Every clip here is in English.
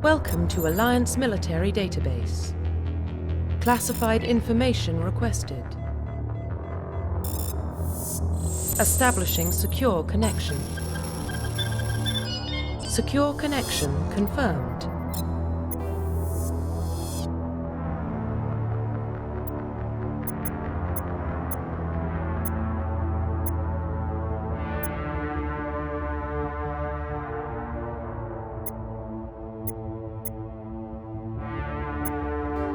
Welcome to Alliance Military Database. Classified information requested. Establishing secure connection. Secure connection confirmed.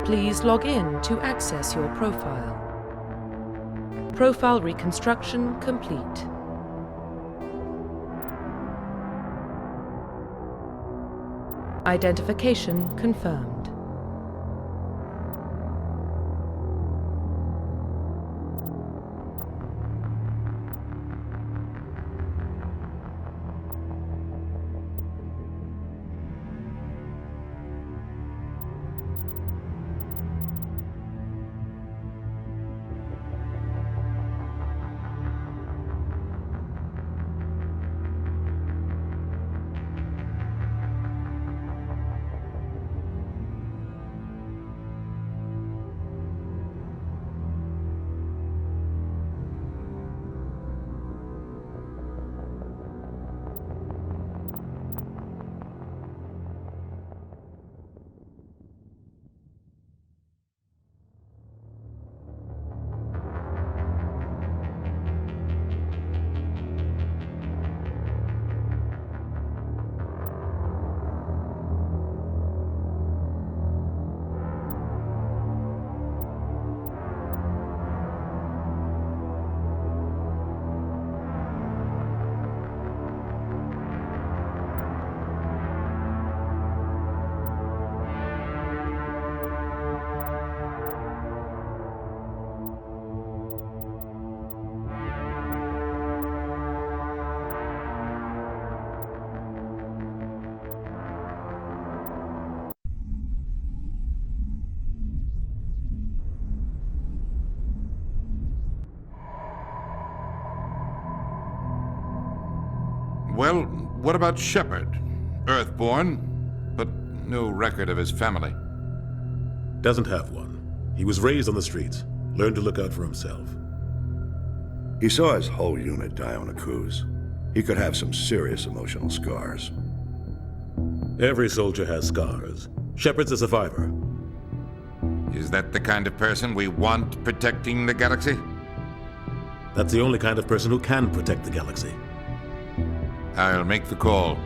Please log in to access your profile. Profile reconstruction complete. Identification confirmed. Well, what about Shepard? Earthborn, but no record of his family. Doesn't have one. He was raised on the streets, learned to look out for himself. He saw his whole unit die on a cruise. He could have some serious emotional scars. Every soldier has scars. Shepard's a survivor. Is that the kind of person we want protecting the galaxy? That's the only kind of person who can protect the galaxy. I'll make the call.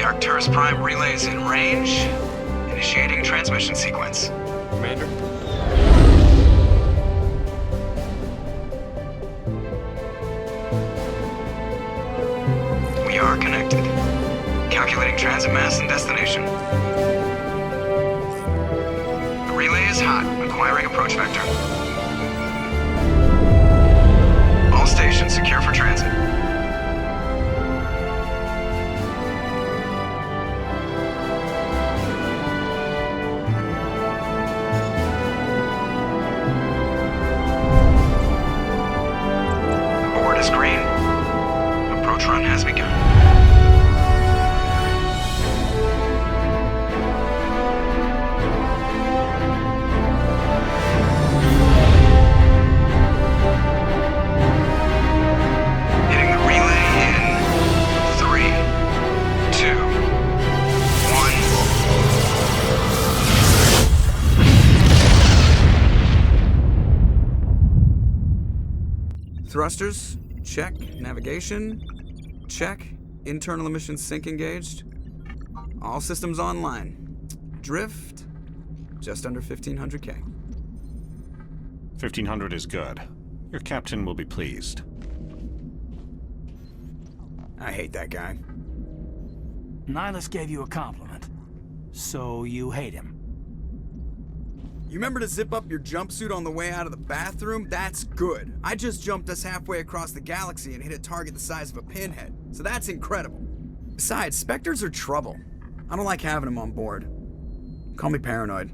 Arcturus Prime relays in range. Initiating transmission sequence. Commander? We are connected. Calculating transit mass and destination. The relay is hot, acquiring approach vector. All stations secure for transit. Green. Approach run has begun. Hitting the relay in 3, 2, 1. Thrusters? Check. Navigation? Check. Internal emissions sync engaged. All systems online. Drift? Just under 1,500 K. 1,500 is good. Your captain will be pleased. I hate that guy. Nihilus gave you a compliment. So you hate him. You remember to zip up your jumpsuit on the way out of the bathroom? That's good. I just jumped us halfway across the galaxy and hit a target the size of a pinhead. So that's incredible. Besides, Spectres are trouble. I don't like having them on board. Call me paranoid.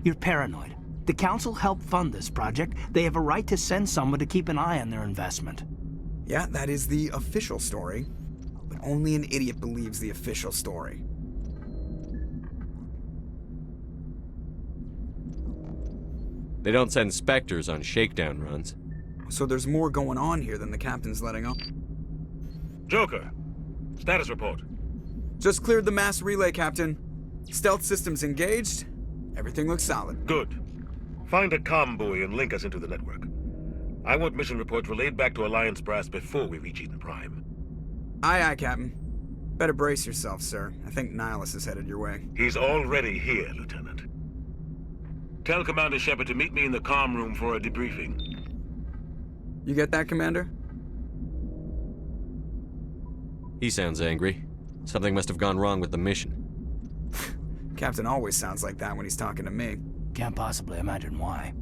You're paranoid. The Council helped fund this project. They have a right to send someone to keep an eye on their investment. Yeah, that is the official story. But only an idiot believes the official story. They don't send Spectres on shakedown runs. So there's more going on here than the captain's letting on. Joker, status report. Just cleared the mass relay, Captain. Stealth systems engaged. Everything looks solid. Good. Find a comm buoy and link us into the network. I want mission reports relayed back to Alliance brass before we reach Eden Prime. Aye, aye, Captain. Better brace yourself, sir. I think Nihilus is headed your way. He's already here, Lieutenant. Tell Commander Shepard to meet me in the comm room for a debriefing. You get that, Commander? He sounds angry. Something must have gone wrong with the mission. Captain always sounds like that when he's talking to me. Can't possibly imagine why.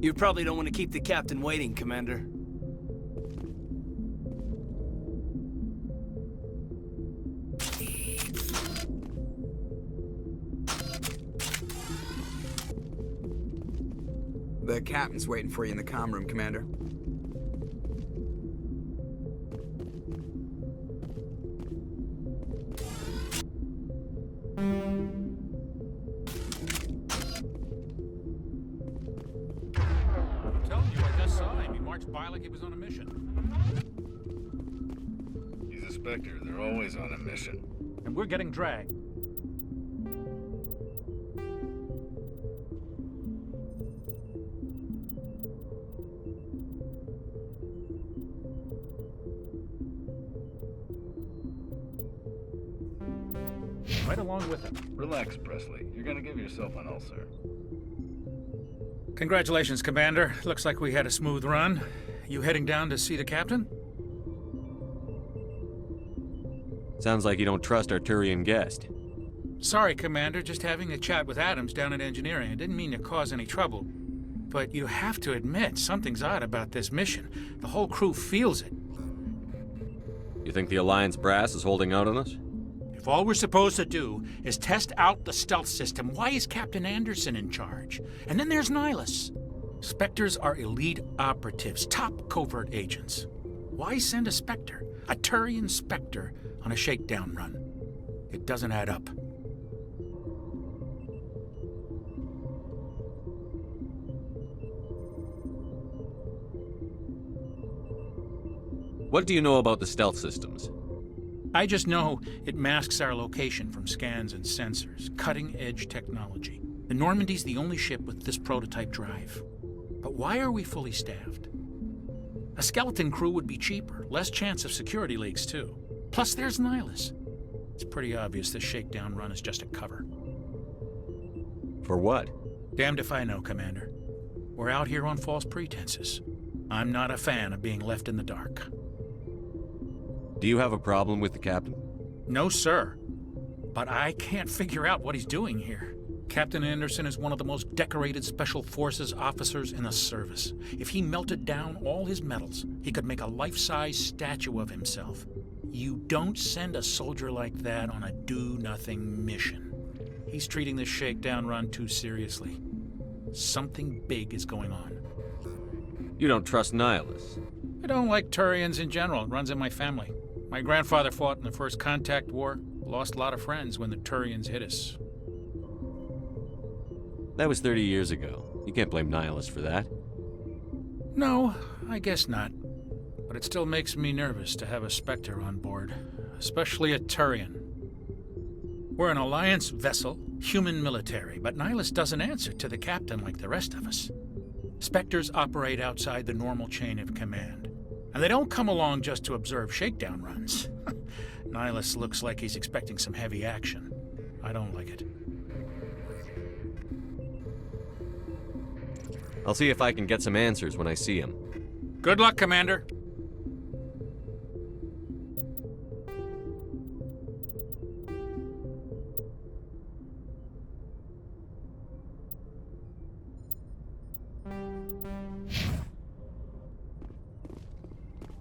You probably don't want to keep the captain waiting, Commander. The captain's waiting for you in the comm room, Commander. Like he was on a mission. He's a Spectre. They're always on a mission. And we're getting dragged. Right along with him. Relax, Presley. You're gonna give yourself an ulcer. Congratulations, Commander. Looks like we had a smooth run. You heading down to see the captain? Sounds like you don't trust our Turian guest. Sorry, Commander, just having a chat with Adams down at engineering. I didn't mean to cause any trouble. But you have to admit, something's odd about this mission. The whole crew feels it. You think the Alliance brass is holding out on us? If all we're supposed to do is test out the stealth system, why is Captain Anderson in charge? And then there's Nihilus. Spectres are elite operatives, top covert agents. Why send a Spectre, a Turian Spectre, on a shakedown run? It doesn't add up. What do you know about the stealth systems? I just know it masks our location from scans and sensors. Cutting-edge technology. The Normandy's the only ship with this prototype drive. But why are we fully staffed? A skeleton crew would be cheaper, less chance of security leaks too. Plus there's Nihilus. It's pretty obvious this shakedown run is just a cover. For what? Damned if I know, Commander. We're out here on false pretenses. I'm not a fan of being left in the dark. Do you have a problem with the captain? No, sir. But I can't figure out what he's doing here. Captain Anderson is one of the most decorated Special Forces officers in the service. If he melted down all his medals, he could make a life-size statue of himself. You don't send a soldier like that on a do-nothing mission. He's treating this shakedown run too seriously. Something big is going on. You don't trust Nihilus? I don't like Turians in general. It runs in my family. My grandfather fought in the First Contact War. Lost a lot of friends when the Turians hit us. That was 30 years ago. You can't blame Nihilus for that. No, I guess not. But it still makes me nervous to have a Spectre on board, especially a Turian. We're an Alliance vessel, human military, but Nihilus doesn't answer to the captain like the rest of us. Spectres operate outside the normal chain of command. And they don't come along just to observe shakedown runs. Nihilus looks like he's expecting some heavy action. I don't like it. I'll see if I can get some answers when I see him. Good luck, Commander.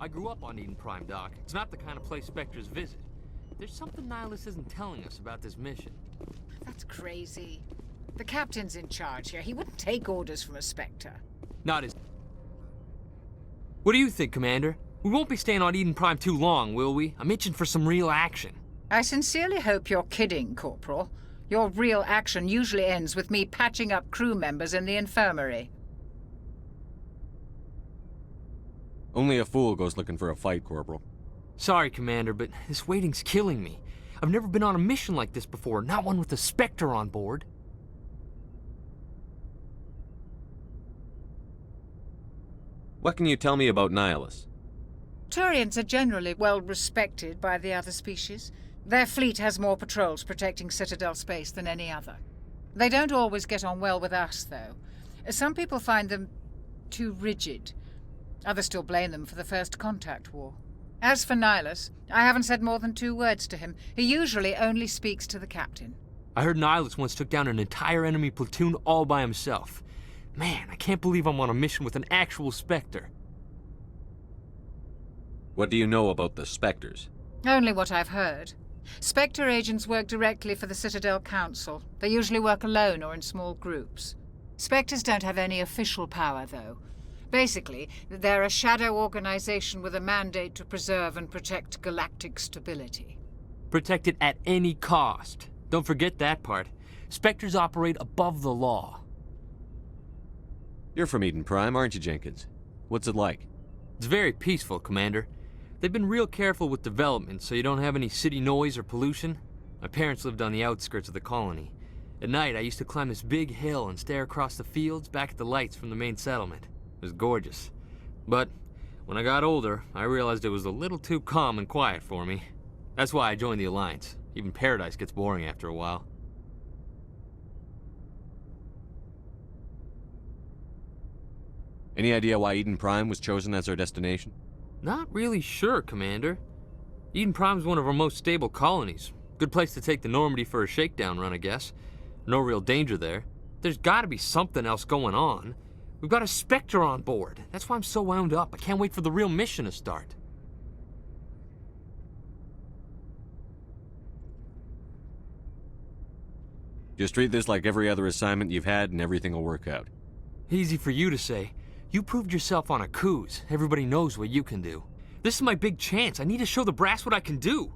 I grew up on Eden Prime, Doc. It's not the kind of place Spectres visit. There's something Nihilus isn't telling us about this mission. That's crazy. The captain's in charge here. He wouldn't take orders from a Spectre. Not as... What do you think, Commander? We won't be staying on Eden Prime too long, will we? I'm itching for some real action. I sincerely hope you're kidding, Corporal. Your real action usually ends with me patching up crew members in the infirmary. Only a fool goes looking for a fight, Corporal. Sorry, Commander, but this waiting's killing me. I've never been on a mission like this before, not one with a Spectre on board. What can you tell me about Nihilus? Turians are generally well respected by the other species. Their fleet has more patrols protecting Citadel space than any other. They don't always get on well with us, though. Some people find them too rigid. Others still blame them for the First Contact War. As for Nihilus, I haven't said more than 2 words to him. He usually only speaks to the captain. I heard Nihilus once took down an entire enemy platoon all by himself. Man, I can't believe I'm on a mission with an actual Spectre. What do you know about the Spectres? Only what I've heard. Spectre agents work directly for the Citadel Council. They usually work alone or in small groups. Spectres don't have any official power, though. Basically, they're a shadow organization with a mandate to preserve and protect galactic stability. Protect it at any cost. Don't forget that part. Spectres operate above the law. You're from Eden Prime, aren't you, Jenkins? What's it like? It's very peaceful, Commander. They've been real careful with development, so you don't have any city noise or pollution. My parents lived on the outskirts of the colony. At night, I used to climb this big hill and stare across the fields back at the lights from the main settlement. It was gorgeous. But when I got older, I realized it was a little too calm and quiet for me. That's why I joined the Alliance. Even Paradise gets boring after a while. Any idea why Eden Prime was chosen as our destination? Not really sure, Commander. Eden Prime's one of our most stable colonies. Good place to take the Normandy for a shakedown run, I guess. No real danger there. There's gotta be something else going on. We've got a Spectre on board. That's why I'm so wound up. I can't wait for the real mission to start. Just treat this like every other assignment you've had and everything will work out. Easy for you to say. You proved yourself on a cruise. Everybody knows what you can do. This is my big chance. I need to show the brass what I can do.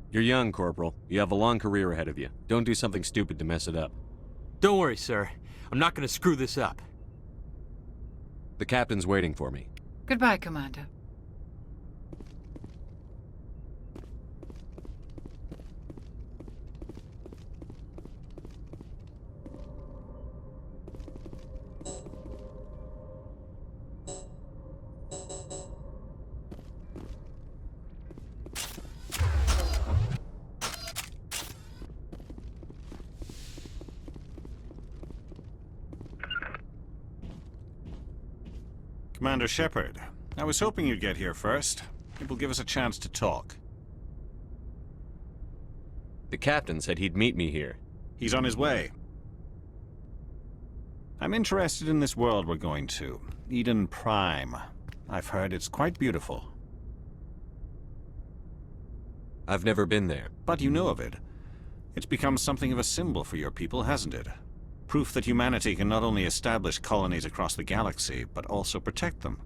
You're young, Corporal. You have a long career ahead of you. Don't do something stupid to mess it up. Don't worry, sir. I'm not gonna screw this up. The captain's waiting for me. Goodbye, Commander. Commander Shepard, I was hoping you'd get here first. It will give us a chance to talk. The captain said he'd meet me here. He's on his way. I'm interested in this world we're going to, Eden Prime. I've heard it's quite beautiful. I've never been there. But you know of it. It's become something of a symbol for your people, hasn't it? Proof that humanity can not only establish colonies across the galaxy, but also protect them.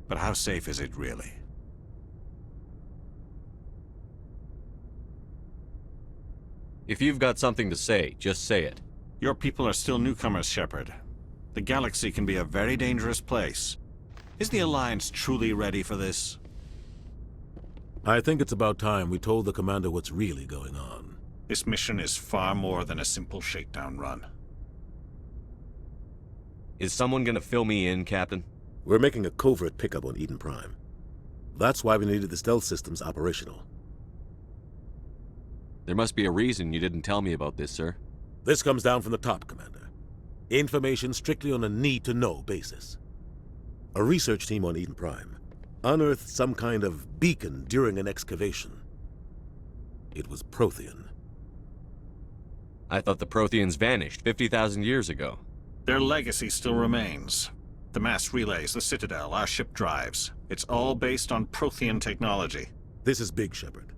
But how safe is it really? If you've got something to say, just say it. Your people are still newcomers, Shepard. The galaxy can be a very dangerous place. Is the Alliance truly ready for this? I think it's about time we told the Commander what's really going on. This mission is far more than a simple shakedown run. Is someone gonna fill me in, Captain? We're making a covert pickup on Eden Prime. That's why we needed the stealth systems operational. There must be a reason you didn't tell me about this, sir. This comes down from the top, Commander. Information strictly on a need-to-know basis. A research team on Eden Prime unearthed some kind of beacon during an excavation. It was Prothean. I thought the Protheans vanished 50,000 years ago. Their legacy still remains. The mass relays, the Citadel, our ship drives. It's all based on Prothean technology. This is big, Shepard.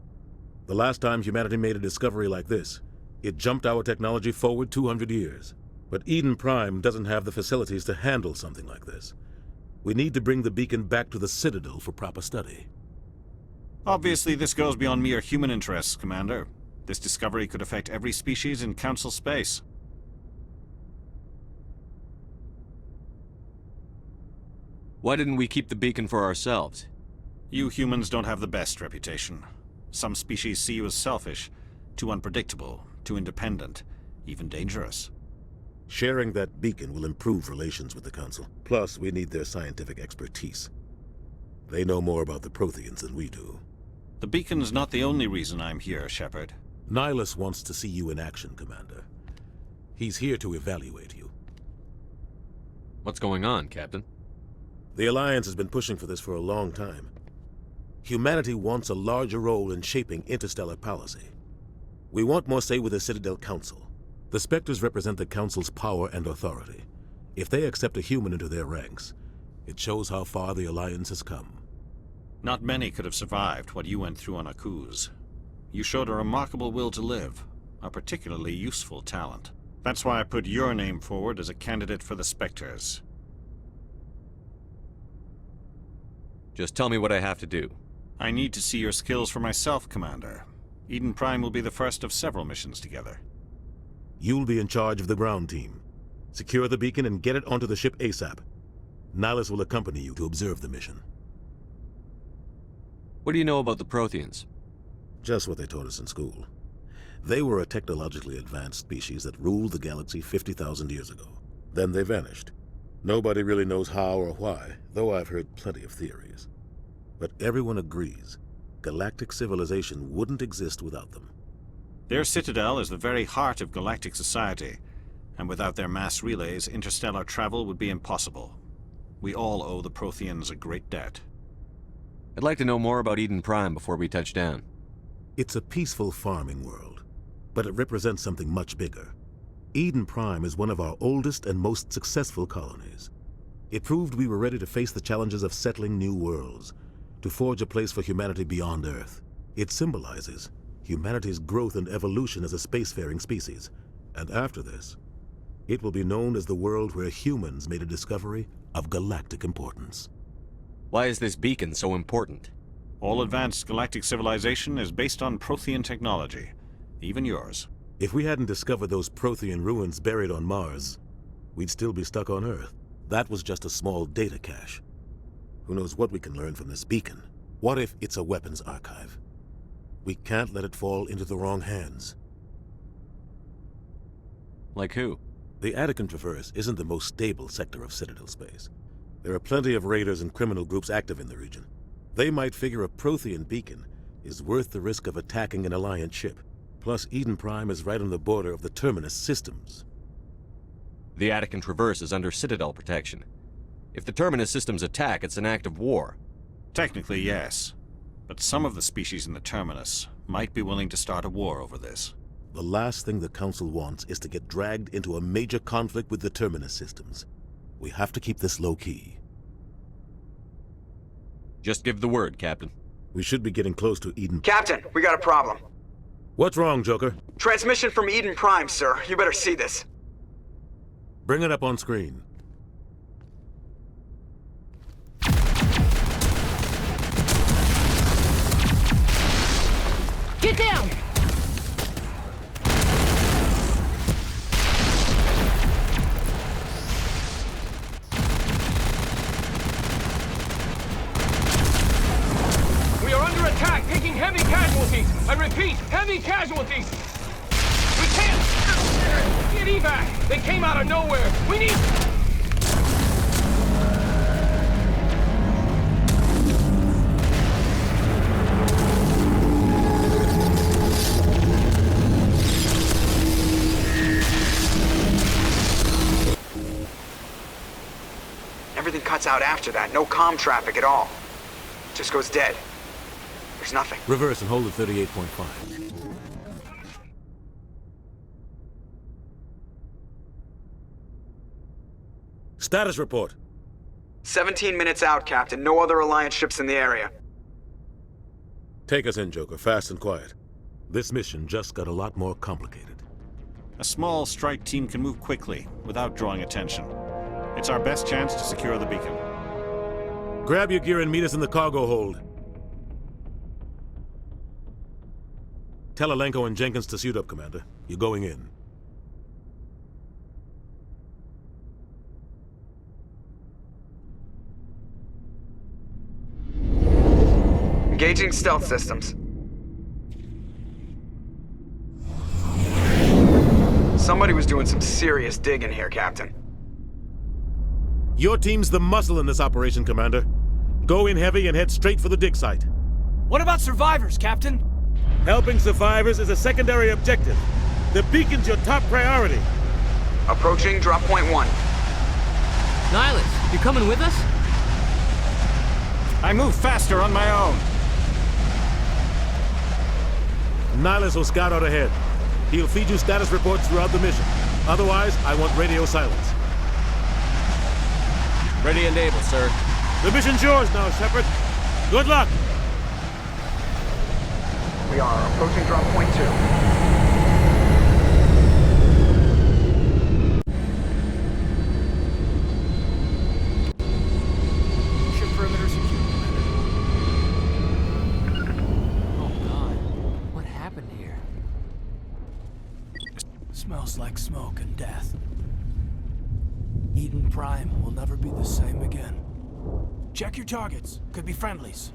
The last time humanity made a discovery like this, it jumped our technology forward 200 years. But Eden Prime doesn't have the facilities to handle something like this. We need to bring the beacon back to the Citadel for proper study. Obviously, this goes beyond mere human interests, Commander. This discovery could affect every species in Council space. Why didn't we keep the beacon for ourselves? You humans don't have the best reputation. Some species see you as selfish, too unpredictable, too independent, even dangerous. Sharing that beacon will improve relations with the Council. Plus, we need their scientific expertise. They know more about the Protheans than we do. The beacon's not the only reason I'm here, Shepard. Nihilus wants to see you in action, Commander. He's here to evaluate you. What's going on, Captain? The Alliance has been pushing for this for a long time. Humanity wants a larger role in shaping interstellar policy. We want more say with the Citadel Council. The Spectres represent the Council's power and authority. If they accept a human into their ranks, it shows how far the Alliance has come. Not many could have survived what you went through on Akuz. You showed a remarkable will to live, a particularly useful talent. That's why I put your name forward as a candidate for the Spectres. Just tell me what I have to do. I need to see your skills for myself, Commander. Eden Prime will be the first of several missions together. You'll be in charge of the ground team. Secure the beacon and get it onto the ship ASAP. Nihilus will accompany you to observe the mission. What do you know about the Protheans? Just what they taught us in school. They were a technologically advanced species that ruled the galaxy 50,000 years ago. Then they vanished. Nobody really knows how or why, though I've heard plenty of theories. But everyone agrees, galactic civilization wouldn't exist without them. Their citadel is the very heart of galactic society, and without their mass relays, interstellar travel would be impossible. We all owe the Protheans a great debt. I'd like to know more about Eden Prime before we touch down. It's a peaceful farming world, but it represents something much bigger. Eden Prime is one of our oldest and most successful colonies. It proved we were ready to face the challenges of settling new worlds, to forge a place for humanity beyond Earth. It symbolizes humanity's growth and evolution as a spacefaring species. And after this, it will be known as the world where humans made a discovery of galactic importance. Why is this beacon so important? All advanced galactic civilization is based on Prothean technology, even yours. If we hadn't discovered those Prothean ruins buried on Mars, we'd still be stuck on Earth. That was just a small data cache. Who knows what we can learn from this beacon? What if it's a weapons archive? We can't let it fall into the wrong hands. Like who? The Attican Traverse isn't the most stable sector of Citadel space. There are plenty of raiders and criminal groups active in the region. They might figure a Prothean beacon is worth the risk of attacking an Alliance ship. Plus, Eden Prime is right on the border of the Terminus systems. The Attican Traverse is under Citadel protection. If the Terminus systems attack, it's an act of war. Technically, yes. But some of the species in the Terminus might be willing to start a war over this. The last thing the Council wants is to get dragged into a major conflict with the Terminus systems. We have to keep this low-key. Just give the word, Captain. We should be getting close to Eden... Captain, we got a problem. What's wrong, Joker? Transmission from Eden Prime, sir. You better see this. Bring it up on screen. Get down! We are under attack, taking heavy casualties. I repeat, heavy casualties. We can't get evac. They came out of nowhere. We need... Everything cuts out after that. No comm traffic at all. Just goes dead. There's nothing. Reverse and hold at 38.5. Status report. 17 minutes out, Captain. No other Alliance ships in the area. Take us in, Joker, fast and quiet. This mission just got a lot more complicated. A small strike team can move quickly, without drawing attention. It's our best chance to secure the beacon. Grab your gear and meet us in the cargo hold. Tell Alenko and Jenkins to suit up, Commander. You're going in. Engaging stealth systems. Somebody was doing some serious digging here, Captain. Your team's the muscle in this operation, Commander. Go in heavy and head straight for the dig site. What about survivors, Captain? Helping survivors is a secondary objective. The beacon's your top priority. Approaching drop point 1. Nihilus, you coming with us? I move faster on my own. Nihilus will scout out ahead. He'll feed you status reports throughout the mission. Otherwise, I want radio silence. Ready and able, sir. The mission's yours now, Shepard. Good luck! We are approaching drop point 2. Ship perimeter secure, Commander. Oh God, what happened here? Smells like smoke and death. Eden Prime will never be the same again. Check your targets. Could be friendlies.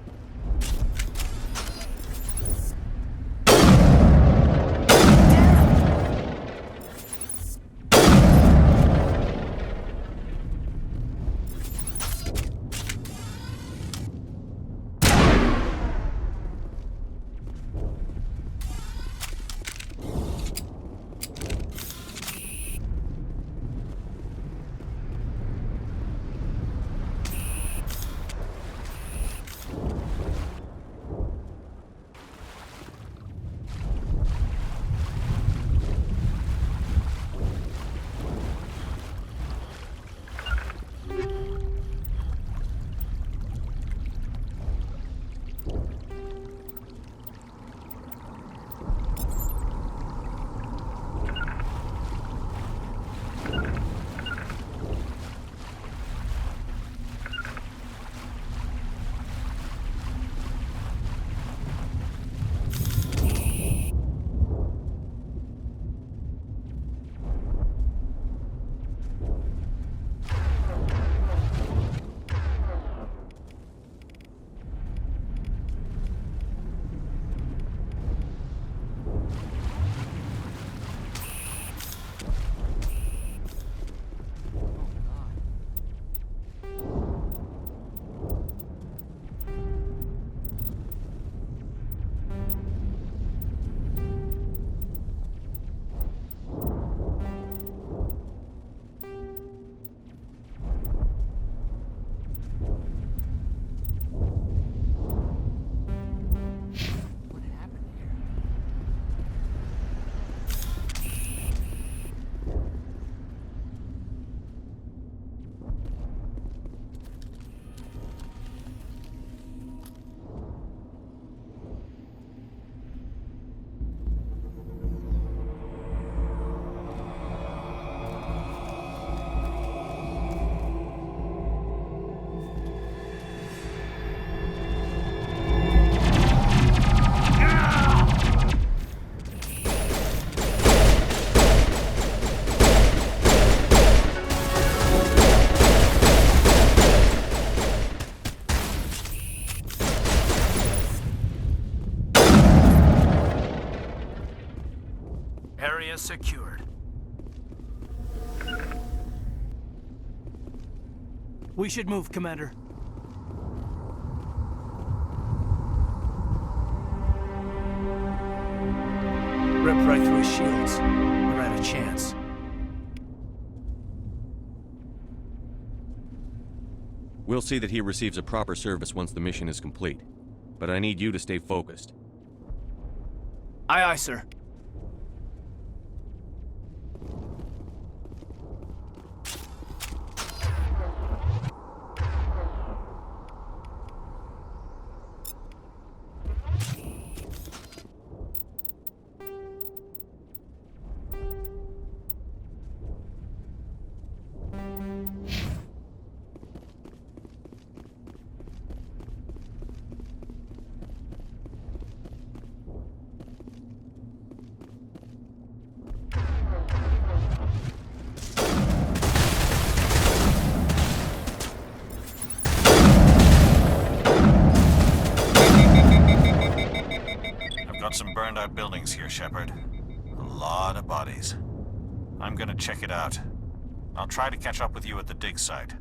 secured. We should move, Commander. Ripped right through his shields. Never had a chance. We'll see that he receives a proper service once the mission is complete. But I need you to stay focused. Aye, aye, sir. Some burned out buildings here, Shepard. A lot of bodies. I'm gonna check it out. I'll try to catch up with you at the dig site.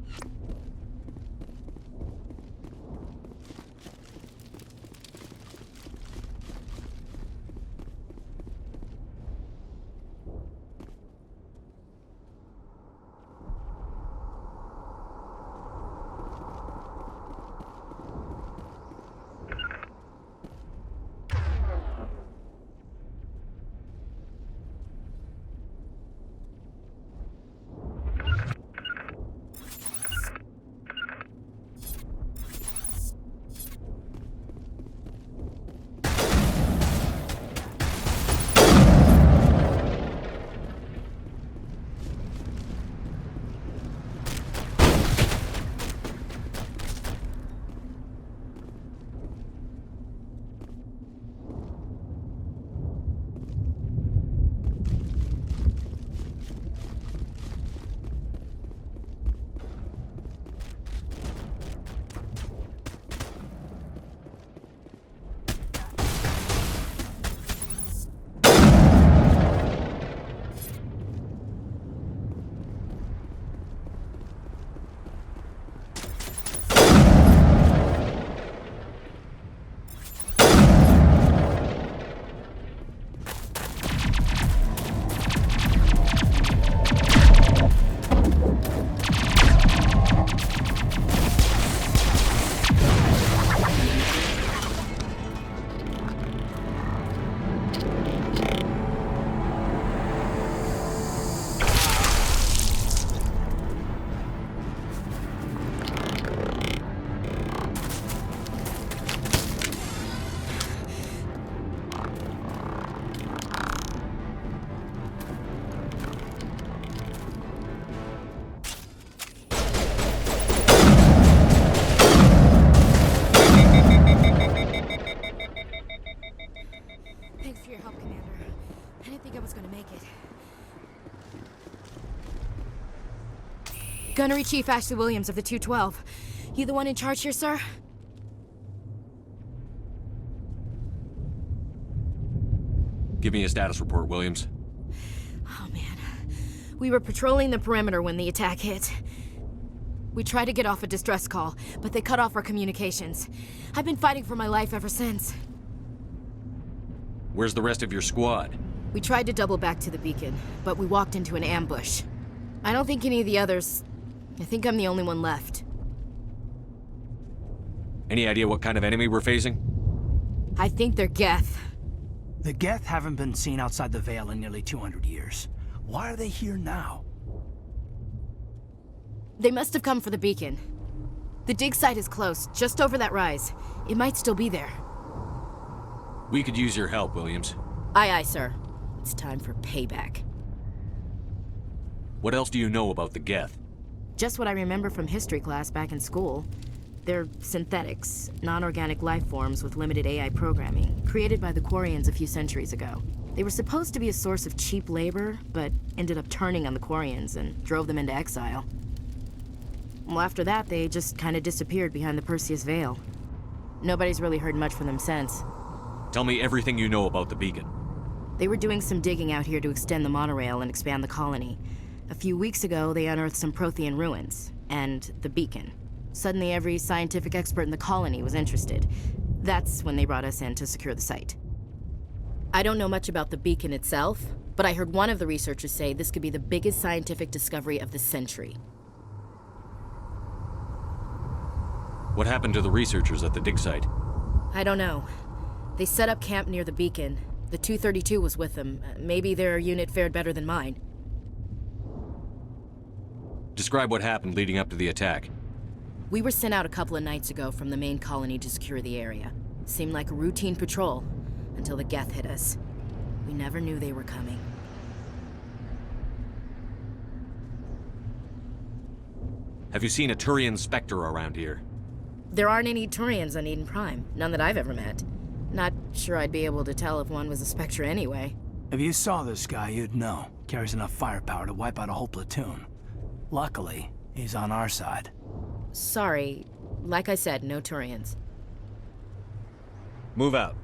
Gunnery Chief Ashley Williams of the 212. You the one in charge here, sir? Give me a status report, Williams. Oh, man. We were patrolling the perimeter when the attack hit. We tried to get off a distress call, but they cut off our communications. I've been fighting for my life ever since. Where's the rest of your squad? We tried to double back to the beacon, but we walked into an ambush. I don't think any of the others... I think I'm the only one left. Any idea what kind of enemy we're facing? I think they're Geth. The Geth haven't been seen outside the Veil in nearly 200 years. Why are they here now? They must have come for the beacon. The dig site is close, just over that rise. It might still be there. We could use your help, Williams. Aye, aye, sir. It's time for payback. What else do you know about the Geth? Just what I remember from history class back in school. They're synthetics, non-organic life forms with limited AI programming, created by the Quarians a few centuries ago. They were supposed to be a source of cheap labor, but ended up turning on the Quarians and drove them into exile. Well, after that, they just kind of disappeared behind the Perseus Veil. Nobody's really heard much from them since. Tell me everything you know about the beacon. They were doing some digging out here to extend the monorail and expand the colony. A few weeks ago, they unearthed some Prothean ruins, and the beacon. Suddenly, every scientific expert in the colony was interested. That's when they brought us in to secure the site. I don't know much about the beacon itself, but I heard one of the researchers say this could be the biggest scientific discovery of the century. What happened to the researchers at the dig site? I don't know. They set up camp near the beacon. The 232 was with them. Maybe their unit fared better than mine. Describe what happened leading up to the attack. We were sent out a couple of nights ago from the main colony to secure the area. Seemed like a routine patrol, until the Geth hit us. We never knew they were coming. Have you seen a Turian Spectre around here? There aren't any Turians on Eden Prime. None that I've ever met. Not sure I'd be able to tell if one was a Spectre anyway. If you saw this guy, you'd know. Carries enough firepower to wipe out a whole platoon. Luckily, he's on our side. Sorry. Like I said, no Turians. Move out.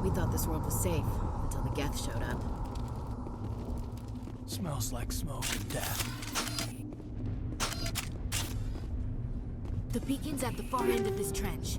We thought this world was safe until the Geth showed up. Smells like smoke and death. The beacon's at the far end of this trench.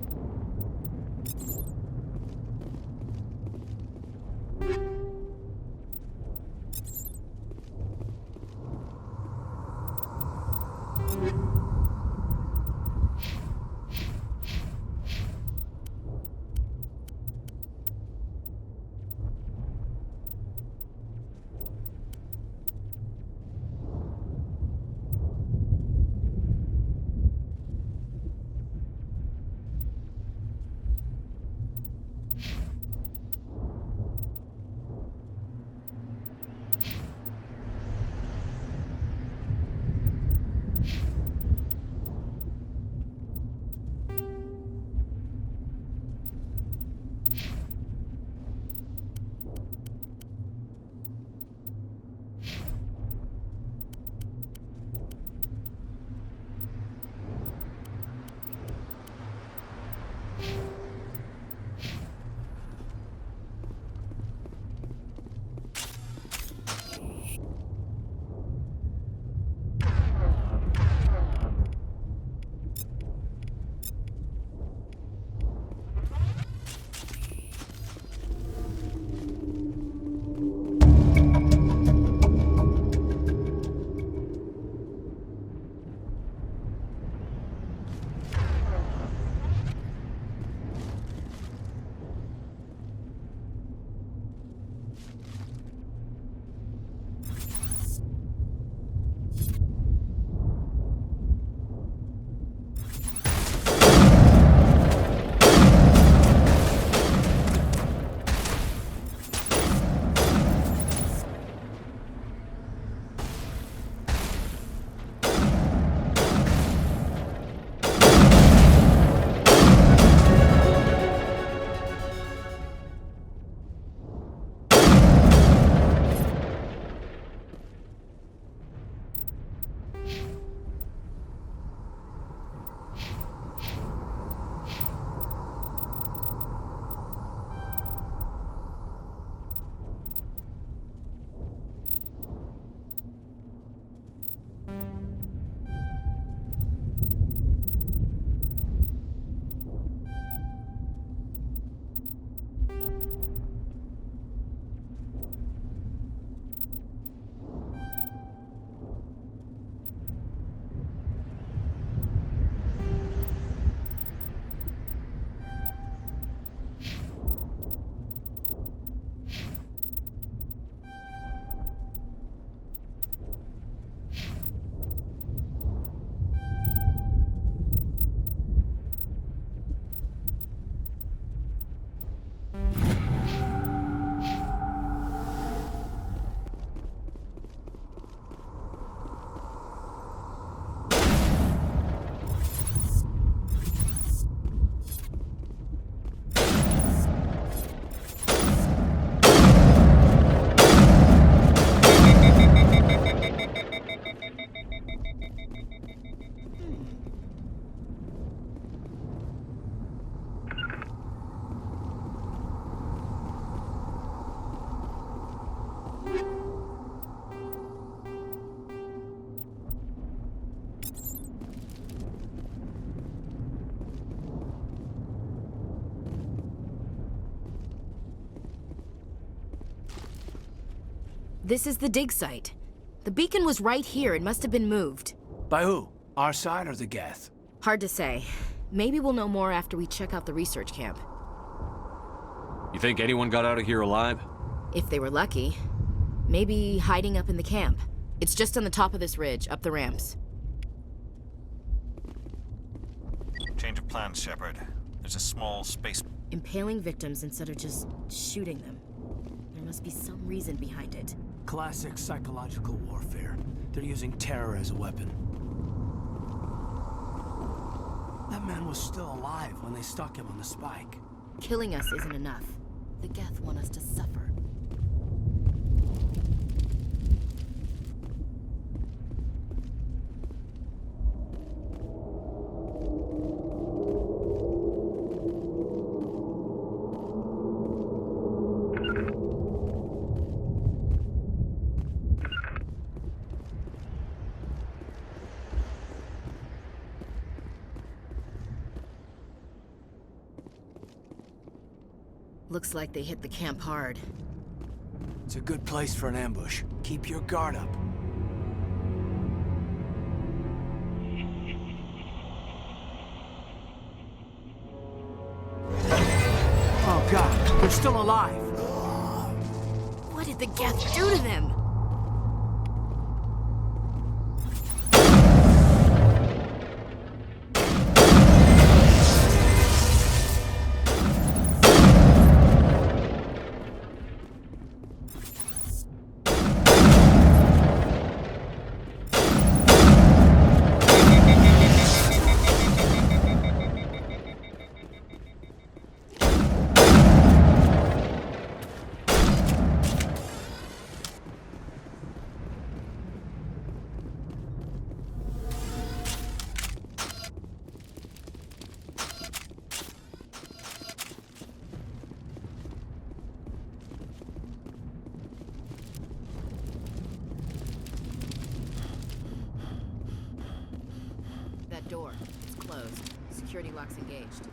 This is the dig site. The beacon was right here. It must have been moved. By who? Our side or the Geth? Hard to say. Maybe we'll know more after we check out the research camp. You think anyone got out of here alive? If they were lucky. Maybe hiding up in the camp. It's just on the top of this ridge, up the ramps. Change of plans, Shepard. There's a small space... Impaling victims instead of just shooting them. There must be some reason behind it. Classic psychological warfare. They're using terror as a weapon. That man was still alive when they stuck him on the spike. Killing us isn't enough. The Geth want us to suffer. Looks like they hit the camp hard. It's a good place for an ambush. Keep your guard up. Oh God, they're still alive! What did the Geth do to them? That door. It's closed. Security lock's engaged.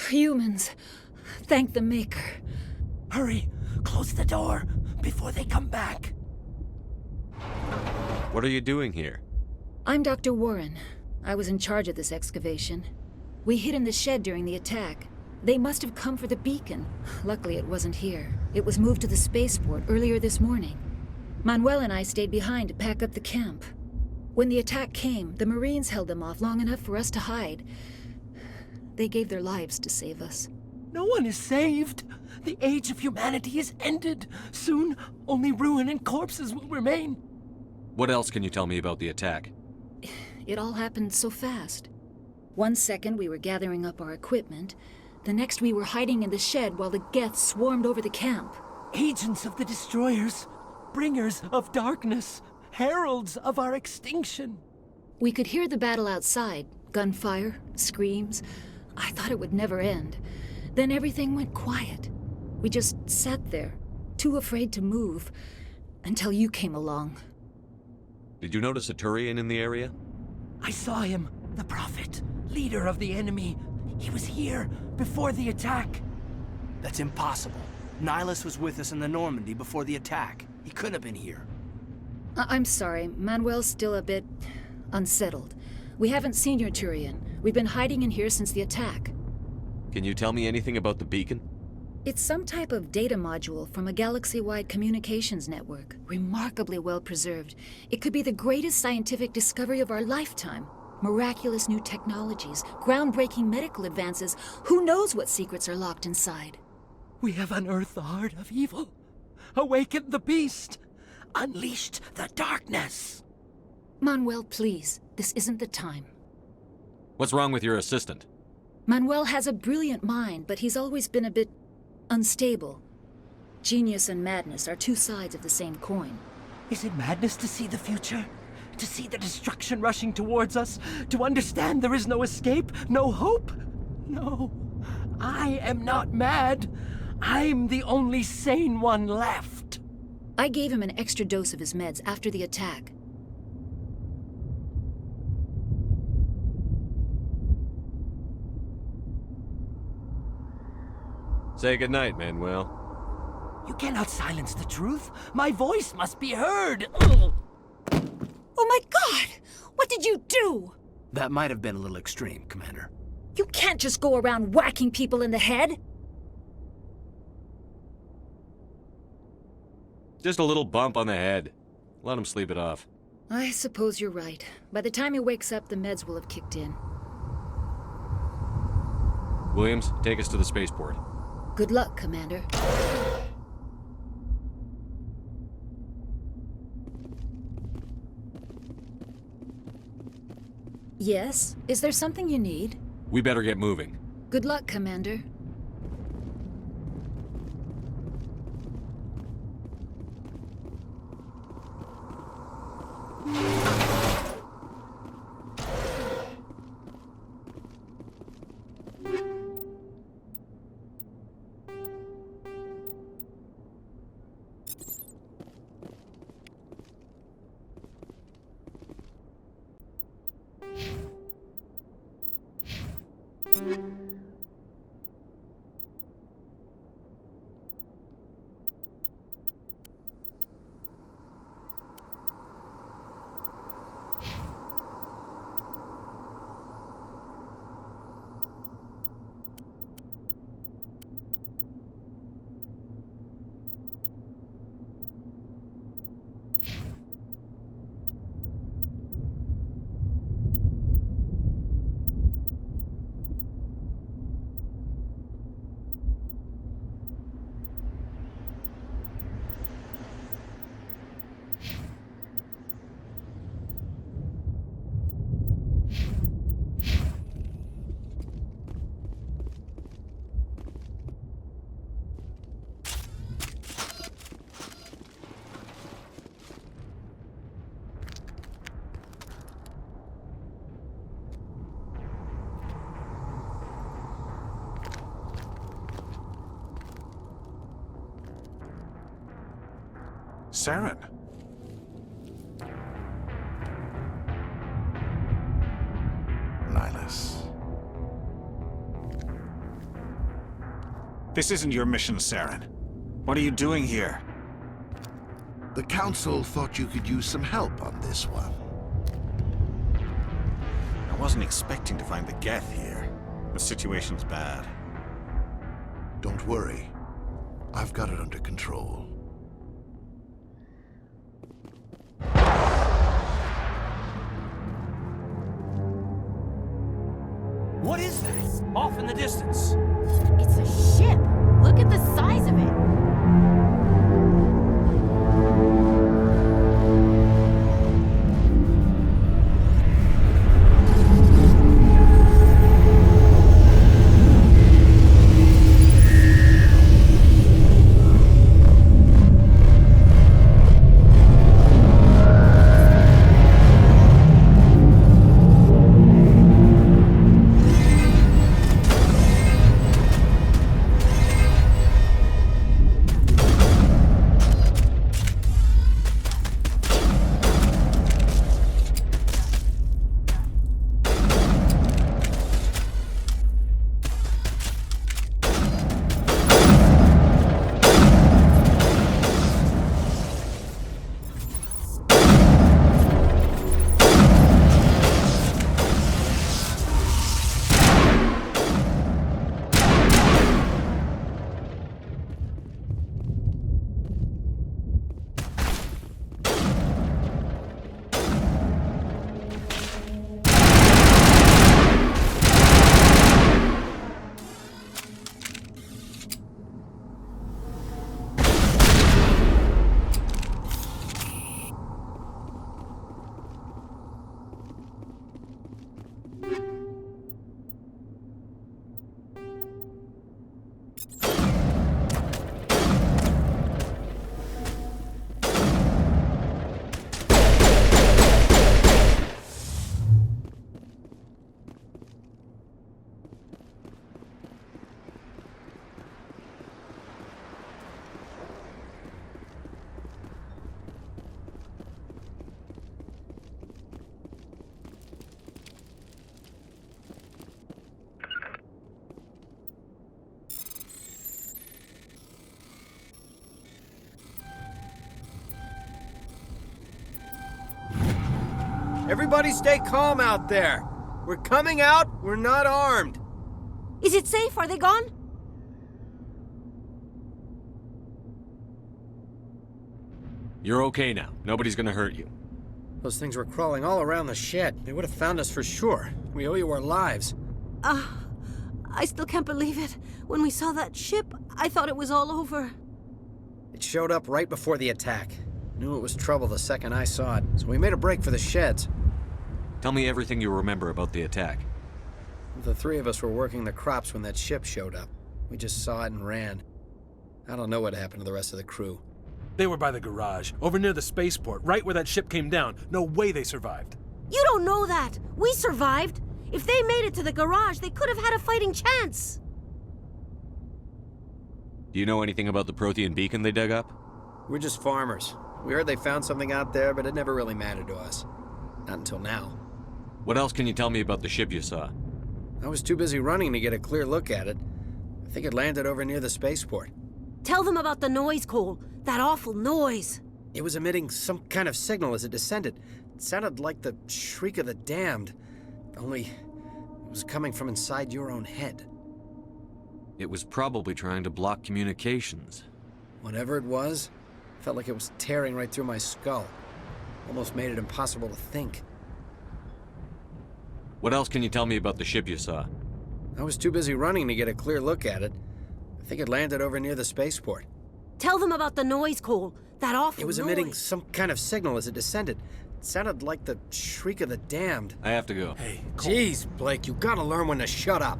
Humans. Thank the Maker. Hurry! Close the door before they come back. What are you doing here? I'm Dr. Warren. I was in charge of this excavation. We hid in the shed during the attack. They must have come for the beacon. Luckily, it wasn't here. It was moved to the spaceport earlier this morning. Manuel and I stayed behind to pack up the camp. When the attack came, the Marines held them off long enough for us to hide. They gave their lives to save us. No one is saved. The age of humanity is ended. Soon, only ruin and corpses will remain. What else can you tell me about the attack? It all happened so fast. 1 second we were gathering up our equipment. The next we were hiding in the shed while the Geth swarmed over the camp. Agents of the Destroyers. Bringers of darkness. Heralds of our extinction. We could hear the battle outside. Gunfire, screams. I thought it would never end. Then everything went quiet. We just sat there, too afraid to move, until you came along. Did you notice a Turian in the area? I saw him, the Prophet, leader of the enemy. He was here before the attack. That's impossible. Nihilus was with us in the Normandy before the attack. He couldn't have been here. I'm sorry. Manuel's still a bit unsettled. We haven't seen your Turian. We've been hiding in here since the attack. Can you tell me anything about the beacon? It's some type of data module from a galaxy-wide communications network. Remarkably well preserved. It could be the greatest scientific discovery of our lifetime. Miraculous new technologies, groundbreaking medical advances. Who knows what secrets are locked inside? We have unearthed the heart of evil. Awakened the beast. Unleashed the darkness. Manuel, please. This isn't the time. What's wrong with your Manuel has a brilliant mind, but he's always been a bit unstable. Genius and madness are two sides of the same coin. Is it madness to see the future? To see the destruction rushing towards us? To understand there is no escape? No hope? No. I am not mad. I'm the only sane one left. I gave him an extra dose of his meds after the attack. Say goodnight, Manuel. You cannot silence the truth. My voice must be heard. Ugh. Oh my God! What did you do? That might have been a little extreme, Commander. You can't just go around whacking people in the head. Just a little bump on the head. Let him sleep it off. I suppose you're right. By the time he wakes up, the meds will have kicked in. Williams, take us to the spaceport. Good luck, Commander. Yes? Is there something you need? We better get moving. Good luck, Commander. Saren. Nihilus. This isn't your mission, Saren. What are you doing here? The Council thought you could use some help on this one. I wasn't expecting to find the Geth here. The situation's bad. Don't worry. I've got it under control. What is that? Off in the distance. It's a ship. Look at the size of it. Everybody stay calm out there. We're coming out, we're not armed. Is it safe? Are they gone? You're okay now. Nobody's gonna hurt you. Those things were crawling all around the shed. They would have found us for sure. We owe you our lives. I still can't believe it. When we saw that ship, I thought it was all over. It showed up right before the attack. Knew it was trouble the second I saw it, so we made a break for the sheds. Tell me everything you remember about the attack. The three of us were working the crops when that ship showed up. We just saw it and ran. I don't know what happened to the rest of the crew. They were by the garage, over near the spaceport, right where that ship came down. No way they survived. You don't know that. We survived. If they made it to the garage, they could have had a fighting chance. Do you know anything about the Prothean beacon they dug up? We're just farmers. We heard they found something out there, but it never really mattered to us. Not until now. What else can you tell me about the ship you saw? I was too busy running to get a clear look at it. I think it landed over near the spaceport. Tell them about the noise, Cole. That awful noise. It was emitting some kind of signal as it descended. It sounded like the shriek of the damned. Only, it was coming from inside your own head. It was probably trying to block communications. Whatever it was, felt like it was tearing right through my skull. Almost made it impossible to think. What else can you tell me about the ship you saw? I was too busy running to get a clear look at it. I think it landed over near the spaceport. Tell them about the noise, Cole. That awful noise. It was emitting some kind of signal as it descended. It sounded like the shriek of the damned. I have to go. Hey, Cole. Jeez, Blake, you gotta learn when to shut up.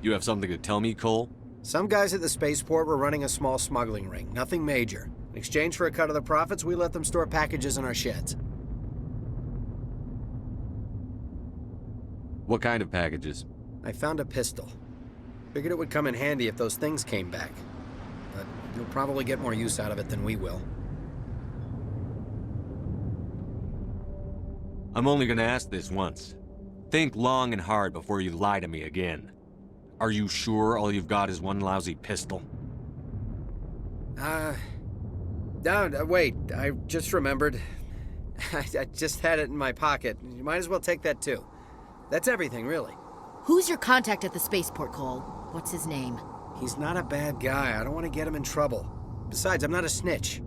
You have something to tell me, Cole? Some guys at the spaceport were running a small smuggling ring. Nothing major. In exchange for a cut of the profits, we let them store packages in our sheds. What kind of packages? I found a pistol. Figured it would come in handy if those things came back. But you'll probably get more use out of it than we will. I'm only gonna ask this once. Think long and hard before you lie to me again. Are you sure all you've got is one lousy pistol? No, wait. I just remembered. I just had it in my pocket. You might as well take that too. That's everything, really. Who's your contact at the spaceport, Cole? What's his name? He's not a bad guy. I don't want to get him in trouble. Besides, I'm not a snitch.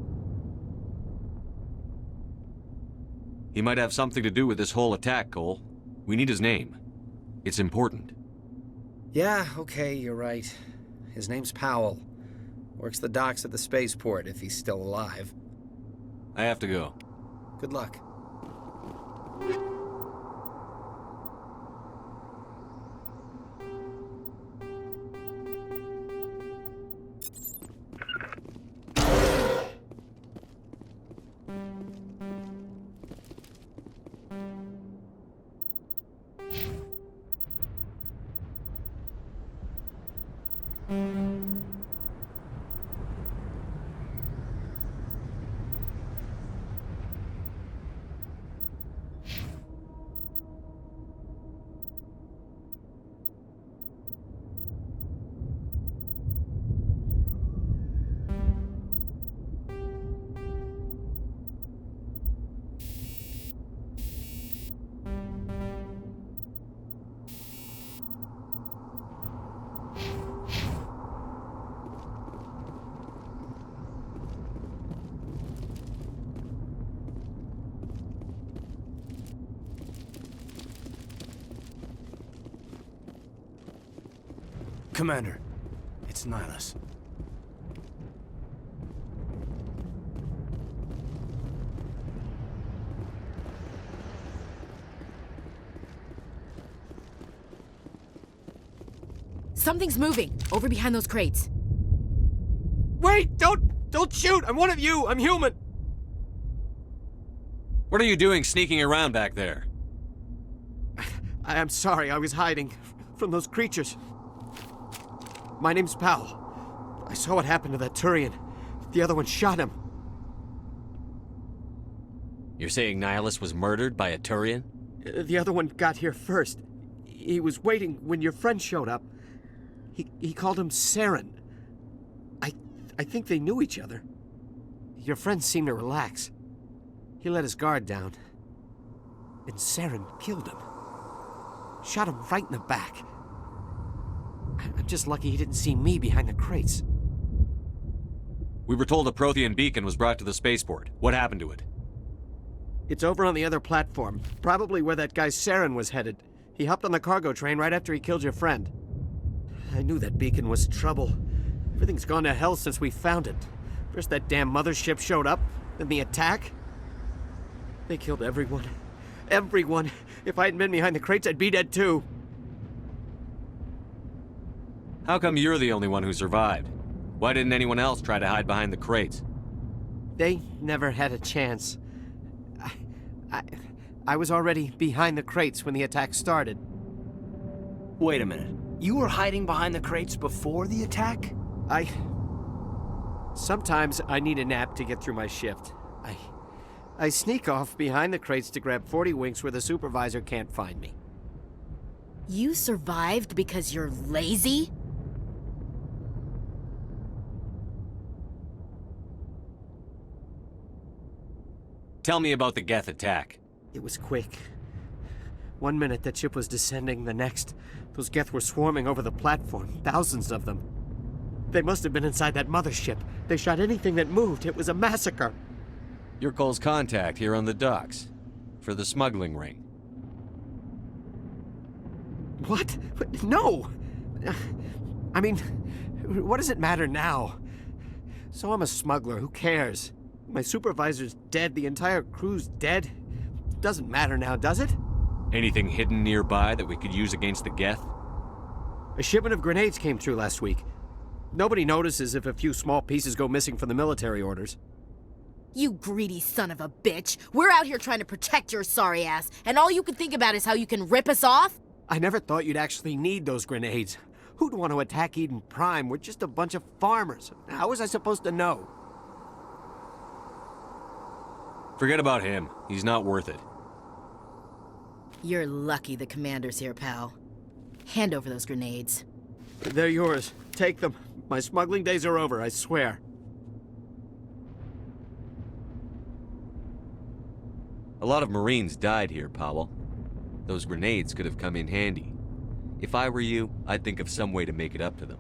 He might have something to do with this whole attack, Cole. We need his name. It's important. Yeah, okay, you're right. His name's Powell. Works the docks at the spaceport, if he's still alive. I have to go. Good luck. Commander, it's Nihilus. Something's moving, over behind those crates. Wait! Don't shoot! I'm one of you! I'm human! What are you doing sneaking around back there? I'm sorry, I was hiding from those creatures. My name's Powell. I saw what happened to that Turian. The other one shot him. You're saying Nihilus was murdered by a Turian? The other one got here first. He was waiting when your friend showed up. He called him Saren. I think they knew each other. Your friend seemed to relax. He let his guard down. And Saren killed him. Shot him right in the back. I'm just lucky he didn't see me behind the crates. We were told a Prothean beacon was brought to the spaceport. What happened to it? It's over on the other platform. Probably where that guy Saren was headed. He hopped on the cargo train right after he killed your friend. I knew that beacon was trouble. Everything's gone to hell since we found it. First that damn mothership showed up, then the attack. They killed everyone. Everyone. If I hadn't been behind the crates, I'd be dead too. How come you're the only one who survived? Why didn't anyone else try to hide behind the crates? They never had a chance. I was already behind the crates when the attack started. Wait a minute. You were hiding behind the crates before the attack? Sometimes I need a nap to get through my shift. I sneak off behind the crates to grab 40 winks where the supervisor can't find me. You survived because you're lazy? Tell me about the Geth attack. It was quick. 1 minute that ship was descending, the next, those Geth were swarming over the platform, thousands of them. They must have been inside that mothership. They shot anything that moved. It was a massacre. You're Cole's contact here on the docks. For the smuggling ring. What? No! I mean, what does it matter now? So I'm a smuggler, who cares? My supervisor's dead, the entire crew's dead. Doesn't matter now, does it? Anything hidden nearby that we could use against the Geth? A shipment of grenades came through last week. Nobody notices if a few small pieces go missing from the military orders. You greedy son of a bitch. We're out here trying to protect your sorry ass, and all you can think about is how you can rip us off? I never thought you'd actually need those grenades. Who'd want to attack Eden Prime? We're just a bunch of farmers. How was I supposed to know? Forget about him. He's not worth it. You're lucky the commander's here, pal. Hand over those grenades. They're yours. Take them. My smuggling days are over, I swear. A lot of Marines died here, Powell. Those grenades could have come in handy. If I were you, I'd think of some way to make it up to them.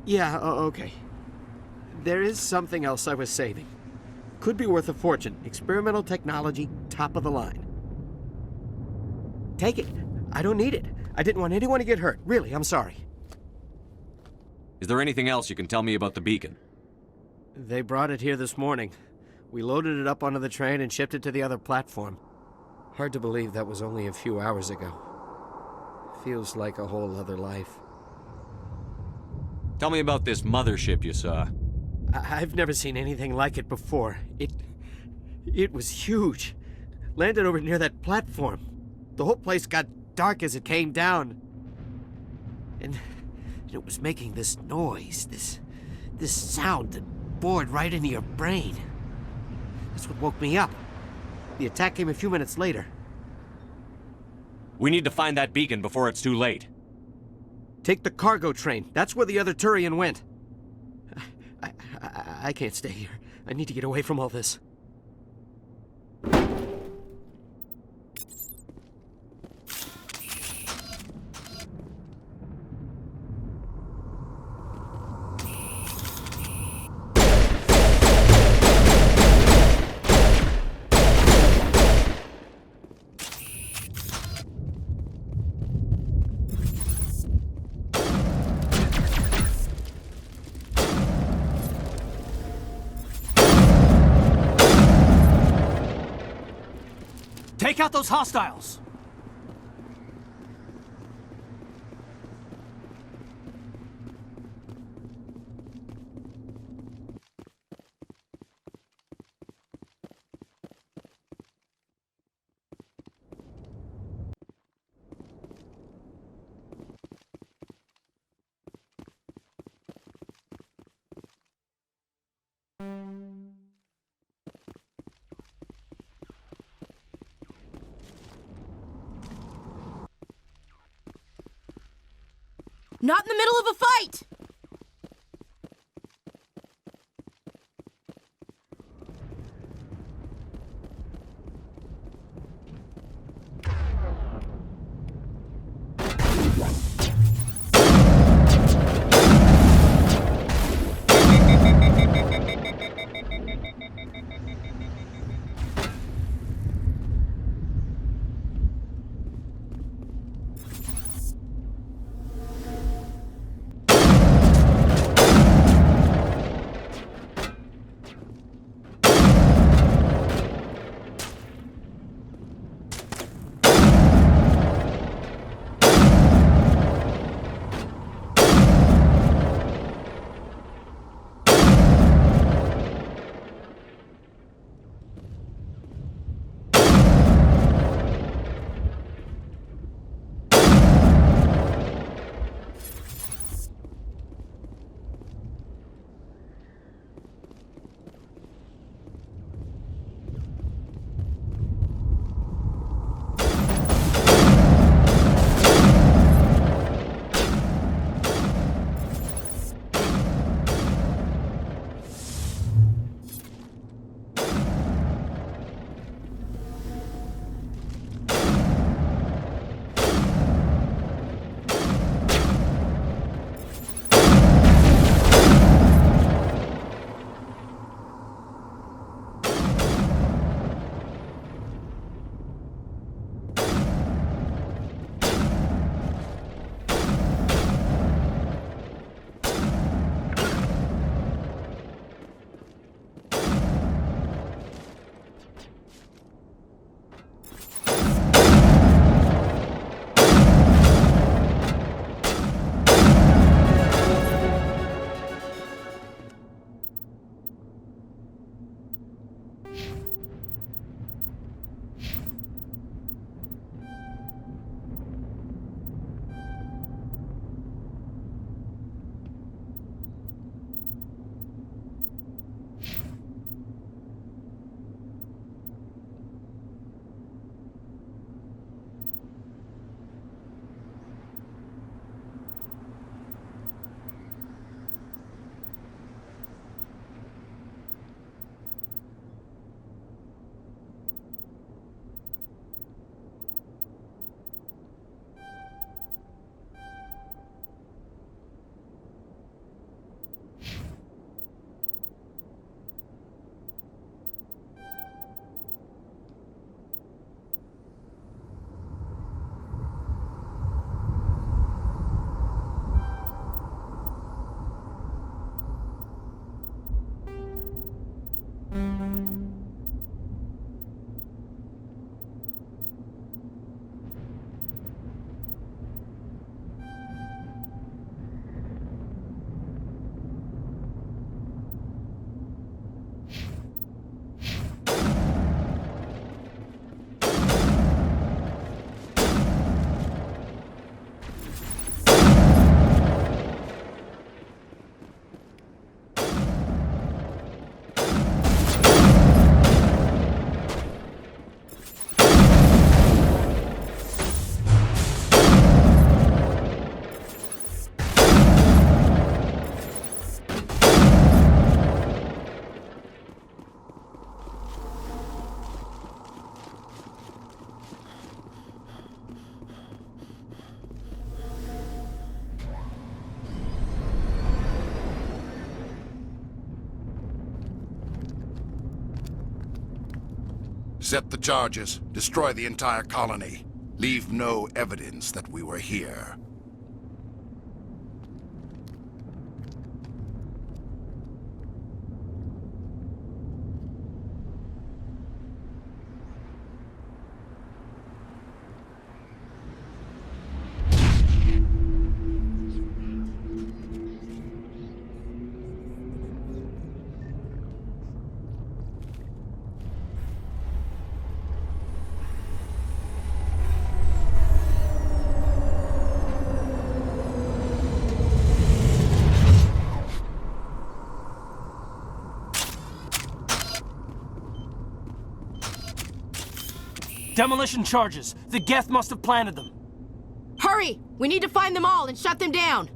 Yeah, okay. There is something else I was saving. Could be worth a fortune. Experimental technology, top of the line. Take it. I don't need it. I didn't want anyone to get hurt. Really, I'm sorry. Is there anything else you can tell me about the beacon? They brought it here this morning. We loaded it up onto the train and shipped it to the other platform. Hard to believe that was only a few hours ago. Feels like a whole other life. Tell me about this mothership you saw. I've never seen anything like it before. It was huge. Landed over near that platform. The whole place got dark as it came down. And it was making this noise, this sound that bored right into your brain. That's what woke me up. The attack came a few minutes later. We need to find that beacon before it's too late. Take the cargo train. That's where the other Turian went. I can't stay here. I need to get away from all this. Take out those hostiles! Not in the middle of a fight! Set the charges. Destroy the entire colony. Leave no evidence that we were here. Demolition charges. The Geth must have planted them. Hurry! We need to find them all and shut them down.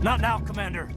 Not now, Commander.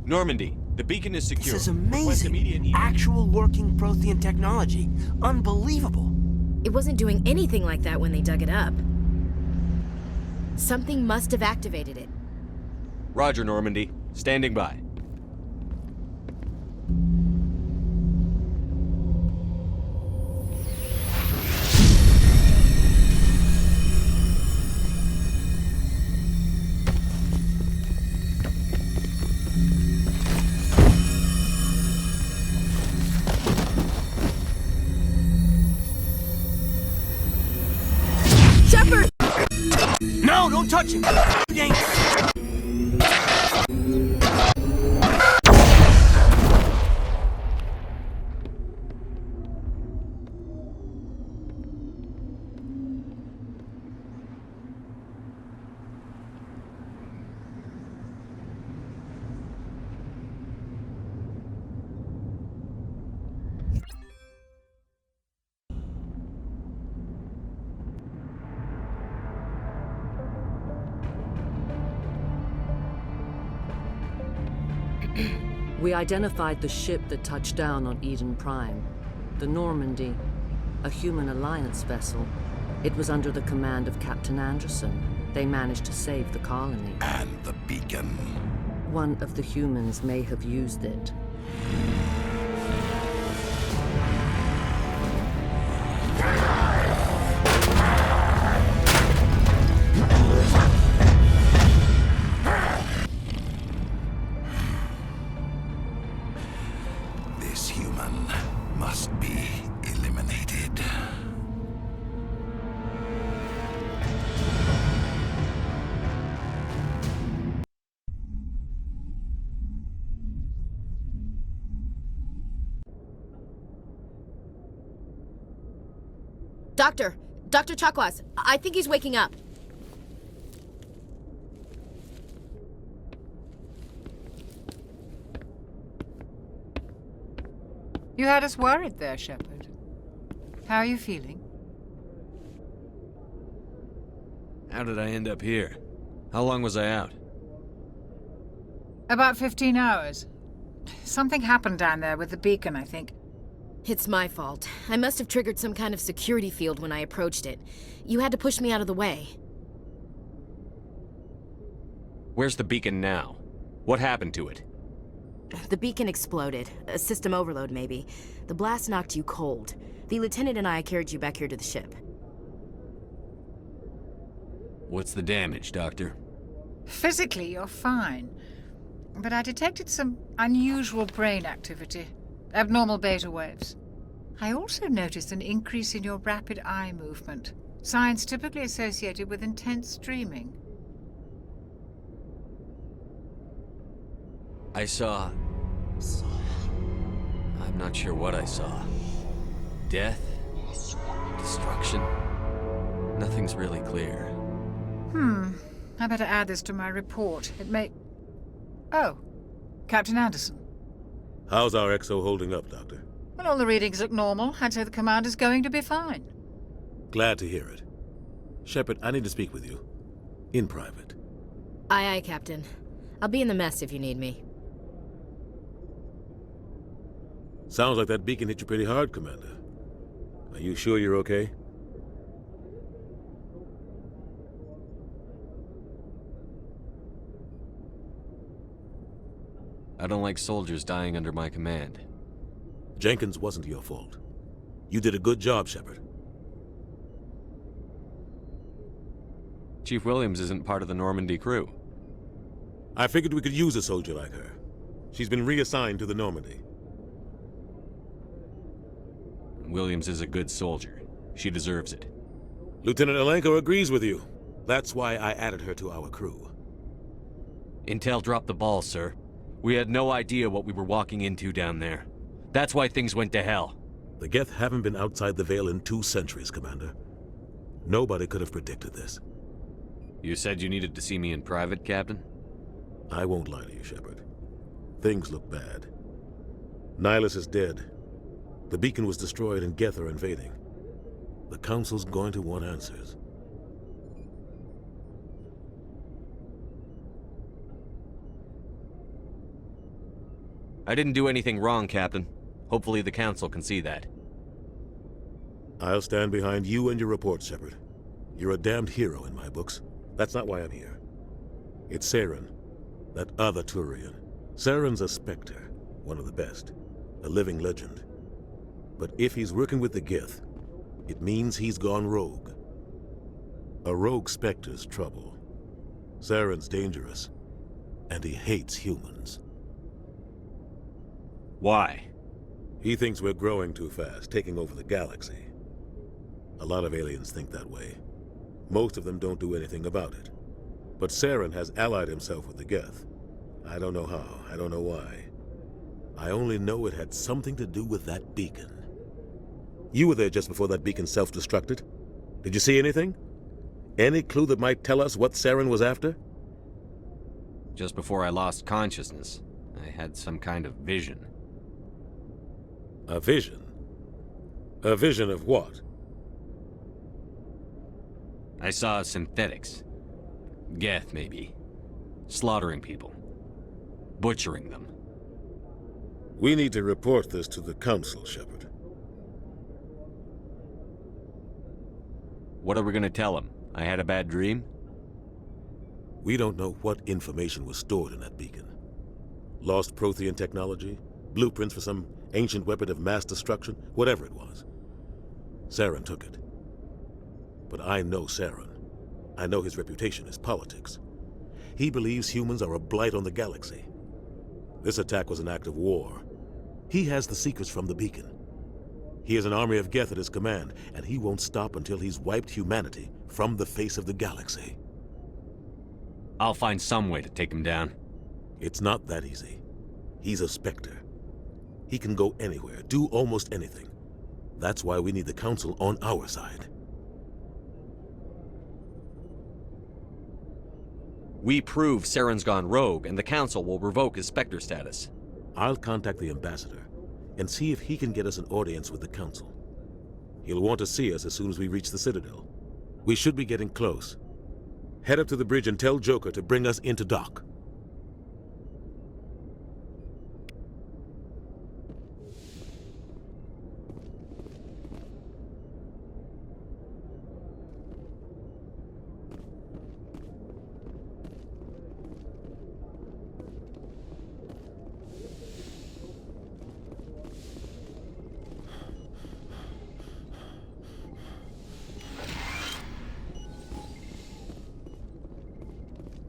Normandy, the beacon is secure. This is Request immediate amazing. Actual working Prothean technology. Unbelievable. It wasn't doing anything like that when they dug it up. Something must have activated it. Roger, Normandy. Standing by. Shepard! No, don't touch him! Dangerous. We identified the ship that touched down on Eden Prime. The Normandy, a human alliance vessel. It was under the command of Captain Anderson. They managed to save the colony. And the beacon. One of the humans may have used it. This human must be eliminated. Dr. Chakwas, I think he's waking up. You had us worried there, Shepard. How are you feeling? How did I end up here? How long was I out? About 15 hours. Something happened down there with the beacon, I think. It's my fault. I must have triggered some kind of security field when I approached it. You had to push me out of the way. Where's the beacon now? What happened to it? The beacon exploded. A system overload, maybe. The blast knocked you cold. The lieutenant and I carried you back here to the ship. What's the damage, Doctor? Physically, you're fine. But I detected some unusual brain activity. Abnormal beta waves. I also noticed an increase in your rapid eye movement. Signs typically associated with intense dreaming. I saw... I'm not sure what I saw. Death? Destruction? Nothing's really clear. I better add this to my report. It may... Oh, Captain Anderson. How's our XO holding up, Doctor? Well, all the readings look normal. I'd say the commander's going to be fine. Glad to hear it. Shepard, I need to speak with you. In private. Aye, aye, Captain. I'll be in the mess if you need me. Sounds like that beacon hit you pretty hard, Commander. Are you sure you're okay? I don't like soldiers dying under my command. Jenkins wasn't your fault. You did a good job, Shepard. Chief Williams isn't part of the Normandy crew. I figured we could use a soldier like her. She's been reassigned to the Normandy. Williams is a good soldier. She deserves it. Lieutenant Alenko agrees with you. That's why I added her to our crew. Intel dropped the ball, sir. We had no idea what we were walking into down there. That's why things went to hell. The Geth haven't been outside the Veil in 2 centuries, Commander. Nobody could have predicted this. You said you needed to see me in private, Captain? I won't lie to you, Shepard. Things look bad. Nihilus is dead. The beacon was destroyed and Geth are invading. The Council's going to want answers. I didn't do anything wrong, Captain. Hopefully the Council can see that. I'll stand behind you and your report, Shepard. You're a damned hero in my books. That's not why I'm here. It's Saren, that other Turian. Saren's a Spectre, one of the best, a living legend. But if he's working with the Gith, it means he's gone rogue. A rogue Spectre's trouble. Saren's dangerous, and he hates humans. Why? He thinks we're growing too fast, taking over the galaxy. A lot of aliens think that way. Most of them don't do anything about it. But Saren has allied himself with the Geth. I don't know how, I don't know why. I only know it had something to do with that beacon. You were there just before that beacon self-destructed. Did you see anything? Any clue that might tell us what Saren was after? Just before I lost consciousness, I had some kind of vision. A vision? A vision of what? I saw synthetics. Geth, maybe. Slaughtering people. Butchering them. We need to report this to the Council, Shepard. What are we gonna tell them? I had a bad dream? We don't know what information was stored in that beacon. Lost Prothean technology? Blueprints for some ancient weapon of mass destruction? Whatever it was. Saren took it. But I know Saren. I know his reputation is politics. He believes humans are a blight on the galaxy. This attack was an act of war. He has the secrets from the beacon. He has an army of Geth at his command, and he won't stop until he's wiped humanity from the face of the galaxy. I'll find some way to take him down. It's not that easy. He's a Spectre. He can go anywhere, do almost anything. That's why we need the Council on our side. We prove Saren's gone rogue, and the Council will revoke his Spectre status. I'll contact the Ambassador and see if he can get us an audience with the Council. He'll want to see us as soon as we reach the Citadel. We should be getting close. Head up to the bridge and tell Joker to bring us into dock.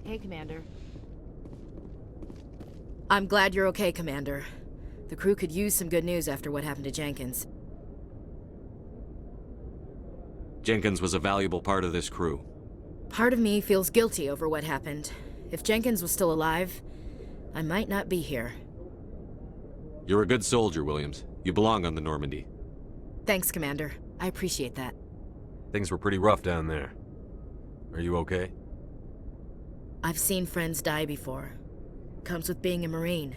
Hey, Commander. I'm glad you're okay, Commander. The crew could use some good news after what happened to Jenkins. Jenkins was a valuable part of this crew. Part of me feels guilty over what happened. If Jenkins was still alive, I might not be here. You're a good soldier, Williams. You belong on the Normandy. Thanks, Commander. I appreciate that. Things were pretty rough down there. Are you okay? I've seen friends die before. Comes with being a Marine.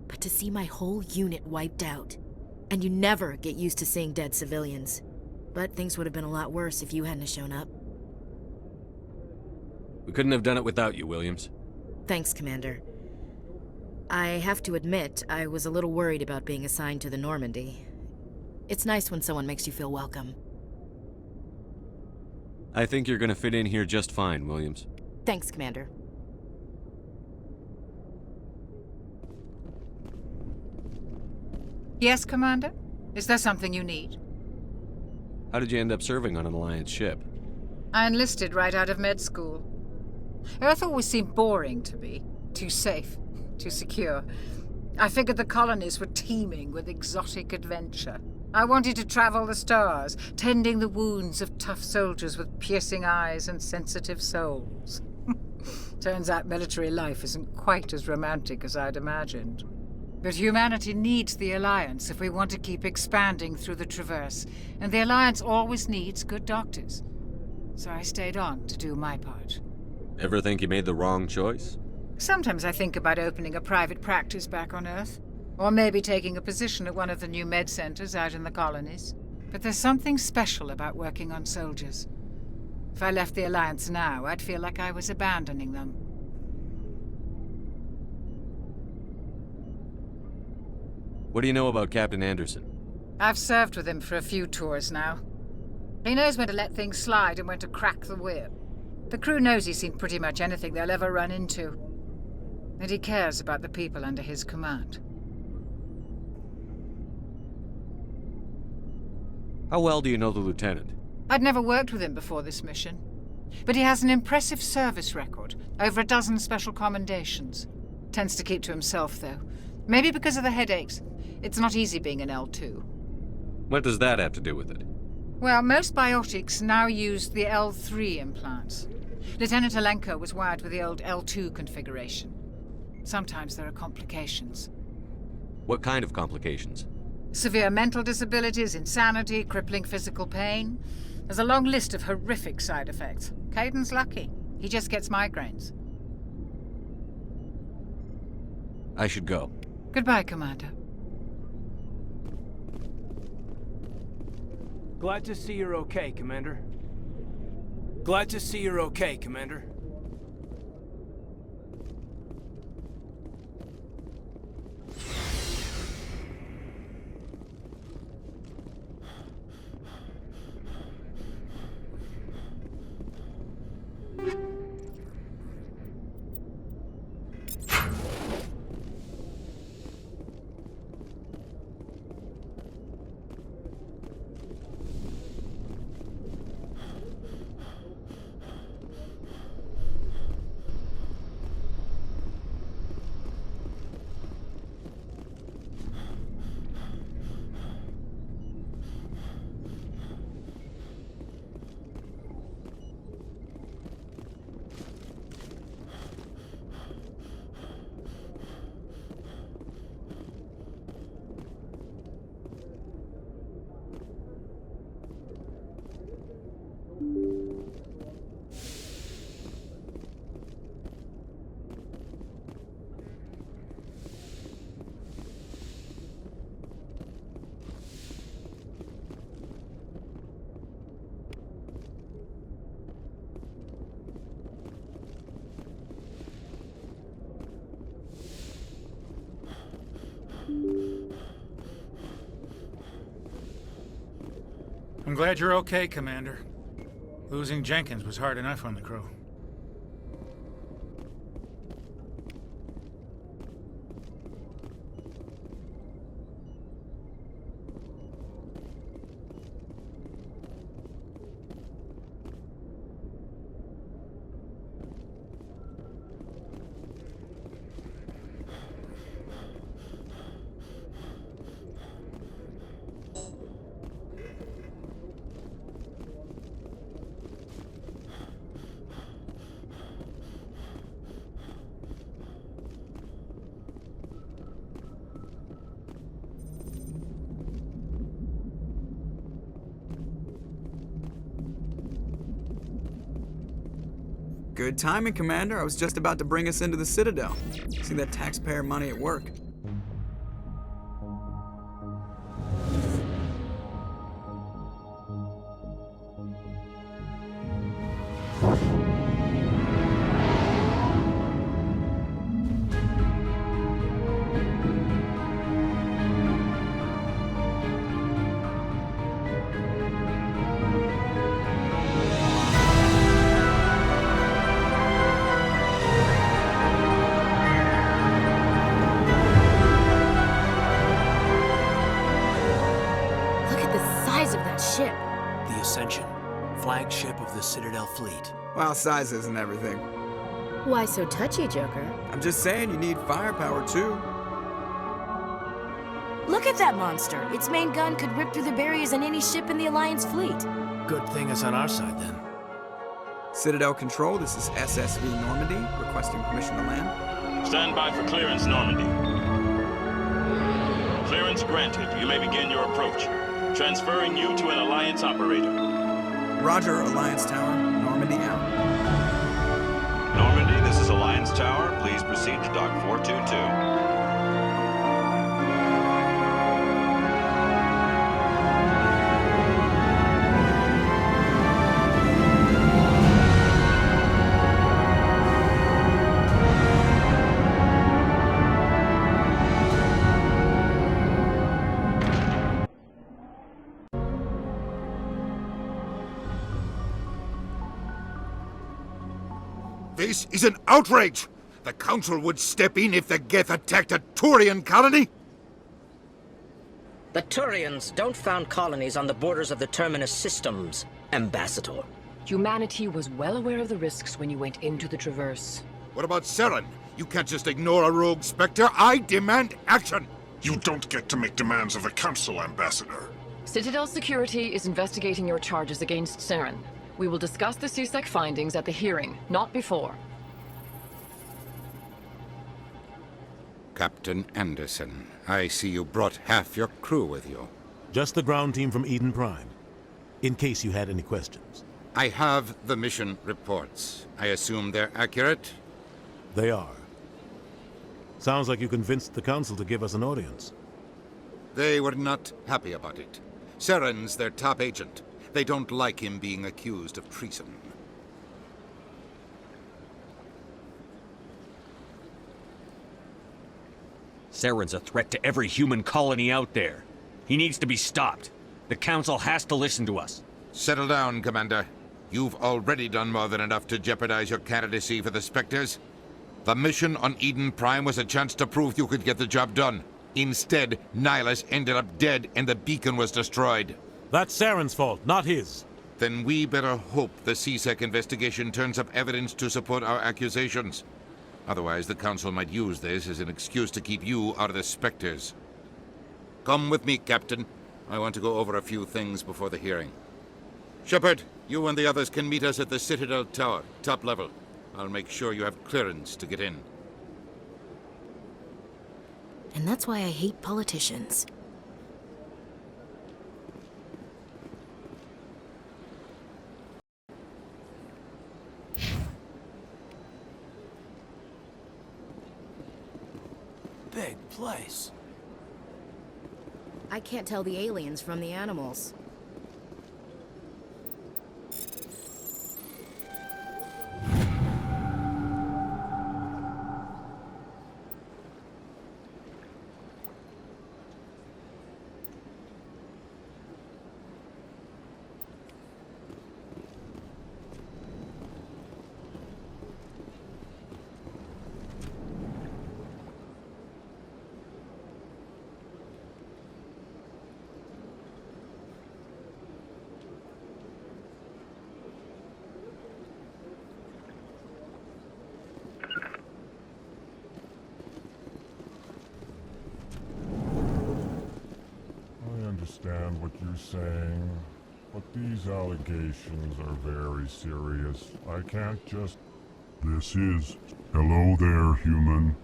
But to see my whole unit wiped out, and you never get used to seeing dead civilians. But things would have been a lot worse if you hadn't shown up. We couldn't have done it without you, Williams. Thanks, Commander. I have to admit, I was a little worried about being assigned to the Normandy. It's nice when someone makes you feel welcome. I think you're gonna fit in here just fine, Williams. Thanks, Commander. Yes, Commander? Is there something you need? How did you end up serving on an Alliance ship? I enlisted right out of med school. Earth always seemed boring to me. Too safe, too secure. I figured the colonies were teeming with exotic adventure. I wanted to travel the stars, tending the wounds of tough soldiers with piercing eyes and sensitive souls. Turns out military life isn't quite as romantic as I'd imagined. But humanity needs the Alliance if we want to keep expanding through the Traverse, and the Alliance always needs good doctors. So I stayed on to do my part. Ever think you made the wrong choice? Sometimes I think about opening a private practice back on Earth, or maybe taking a position at one of the new med centers out in the colonies. But there's something special about working on soldiers. If I left the Alliance now, I'd feel like I was abandoning them. What do you know about Captain Anderson? I've served with him for a few tours now. He knows when to let things slide and when to crack the whip. The crew knows he's seen pretty much anything they'll ever run into. And he cares about the people under his command. How well do you know the lieutenant? I'd never worked with him before this mission. But he has an impressive service record, over a dozen special commendations. Tends to keep to himself, though. Maybe because of the headaches. It's not easy being an L2. What does that have to do with it? Well, most biotics now use the L3 implants. Lieutenant Alenko was wired with the old L2 configuration. Sometimes there are complications. What kind of complications? Severe mental disabilities, insanity, crippling physical pain. There's a long list of horrific side effects. Caden's lucky. He just gets migraines. I should go. Goodbye, Commander. Glad to see you're okay, Commander. Glad to see you're okay, Commander. I'm glad you're okay, Commander. Losing Jenkins was hard enough on the crew. Good timing, Commander. I was just about to bring us into the Citadel. See that taxpayer money at work. Flagship of the Citadel fleet. Well, size isn't everything. Why so touchy, Joker? I'm just saying you need firepower, too. Look at that monster. Its main gun could rip through the barriers in any ship in the Alliance fleet. Good thing it's on our side, then. Citadel Control, this is SSV Normandy, requesting permission to land. Stand by for clearance, Normandy. Clearance granted. You may begin your approach. Transferring you to an Alliance operator. Roger, Alliance Tower. Normandy out. Normandy, this is Alliance Tower. Please proceed to Dock 422. This is an outrage! The Council would step in if the Geth attacked a Turian colony? The Turians don't found colonies on the borders of the Terminus systems, Ambassador. Humanity was well aware of the risks when you went into the Traverse. What about Saren? You can't just ignore a rogue Spectre. I demand action! You don't get to make demands of the Council, Ambassador. Citadel Security is investigating your charges against Saren. We will discuss the CSEC findings at the hearing, not before. Captain Anderson, I see you brought half your crew with you. Just the ground team from Eden Prime, in case you had any questions. I have the mission reports. I assume they're accurate? They are. Sounds like you convinced the Council to give us an audience. They were not happy about it. Saren's their top agent. They don't like him being accused of treason. Saren's a threat to every human colony out there. He needs to be stopped. The Council has to listen to us. Settle down, Commander. You've already done more than enough to jeopardize your candidacy for the Spectres. The mission on Eden Prime was a chance to prove you could get the job done. Instead, Nihilus ended up dead and the beacon was destroyed. That's Saren's fault, not his. Then we better hope the CSEC investigation turns up evidence to support our accusations. Otherwise, the Council might use this as an excuse to keep you out of the Spectres. Come with me, Captain. I want to go over a few things before the hearing. Shepard, you and the others can meet us at the Citadel Tower, top level. I'll make sure you have clearance to get in. And that's why I hate politicians. Big place. I can't tell the aliens from the animals. Understand what you're saying, but these allegations are very serious. I can't just... This is... Hello there, human.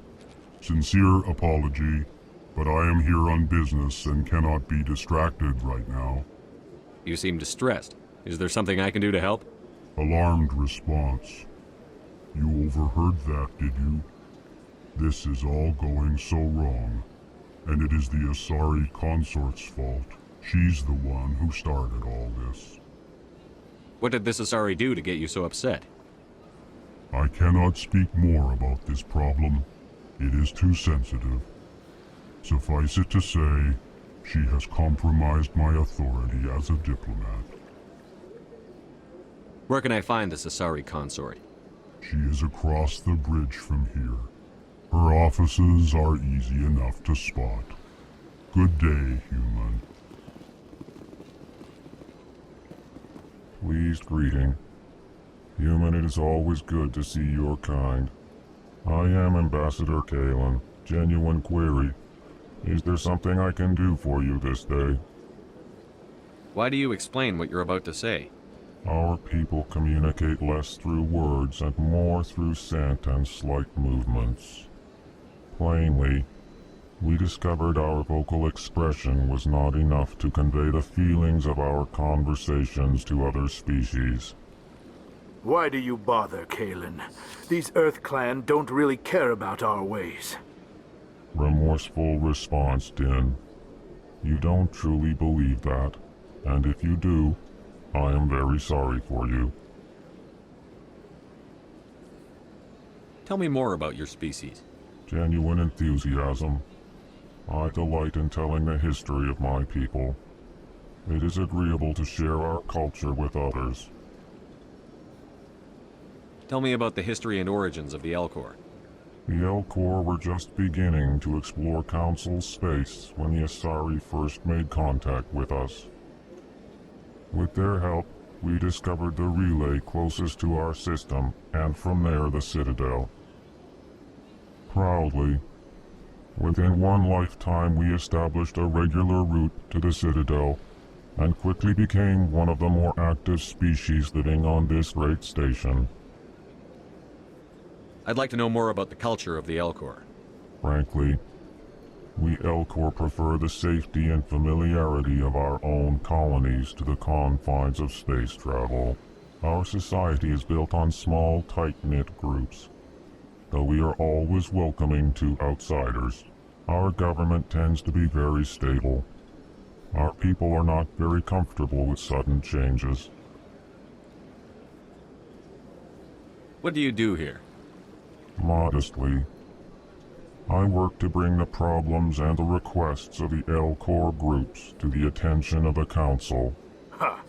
Sincere apology, but I am here on business and cannot be distracted right now. You seem distressed. Is there something I can do to help? Alarmed response. You overheard that, did you? This is all going so wrong. And it is the Asari consort's fault. She's the one who started all this. What did this Asari do to get you so upset? I cannot speak more about this problem. It is too sensitive. Suffice it to say, she has compromised my authority as a diplomat. Where can I find this Asari consort? She is across the bridge from here. Her offices are easy enough to spot. Good day, human. Pleased greeting. Human, it is always good to see your kind. I am Ambassador Kalen. Genuine query. Is there something I can do for you this day? Why do you explain what you're about to say? Our people communicate less through words and more through scent and slight movements. Plainly, we discovered our vocal expression was not enough to convey the feelings of our conversations to other species. Why do you bother, Kalen? These Earth Clan don't really care about our ways. Remorseful response, Din. You don't truly believe that, and if you do, I am very sorry for you. Tell me more about your species. Genuine enthusiasm. I delight in telling the history of my people. It is agreeable to share our culture with others. Tell me about the history and origins of the Elcor. The Elcor were just beginning to explore Council space when the Asari first made contact with us. With their help, we discovered the relay closest to our system, and from there the Citadel. Proudly, within one lifetime we established a regular route to the Citadel, and quickly became one of the more active species living on this great station. I'd like to know more about the culture of the Elcor. Frankly, we Elcor prefer the safety and familiarity of our own colonies to the confines of space travel. Our society is built on small, tight-knit groups, though we are always welcoming to outsiders. Our government tends to be very stable. Our people are not very comfortable with sudden changes. What do you do here? Modestly, I work to bring the problems and the requests of the Elcor groups to the attention of the Council. Ha!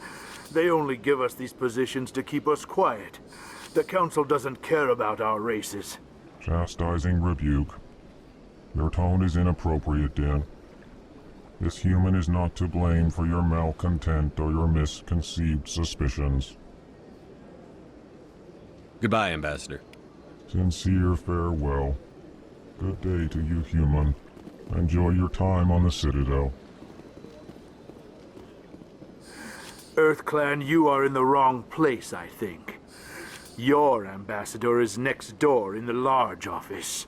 They only give us these positions to keep us quiet. The Council doesn't care about our races. Chastising rebuke. Your tone is inappropriate, Din. This human is not to blame for your malcontent or your misconceived suspicions. Goodbye, Ambassador. Sincere farewell. Good day to you, human. Enjoy your time on the Citadel. EarthClan, you are in the wrong place, I think. Your ambassador is next door in the large office.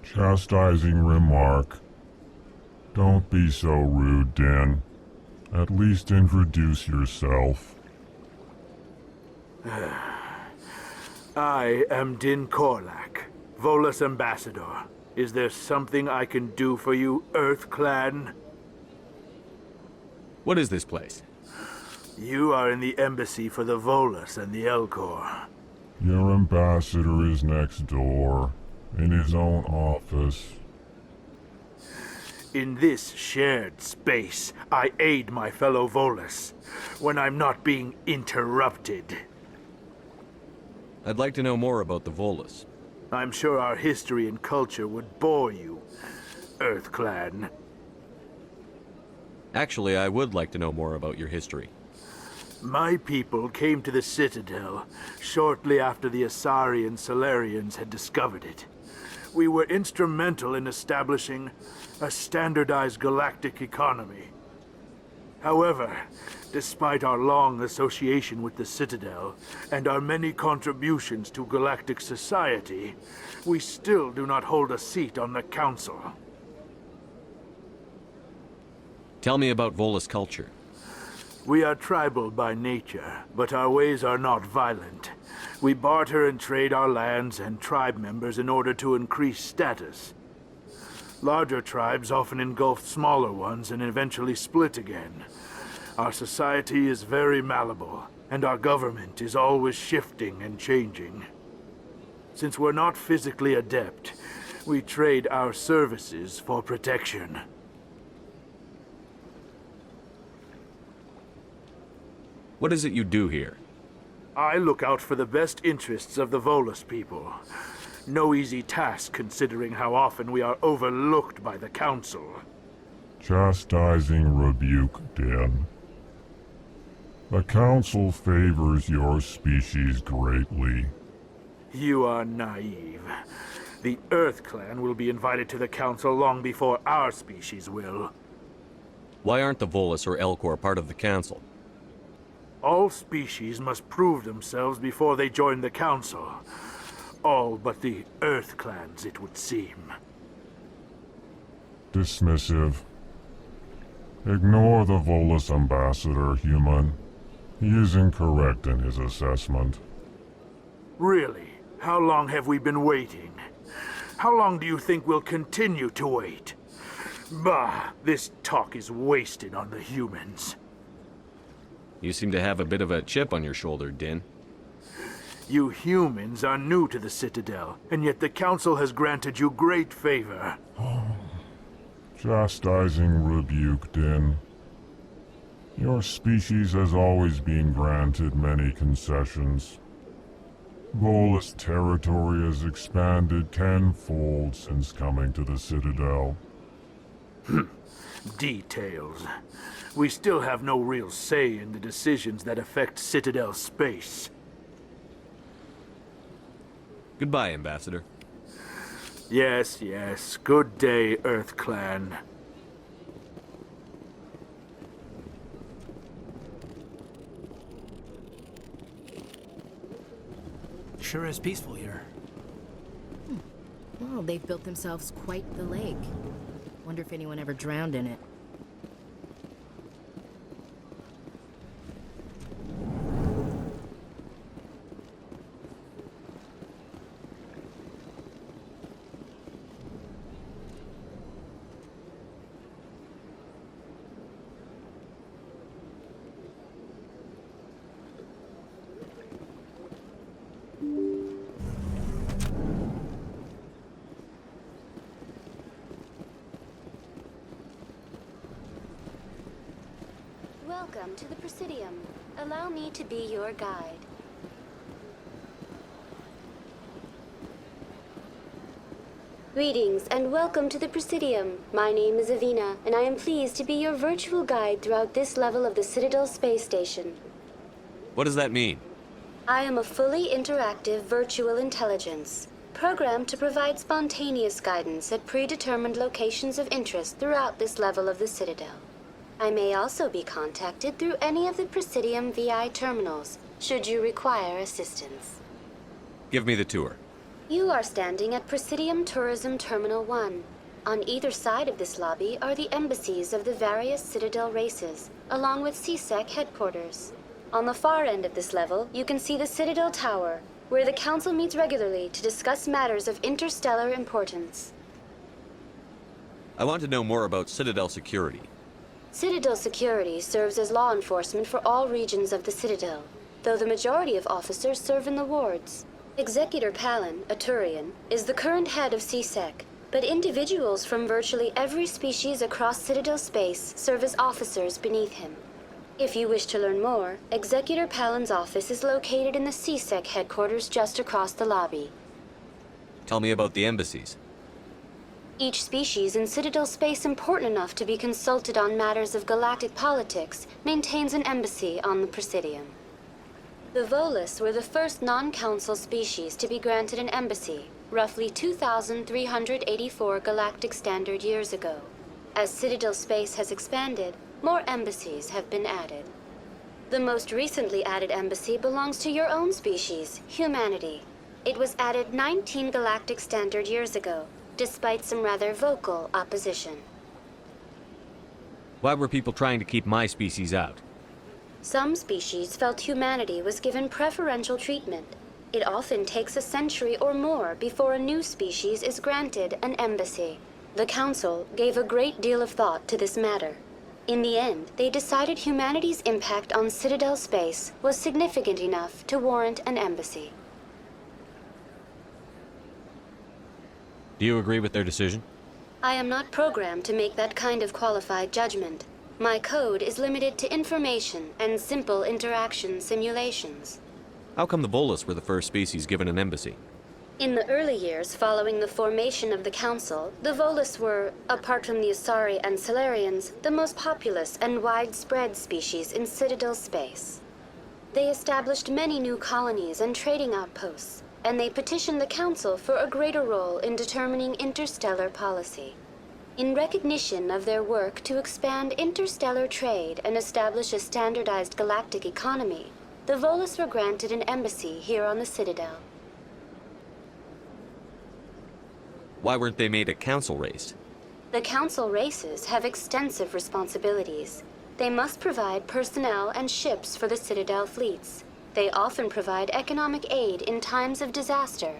Chastising remark. Don't be so rude, Din. At least introduce yourself. I am Din Korlak, Volus Ambassador. Is there something I can do for you, EarthClan? What is this place? You are in the embassy for the Volus and the Elcor. Your ambassador is next door, in his own office. In this shared space, I aid my fellow Volus, when I'm not being interrupted. I'd like to know more about the Volus. I'm sure our history and culture would bore you, EarthClan. Actually, I would like to know more about your history. My people came to the Citadel shortly after the Asari and Solarians had discovered it. We were instrumental in establishing a standardized galactic economy. However, despite our long association with the Citadel and our many contributions to galactic society, we still do not hold a seat on the Council. Tell me about Volus culture. We are tribal by nature, but our ways are not violent. We barter and trade our lands and tribe members in order to increase status. Larger tribes often engulf smaller ones and eventually split again. Our society is very malleable, and our government is always shifting and changing. Since we're not physically adept, we trade our services for protection. What is it you do here? I look out for the best interests of the Volus people. No easy task considering how often we are overlooked by the Council. Chastising rebuke, Din. The Council favors your species greatly. You are naive. The EarthClan will be invited to the Council long before our species will. Why aren't the Volus or Elcor part of the Council? All species must prove themselves before they join the Council. All but the EarthClans, it would seem. Dismissive. Ignore the Volus ambassador, human. He is incorrect in his assessment. Really? How long have we been waiting? How long do you think we'll continue to wait? Bah, this talk is wasted on the humans. You seem to have a bit of a chip on your shoulder, Din. You humans are new to the Citadel, and yet the Council has granted you great favor. Chastising rebuke, Din. Your species has always been granted many concessions. Volus territory has expanded tenfold since coming to the Citadel. Details. We still have no real say in the decisions that affect Citadel space. Goodbye, Ambassador. Yes, yes. Good day, Earth Clan. Sure is peaceful here. Well, they've built themselves quite the lake. Wonder if anyone ever drowned in it. Welcome to the Presidium. Allow me to be your guide. Greetings and welcome to the Presidium. My name is Avina, and I am pleased to be your virtual guide throughout this level of the Citadel space station. What does that mean? I am a fully interactive virtual intelligence, programmed to provide spontaneous guidance at predetermined locations of interest throughout this level of the Citadel. I may also be contacted through any of the Presidium VI terminals, should you require assistance. Give me the tour. You are standing at Presidium Tourism Terminal 1. On either side of this lobby are the embassies of the various Citadel races, along with CSEC headquarters. On the far end of this level, you can see the Citadel Tower, where the Council meets regularly to discuss matters of interstellar importance. I want to know more about Citadel security. Citadel security serves as law enforcement for all regions of the Citadel, though the majority of officers serve in the wards. Executor Palin, a Turian, is the current head of CSEC, but individuals from virtually every species across Citadel space serve as officers beneath him. If you wish to learn more, Executor Palin's office is located in the CSEC headquarters just across the lobby. Tell me about the embassies. Each species in Citadel space important enough to be consulted on matters of galactic politics maintains an embassy on the Presidium. The Volus were the first non-council species to be granted an embassy, roughly 2,384 galactic standard years ago. As Citadel space has expanded, more embassies have been added. The most recently added embassy belongs to your own species, humanity. It was added 19 galactic standard years ago, despite some rather vocal opposition. Why were people trying to keep my species out? Some species felt humanity was given preferential treatment. It often takes a century or more before a new species is granted an embassy. The Council gave a great deal of thought to this matter. In the end, they decided humanity's impact on Citadel space was significant enough to warrant an embassy. Do you agree with their decision? I am not programmed to make that kind of qualified judgment. My code is limited to information and simple interaction simulations. How come the Volus were the first species given an embassy? In the early years following the formation of the Council, the Volus were, apart from the Asari and Solarians, the most populous and widespread species in Citadel space. They established many new colonies and trading outposts, and they petitioned the Council for a greater role in determining interstellar policy. In recognition of their work to expand interstellar trade and establish a standardized galactic economy, the Volus were granted an embassy here on the Citadel. Why weren't they made a council race? The Council races have extensive responsibilities. They must provide personnel and ships for the Citadel fleets. They often provide economic aid in times of disaster.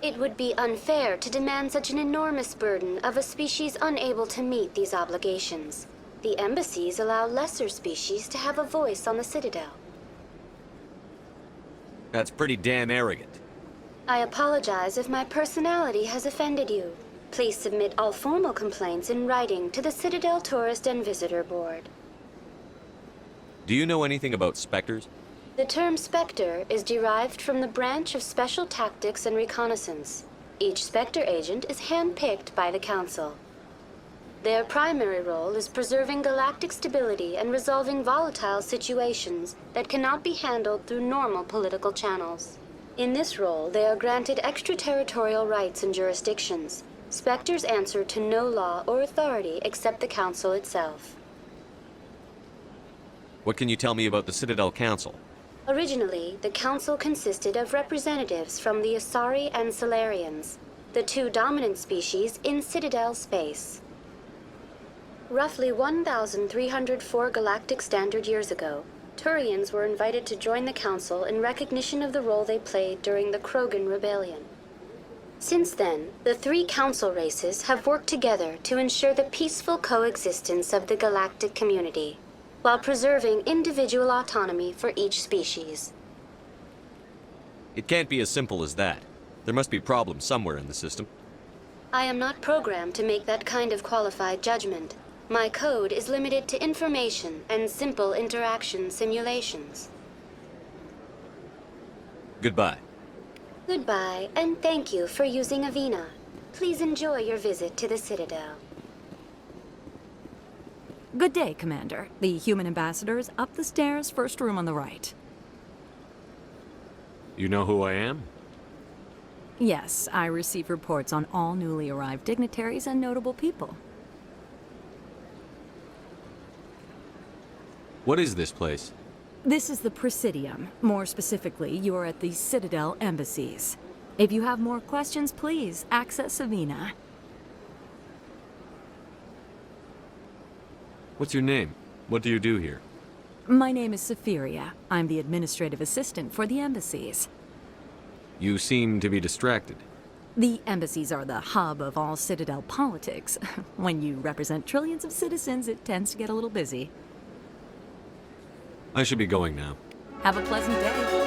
It would be unfair to demand such an enormous burden of a species unable to meet these obligations. The embassies allow lesser species to have a voice on the Citadel. That's pretty damn arrogant. I apologize if my personality has offended you. Please submit all formal complaints in writing to the Citadel Tourist and Visitor Board. Do you know anything about specters? The term Spectre is derived from the branch of Special Tactics and Reconnaissance. Each Spectre agent is handpicked by the Council. Their primary role is preserving galactic stability and resolving volatile situations that cannot be handled through normal political channels. In this role, they are granted extraterritorial rights and jurisdictions. Spectres answer to no law or authority except the Council itself. What can you tell me about the Citadel Council? Originally, the Council consisted of representatives from the Asari and Solarians, the two dominant species in Citadel space. Roughly 1,304 galactic standard years ago, Turians were invited to join the Council in recognition of the role they played during the Krogan Rebellion. Since then, the three Council races have worked together to ensure the peaceful coexistence of the galactic community, while preserving individual autonomy for each species. It can't be as simple as that. There must be problems somewhere in the system. I am not programmed to make that kind of qualified judgment. My code is limited to information and simple interaction simulations. Goodbye. Goodbye, and thank you for using Avina. Please enjoy your visit to the Citadel. Good day, Commander. The human ambassador is up the stairs, first room on the right. You know who I am? Yes, I receive reports on all newly arrived dignitaries and notable people. What is this place? This is the Presidium. More specifically, you are at the Citadel embassies. If you have more questions, please access Avina. What's your name? What do you do here? My name is Safiria. I'm the administrative assistant for the embassies. You seem to be distracted. The embassies are the hub of all Citadel politics. When you represent trillions of citizens, it tends to get a little busy. I should be going now. Have a pleasant day.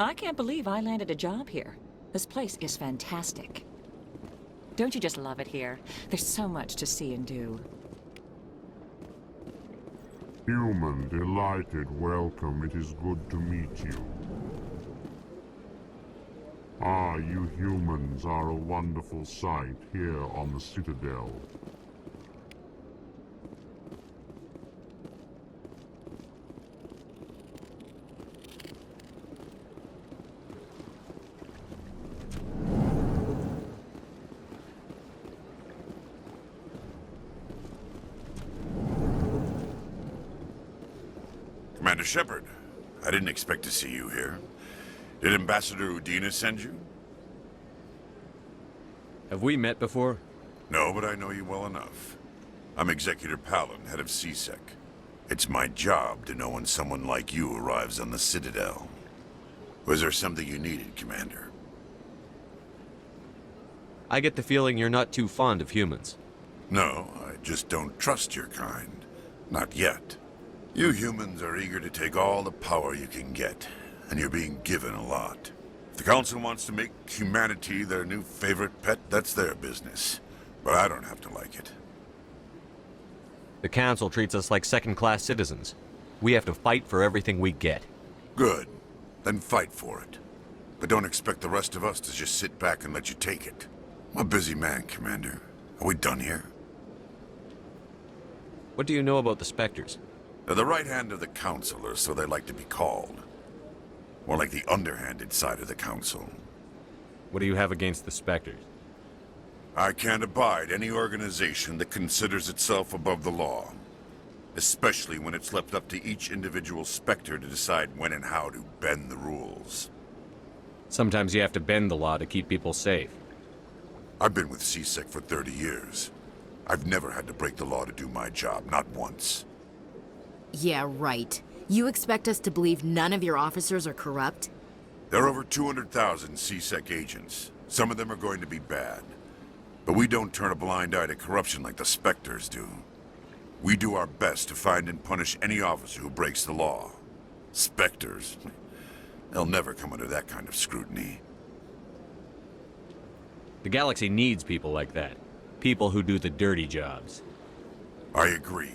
I can't believe I landed a job here. This place is fantastic. Don't you just love it here? There's so much to see and do. Human, delighted, welcome. It is good to meet you. Ah, you humans are a wonderful sight here on the Citadel. Commander Shepard, I didn't expect to see you here. Did Ambassador Udina send you? Have we met before? No, but I know you well enough. I'm Executor Palin, head of CSEC. It's my job to know when someone like you arrives on the Citadel. Was there something you needed, Commander? I get the feeling you're not too fond of humans. No, I just don't trust your kind. Not yet. You humans are eager to take all the power you can get, and you're being given a lot. If the Council wants to make humanity their new favorite pet, that's their business. But I don't have to like it. The Council treats us like second-class citizens. We have to fight for everything we get. Good. Then fight for it. But don't expect the rest of us to just sit back and let you take it. I'm a busy man, Commander. Are we done here? What do you know about the Spectres? They're the right hand of the Council, or so they like to be called. More like the underhanded side of the Council. What do you have against the Spectres? I can't abide any organization that considers itself above the law. Especially when it's left up to each individual Spectre to decide when and how to bend the rules. Sometimes you have to bend the law to keep people safe. I've been with CSEC for 30 years. I've never had to break the law to do my job, not once. Yeah, right. You expect us to believe none of your officers are corrupt? There are over 200,000 CSEC agents. Some of them are going to be bad. But we don't turn a blind eye to corruption like the Spectres do. We do our best to find and punish any officer who breaks the law. Spectres? They'll never come under that kind of scrutiny. The galaxy needs people like that. People who do the dirty jobs. I agree.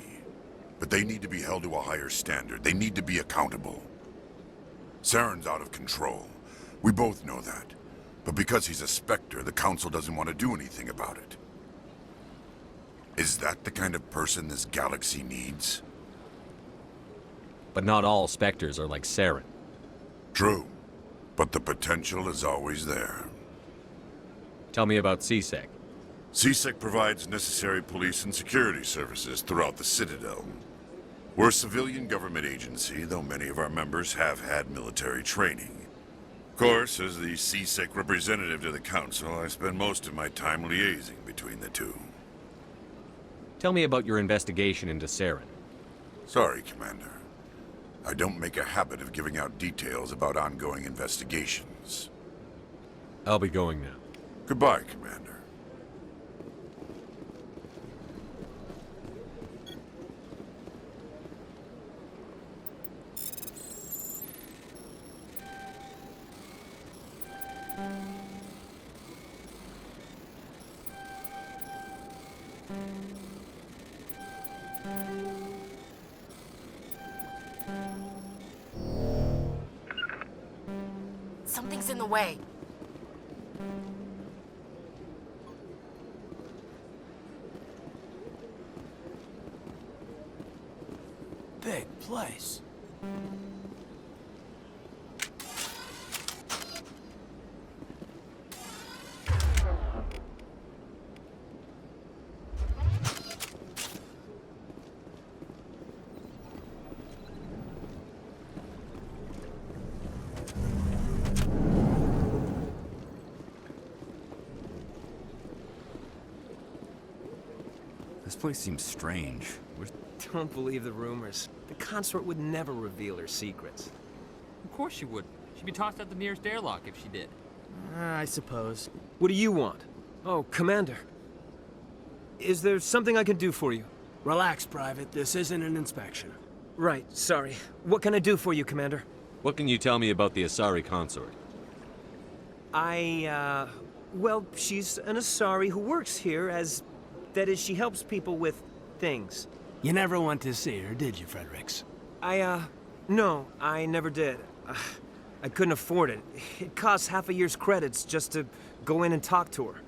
But they need to be held to a higher standard. They need to be accountable. Saren's out of control. We both know that. But because he's a Spectre, the Council doesn't want to do anything about it. Is that the kind of person this galaxy needs? But not all Spectres are like Saren. True. But the potential is always there. Tell me about CSEC. CSEC provides necessary police and security services throughout the Citadel. We're a civilian government agency, though many of our members have had military training. Of course, as the CSEC representative to the Council, I spend most of my time liaising between the two. Tell me about your investigation into Saren. Sorry, Commander. I don't make a habit of giving out details about ongoing investigations. I'll be going now. Goodbye, Commander. Something's in the way. Big place. This place seems strange. Don't believe the rumors. The consort would never reveal her secrets. Of course she would. She'd be tossed out the nearest airlock if she did. I suppose. What do you want? Oh, Commander. Is there something I can do for you? Relax, Private. This isn't an inspection. Right, sorry. What can I do for you, Commander? What can you tell me about the Asari consort? Well, she's an Asari who works here as... That is, she helps people with things. You never went to see her, did you, Fredericks? No, I never did. I couldn't afford it. It costs half a year's credits just to go in and talk to her.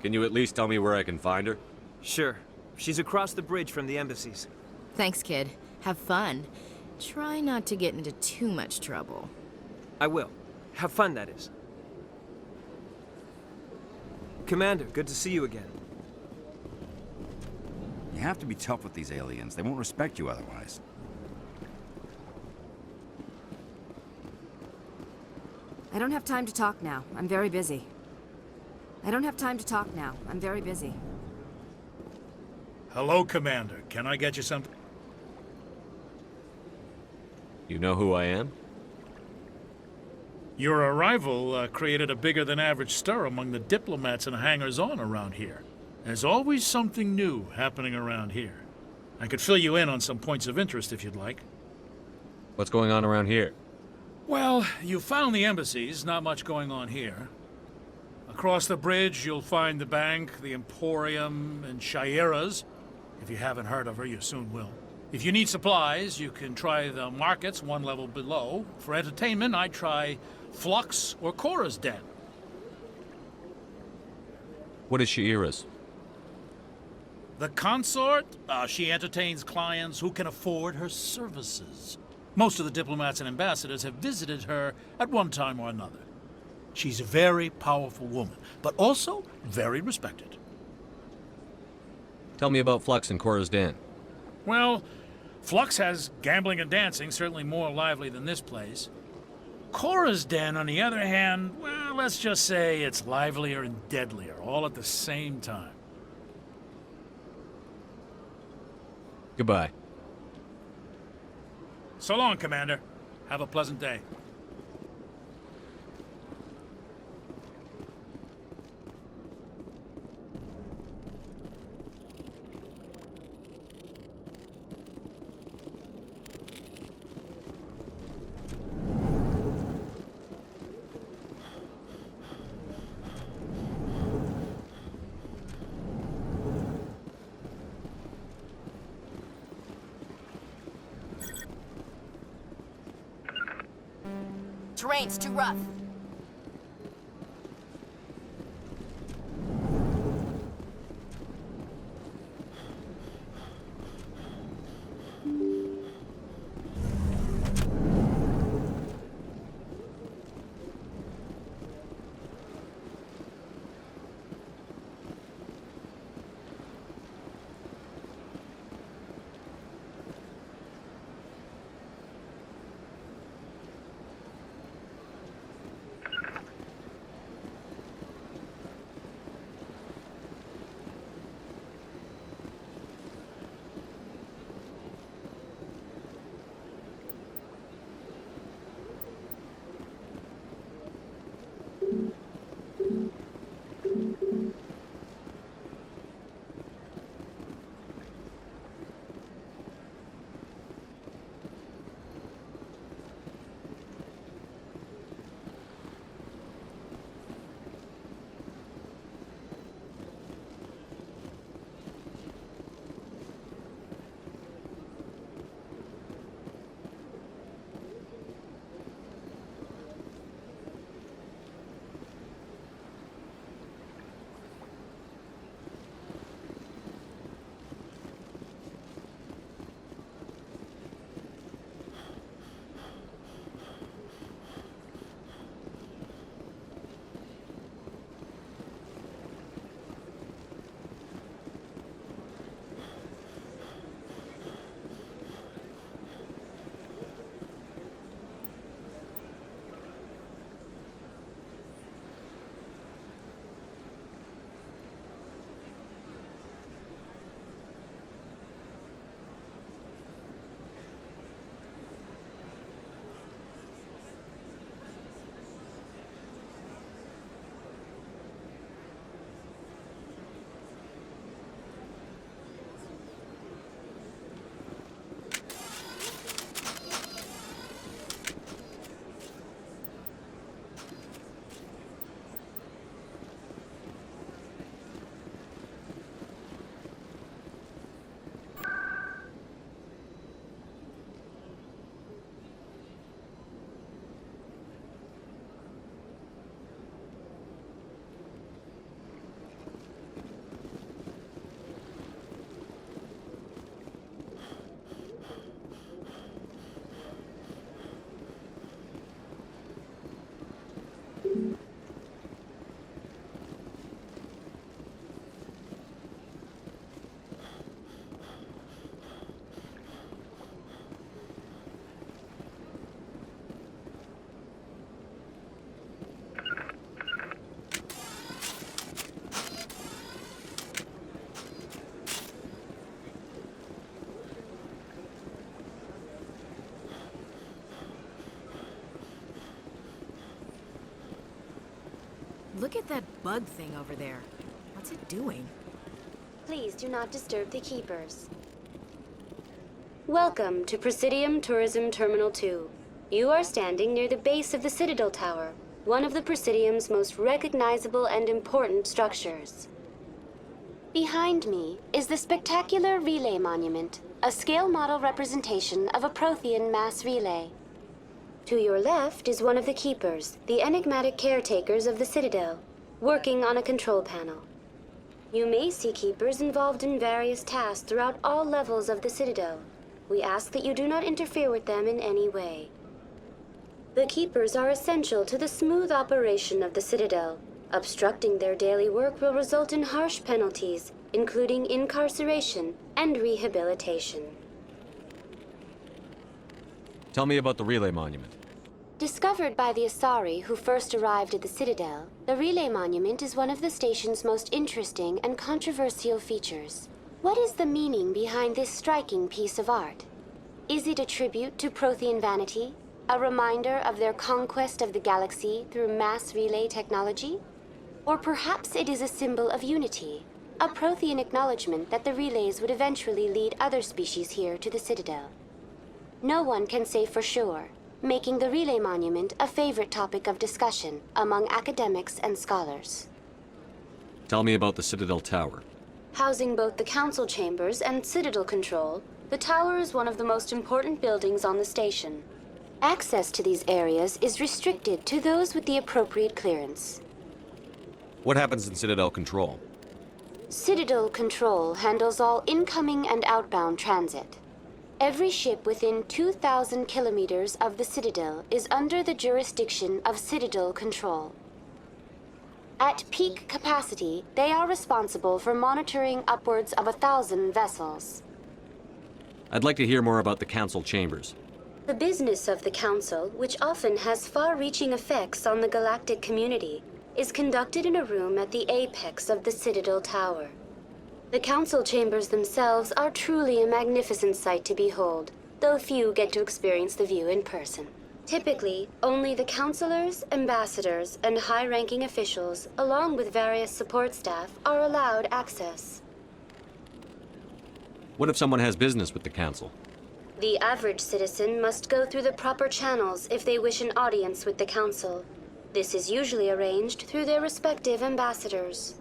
Can you at least tell me where I can find her? Sure. She's across the bridge from the embassies. Thanks, kid. Have fun. Try not to get into too much trouble. I will. Have fun, that is. Commander, good to see you again. You have to be tough with these aliens. They won't respect you otherwise. I don't have time to talk now. I'm very busy. Hello, Commander. Can I get you something? You know who I am? Your arrival created a bigger-than-average stir among the diplomats and hangers-on around here. There's always something new happening around here. I could fill you in on some points of interest if you'd like. What's going on around here? Well, you found the embassies, not much going on here. Across the bridge, you'll find the bank, the Emporium, and Shaira's. If you haven't heard of her, you soon will. If you need supplies, you can try the markets one level below. For entertainment, I'd try Flux or Cora's Den. What is Shaira's? The consort, she entertains clients who can afford her services. Most of the diplomats and ambassadors have visited her at one time or another. She's a very powerful woman, but also very respected. Tell me about Flux and Cora's Den. Well, Flux has gambling and dancing, certainly more lively than this place. Cora's Den, on the other hand, well, let's just say it's livelier and deadlier, all at the same time. Goodbye. So long, Commander. Have a pleasant day. Terrain's too rough. Look at that bug thing over there. What's it doing? Please do not disturb the keepers. Welcome to Presidium Tourism Terminal 2. You are standing near the base of the Citadel Tower, one of the Presidium's most recognizable and important structures. Behind me is the spectacular Relay Monument, a scale model representation of a Prothean mass relay. To your left is one of the keepers, the enigmatic caretakers of the Citadel, working on a control panel. You may see keepers involved in various tasks throughout all levels of the Citadel. We ask that you do not interfere with them in any way. The keepers are essential to the smooth operation of the Citadel. Obstructing their daily work will result in harsh penalties, including incarceration and rehabilitation. Tell me about the Relay Monument. Discovered by the Asari who first arrived at the Citadel, the Relay Monument is one of the station's most interesting and controversial features. What is the meaning behind this striking piece of art? Is it a tribute to Prothean vanity? A reminder of their conquest of the galaxy through mass relay technology? Or perhaps it is a symbol of unity, a Prothean acknowledgement that the relays would eventually lead other species here to the Citadel. No one can say for sure, making the Relay Monument a favorite topic of discussion among academics and scholars. Tell me about the Citadel Tower. Housing both the council chambers and Citadel control, the tower is one of the most important buildings on the station. Access to these areas is restricted to those with the appropriate clearance. What happens in Citadel Control? Citadel Control handles all incoming and outbound transit. Every ship within 2,000 kilometers of the Citadel is under the jurisdiction of Citadel Control. At peak capacity, they are responsible for monitoring upwards of 1,000 vessels. I'd like to hear more about the Council Chambers. The business of the Council, which often has far-reaching effects on the galactic community, is conducted in a room at the apex of the Citadel Tower. The council chambers themselves are truly a magnificent sight to behold, though few get to experience the view in person. Typically, only the councilors, ambassadors, and high-ranking officials, along with various support staff, are allowed access. What if someone has business with the Council? The average citizen must go through the proper channels if they wish an audience with the council. This is usually arranged through their respective ambassadors.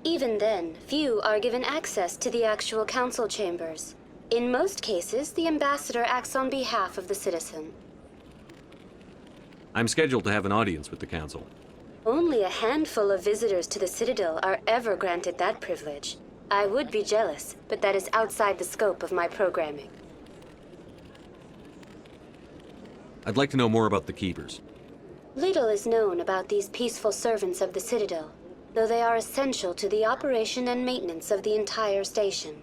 Even then, few are given access to the actual council chambers. In most cases, the ambassador acts on behalf of the citizen. I'm scheduled to have an audience with the Council. Only a handful of visitors to the Citadel are ever granted that privilege. I would be jealous, but that is outside the scope of my programming. I'd like to know more about the Keepers. Little is known about these peaceful servants of the Citadel, though they are essential to the operation and maintenance of the entire station.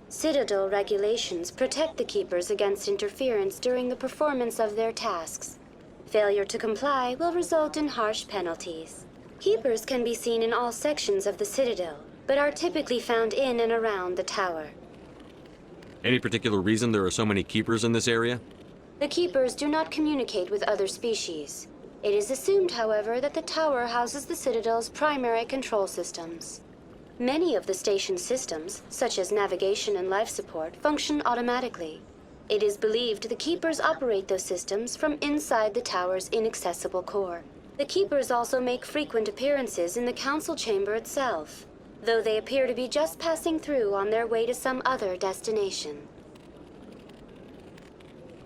Citadel regulations protect the Keepers against interference during the performance of their tasks. Failure to comply will result in harsh penalties. Keepers can be seen in all sections of the Citadel, but are typically found in and around the tower. Any particular reason there are so many Keepers in this area? The Keepers do not communicate with other species. It is assumed, however, that the tower houses the Citadel's primary control systems. Many of the station's systems, such as navigation and life support, function automatically. It is believed the Keepers operate those systems from inside the tower's inaccessible core. The Keepers also make frequent appearances in the council chamber itself, though they appear to be just passing through on their way to some other destination.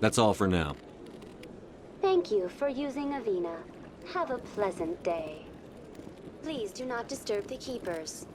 That's all for now. Thank you for using Avina. Have a pleasant day. Please do not disturb the Keepers.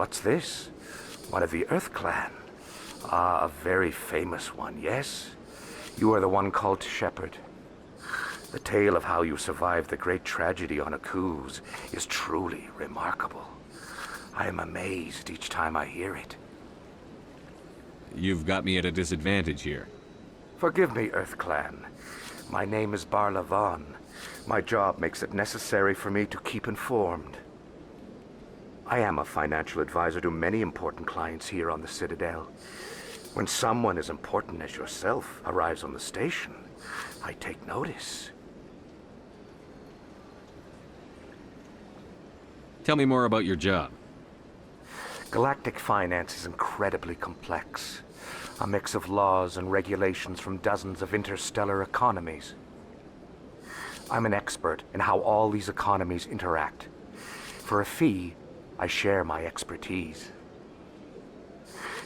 What's this? One of the Earth Clan. Ah, a very famous one, yes? You are the one called Shepherd. The tale of how you survived the great tragedy on Akuz is truly remarkable. I am amazed each time I hear it. You've got me at a disadvantage here. Forgive me, Earth Clan. My name is Barla Vaughn. My job makes it necessary for me to keep informed. I am a financial advisor to many important clients here on the Citadel. When someone as important as yourself arrives on the station, I take notice. Tell me more about your job. Galactic finance is incredibly complex. A mix of laws and regulations from dozens of interstellar economies. I'm an expert in how all these economies interact. For a fee, I share my expertise.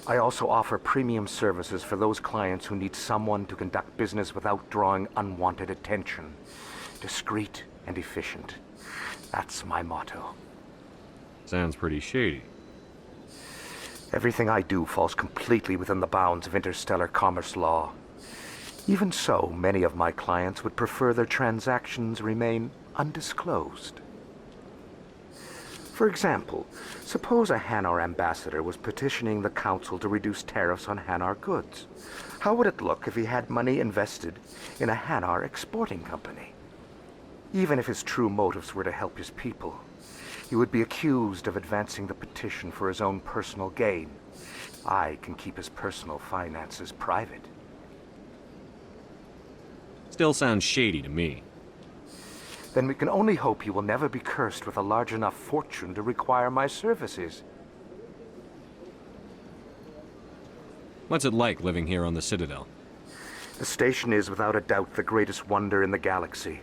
I also offer premium services for those clients who need someone to conduct business without drawing unwanted attention. Discreet and efficient. That's my motto. Sounds pretty shady. Everything I do falls completely within the bounds of interstellar commerce law. Even so, many of my clients would prefer their transactions remain undisclosed. For example, suppose a Hanar ambassador was petitioning the council to reduce tariffs on Hanar goods. How would it look if he had money invested in a Hanar exporting company? Even if his true motives were to help his people, he would be accused of advancing the petition for his own personal gain. I can keep his personal finances private. Still sounds shady to me. Then we can only hope he will never be cursed with a large enough fortune to require my services. What's it like living here on the Citadel? The station is without a doubt the greatest wonder in the galaxy.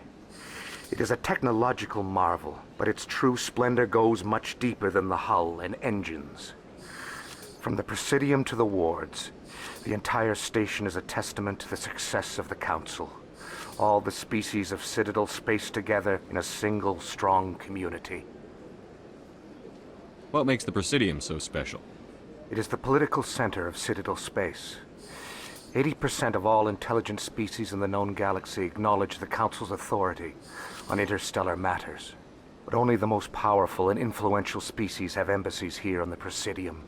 It is a technological marvel, but its true splendor goes much deeper than the hull and engines. From the Presidium to the wards, the entire station is a testament to the success of the Council. All the species of Citadel space together in a single, strong community. What makes the Presidium so special? It is the political center of Citadel space. 80% of all intelligent species in the known galaxy acknowledge the Council's authority on interstellar matters. But only the most powerful and influential species have embassies here on the Presidium.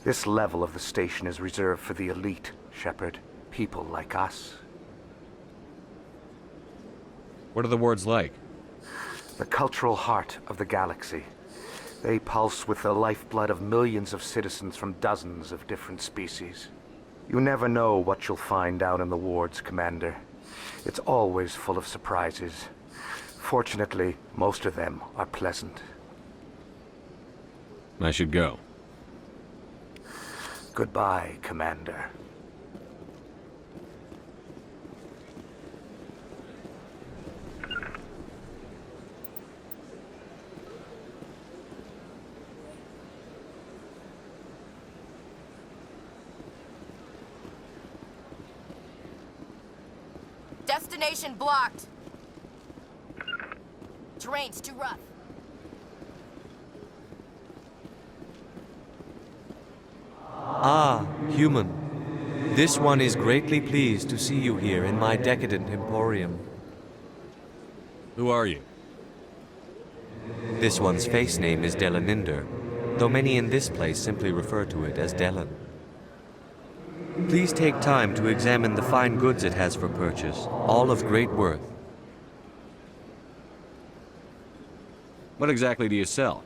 This level of the station is reserved for the elite, Shepherd. People like us. What are the wards like? The cultural heart of the galaxy. They pulse with the lifeblood of millions of citizens from dozens of different species. You never know what you'll find down in the wards, Commander. It's always full of surprises. Fortunately, most of them are pleasant. I should go. Goodbye, Commander. Destination blocked. Terrain's too rough. Ah, human. This one is greatly pleased to see you here in my decadent emporium. Who are you? This one's face name is Delaninder, though many in this place simply refer to it as Delan. Please take time to examine the fine goods it has for purchase, all of great worth. What exactly do you sell?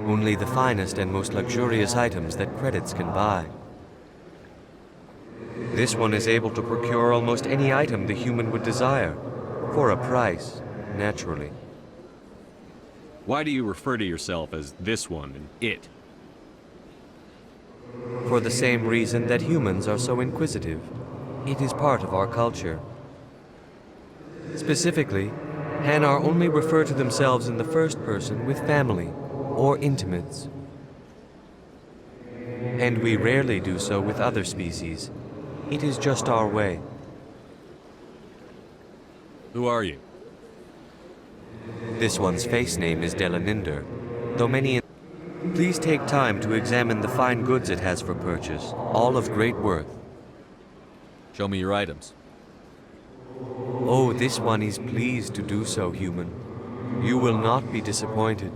Only the finest and most luxurious items that credits can buy. This one is able to procure almost any item the human would desire, for a price, naturally. Why do you refer to yourself as this one and it? For the same reason that humans are so inquisitive. It is part of our culture. Specifically, Hanar only refer to themselves in the first person with family or intimates. And we rarely do so with other species. It is just our way. Who are you? This one's face name is Delaninder, though many Please take time to examine the fine goods it has for purchase, all of great worth. Show me your items. Oh, this one is pleased to do so, human. You will not be disappointed.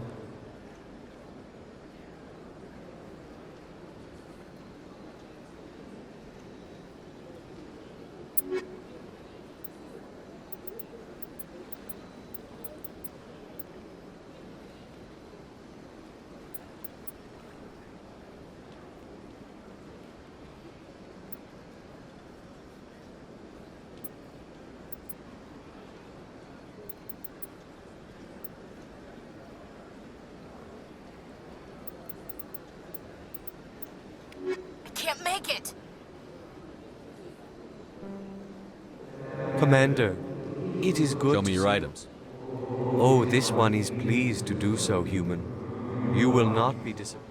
Can't make it! Commander, it is good. Show me your items. Oh, this one is pleased to do so, human. You will not be disappointed.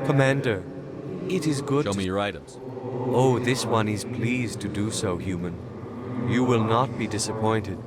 Commander, it is good. Show me your items. Oh, this one is pleased to do so, human. You will not be disappointed.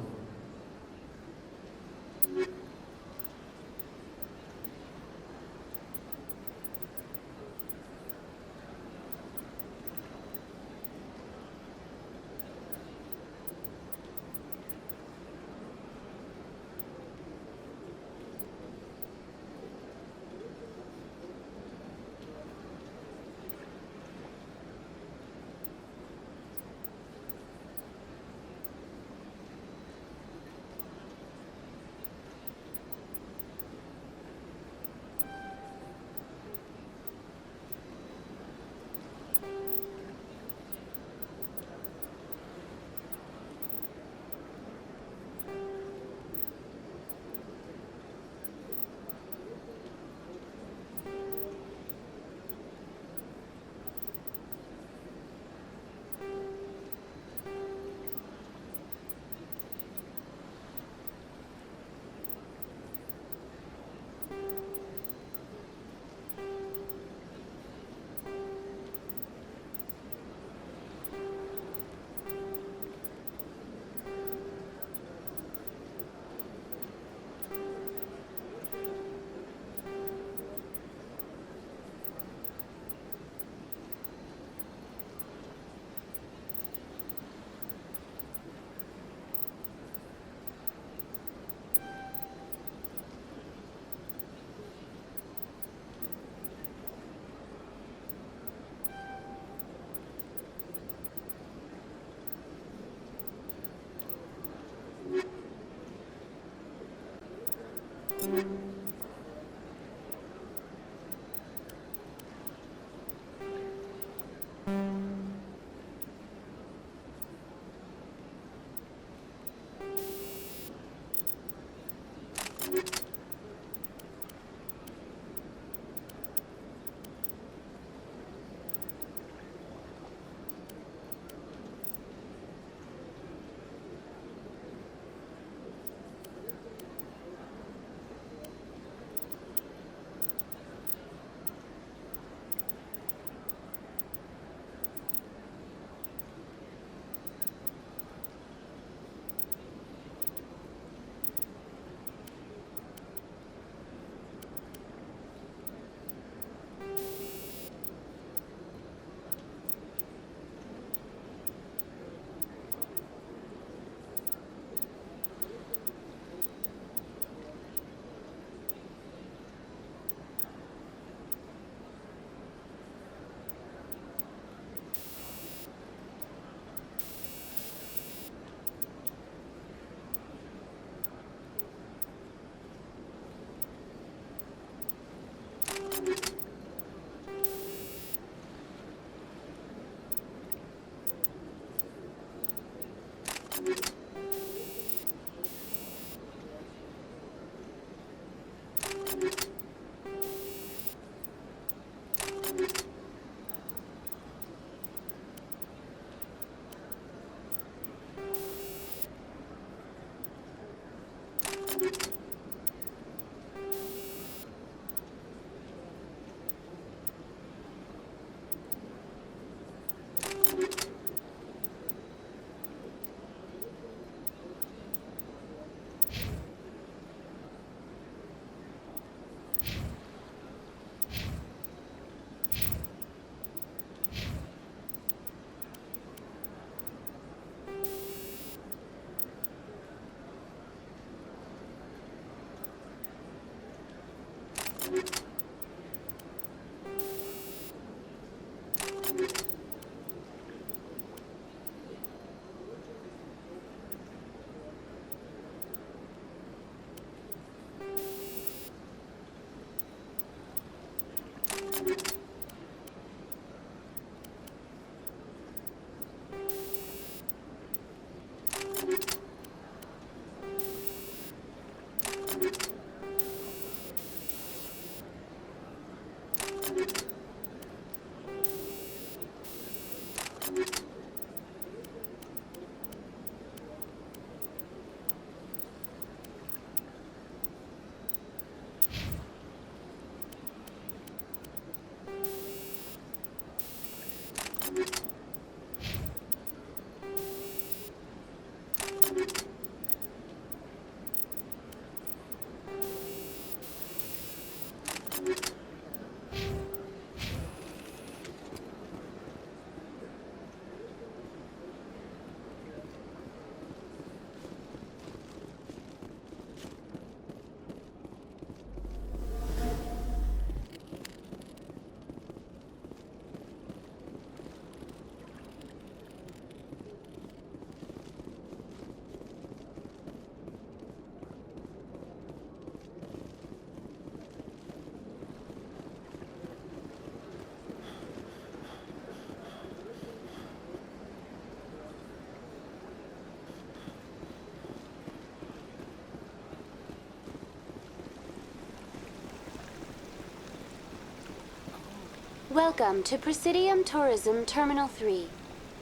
Welcome to Presidium Tourism Terminal 3.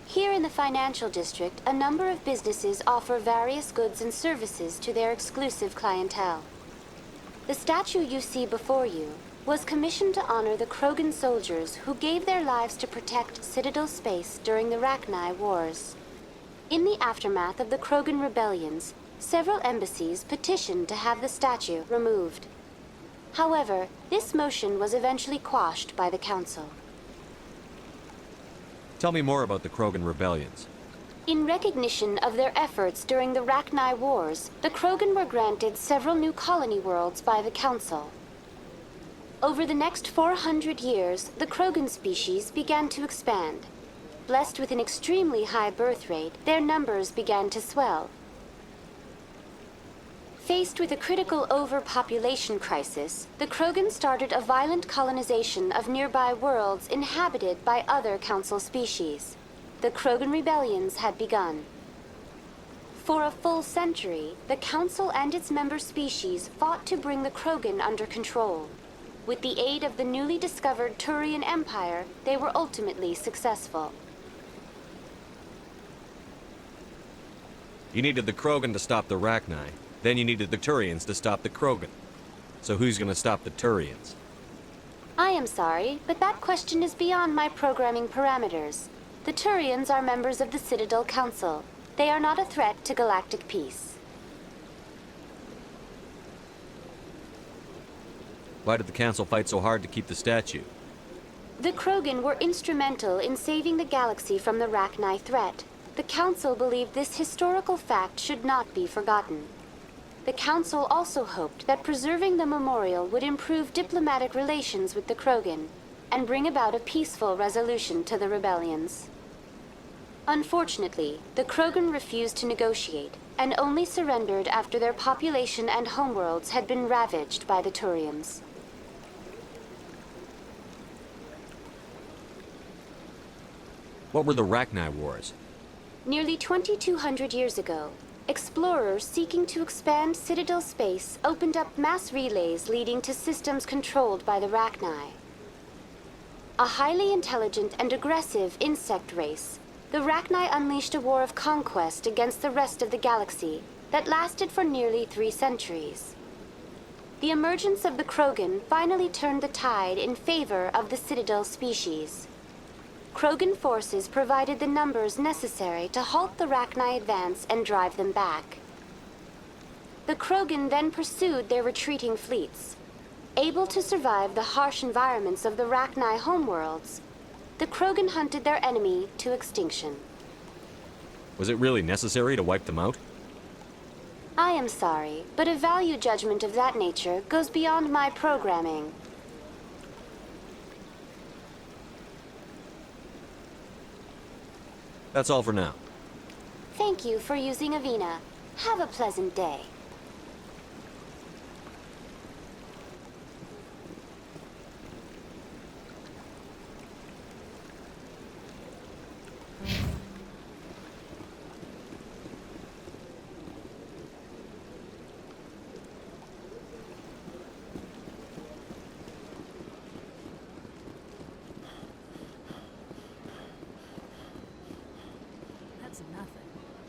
Here in the financial district, a number of businesses offer various goods and services to their exclusive clientele. The statue you see before you was commissioned to honor the Krogan soldiers who gave their lives to protect Citadel space during the Rachni Wars. In the aftermath of the Krogan rebellions, several embassies petitioned to have the statue removed. However, this motion was eventually quashed by the Council. Tell me more about the Krogan rebellions. In recognition of their efforts during the Rachni Wars, the Krogan were granted several new colony worlds by the Council. Over the next 400 years, the Krogan species began to expand. Blessed with an extremely high birth rate, their numbers began to swell. Faced with a critical overpopulation crisis, the Krogan started a violent colonization of nearby worlds inhabited by other Council species. The Krogan rebellions had begun. For a full century, the Council and its member species fought to bring the Krogan under control. With the aid of the newly discovered Turian Empire, they were ultimately successful. You needed the Krogan to stop the Rachni. Then you needed the Turians to stop the Krogan. So who's gonna stop the Turians? I am sorry, but that question is beyond my programming parameters. The Turians are members of the Citadel Council. They are not a threat to galactic peace. Why did the Council fight so hard to keep the statue? The Krogan were instrumental in saving the galaxy from the Rachni threat. The Council believed this historical fact should not be forgotten. The Council also hoped that preserving the memorial would improve diplomatic relations with the Krogan and bring about a peaceful resolution to the rebellions. Unfortunately, the Krogan refused to negotiate and only surrendered after their population and homeworlds had been ravaged by the Turians. What were the Rachni Wars? Nearly 2,200 years ago, explorers seeking to expand Citadel space opened up mass relays leading to systems controlled by the Rachni. A highly intelligent and aggressive insect race, the Rachni unleashed a war of conquest against the rest of the galaxy that lasted for nearly 3 centuries. The emergence of the Krogan finally turned the tide in favor of the Citadel species. Krogan forces provided the numbers necessary to halt the Rachni advance and drive them back. The Krogan then pursued their retreating fleets. Able to survive the harsh environments of the Rachni homeworlds, the Krogan hunted their enemy to extinction. Was it really necessary to wipe them out? I am sorry, but a value judgment of that nature goes beyond my programming. That's all for now. Thank you for using Avina. Have a pleasant day. That's nothing.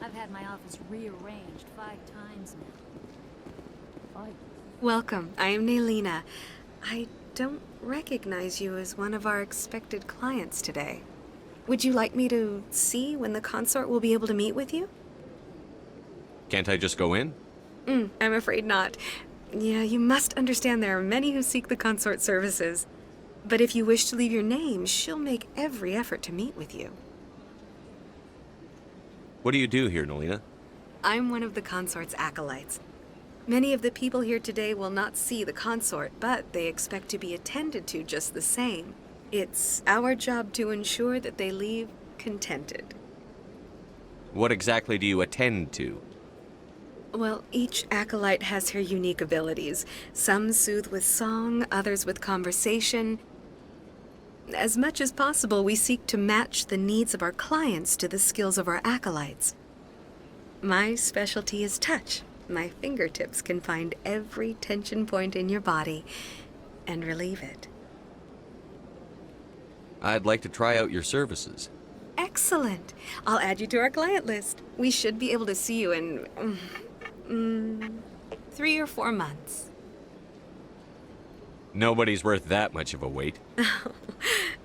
I've had my office rearranged 5 times now. Welcome. I am Naylina. I don't recognize you as one of our expected clients today. Would you like me to see when the consort will be able to meet with you? Can't I just go in? I'm afraid not. Yeah, you must understand there are many who seek the consort services. But if you wish to leave your name, she'll make every effort to meet with you. What do you do here, Nolina? I'm one of the consort's acolytes. Many of the people here today will not see the consort, but they expect to be attended to just the same. It's our job to ensure that they leave contented. What exactly do you attend to? Well, each acolyte has her unique abilities. Some soothe with song, others with conversation. As much as possible, we seek to match the needs of our clients to the skills of our acolytes. My specialty is touch. My fingertips can find every tension point in your body and relieve it. I'd like to try out your services. Excellent. I'll add you to our client list. We should be able to see you in 3 or 4 months. Nobody's worth that much of a wait.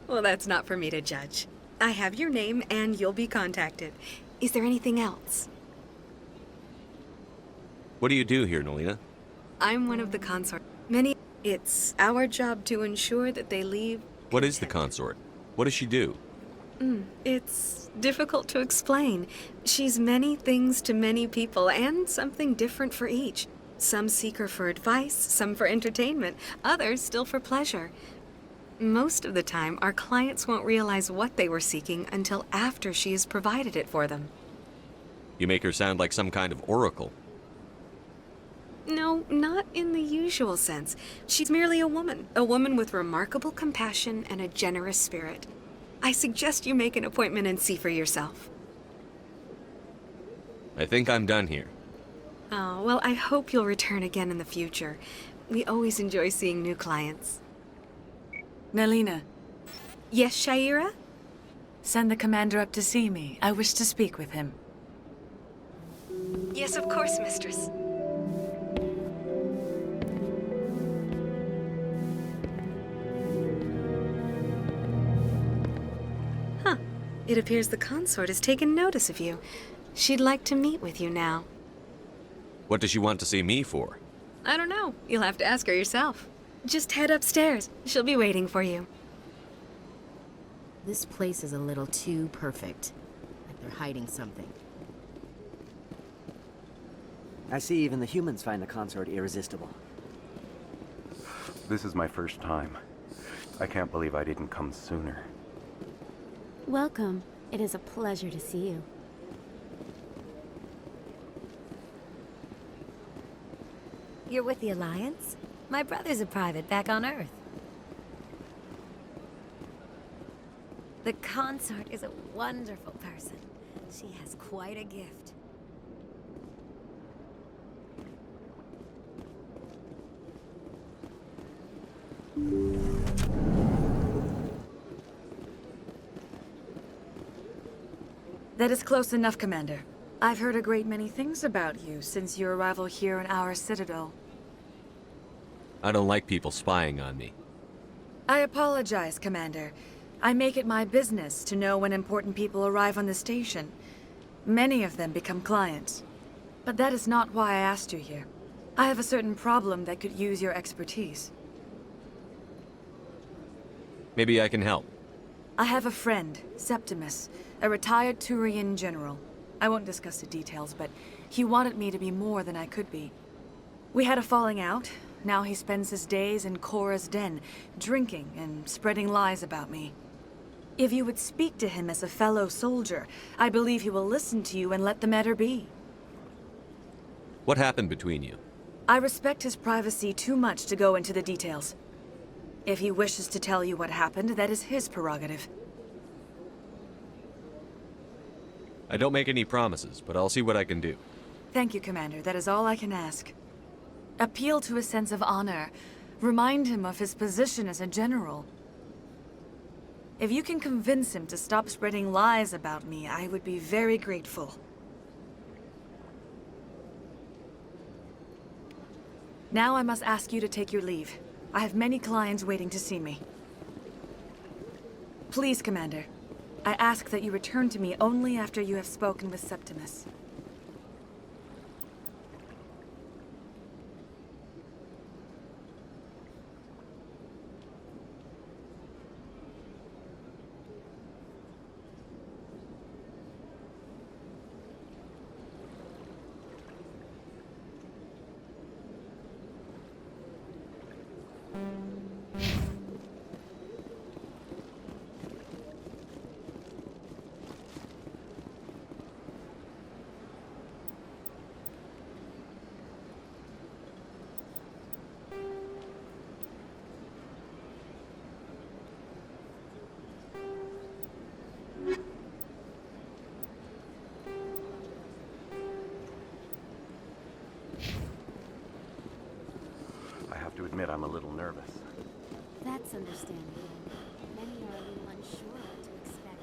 Well, that's not for me to judge. I have your name and you'll be contacted. Is there anything else? What do you do here, Nolina? I'm one of the consort. It's our job to ensure that they leave. What is the consort? What does she do? It's difficult to explain. She's many things to many people and something different for each. Some seek her for advice, some for entertainment, others still for pleasure. Most of the time, our clients won't realize what they were seeking until after she has provided it for them. You make her sound like some kind of oracle. No, not in the usual sense. She's merely a woman with remarkable compassion and a generous spirit. I suggest you make an appointment and see for yourself. I think I'm done here. Oh, well, I hope you'll return again in the future. We always enjoy seeing new clients. Nelina. Yes, Shaira? Send the commander up to see me. I wish to speak with him. Yes, of course, mistress. Huh. It appears the consort has taken notice of you. She'd like to meet with you now. What does she want to see me for? I don't know. You'll have to ask her yourself. Just head upstairs. She'll be waiting for you. This place is a little too perfect. Like they're hiding something. I see even the humans find the consort irresistible. This is my first time. I can't believe I didn't come sooner. Welcome. It is a pleasure to see you. You're with the Alliance? My brother's a private back on Earth. The consort is a wonderful person. She has quite a gift. That is close enough, Commander. I've heard a great many things about you since your arrival here in our citadel. I don't like people spying on me. I apologize, Commander. I make it my business to know when important people arrive on the station. Many of them become clients. But that is not why I asked you here. I have a certain problem that could use your expertise. Maybe I can help. I have a friend, Septimus, a retired Turian general. I won't discuss the details, but he wanted me to be more than I could be. We had a falling out. Now he spends his days in Korra's den, drinking and spreading lies about me. If you would speak to him as a fellow soldier, I believe he will listen to you and let the matter be. What happened between you? I respect his privacy too much to go into the details. If he wishes to tell you what happened, that is his prerogative. I don't make any promises, but I'll see what I can do. Thank you, Commander. That is all I can ask. Appeal to his sense of honor. Remind him of his position as a general. If you can convince him to stop spreading lies about me, I would be very grateful. Now I must ask you to take your leave. I have many clients waiting to see me. Please, Commander. I ask that you return to me only after you have spoken with Septimus. I have to admit I'm a little nervous. That's understandable. Many are a little unsure what to expect.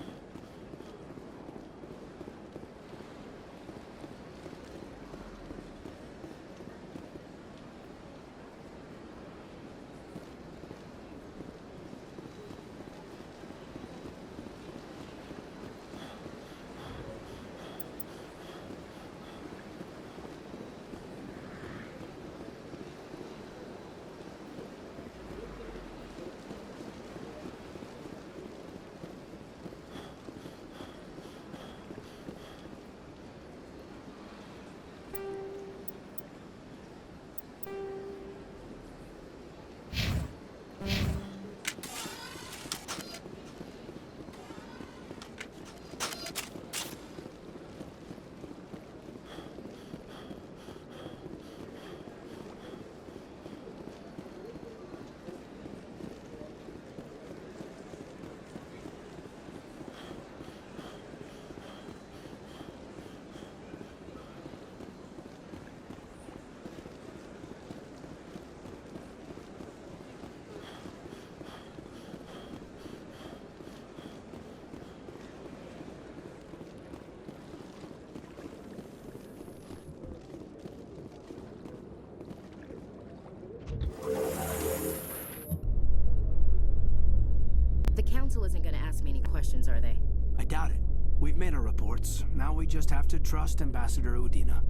ask me any questions, are they? I doubt it. We've made our reports. Now we just have to trust Ambassador Udina.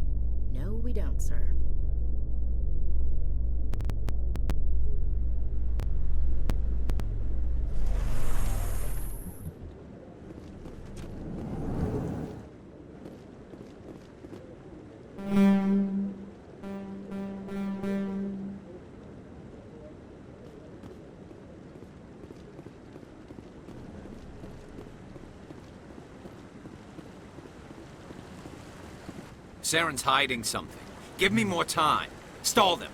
No, we don't, sir. Saren's hiding something. Give me more time. Stall them.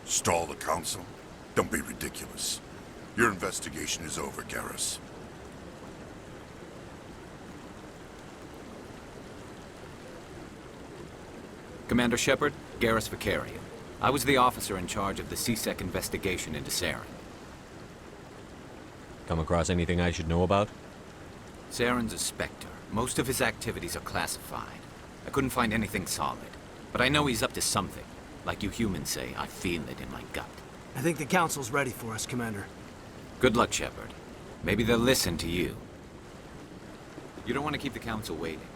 Stall the council? Don't be ridiculous. Your investigation is over, Garrus. Commander Shepard, Garrus Vicarian. I was the officer in charge of the CSEC investigation into Saren. Come across anything I should know about? Saren's a Spectre. Most of his activities are classified. I couldn't find anything solid. But I know he's up to something. Like you humans say, I feel it in my gut. I think the council's ready for us, Commander. Good luck, Shepard. Maybe they'll listen to you. You don't want to keep the council waiting.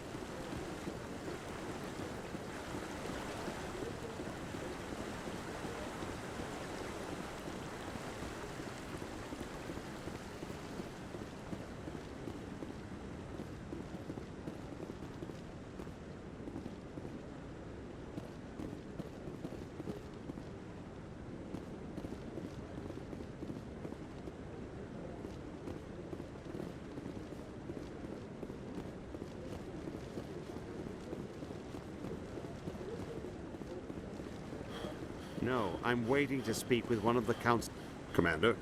No, I'm waiting to speak with one of the council... Commander?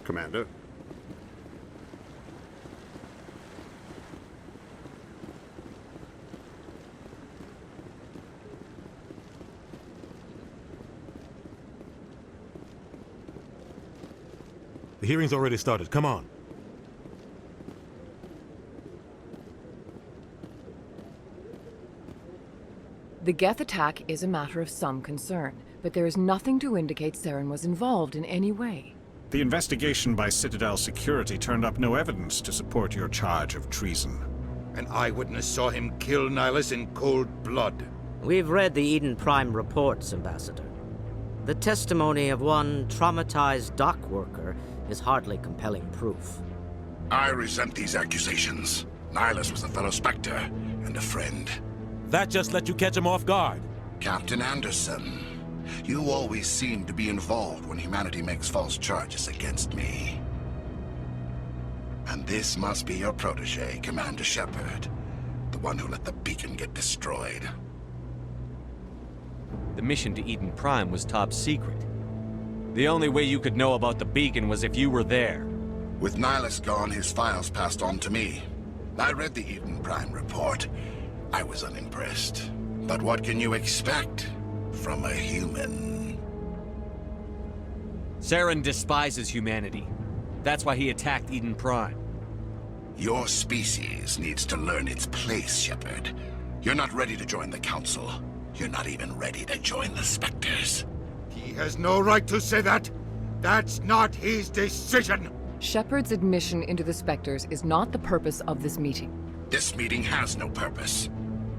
Commander? The hearing's already started. Come on. The Geth attack is a matter of some concern, but there is nothing to indicate Saren was involved in any way. The investigation by Citadel Security turned up no evidence to support your charge of treason. An eyewitness saw him kill Nihilus in cold blood. We've read the Eden Prime reports, Ambassador. The testimony of one traumatized dock worker is hardly compelling proof. I resent these accusations. Nihilus was a fellow Spectre and a friend. That just let you catch him off guard. Captain Anderson, you always seem to be involved when humanity makes false charges against me. And this must be your protege, Commander Shepard, the one who let the beacon get destroyed. The mission to Eden Prime was top secret. The only way you could know about the beacon was if you were there. With Nihilus gone, his files passed on to me. I read the Eden Prime report. I was unimpressed. But what can you expect from a human? Saren despises humanity. That's why he attacked Eden Prime. Your species needs to learn its place, Shepard. You're not ready to join the Council. You're not even ready to join the Spectres. He has no right to say that. That's not his decision. Shepard's admission into the Spectres is not the purpose of this meeting. This meeting has no purpose.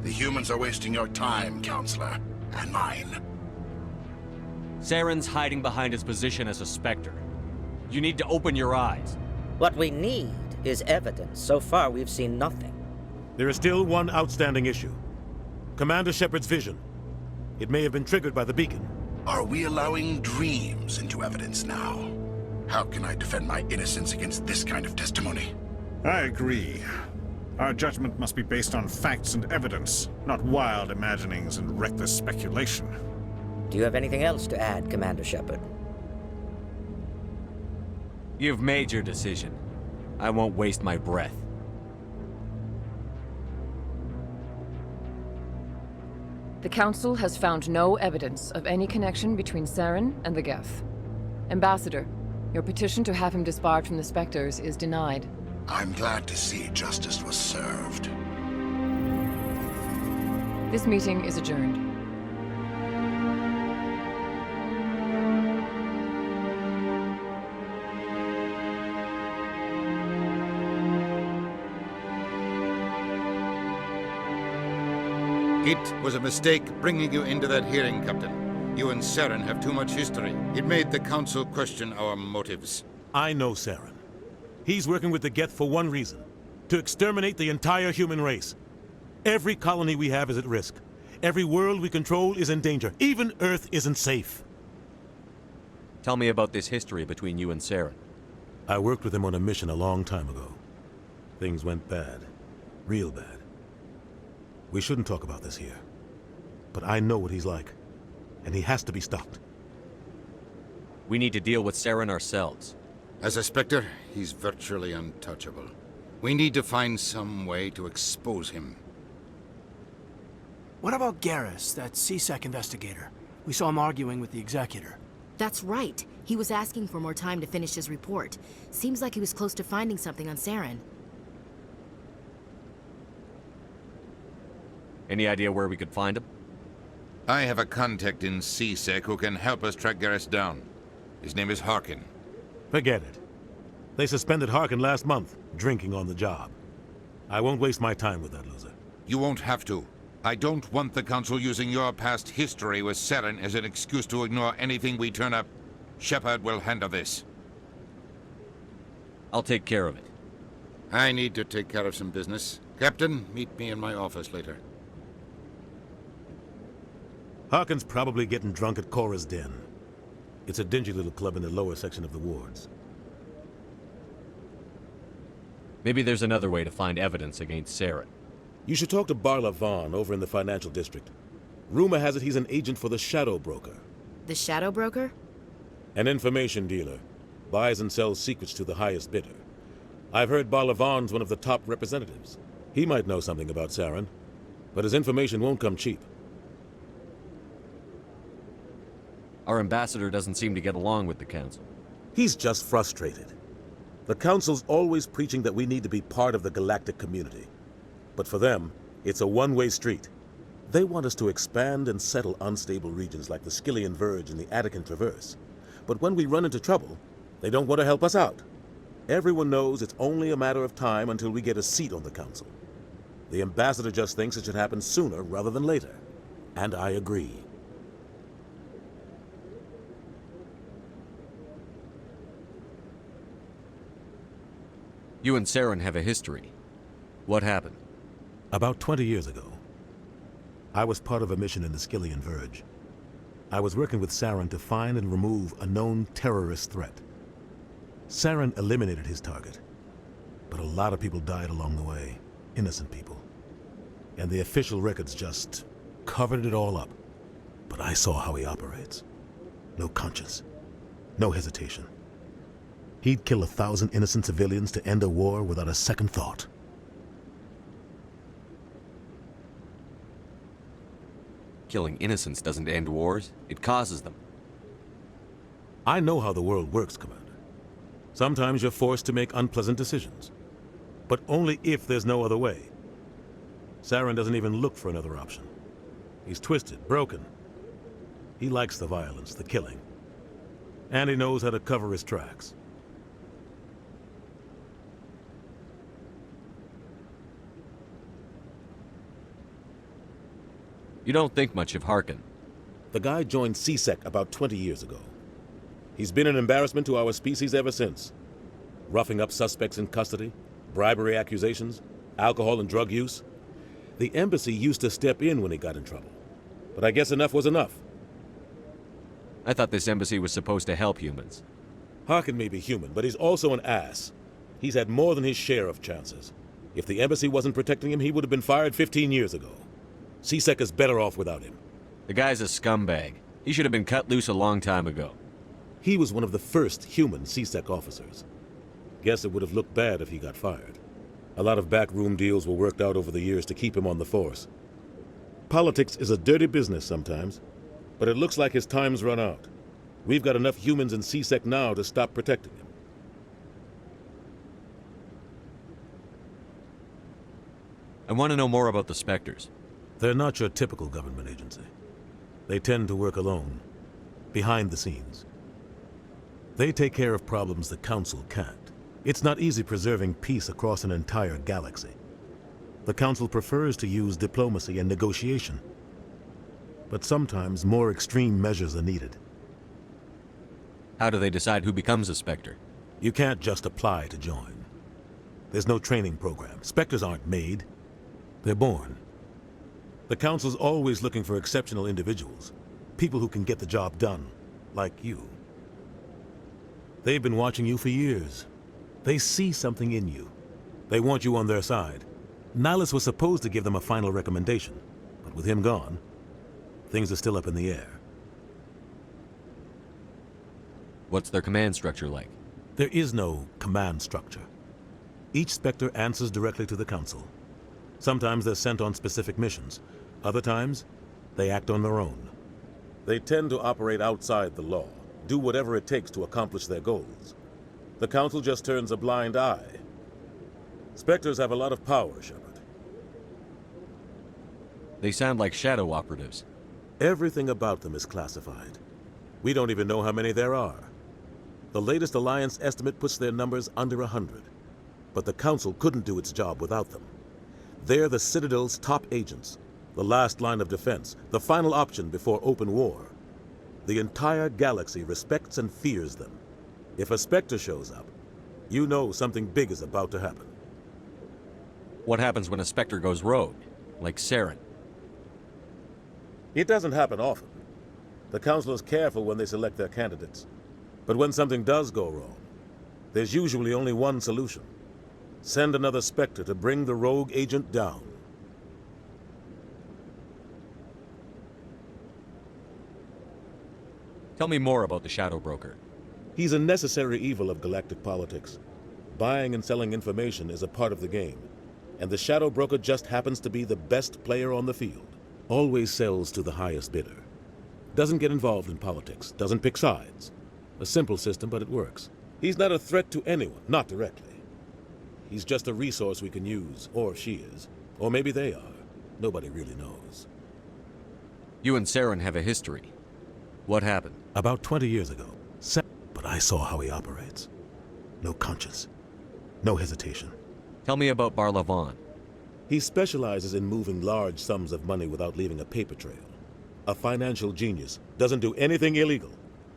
The humans are wasting your time, Counselor, and mine. Saren's hiding behind his position as a Spectre. You need to open your eyes. What we need is evidence. So far, we've seen nothing. There is still one outstanding issue. Commander Shepard's vision. It may have been triggered by the beacon. Are we allowing dreams into evidence now? How can I defend my innocence against this kind of testimony? I agree. Our judgment must be based on facts and evidence, not wild imaginings and reckless speculation. Do you have anything else to add, Commander Shepard? You've made your decision. I won't waste my breath. The Council has found no evidence of any connection between Saren and the Geth. Ambassador, your petition to have him disbarred from the Spectres is denied. I'm glad to see justice was served. This meeting is adjourned. It was a mistake bringing you into that hearing, Captain. You and Saren have too much history. It made the Council question our motives. I know Saren. He's working with the Geth for one reason. To exterminate the entire human race. Every colony we have is at risk. Every world we control is in danger. Even Earth isn't safe. Tell me about this history between you and Saren. I worked with him on a mission a long time ago. Things went bad. Real bad. We shouldn't talk about this here. But I know what he's like. And he has to be stopped. We need to deal with Saren ourselves. As a Spectre, he's virtually untouchable. We need to find some way to expose him. What about Garrus, that CSEC investigator? We saw him arguing with the Executor. That's right. He was asking for more time to finish his report. Seems like he was close to finding something on Saren. Any idea where we could find him? I have a contact in CSEC who can help us track Garrus down. His name is Harkin. Forget it. They suspended Harkin last month, drinking on the job. I won't waste my time with that loser. You won't have to. I don't want the Council using your past history with Saren as an excuse to ignore anything we turn up. Shepard will handle this. I'll take care of it. I need to take care of some business. Captain, meet me in my office later. Harkin's probably getting drunk at Cora's Den. It's a dingy little club in the lower section of the wards. Maybe there's another way to find evidence against Saren. You should talk to Barla Vaughn over in the financial district. Rumor has it he's an agent for the Shadow Broker. The Shadow Broker? An information dealer. Buys and sells secrets to the highest bidder. I've heard Barla Vaughn's one of the top representatives. He might know something about Saren, but his information won't come cheap. Our ambassador doesn't seem to get along with the Council. He's just frustrated. The Council's always preaching that we need to be part of the galactic community. But for them, it's a one-way street. They want us to expand and settle unstable regions like the Skillian Verge and the Attican Traverse. But when we run into trouble, they don't want to help us out. Everyone knows it's only a matter of time until we get a seat on the Council. The ambassador just thinks it should happen sooner rather than later. And I agree. You and Saren have a history. What happened? About 20 years ago, I was part of a mission in the Skillian Verge. I was working with Saren to find and remove a known terrorist threat. Saren eliminated his target, but a lot of people died along the way, innocent people. And the official records just covered it all up. But I saw how he operates. No conscience, no hesitation. He'd kill 1,000 innocent civilians to end a war without a second thought. Killing innocents doesn't end wars, it causes them. I know how the world works, Commander. Sometimes you're forced to make unpleasant decisions. But only if there's no other way. Saren doesn't even look for another option. He's twisted, broken. He likes the violence, the killing. And he knows how to cover his tracks. You don't think much of Harkin. The guy joined CSEC about 20 years ago. He's been an embarrassment to our species ever since. Roughing up suspects in custody, bribery accusations, alcohol and drug use. The embassy used to step in when he got in trouble. But I guess enough was enough. I thought this embassy was supposed to help humans. Harkin may be human, but he's also an ass. He's had more than his share of chances. If the embassy wasn't protecting him, he would have been fired 15 years ago. CSEC is better off without him. The guy's a scumbag. He should have been cut loose a long time ago. He was one of the first human CSEC officers. Guess it would have looked bad if he got fired. A lot of backroom deals were worked out over the years to keep him on the force. Politics is a dirty business sometimes, but it looks like his time's run out. We've got enough humans in CSEC now to stop protecting him. I want to know more about the Spectres. They're not your typical government agency. They tend to work alone, behind the scenes. They take care of problems the Council can't. It's not easy preserving peace across an entire galaxy. The Council prefers to use diplomacy and negotiation. But sometimes more extreme measures are needed. How do they decide who becomes a Spectre? You can't just apply to join. There's no training program. Spectres aren't made. They're born. The Council's always looking for exceptional individuals. People who can get the job done, like you. They've been watching you for years. They see something in you. They want you on their side. Nihilus was supposed to give them a final recommendation, but with him gone, things are still up in the air. What's their command structure like? There is no command structure. Each Spectre answers directly to the Council. Sometimes they're sent on specific missions. Other times, they act on their own. They tend to operate outside the law, do whatever it takes to accomplish their goals. The Council just turns a blind eye. Spectres have a lot of power, Shepard. They sound like shadow operatives. Everything about them is classified. We don't even know how many there are. The latest Alliance estimate puts their numbers under 100. But the Council couldn't do its job without them. They're the Citadel's top agents, the last line of defense, the final option before open war. The entire galaxy respects and fears them. If a Spectre shows up, you know something big is about to happen. What happens when a Spectre goes rogue, like Saren? It doesn't happen often. The Council is careful when they select their candidates. But when something does go wrong, there's usually only one solution. Send another Spectre to bring the rogue agent down. Tell me more about the Shadow Broker. He's a necessary evil of galactic politics. Buying and selling information is a part of the game, and the Shadow Broker just happens to be the best player on the field. Always sells to the highest bidder. Doesn't get involved in politics, doesn't pick sides. A simple system, but it works. He's not a threat to anyone, not directly. He's just a resource we can use, or she is. Or maybe they are. Nobody really knows. You and Saren have a history. What happened? About 20 years ago. But I saw how he operates. No conscience. No hesitation. Tell me about Barlavon. He specializes in moving large sums of money without leaving a paper trail. A financial genius. Doesn't do anything illegal,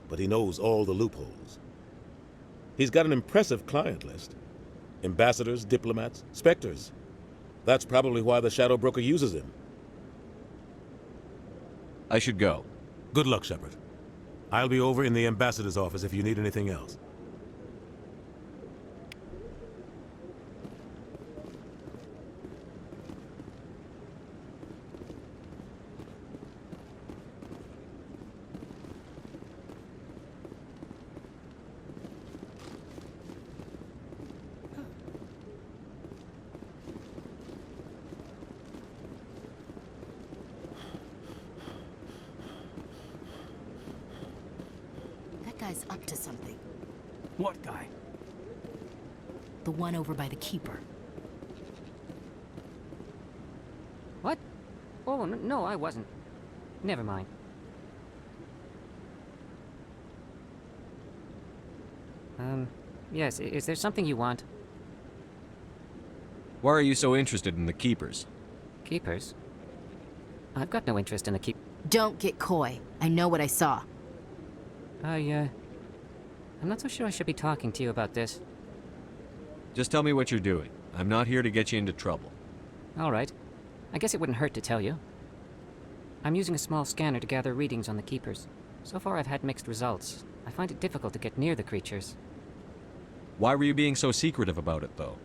but he knows all the loopholes. He's got an impressive client list. Ambassadors, diplomats, Spectres. That's probably why the Shadow Broker uses him. I should go. Good luck, Shepard. I'll be over in the ambassador's office if you need anything else. Guy's up to something. What guy? The one over by the Keeper. What? Oh, no, I wasn't. Never mind. Yes, is there something you want? Why are you so interested in the Keepers? Keepers? I've got no interest in the Don't get coy. I know what I saw. I'm not so sure I should be talking to you about this. Just tell me what you're doing. I'm not here to get you into trouble. All right. I guess it wouldn't hurt to tell you. I'm using a small scanner to gather readings on the Keepers. So far I've had mixed results. I find it difficult to get near the creatures. Why were you being so secretive about it, though?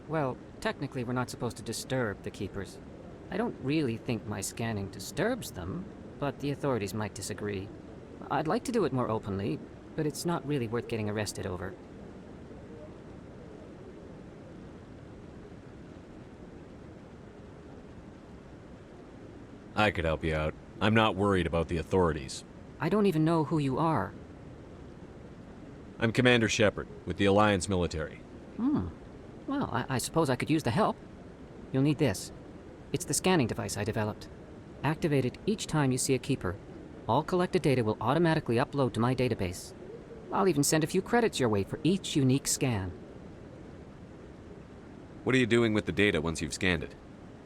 Well, technically we're not supposed to disturb the Keepers. I don't really think my scanning disturbs them, but the authorities might disagree. I'd like to do it more openly, but it's not really worth getting arrested over. I could help you out. I'm not worried about the authorities. I don't even know who you are. I'm Commander Shepard, with the Alliance military. Well, I suppose I could use the help. You'll need this. It's the scanning device I developed. Activate it each time you see a Keeper. All collected data will automatically upload to my database. I'll even send a few credits your way for each unique scan. What are you doing with the data once you've scanned it?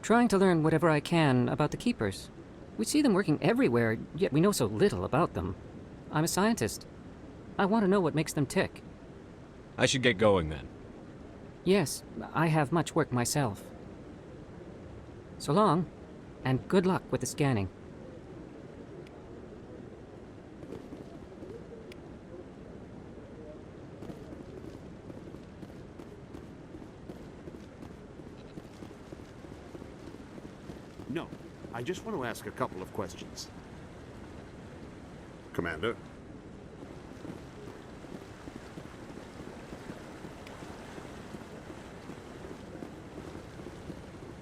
Trying to learn whatever I can about the Keepers. We see them working everywhere, yet we know so little about them. I'm a scientist. I want to know what makes them tick. I should get going then. Yes, I have much work myself. So long, and good luck with the scanning. No, I just want to ask a couple of questions. Commander?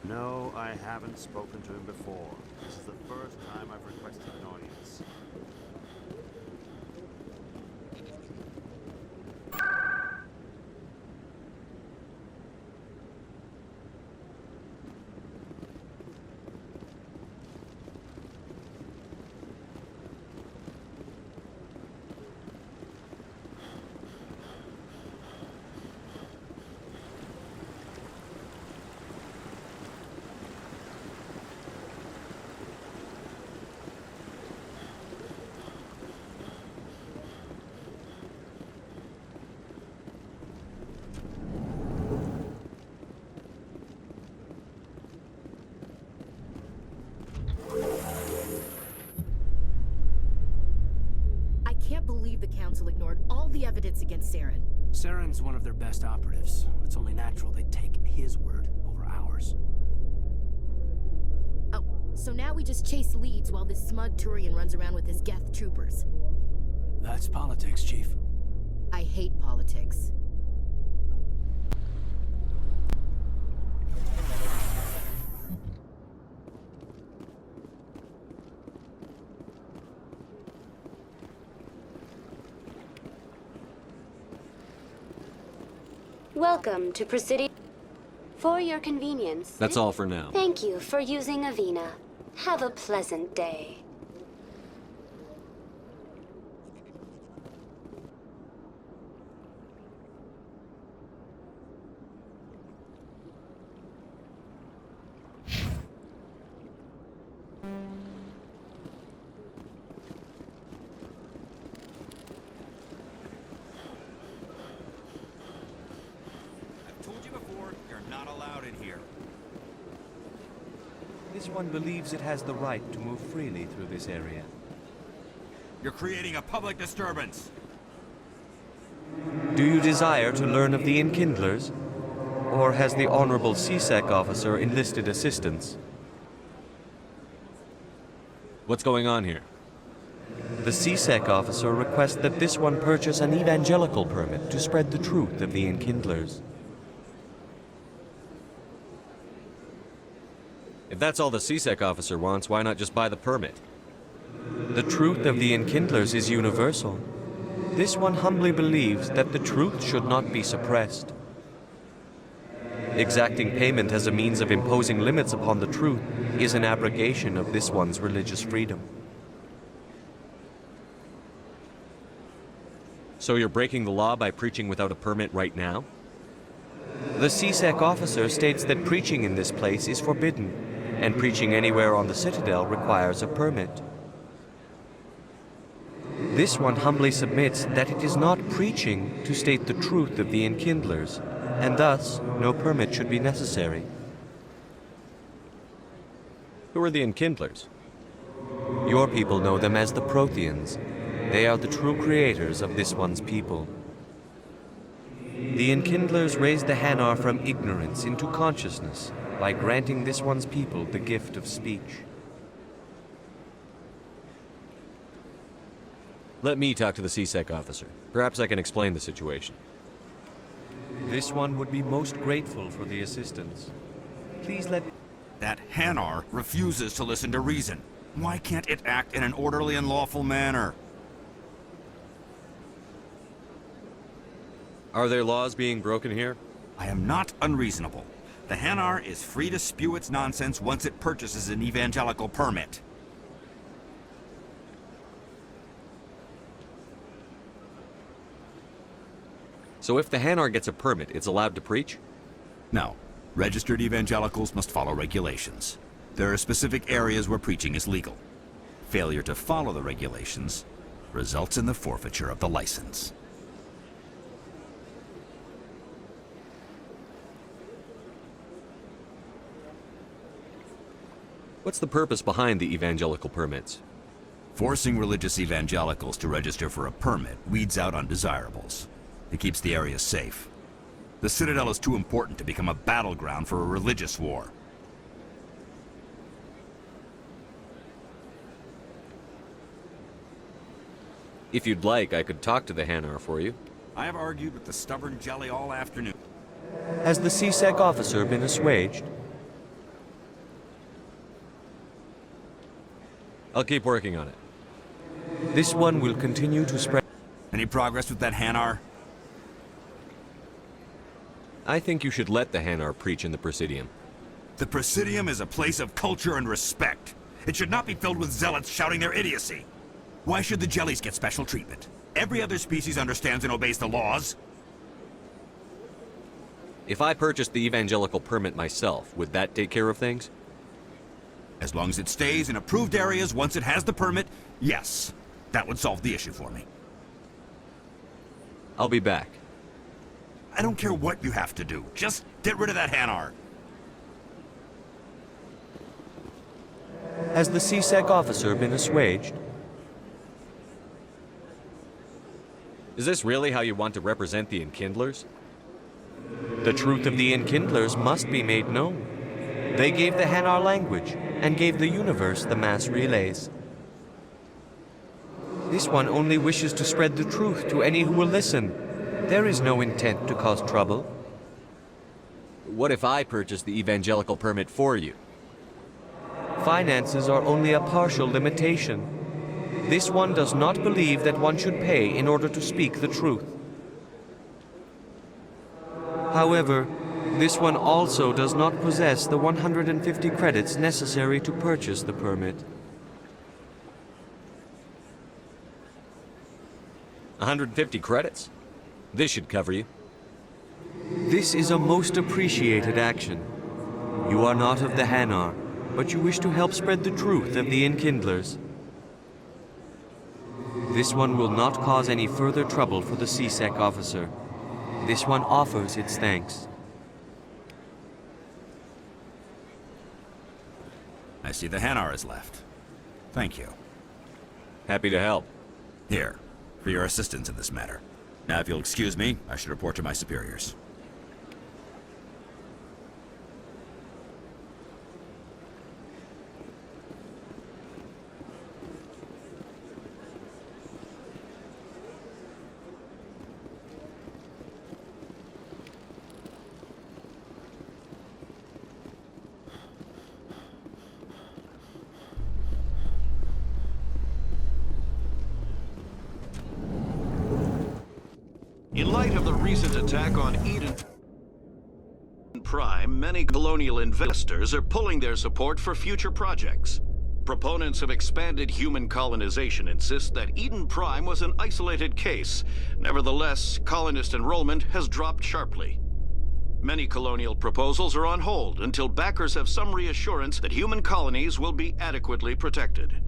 No, I haven't spoken to him before. This is the first time I've requested an audience. I can't believe the Council ignored all the evidence against Saren. Saren's one of their best operatives. It's only natural they'd take his word over ours. Oh, so now we just chase leads while this smug Turian runs around with his Geth troopers. That's politics, Chief. I hate politics. Welcome to Presidium. For your convenience. That's all for now. Thank you for using Avina. Have a pleasant day. This one believes it has the right to move freely through this area. You're creating a public disturbance. Do you desire to learn of the Enkindlers? Or has the Honorable CSEC officer enlisted assistance? What's going on here? The CSEC officer requests that this one purchase an evangelical permit to spread the truth of the Enkindlers. If that's all the CSEC officer wants, why not just buy the permit? The truth of the Enkindlers is universal. This one humbly believes that the truth should not be suppressed. Exacting payment as a means of imposing limits upon the truth is an abrogation of this one's religious freedom. So you're breaking the law by preaching without a permit right now? The CSEC officer states that preaching in this place is forbidden, and preaching anywhere on the Citadel requires a permit. This one humbly submits that it is not preaching to state the truth of the Enkindlers, and thus no permit should be necessary. Who are the Enkindlers? Your people know them as the Protheans. They are the true creators of this one's people. The Enkindlers raised the Hanar from ignorance into consciousness by granting this one's people the gift of speech. Let me talk to the CSEC officer. Perhaps I can explain the situation. This one would be most grateful for the assistance. Please let... That Hanar refuses to listen to reason. Why can't it act in an orderly and lawful manner? Are there laws being broken here? I am not unreasonable. The Hanar is free to spew its nonsense once it purchases an evangelical permit. So if the Hanar gets a permit, it's allowed to preach? No. Registered evangelicals must follow regulations. There are specific areas where preaching is legal. Failure to follow the regulations results in the forfeiture of the license. What's the purpose behind the evangelical permits? Forcing religious evangelicals to register for a permit weeds out undesirables. It keeps the area safe. The Citadel is too important to become a battleground for a religious war. If you'd like, I could talk to the Hanar for you. I have argued with the stubborn jelly all afternoon. Has the CSEC officer been assuaged? I'll keep working on it. This one will continue to spread. Any progress with that Hanar? I think you should let the Hanar preach in the Presidium. The Presidium is a place of culture and respect. It should not be filled with zealots shouting their idiocy. Why should the jellies get special treatment? Every other species understands and obeys the laws. If I purchased the evangelical permit myself, would that take care of things? As long as it stays in approved areas once it has the permit, yes. That would solve the issue for me. I'll be back. I don't care what you have to do. Just get rid of that Hanar. Has the CSEC officer been assuaged? Is this really how you want to represent the Enkindlers? The truth of the Enkindlers must be made known. They gave the Hanar language, and gave the universe the mass relays. This one only wishes to spread the truth to any who will listen. There is no intent to cause trouble. What if I purchase the evangelical permit for you? Finances are only a partial limitation. This one does not believe that one should pay in order to speak the truth. However, this one also does not possess the 150 credits necessary to purchase the permit. 150 credits? This should cover you. This is a most appreciated action. You are not of the Hanar, but you wish to help spread the truth of the Enkindlers. This one will not cause any further trouble for the CSEC officer. This one offers its thanks. I see the Hanar is left. Thank you. Happy to help. Here, for your assistance in this matter. Now, if you'll excuse me, I should report to my superiors. In light of the recent attack on Eden Prime, many colonial investors are pulling their support for future projects. Proponents of expanded human colonization insist that Eden Prime was an isolated case. Nevertheless, colonist enrollment has dropped sharply. Many colonial proposals are on hold until backers have some reassurance that human colonies will be adequately protected.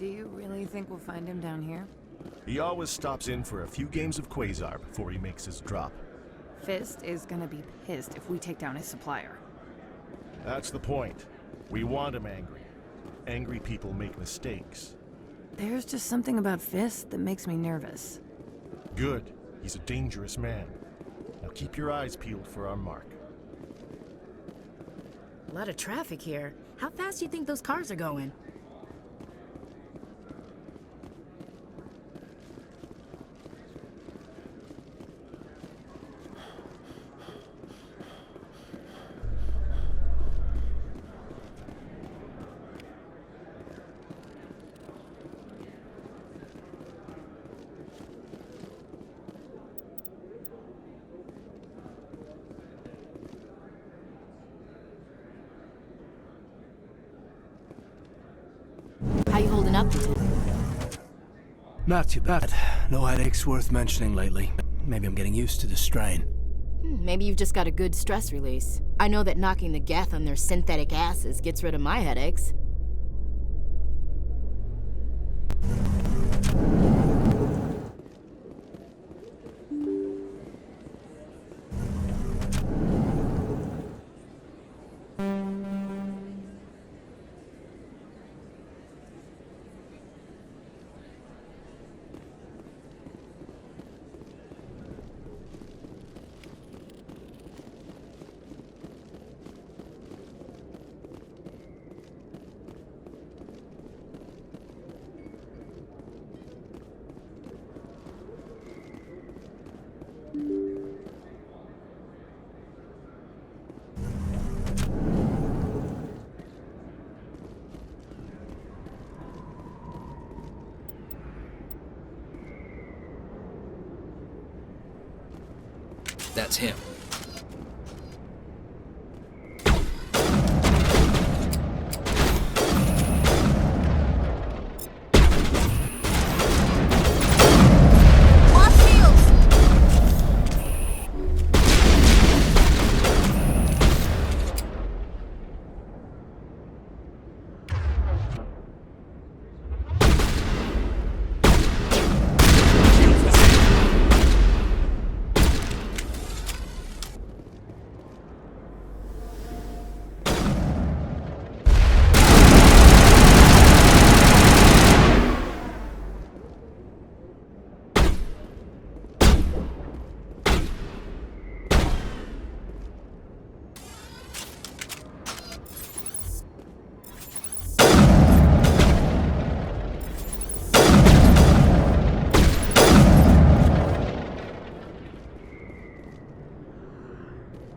Do you really think we'll find him down here? He always stops in for a few games of Quasar before he makes his drop. Fist is gonna be pissed if we take down his supplier. That's the point. We want him angry. Angry people make mistakes. There's just something about Fist that makes me nervous. Good. He's a dangerous man. Now keep your eyes peeled for our mark. A lot of traffic here. How fast do you think those cars are going? aptitude. Not too bad. No headaches worth mentioning lately. Maybe I'm getting used to the strain. Maybe you've just got a good stress release. I know that knocking the Geth on their synthetic asses gets rid of my headaches. That's him.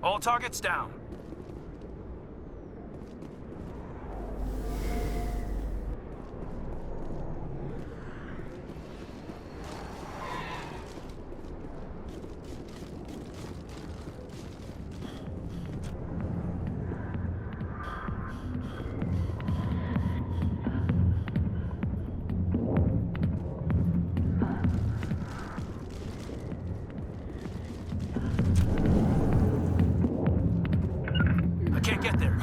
All targets down. Can't get there.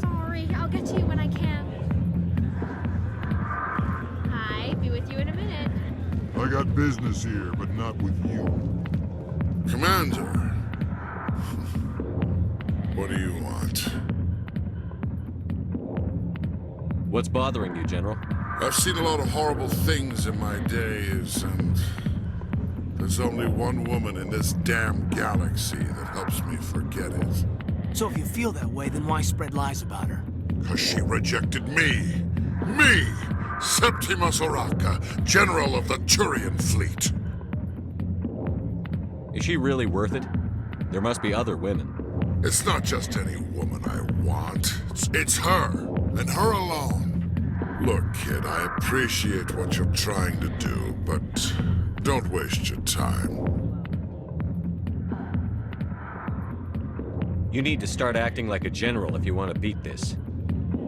Sorry, I'll get to you when I can. I got business here, but not with you. Commander. What do you want? What's bothering you, General? I've seen a lot of horrible things in my days, and there's only one woman in this damn galaxy that helps me forget it. So if you feel that way, then why spread lies about her? 'Cause she rejected me! Me! Septimus Oraka, General of the Turian Fleet. Is she really worth it? There must be other women. It's not just any woman I want. It's her, and her alone. Look, kid, I appreciate what you're trying to do, but don't waste your time. You need to start acting like a general if you want to beat this.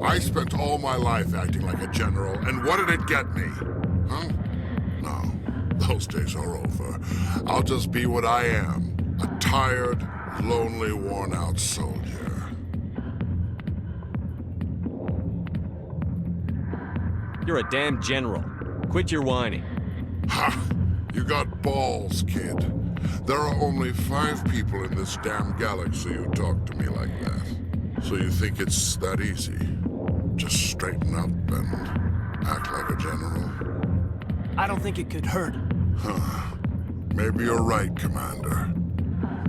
I spent all my life acting like a general, and what did it get me? Huh? No, those days are over. I'll just be what I am. A tired, lonely, worn-out soldier. You're a damn general. Quit your whining. Ha! You got balls, kid. There are only 5 people in this damn galaxy who talk to me like that. So you think it's that easy? Just straighten up and act like a general? I don't think it could hurt. Huh. Maybe you're right, Commander.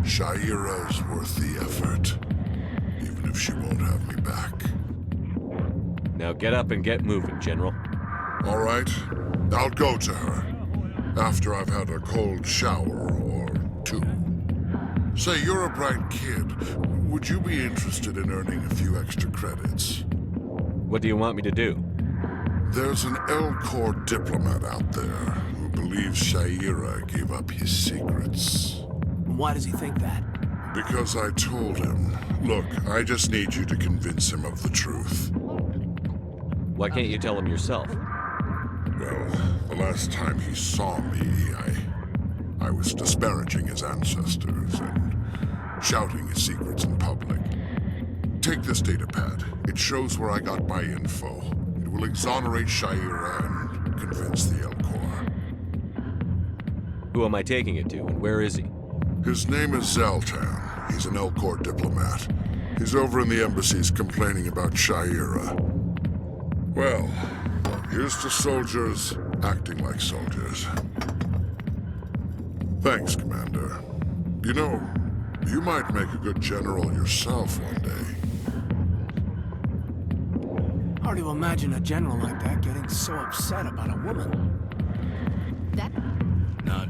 Shaira's worth the effort. Even if she won't have me back. Now get up and get moving, General. All right. I'll go to her. After I've had a cold shower or two. Say, you're a bright kid. Would you be interested in earning a few extra credits? What do you want me to do? There's an Elcor diplomat out there who believes Sha'ira gave up his secrets. Why does he think that? Because I told him. Look, I just need you to convince him of the truth. Why can't you tell him yourself? Well, the last time he saw me, I was disparaging his ancestors and shouting his secrets in public. Take this data pad. It shows where I got my info. It will exonerate Sha'ira and convince the Elcor. Who am I taking it to, and where is he? His name is Zaltan. He's an Elcor diplomat. He's over in the embassies complaining about Sha'ira. Well, here's to soldiers acting like soldiers. Thanks, Commander. You know, you might make a good general yourself one day. Hard to imagine a general like that getting so upset about a woman. Not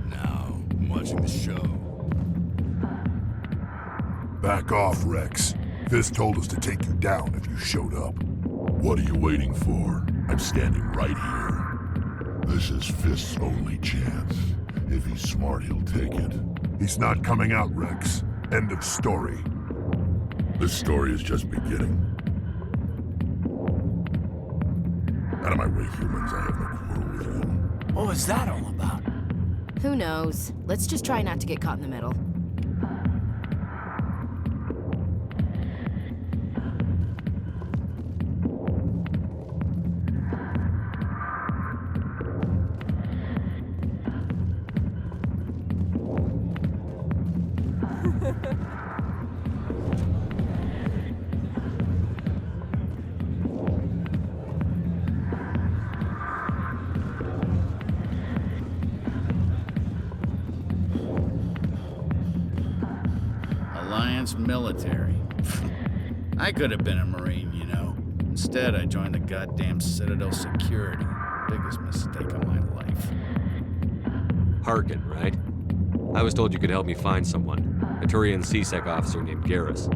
now. I'm watching the show. Back off, Rex. Fist told us to take you down if you showed up. What are you waiting for? I'm standing right here. This is Fist's only chance. If he's smart, he'll take it. He's not coming out, Rex. End of story. This story is just beginning. Out of my way, humans. I have no quarrel with you. What was that all about? Who knows? Let's just try not to get caught in the middle. Military. I could have been a Marine, you know. Instead, I joined the goddamn Citadel security. Biggest mistake of my life. Harkin, right? I was told you could help me find someone. A Turian CSEC officer named Garrus.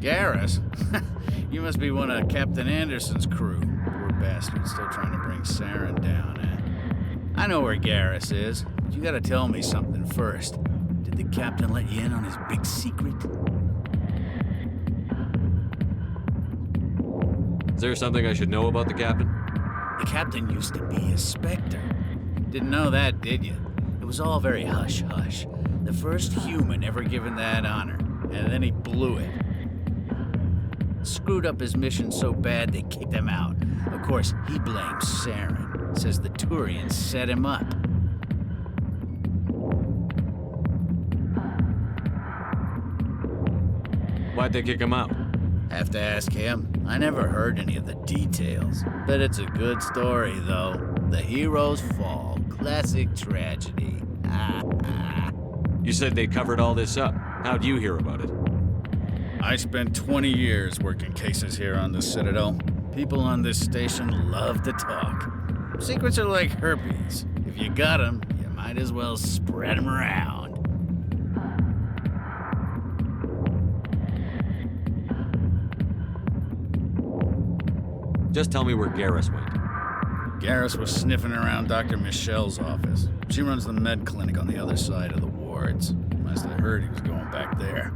Garrus? You must be one of Captain Anderson's crew. Poor bastard, still trying to bring Saren down, eh? I know where Garrus is, but you gotta tell me something first. Did the captain let you in on his big secret? Is there something I should know about the captain? The captain used to be a Spectre. Didn't know that, did you? It was all very hush-hush. The first human ever given that honor, and then he blew it. Screwed up his mission so bad they kicked him out. Of course, he blames Saren. Says the Turians set him up. Why'd they kick him out? Have to ask him. I never heard any of the details. Bet it's a good story, though. The hero's fall. Classic tragedy. You said they covered all this up. How'd you hear about it? I spent 20 years working cases here on the Citadel. People on this station love to talk. Secrets are like herpes. If you got them, you might as well spread them around. Just tell me where Garrus went. Garrus was sniffing around Dr. Michelle's office. She runs the med clinic on the other side of the wards. Must have heard he was going back there.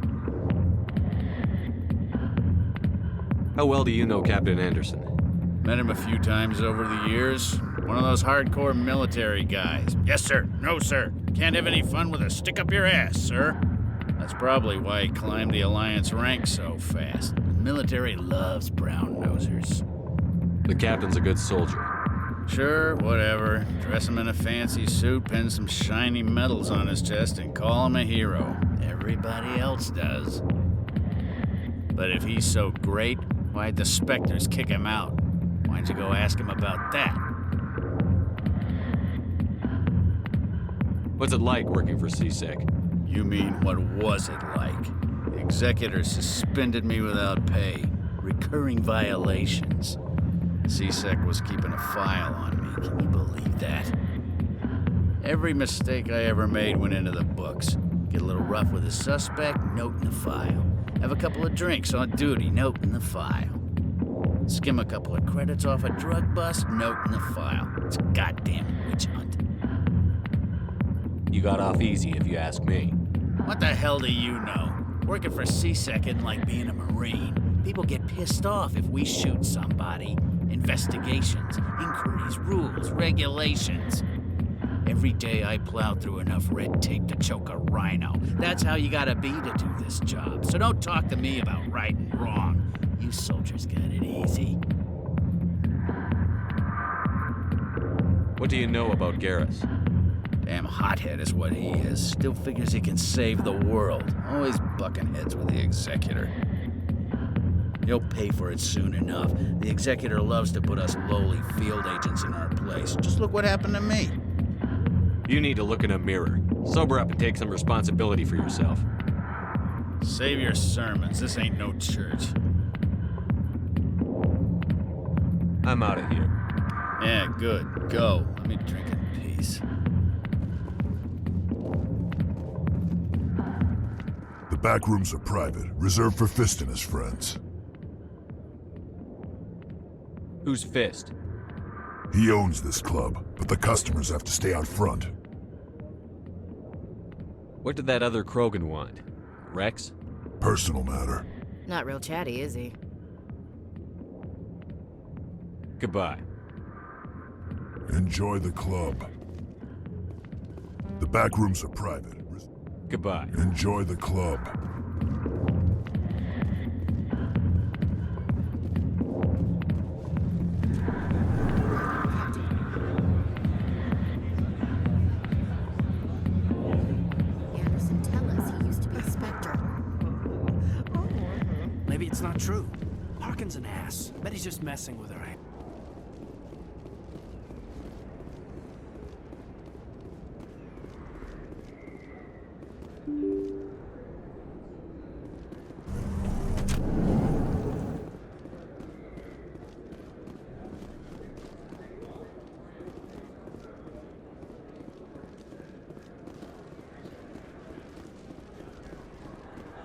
How well do you know Captain Anderson? Met him a few times over the years. One of those hardcore military guys. Yes, sir. No, sir. Can't have any fun with a stick up your ass, sir. That's probably why he climbed the Alliance ranks so fast. The military loves brown-nosers. The captain's a good soldier. Sure, whatever. Dress him in a fancy suit, pin some shiny medals on his chest, and call him a hero. Everybody else does. But if he's so great, why'd the Spectres kick him out? Why'd you go ask him about that? What's it like working for CSEC? You mean, what was it like? The executor suspended me without pay. Recurring violations. CSEC was keeping a file on me. Can you believe that? Every mistake I ever made went into the books. Get a little rough with a suspect, note in the file. Have a couple of drinks on duty, note in the file. Skim a couple of credits off a drug bust, note in the file. It's a goddamn witch hunt. You got off easy, if you ask me. What the hell do you know? Working for C-Sec isn't like being a Marine. People get pissed off if we shoot somebody. Investigations, inquiries, rules, regulations. Every day I plow through enough red tape to choke a rhino. That's how you gotta be to do this job. So don't talk to me about right and wrong. You soldiers got it easy. What do you know about Garrus? Damn hothead is what he is. Still figures he can save the world. Always bucking heads with the Executor. He'll pay for it soon enough. The Executor loves to put us lowly field agents in our place. Just look what happened to me. You need to look in a mirror. Sober up and take some responsibility for yourself. Save your sermons. This ain't no church. I'm out of here. Yeah, good. Go. Let me drink in peace. The back rooms are private, reserved for Fist and his friends. Who's Fist? He owns this club, but the customers have to stay out front. What did that other Krogan want? Rex? Personal matter. Not real chatty, is he? Goodbye. Enjoy the club. The back rooms are private. Goodbye. Enjoy the club. Anderson tell us he used to be a Spectre. Maybe it's not true. Harkin's an ass. Bet he's just messing with her.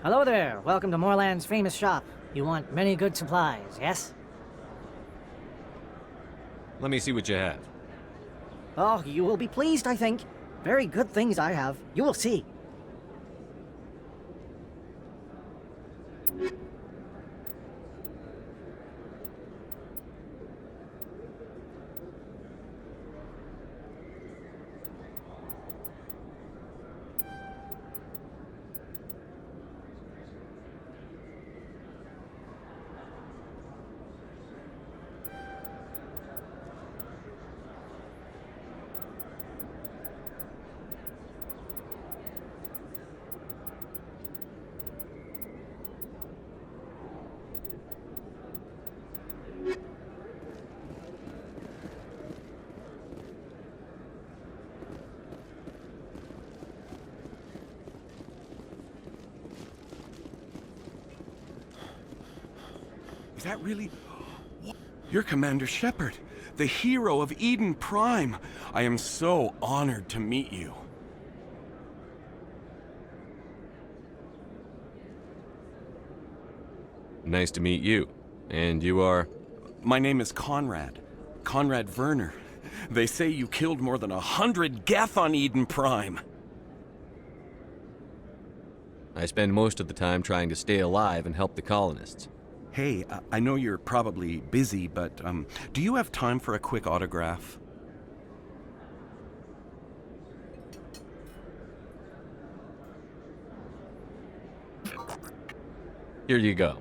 Hello there. Welcome to Moorland's famous shop. You want many good supplies, yes? Let me see what you have. Oh, you will be pleased, I think. Very good things I have. You will see. Is that really... You're Commander Shepard, the hero of Eden Prime. I am so honored to meet you. Nice to meet you. And you are? My name is Conrad. Conrad Werner. They say you killed more than 100 Geth on Eden Prime. I spend most of the time trying to stay alive and help the colonists. Hey, I know you're probably busy, but do you have time for a quick autograph? Here you go.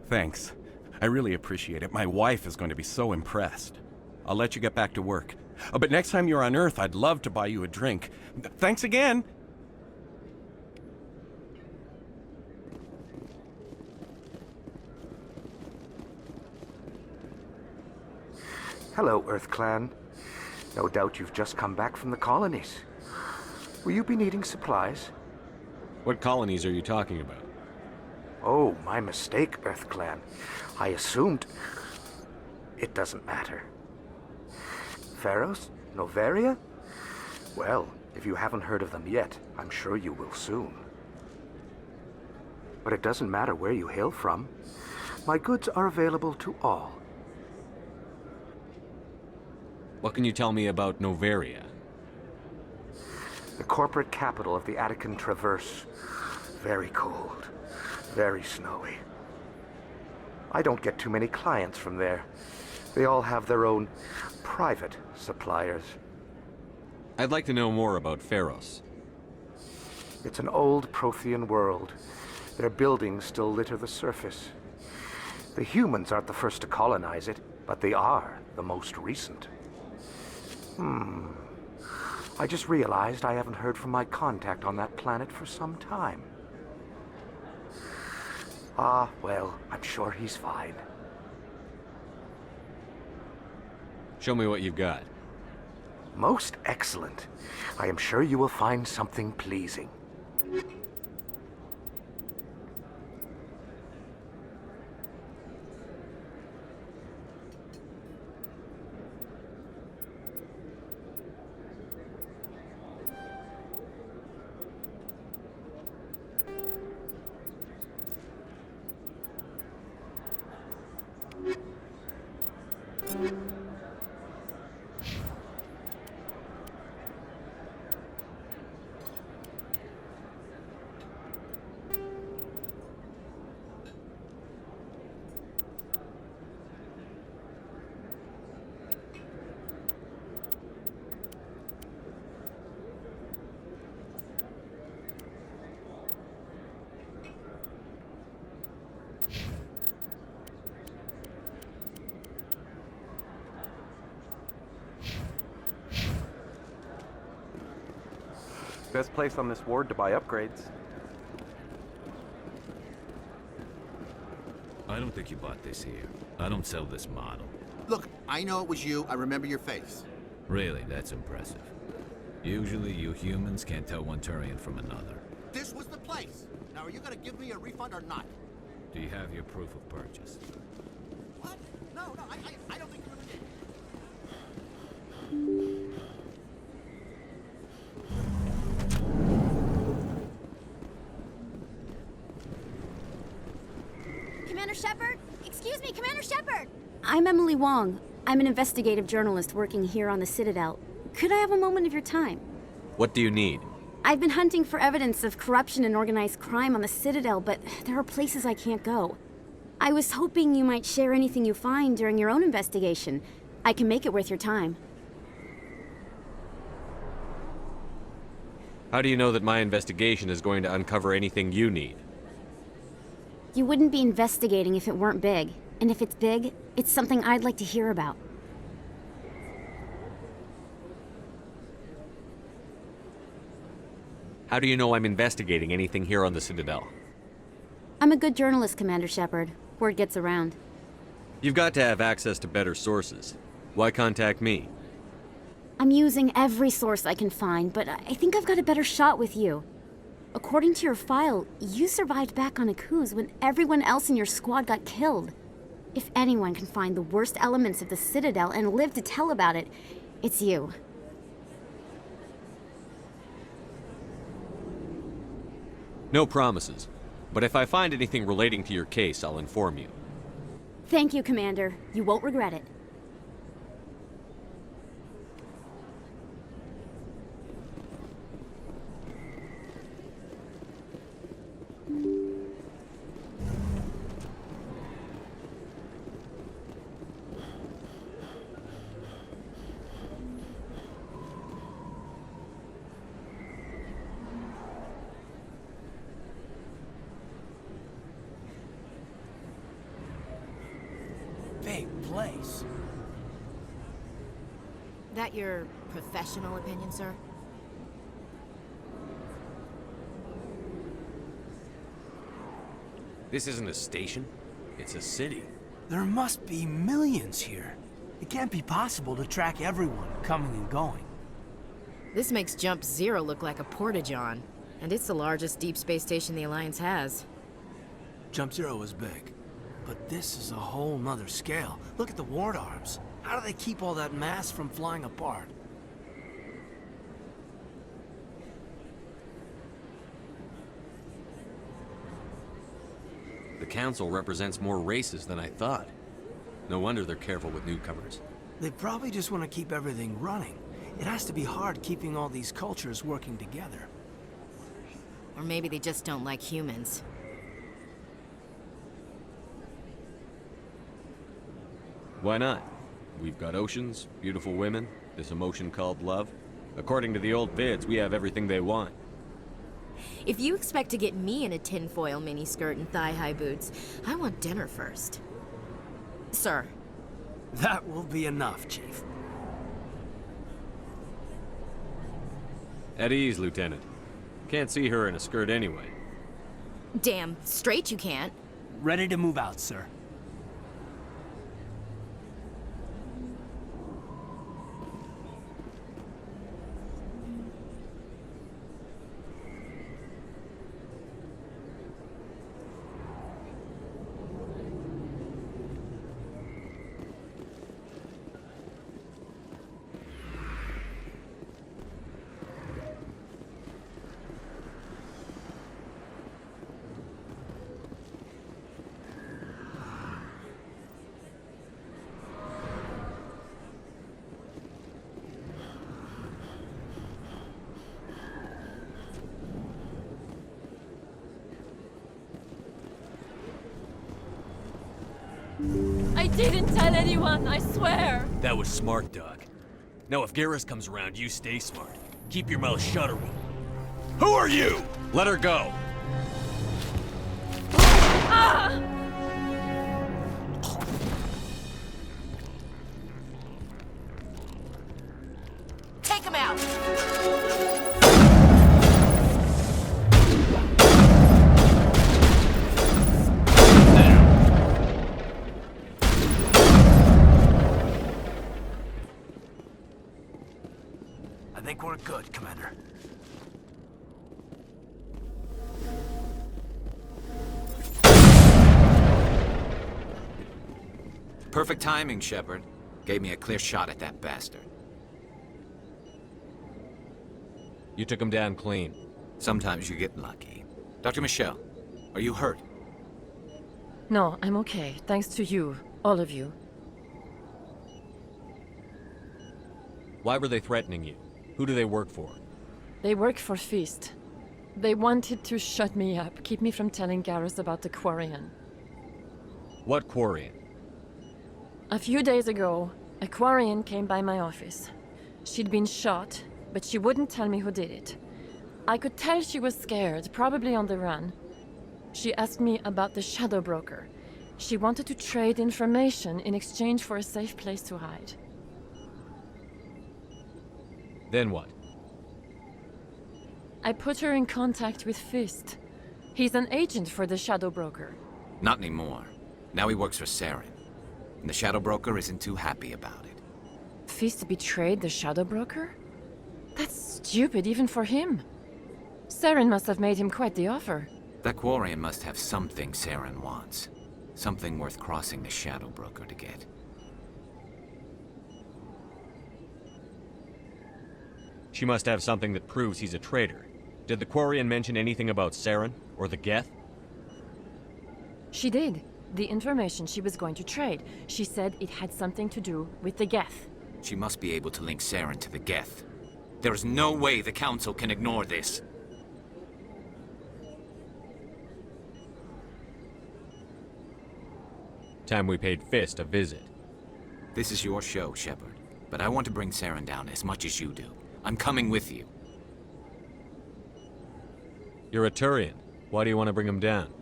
Thanks. I really appreciate it. My wife is going to be so impressed. I'll let you get back to work. But next time you're on Earth, I'd love to buy you a drink. Thanks again! Hello, Earth Clan. No doubt you've just come back from the colonies. Will you be needing supplies? What colonies are you talking about? Oh, my mistake, Earth Clan. I assumed... It doesn't matter. Pharos? Noveria? Well, if you haven't heard of them yet, I'm sure you will soon. But it doesn't matter where you hail from. My goods are available to all. What can you tell me about Noveria? The corporate capital of the Attican Traverse. Very cold. Very snowy. I don't get too many clients from there. They all have their own private suppliers. I'd like to know more about Pharos. It's an old Prothean world. Their buildings still litter the surface. The humans aren't the first to colonize it, but they are the most recent. I just realized I haven't heard from my contact on that planet for some time. Ah, well, I'm sure he's fine. Show me what you've got. Most excellent. I am sure you will find something pleasing. Best place on this ward to buy upgrades. I don't think you bought this here. I don't sell this model. Look, I know it was you. I remember your face. Really, that's impressive. Usually you humans can't tell one Turian from another. This was the place. Now, are you gonna give me a refund or not? Do you have your proof of purchase? What? No, I don't think you ever did. Commander Shepard? Excuse me, Commander Shepard! I'm Emily Wong. I'm an investigative journalist working here on the Citadel. Could I have a moment of your time? What do you need? I've been hunting for evidence of corruption and organized crime on the Citadel, but there are places I can't go. I was hoping you might share anything you find during your own investigation. I can make it worth your time. How do you know that my investigation is going to uncover anything you need? You wouldn't be investigating if it weren't big. And if it's big, it's something I'd like to hear about. How do you know I'm investigating anything here on the Citadel? I'm a good journalist, Commander Shepard. Word gets around. You've got to have access to better sources. Why contact me? I'm using every source I can find, but I think I've got a better shot with you. According to your file, you survived back on Akuz when everyone else in your squad got killed. If anyone can find the worst elements of the Citadel and live to tell about it, it's you. No promises. But if I find anything relating to your case, I'll inform you. Thank you, Commander. You won't regret it. Big place. That your professional opinion, sir? This isn't a station. It's a city. There must be millions here. It can't be possible to track everyone coming and going. This makes Jump Zero look like a porta-john, and it's the largest deep space station the Alliance has. Jump Zero is big, but this is a whole nother scale. Look at the ward arms. How do they keep all that mass from flying apart? The Council represents more races than I thought. No wonder they're careful with newcomers. They probably just want to keep everything running. It has to be hard keeping all these cultures working together. Or maybe they just don't like humans. Why not? We've got oceans, beautiful women, this emotion called love. According to the old vids, we have everything they want. If you expect to get me in a tinfoil miniskirt and thigh-high boots, I want dinner first. Sir. That will be enough, Chief. At ease, Lieutenant. Can't see her in a skirt anyway. Damn straight you can't. Ready to move out, sir. I didn't tell anyone, I swear! That was smart, Doc. Now if Garrus comes around, you stay smart. Keep your mouth shut or we'll... Who are you? Let her go. Ah! Take him out! I think we're good, Commander. Perfect timing, Shepard. Gave me a clear shot at that bastard. You took him down clean. Sometimes you get lucky. Dr. Michelle, are you hurt? No, I'm okay, thanks to you, all of you. Why were they threatening you? Who do they work for? They work for Feast. They wanted to shut me up, keep me from telling Garrus about the Quarian. What Quarian? A few days ago, a Quarian came by my office. She'd been shot, but she wouldn't tell me who did it. I could tell she was scared, probably on the run. She asked me about the Shadow Broker. She wanted to trade information in exchange for a safe place to hide. Then what? I put her in contact with Fist. He's an agent for the Shadow Broker. Not anymore. Now he works for Saren. And the Shadow Broker isn't too happy about it. Fist betrayed the Shadow Broker? That's stupid even for him. Saren must have made him quite the offer. That Quarian must have something Saren wants. Something worth crossing the Shadow Broker to get. She must have something that proves he's a traitor. Did the Quarian mention anything about Saren or the Geth? She did. The information she was going to trade. She said it had something to do with the Geth. She must be able to link Saren to the Geth. There is no way the Council can ignore this. Time we paid Fist a visit. This is your show, Shepard. But I want to bring Saren down as much as you do. I'm coming with you. You're a Turian. Why do you want to bring him down?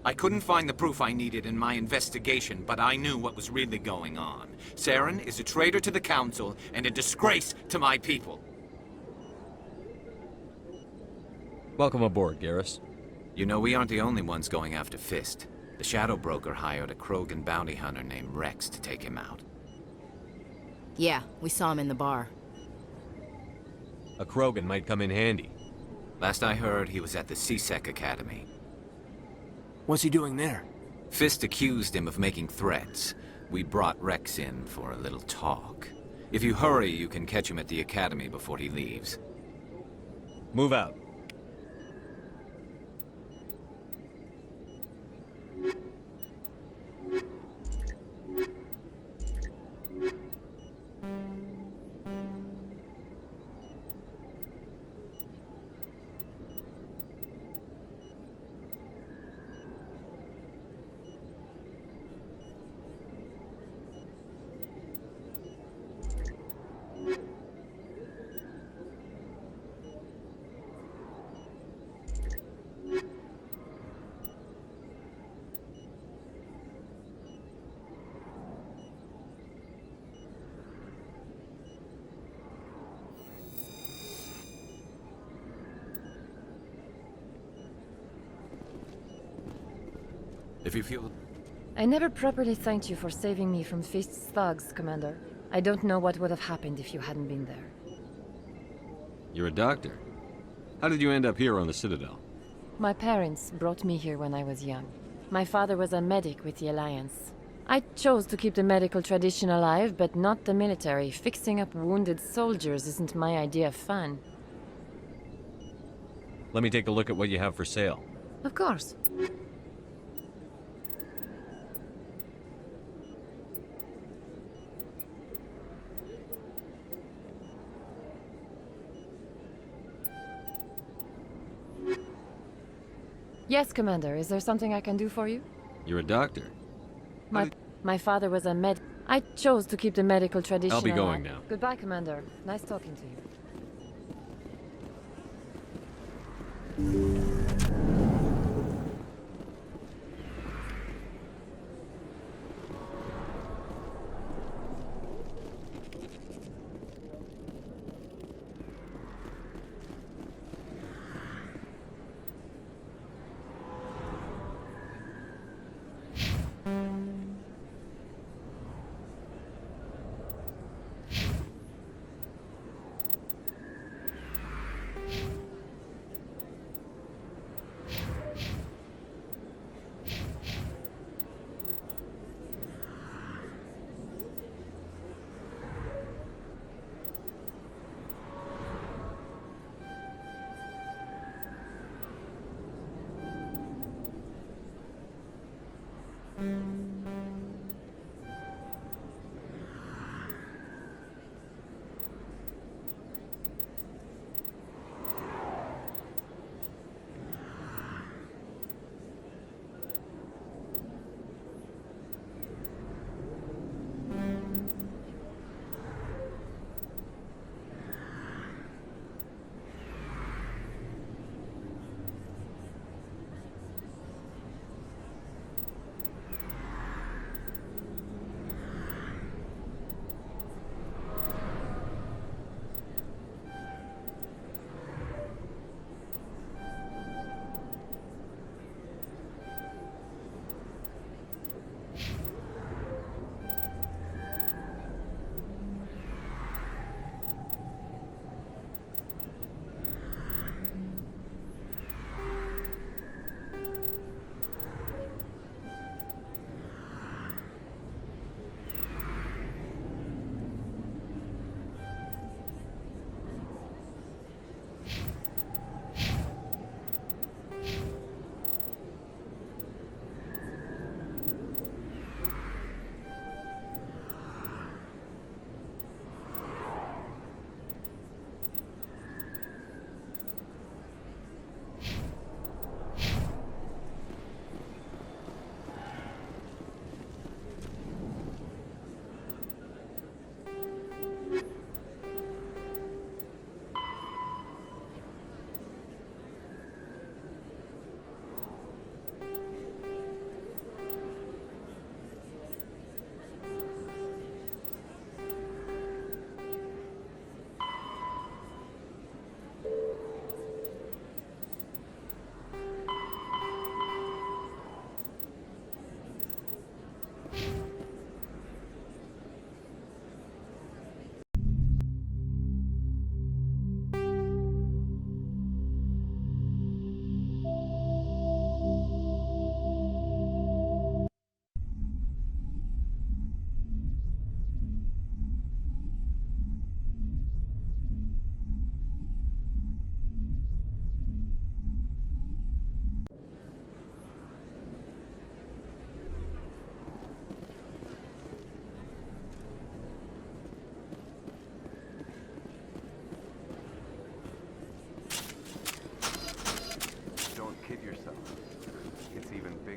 I couldn't find the proof I needed in my investigation, but I knew what was really going on. Saren is a traitor to the Council and a disgrace to my people. Welcome aboard, Garrus. You know, we aren't the only ones going after Fist. The Shadow Broker hired a Krogan bounty hunter named Rex to take him out. Yeah, we saw him in the bar. A Krogan might come in handy. Last I heard, he was at the CSEC Academy. What's he doing there? Fist accused him of making threats. We brought Rex in for a little talk. If you hurry, you can catch him at the academy before he leaves. Move out. If you feel... I never properly thanked you for saving me from Fist's thugs, Commander. I don't know what would have happened if you hadn't been there. You're a doctor. How did you end up here on the Citadel? My parents brought me here when I was young. My father was a medic with the Alliance. I chose to keep the medical tradition alive, but not the military. Fixing up wounded soldiers isn't my idea of fun. Let me take a look at what you have for sale. Of course. Yes, Commander. Is there something I can do for you? You're a doctor. My father was a med... I chose to keep the medical tradition I'll be alive. going now. Goodbye, Commander. Nice talking to you.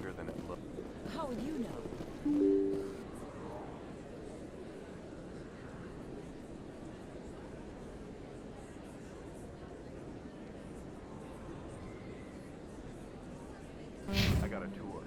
bigger than it looks. How would you know? I got a tour.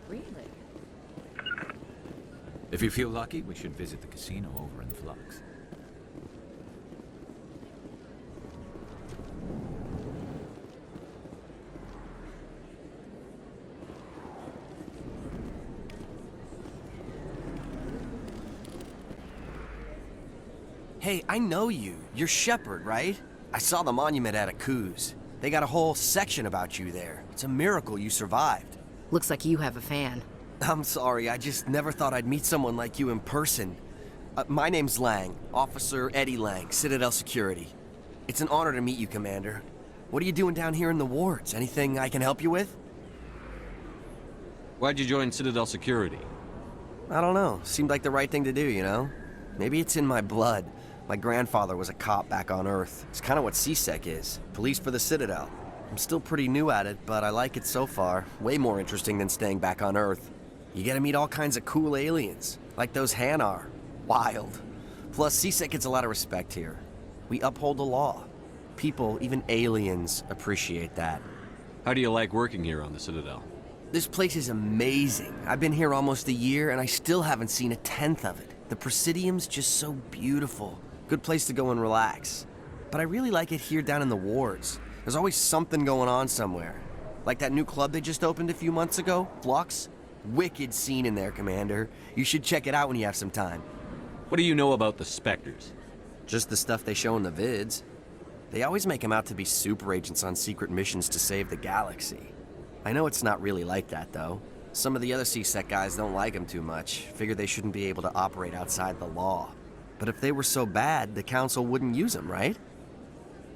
Really? If you feel lucky, we should visit the casino over in Flux. Hey, I know you. You're Shepard, right? I saw the monument at Akuz. They got a whole section about you there. It's a miracle you survived. Looks like you have a fan. I'm sorry, I just never thought I'd meet someone like you in person. My name's Lang, Officer Eddie Lang, Citadel Security. It's an honor to meet you, Commander. What are you doing down here in the wards? Anything I can help you with? Why'd you join Citadel Security? I don't know. Seemed like the right thing to do, you know? Maybe it's in my blood. My grandfather was a cop back on Earth. It's kind of what CSEC is. Police for the Citadel. I'm still pretty new at it, but I like it so far. Way more interesting than staying back on Earth. You get to meet all kinds of cool aliens, like those Hanar. Wild. Plus, CSEC gets a lot of respect here. We uphold the law. People, even aliens, appreciate that. How do you like working here on the Citadel? This place is amazing. I've been here almost a year, and I still haven't seen a tenth of it. The Presidium's just so beautiful. Good place to go and relax. But I really like it here down in the wards. There's always something going on somewhere. Like that new club they just opened a few months ago, Flux. Wicked scene in there, Commander. You should check it out when you have some time. What do you know about the Spectres? Just the stuff they show in the vids. They always make them out to be super agents on secret missions to save the galaxy. I know it's not really like that, though. Some of the other CSEC guys don't like them too much. Figure they shouldn't be able to operate outside the law. But if they were so bad, the Council wouldn't use them, right?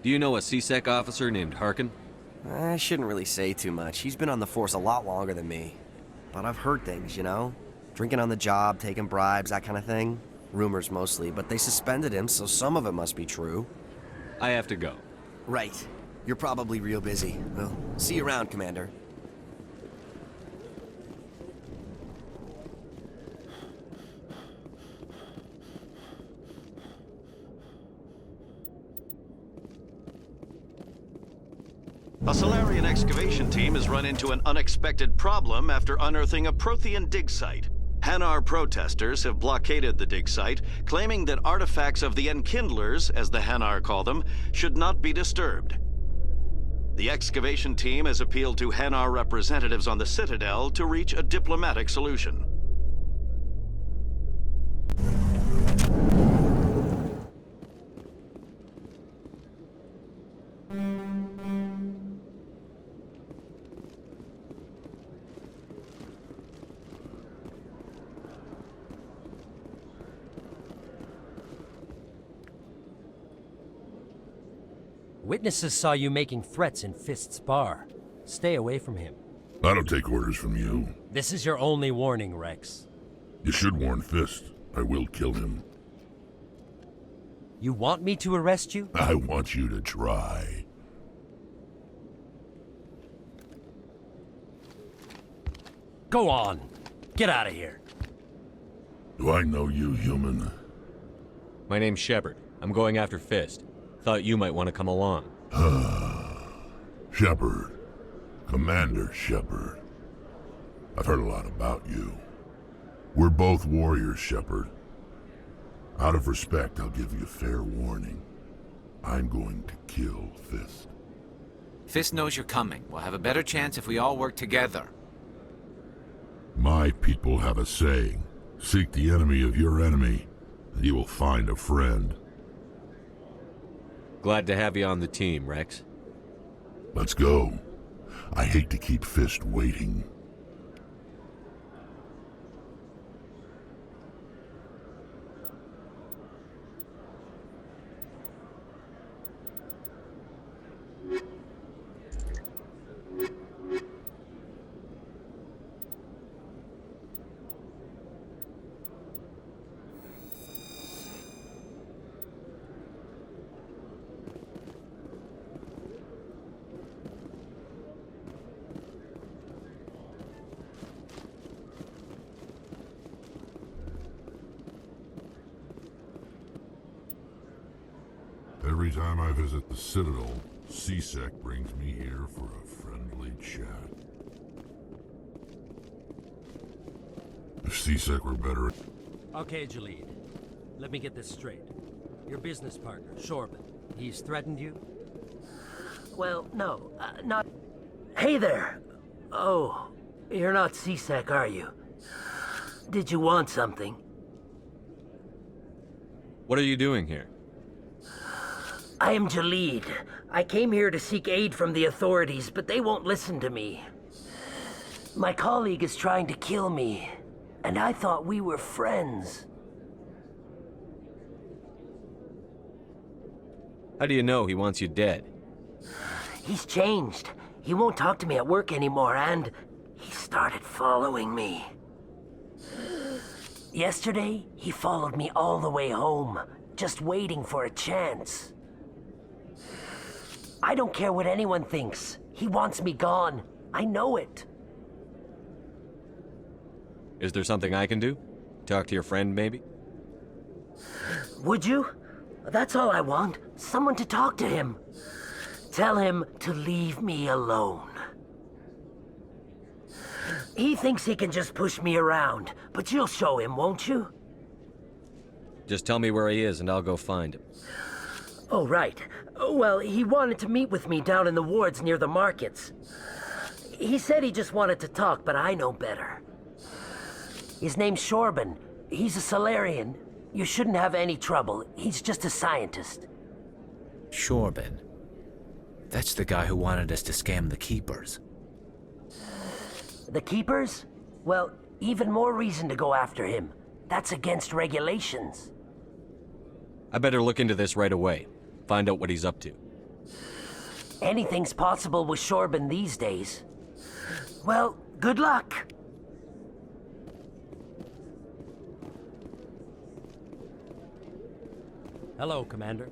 Do you know a CSEC officer named Harkin? I shouldn't really say too much. He's been on the force a lot longer than me. But I've heard things, you know? Drinking on the job, taking bribes, that kind of thing. Rumors mostly, but they suspended him, so some of it must be true. I have to go. Right. You're probably real busy. Well, see you around, Commander. A Solarian excavation team has run into an unexpected problem after unearthing a Prothean dig site. Hanar protesters have blockaded the dig site, claiming that artifacts of the Enkindlers, as the Hanar call them, should not be disturbed. The excavation team has appealed to Hanar representatives on the Citadel to reach a diplomatic solution. Witnesses saw you making threats in Fist's bar. Stay away from him. I don't take orders from you. This is your only warning, Rex. You should warn Fist. I will kill him. You want me to arrest you? I want you to try. Go on. Get out of here. Do I know you, human? My name's Shepard. I'm going after Fist. Thought you might want to come along. Shepard. Commander Shepard. I've heard a lot about you. We're both warriors, Shepard. Out of respect, I'll give you fair warning. I'm going to kill Fist. Fist knows you're coming. We'll have a better chance if we all work together. My people have a saying. Seek the enemy of your enemy, and you will find a friend. Glad to have you on the team, Rex. Let's go. I hate to keep Fist waiting. Every time I visit the Citadel, C-Sec brings me here for a friendly chat. If C-Sec were better... Okay, Jalid. Let me get this straight. Your business partner, Shorban, he's threatened you? Well, no, not... Hey there! Oh, you're not C-Sec, are you? Did you want something? What are you doing here? I am Jalid. I came here to seek aid from the authorities, but they won't listen to me. My colleague is trying to kill me, and I thought we were friends. How do you know he wants you dead? He's changed. He won't talk to me at work anymore, and he started following me. Yesterday, he followed me all the way home, just waiting for a chance. I don't care what anyone thinks. He wants me gone. I know it. Is there something I can do? Talk to your friend, maybe? Would you? That's all I want. Someone to talk to him. Tell him to leave me alone. He thinks he can just push me around, but you'll show him, won't you? Just tell me where he is and I'll go find him. Oh, right. Well, he wanted to meet with me down in the wards near the markets. He said he just wanted to talk, but I know better. His name's Shorban. He's a Solarian. You shouldn't have any trouble. He's just a scientist. Shorban. That's the guy who wanted us to scam the Keepers. The Keepers? Well, even more reason to go after him. That's against regulations. I better look into this right away. Find out what he's up to. Anything's possible with Shorban these days. Well, good luck. Hello, Commander.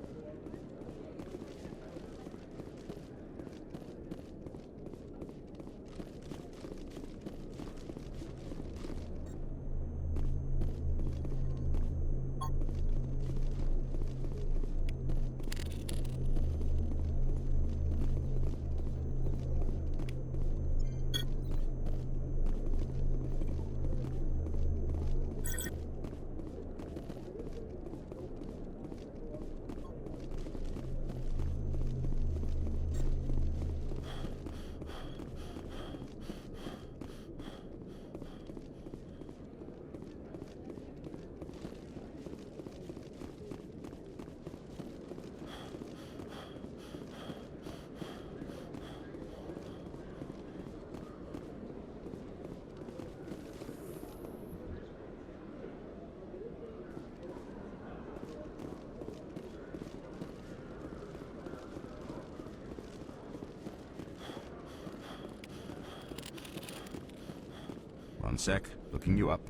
One sec, looking you up.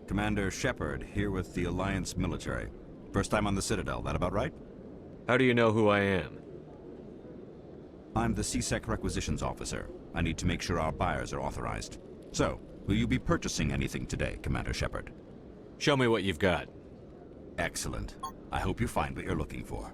Commander Shepard, here with the Alliance military. First time on the Citadel, that about right? How do you know who I am? I'm the CSEC requisitions officer. I need to make sure our buyers are authorized. So, will you be purchasing anything today, Commander Shepard? Show me what you've got. Excellent. I hope you find what you're looking for.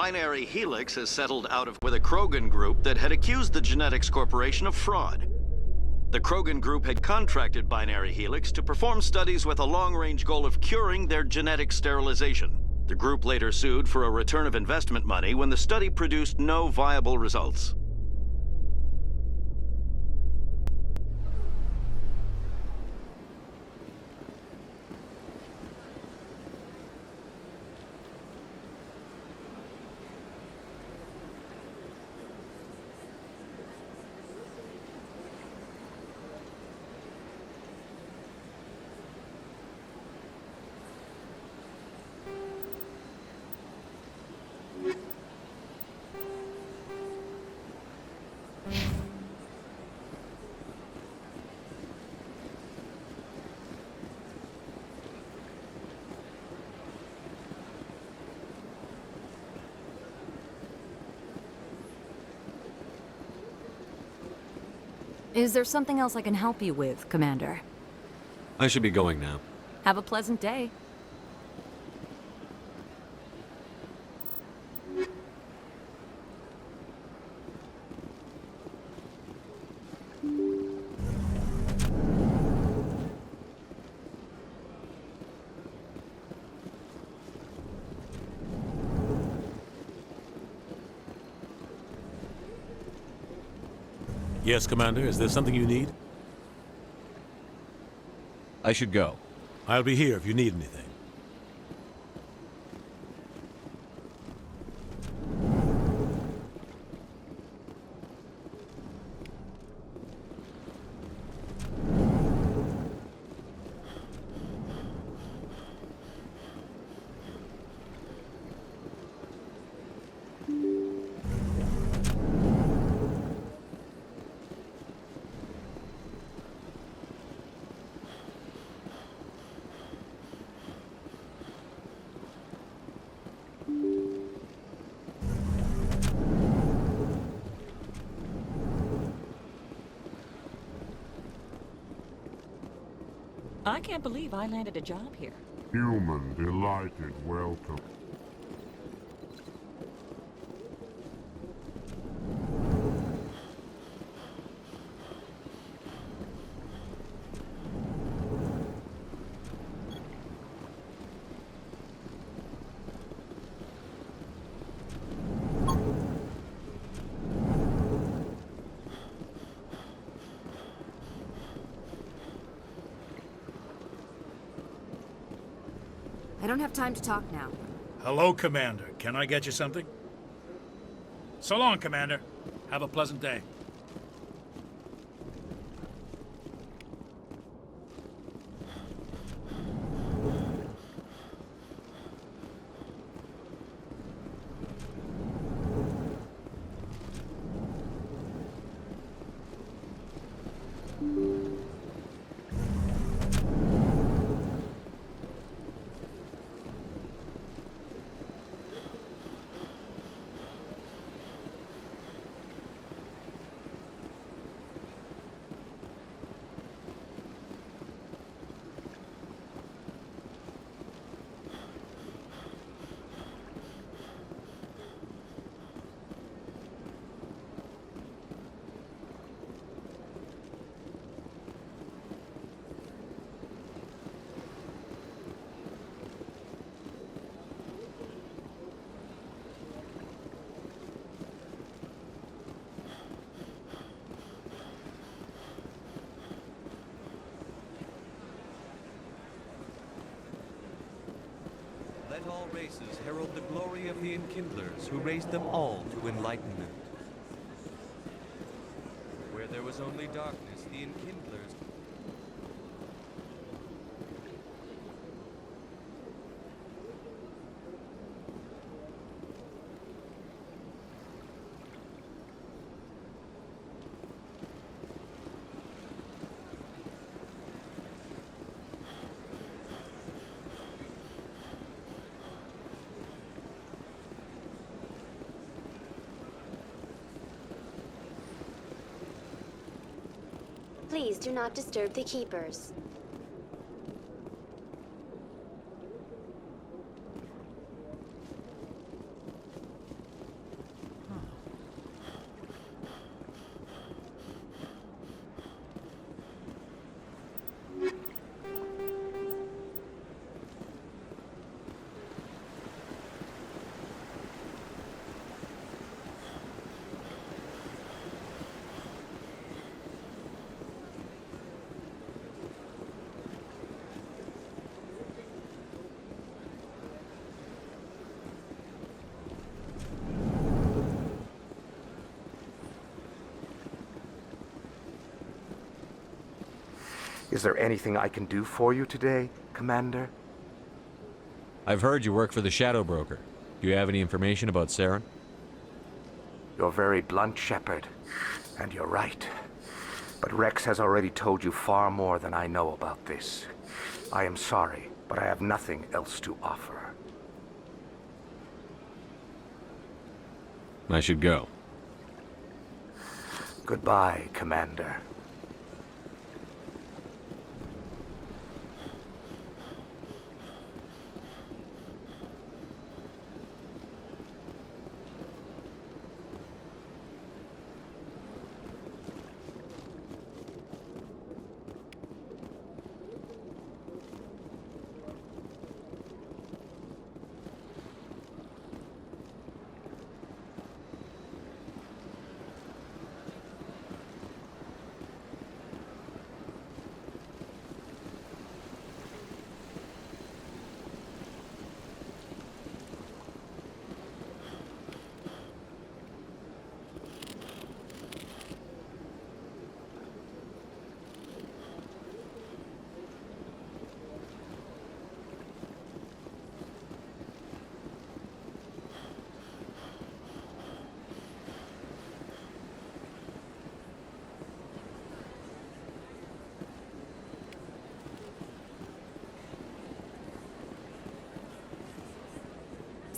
Binary Helix has settled out of with a Krogan group that had accused the Genetics Corporation of fraud. The Krogan group had contracted Binary Helix to perform studies with a long-range goal of curing their genetic sterilization. The group later sued for a return of investment money when the study produced no viable results. Is there something else I can help you with, Commander? I should be going now. Have a pleasant day. Yes, Commander. Is there something you need? I should go. I'll be here if you need anything. I can't believe I landed a job here. Human, delighted, welcome. I don't have time to talk now. Hello, Commander. Can I get you something? So long, Commander. Have a pleasant day. Let all races herald the glory of the Enkindlers, who raised them all to enlightenment. Where there was only darkness, the Enkindlers... Please do not disturb the keepers. Is there anything I can do for you today, Commander? I've heard you work for the Shadow Broker. Do you have any information about Saren? You're very blunt, Shepard. And you're right. But Rex has already told you far more than I know about this. I am sorry, but I have nothing else to offer. I should go. Goodbye, Commander.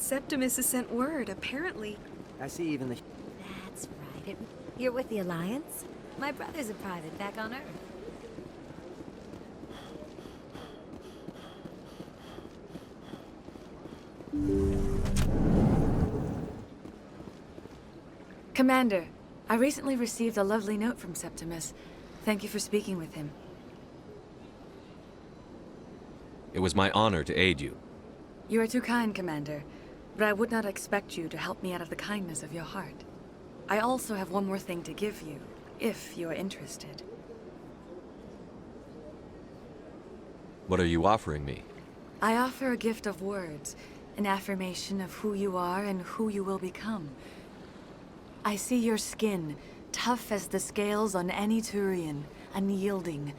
Septimus has sent word, apparently. I see even the... That's right. You're with the Alliance? My brother's a private back on Earth. Commander, I recently received a lovely note from Septimus. Thank you for speaking with him. It was my honor to aid you. You are too kind, Commander. But I would not expect you to help me out of the kindness of your heart. I also have one more thing to give you, if you are interested. What are you offering me? I offer a gift of words, an affirmation of who you are and who you will become. I see your skin, tough as the scales on any Turian, unyielding,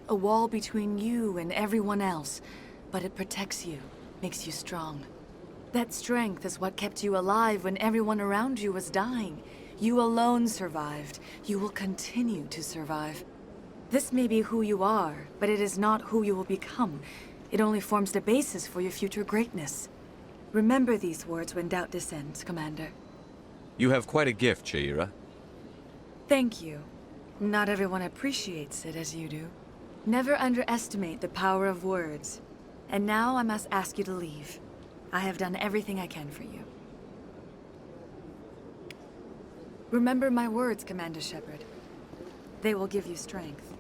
a wall between you and everyone else, but it protects you, makes you strong. That strength is what kept you alive when everyone around you was dying. You alone survived. You will continue to survive. This may be who you are, but it is not who you will become. It only forms the basis for your future greatness. Remember these words when doubt descends, Commander. You have quite a gift, Shaira. Thank you. Not everyone appreciates it as you do. Never underestimate the power of words. And now I must ask you to leave. I have done everything I can for you. Remember my words, Commander Shepard. They will give you strength.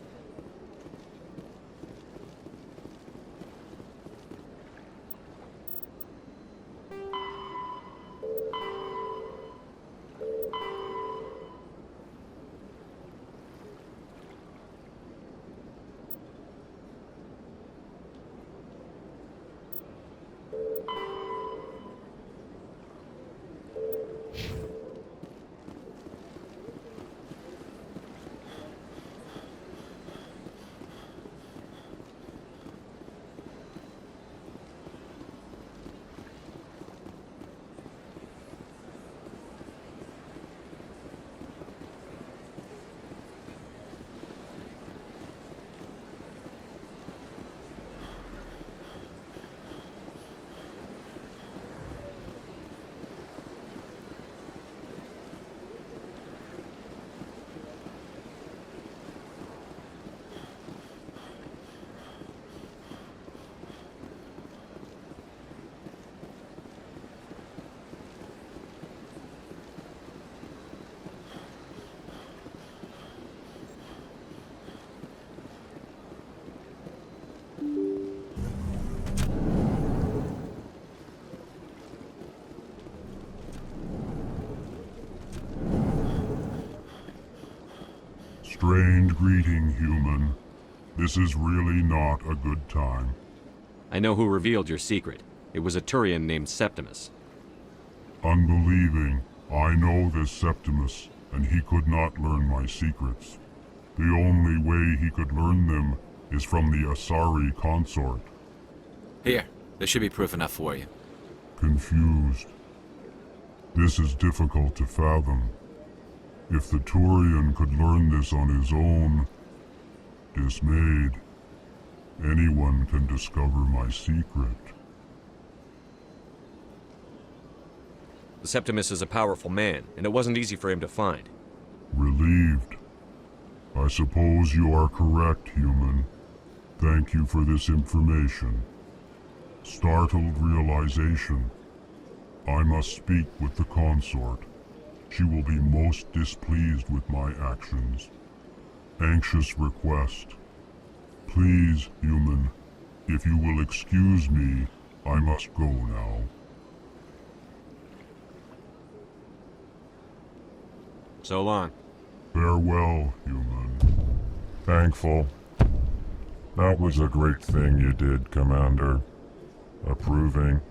Strained greeting, human. This is really not a good time. I know who revealed your secret. It was a Turian named Septimus. Unbelieving. I know this Septimus, and he could not learn my secrets. The only way he could learn them is from the Asari consort. Here, there should be proof enough for you. Confused. This is difficult to fathom. If the Turian could learn this on his own, dismayed, anyone can discover my secret. The Septimus is a powerful man, and it wasn't easy for him to find. Relieved. I suppose you are correct, human. Thank you for this information. Startled realization. I must speak with the consort. She will be most displeased with my actions. Anxious request. Please, human, if you will excuse me, I must go now. So long. Farewell, human. Thankful. That was a great thing you did, Commander. Approving.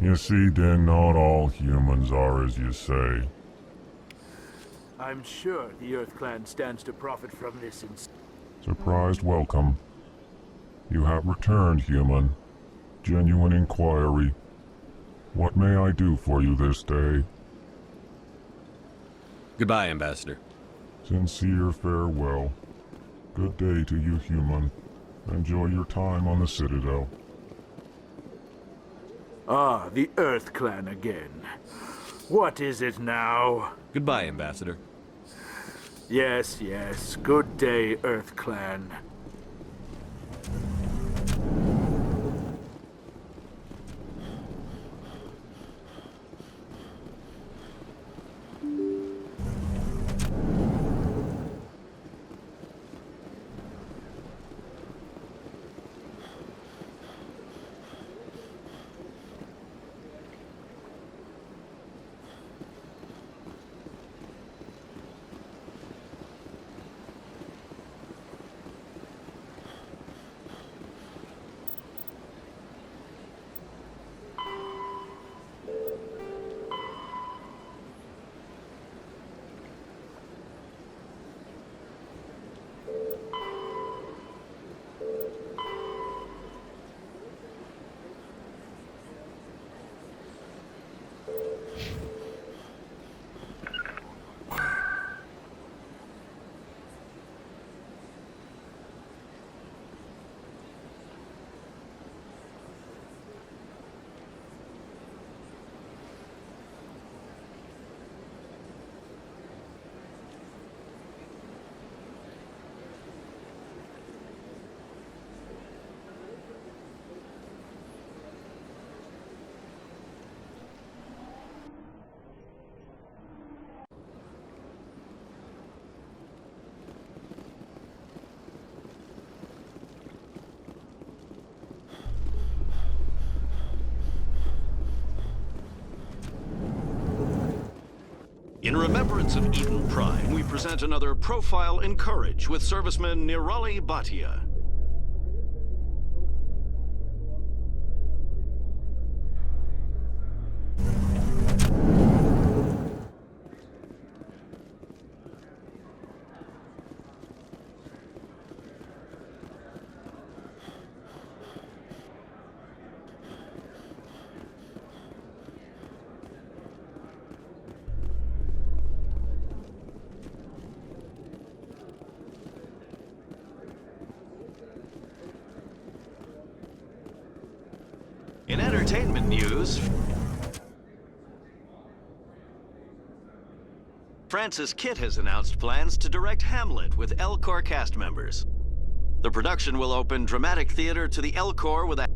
You see, then, not all humans are as you say. I'm sure the Earth Clan stands to profit from this. Surprised welcome. You have returned, human. Genuine inquiry. What may I do for you this day? Goodbye, Ambassador. Sincere farewell. Good day to you, human. Enjoy your time on the Citadel. Ah, the Earth Clan again. What is it now? Goodbye, Ambassador. Yes, yes. Good day, Earth Clan. In remembrance of Eden Prime, we present another Profile in Courage with serviceman Nirali Bhatia. In entertainment news, Francis Kitt has announced plans to direct Hamlet with Elcor cast members. The production will open dramatic theater to the Elcor with a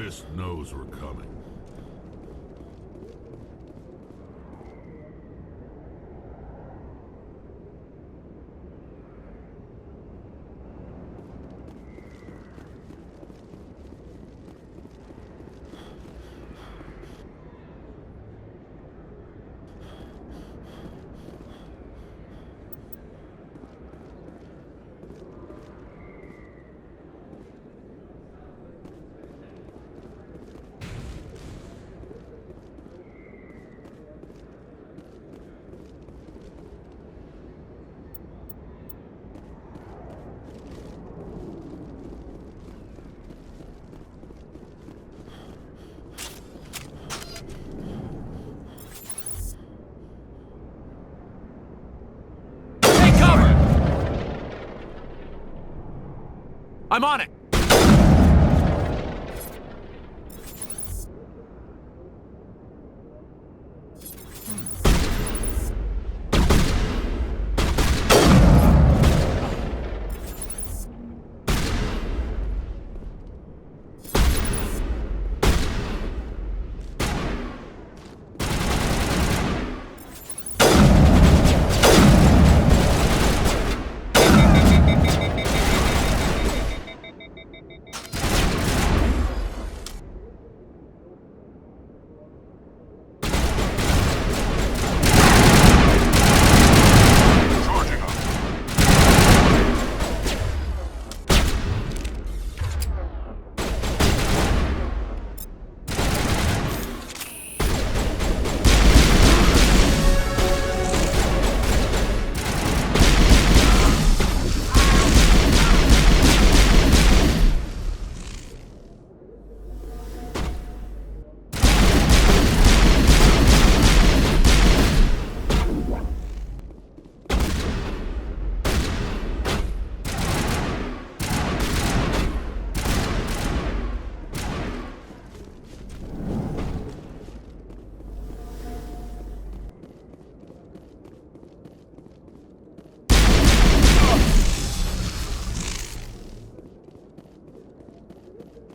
Mist knows we're coming. I'm on it!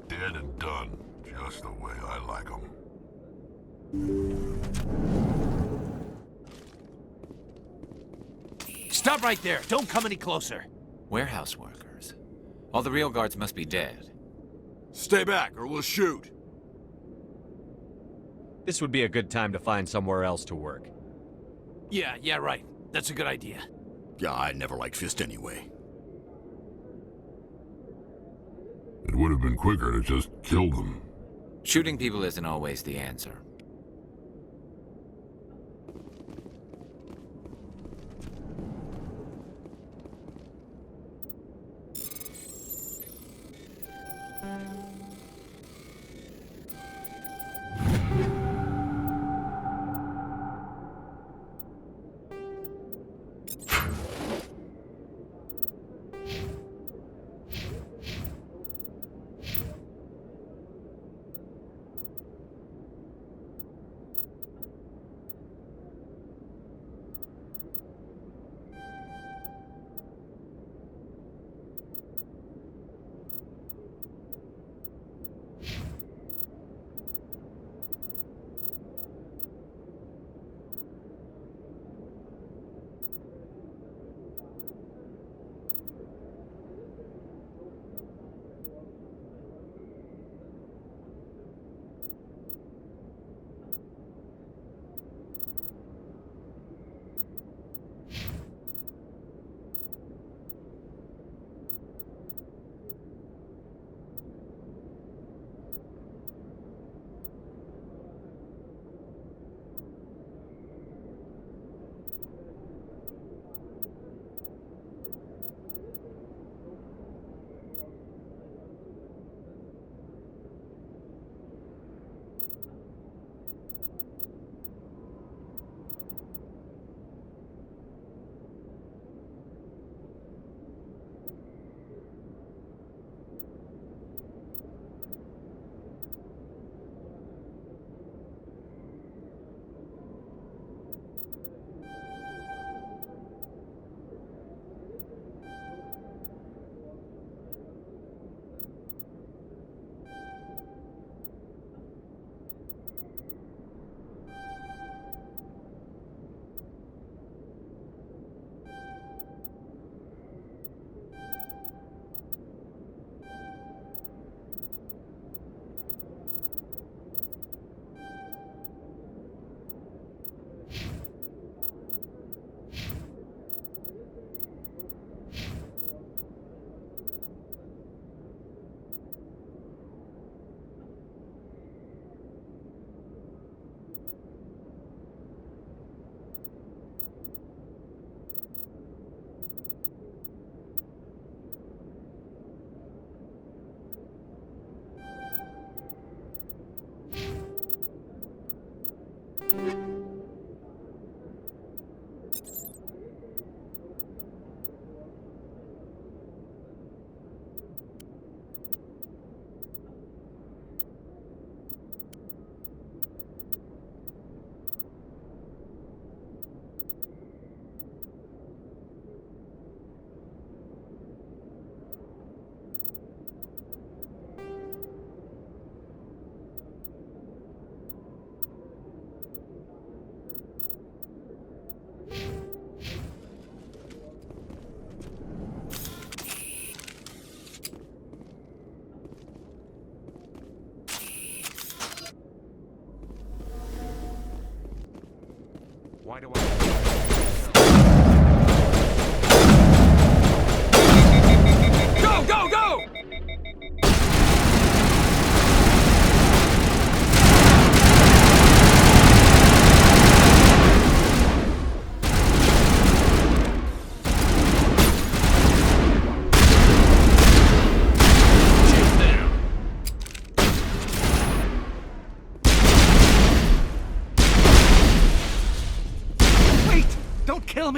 Dead and done, just the way I like 'em. Stop right there! Don't come any closer! Warehouse workers. All the real guards must be dead. Stay back, or we'll shoot. This would be a good time to find somewhere else to work. Yeah, right. That's a good idea. Yeah, I never liked Fist anyway. It would have been quicker to just kill them. Shooting people isn't always the answer.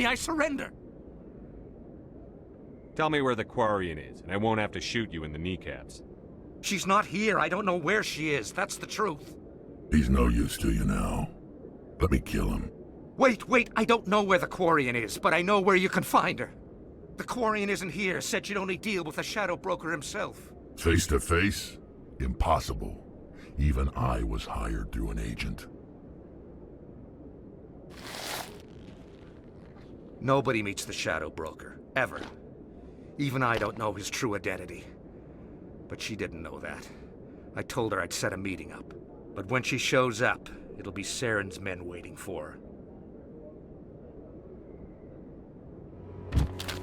I surrender. Tell me where the Quarian is, and I won't have to shoot you in the kneecaps. She's not here. I don't know where she is. That's the truth. He's no use to you now. Let me kill him. Wait. I don't know where the Quarian is, but I know where you can find her. The Quarian isn't here. Said she'd only deal with the Shadow Broker himself. Face to face? Impossible. Even I was hired through an agent. Nobody meets the Shadow Broker, ever. Even I don't know his true identity. But she didn't know that. I told her I'd set a meeting up. But when she shows up, it'll be Saren's men waiting for her.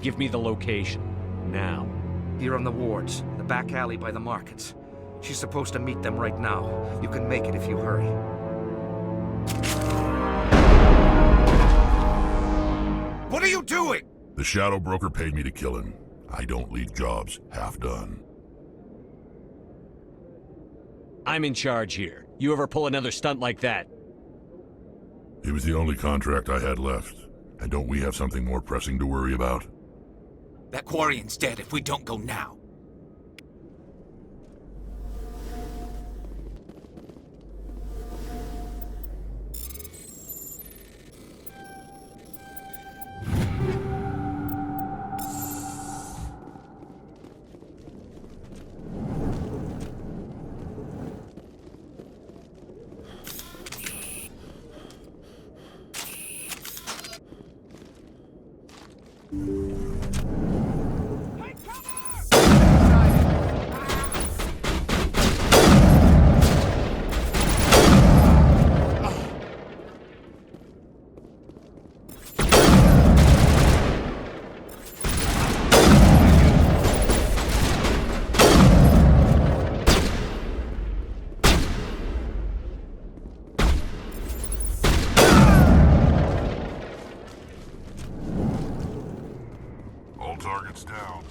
Give me the location. Now. Here on the wards, the back alley by the markets. She's supposed to meet them right now. You can make it if you hurry. What are you doing? The Shadow Broker paid me to kill him. I don't leave jobs half done. I'm in charge here. You ever pull another stunt like that? It was the only contract I had left. And don't we have something more pressing to worry about? That Quarian's dead if we don't go now. Targets down.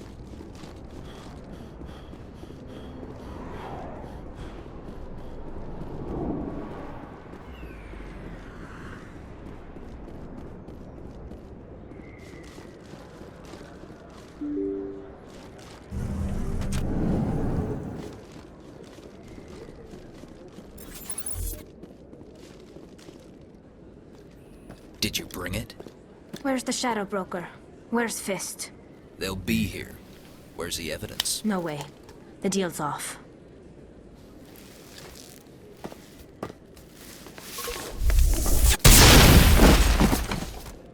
Did you bring it? Where's the Shadow Broker? Where's Fist? They'll be here. Where's the evidence? No way. The deal's off.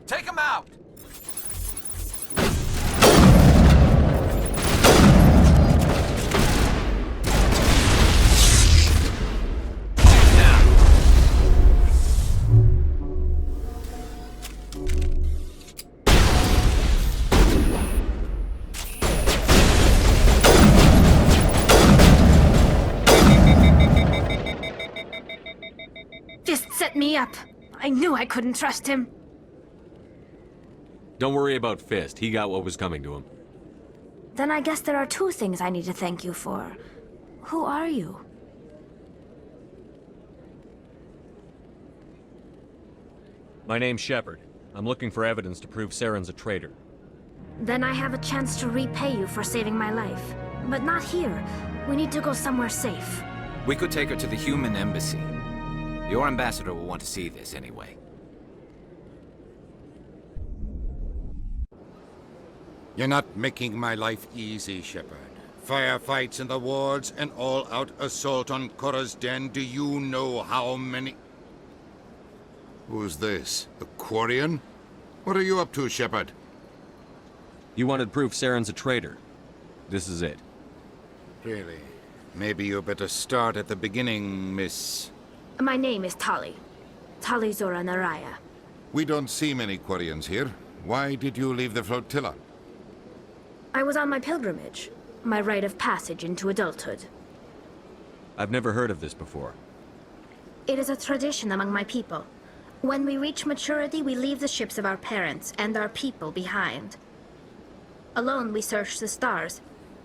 Take him out! Set me up. I knew I couldn't trust him. Don't worry about Fist. He got what was coming to him. Then I guess there are two things I need to thank you for. Who are you? My name's Shepard. I'm looking for evidence to prove Saren's a traitor. Then I have a chance to repay you for saving my life. But not here. We need to go somewhere safe. We could take her to the human embassy. Your ambassador will want to see this anyway. You're not making my life easy, Shepard. Firefights in the wards, an all-out assault on Korra's den. Do you know how many... Who's this? The Quarian? What are you up to, Shepard? You wanted proof Saren's a traitor. This is it. Really? Maybe you better start at the beginning, Miss... My name is Tali. Tali Zora Naraya. We don't see many Quarians here. Why did you leave the flotilla? I was on my pilgrimage. My rite of passage into adulthood. I've never heard of this before. It is a tradition among my people. When we reach maturity, we leave the ships of our parents and our people behind. Alone, we search the stars,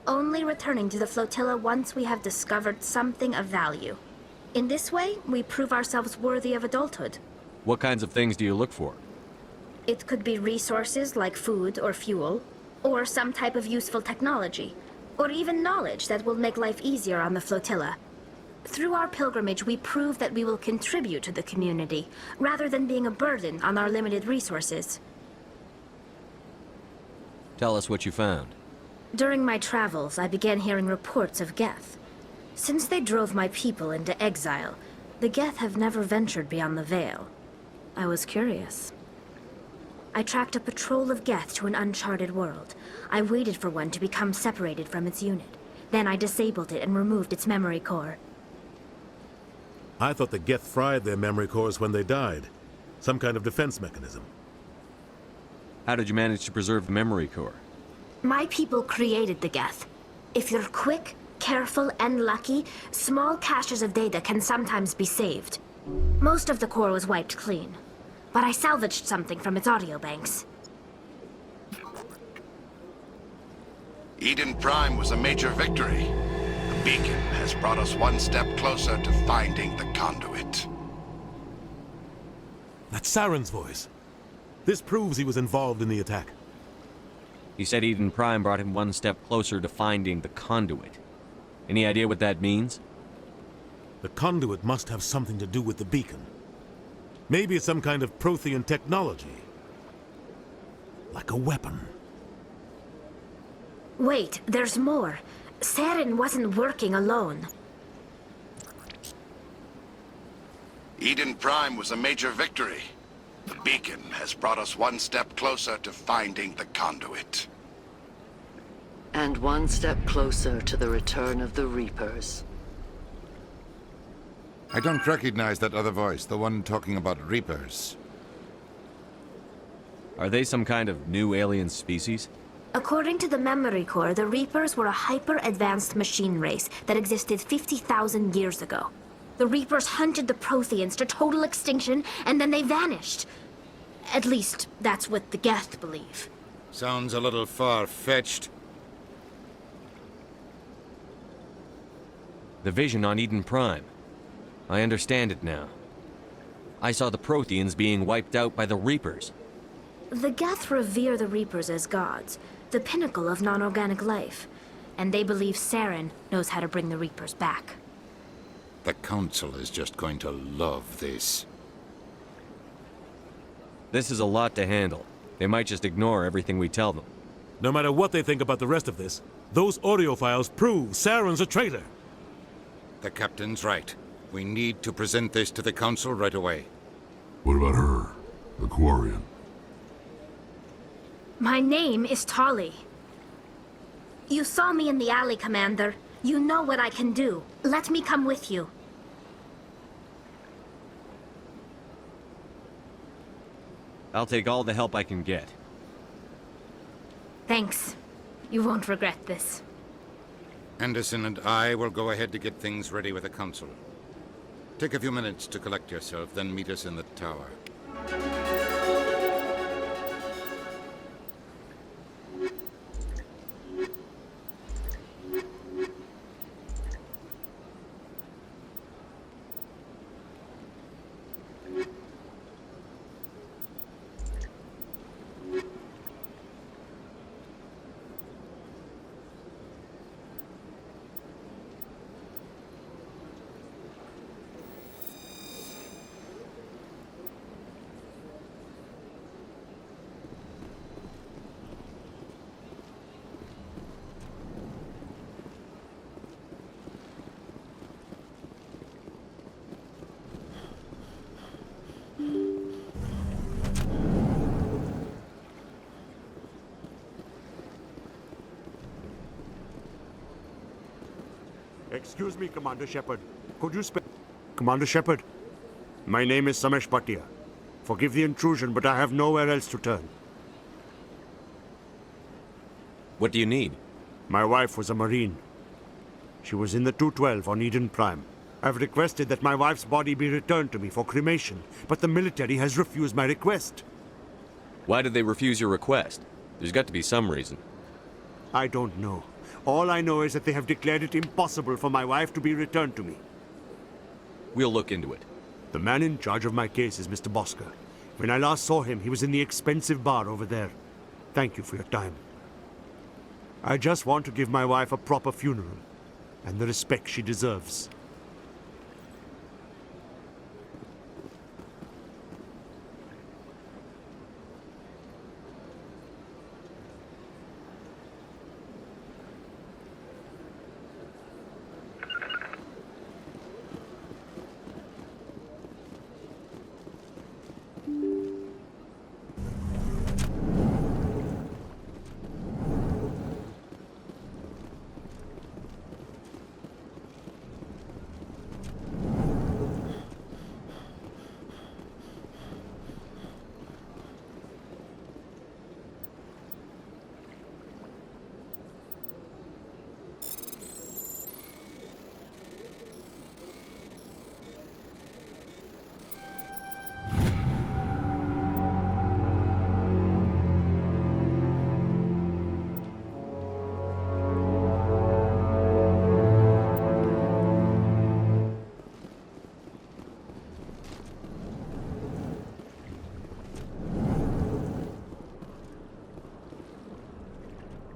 only returning to the flotilla once we have discovered something of value. In this way, we prove ourselves worthy of adulthood. What kinds of things do you look for? It could be resources like food or fuel, or some type of useful technology, or even knowledge that will make life easier on the flotilla. Through our pilgrimage, we prove that we will contribute to the community, rather than being a burden on our limited resources. Tell us what you found. During my travels, I began hearing reports of Geth. Since they drove my people into exile, the Geth have never ventured beyond the Veil. I was curious. I tracked a patrol of Geth to an uncharted world. I waited for one to become separated from its unit. Then I disabled it and removed its memory core. I thought the Geth fried their memory cores when they died. Some kind of defense mechanism. How did you manage to preserve the memory core? My people created the Geth. If you're quick, careful, and lucky, small caches of data can sometimes be saved. Most of the core was wiped clean, but I salvaged something from its audio banks. Eden Prime was a major victory. The beacon has brought us one step closer to finding the conduit. That's Saren's voice. This proves he was involved in the attack. He said Eden Prime brought him one step closer to finding the conduit. Any idea what that means? The conduit must have something to do with the beacon. Maybe it's some kind of Prothean technology. Like a weapon. Wait, there's more. Saren wasn't working alone. Eden Prime was a major victory. The beacon has brought us one step closer to finding the conduit. And one step closer to the return of the Reapers. I don't recognize that other voice, the one talking about Reapers. Are they some kind of new alien species? According to the memory core, the Reapers were a hyper-advanced machine race that existed 50,000 years ago. The Reapers hunted the Protheans to total extinction, and then they vanished. At least, that's what the Geth believe. Sounds a little far-fetched. The vision on Eden Prime. I understand it now. I saw the Protheans being wiped out by the Reapers. The Geth revere the Reapers as gods, the pinnacle of non-organic life. And they believe Saren knows how to bring the Reapers back. The Council is just going to love this. This is a lot to handle. They might just ignore everything we tell them. No matter what they think about the rest of this, those audio files prove Saren's a traitor. The Captain's right. We need to present this to the Council right away. What about her? The Quarian? My name is Tali. You saw me in the alley, Commander. You know what I can do. Let me come with you. I'll take all the help I can get. Thanks. You won't regret this. Anderson and I will go ahead to get things ready with the Council. Take a few minutes to collect yourself, then meet us in the tower. Excuse me, Commander Shepard. Could you spare... Commander Shepard, my name is Samesh Bhatia. Forgive the intrusion, but I have nowhere else to turn. What do you need? My wife was a Marine. She was in the 212 on Eden Prime. I've requested that my wife's body be returned to me for cremation, but the military has refused my request. Why did they refuse your request? There's got to be some reason. I don't know. All I know is that they have declared it impossible for my wife to be returned to me. We'll look into it. The man in charge of my case is Mr. Bosker. When I last saw him, he was in the expensive bar over there. Thank you for your time. I just want to give my wife a proper funeral, and the respect she deserves.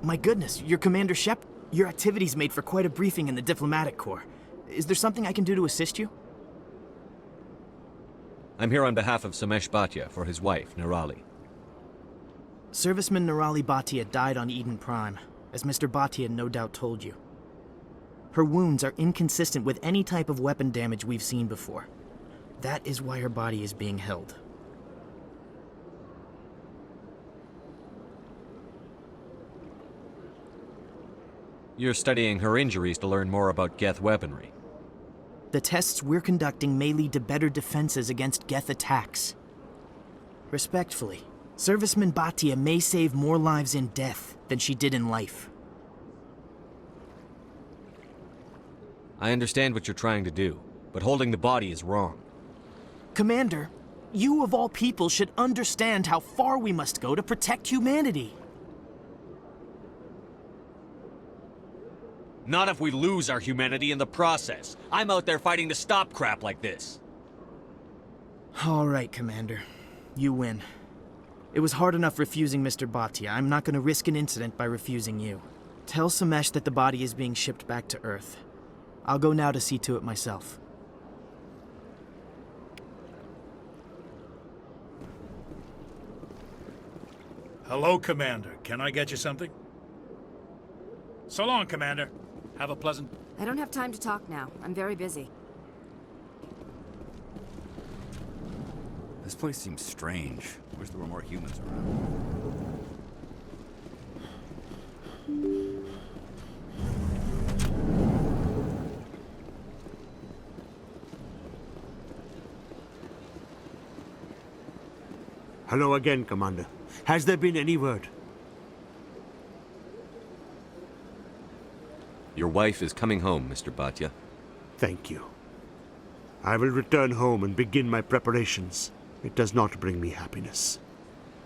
My goodness, you're Commander Shep. Your activities made for quite a briefing in the Diplomatic Corps. Is there something I can do to assist you? I'm here on behalf of Samesh Bhatia for his wife, Nirali. Serviceman Nirali Bhatia died on Eden Prime, as Mr. Bhatia no doubt told you. Her wounds are inconsistent with any type of weapon damage we've seen before. That is why her body is being held. You're studying her injuries to learn more about Geth weaponry. The tests we're conducting may lead to better defenses against Geth attacks. Respectfully, Serviceman Bhatia may save more lives in death than she did in life. I understand what you're trying to do, but holding the body is wrong. Commander, you of all people should understand how far we must go to protect humanity. Not if we lose our humanity in the process. I'm out there fighting to stop crap like this. All right, Commander. You win. It was hard enough refusing Mr. Bhatia. I'm not going to risk an incident by refusing you. Tell Samesh that the body is being shipped back to Earth. I'll go now to see to it myself. Hello, Commander. Can I get you something? So long, Commander. Have a pleasant... I don't have time to talk now. I'm very busy. This place seems strange. Wish there were more humans around. Hello again, Commander. Has there been any word? Your wife is coming home, Mr. Bhatia. Thank you. I will return home and begin my preparations. It does not bring me happiness,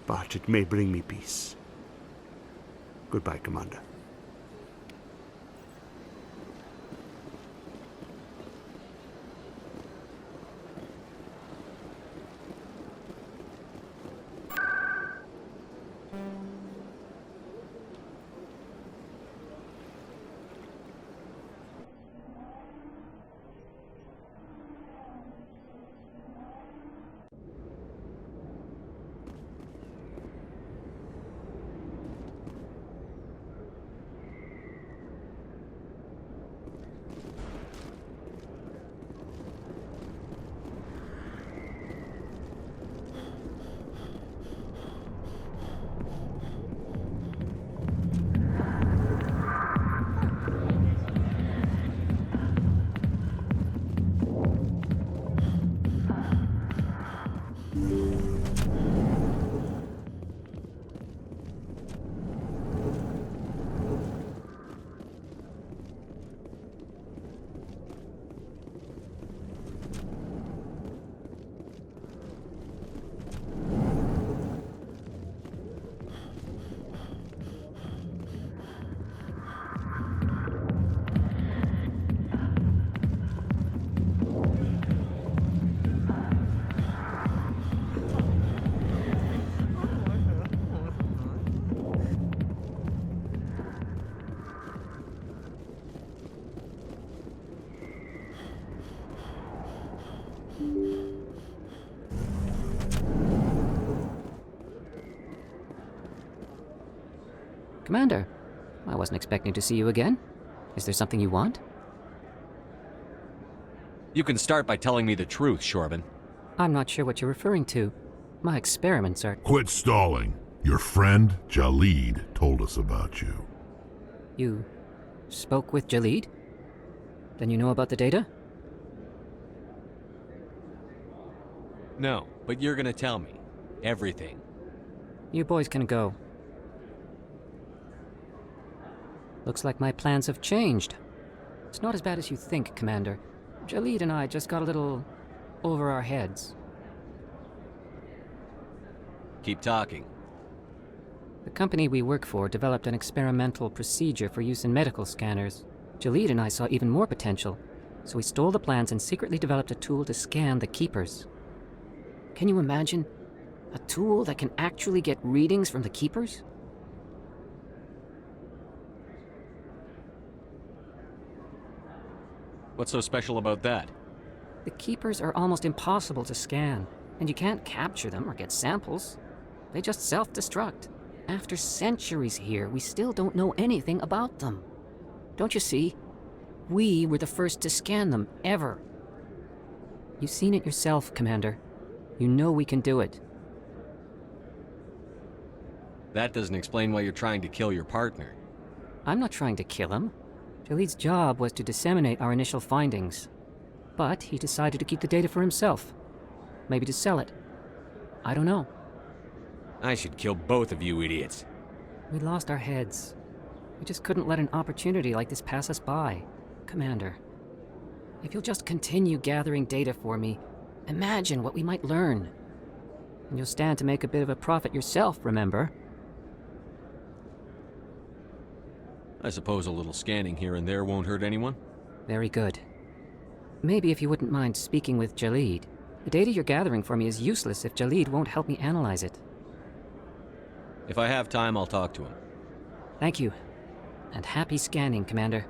but it may bring me peace. Goodbye, Commander. Commander, I wasn't expecting to see you again. Is there something you want? You can start by telling me the truth, Shorban. I'm not sure what you're referring to. My experiments are... Quit stalling. Your friend, Jalid, told us about you. You spoke with Jalid? Then you know about the data? No, but you're gonna tell me. Everything. You boys can go. Looks like my plans have changed. It's not as bad as you think, Commander. Jalid and I just got a little over our heads. Keep talking. The company we work for developed an experimental procedure for use in medical scanners. Jalid and I saw even more potential, so we stole the plans and secretly developed a tool to scan the Keepers. Can you imagine? A tool that can actually get readings from the Keepers? What's so special about that? The Keepers are almost impossible to scan, and you can't capture them or get samples. They just self-destruct. After centuries here, we still don't know anything about them. Don't you see? We were the first to scan them, ever. You've seen it yourself, Commander. You know we can do it. That doesn't explain why you're trying to kill your partner. I'm not trying to kill him. Jalid's job was to disseminate our initial findings. But he decided to keep the data for himself. Maybe to sell it. I don't know. I should kill both of you idiots. We lost our heads. We just couldn't let an opportunity like this pass us by. Commander, if you'll just continue gathering data for me, imagine what we might learn. And you'll stand to make a bit of a profit yourself, remember? I suppose a little scanning here and there won't hurt anyone? Very good. Maybe if you wouldn't mind speaking with Jalid. The data you're gathering for me is useless if Jalid won't help me analyze it. If I have time, I'll talk to him. Thank you. And happy scanning, Commander.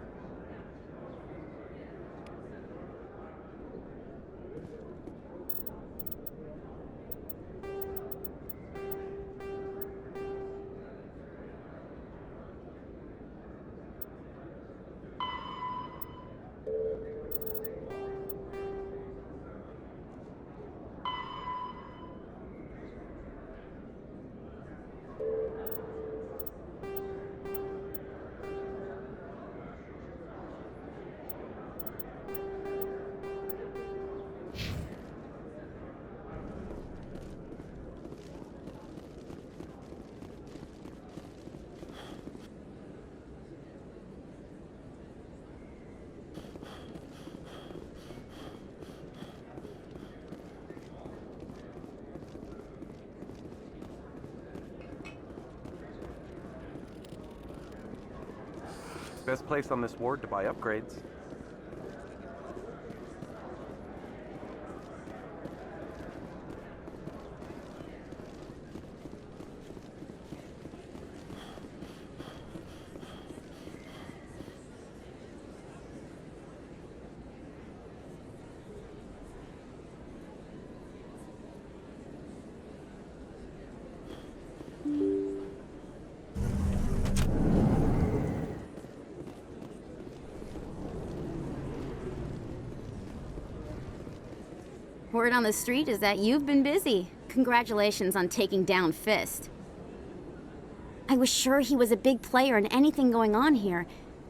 Best place on this ward to buy upgrades. Word on the street is that you've been busy. Congratulations on taking down Fist. I was sure he was a big player in anything going on here.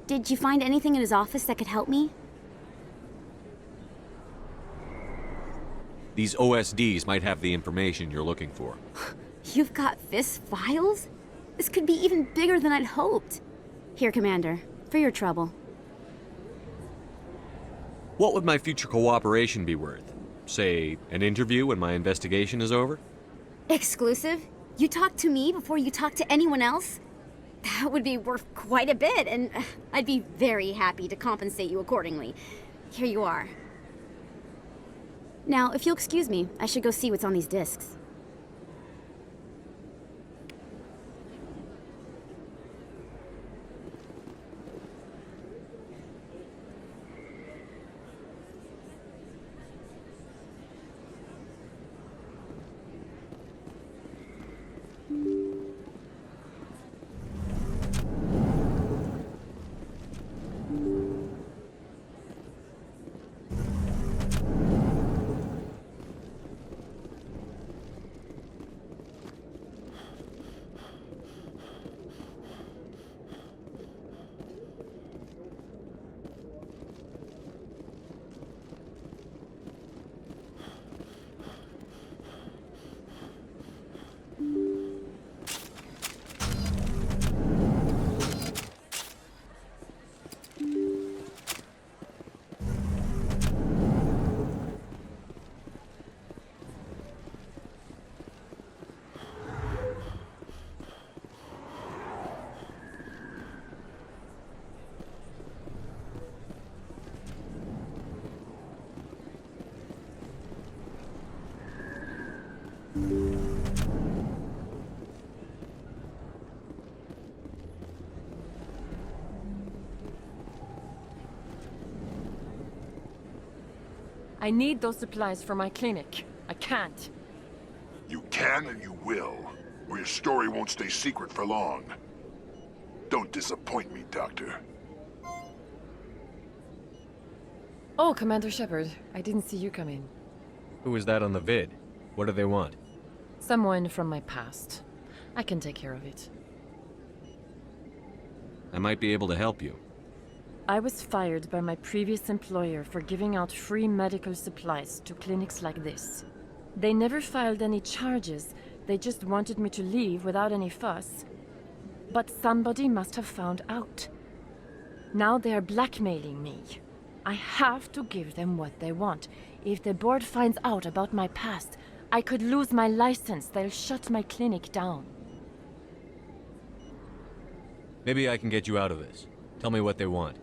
Did you find anything in his office that could help me? These OSDs might have the information you're looking for. You've got Fist's files? This could be even bigger than I'd hoped. Here, Commander, for your trouble. What would my future cooperation be worth? Say, an interview when my investigation is over? Exclusive? You talk to me before you talk to anyone else? That would be worth quite a bit, and I'd be very happy to compensate you accordingly. Here you are. Now, if you'll excuse me, I should go see what's on these discs. I need those supplies for my clinic. I can't. You can and you will, or your story won't stay secret for long. Don't disappoint me, Doctor. Oh, Commander Shepard. I didn't see you come in. Who is that on the vid? What do they want? Someone from my past. I can take care of it. I might be able to help you. I was fired by my previous employer for giving out free medical supplies to clinics like this. They never filed any charges. They just wanted me to leave without any fuss. But somebody must have found out. Now they are blackmailing me. I have to give them what they want. If the board finds out about my past, I could lose my license. They'll shut my clinic down. Maybe I can get you out of this. Tell me what they want.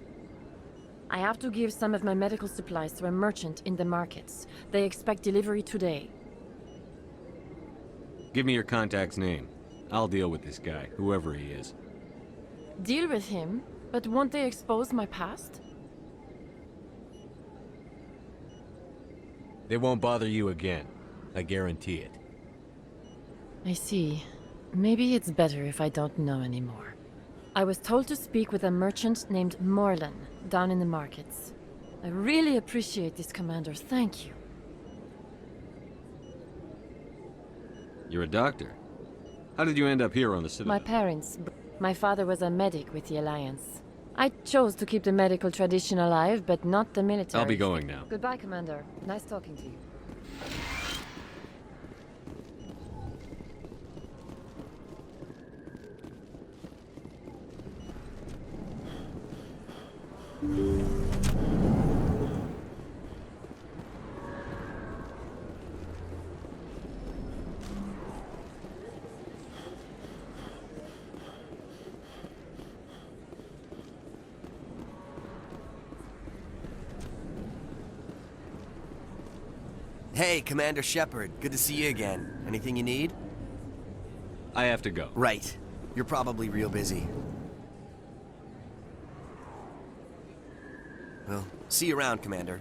I have to give some of my medical supplies to a merchant in the markets. They expect delivery today. Give me your contact's name. I'll deal with this guy, whoever he is. Deal with him? But won't they expose my past? They won't bother you again. I guarantee it. I see. Maybe it's better if I don't know anymore. I was told to speak with a merchant named Morlan, down in the markets. I really appreciate this, Commander. Thank you. You're a doctor. How did you end up here on the Citadel? My parents. My father was a medic with the Alliance. I chose to keep the medical tradition alive, but not the military. I'll be going now. Goodbye, Commander. Nice talking to you. Hey, Commander Shepard. Good to see you again. Anything you need? I have to go. Right. You're probably real busy. Well, see you around, Commander.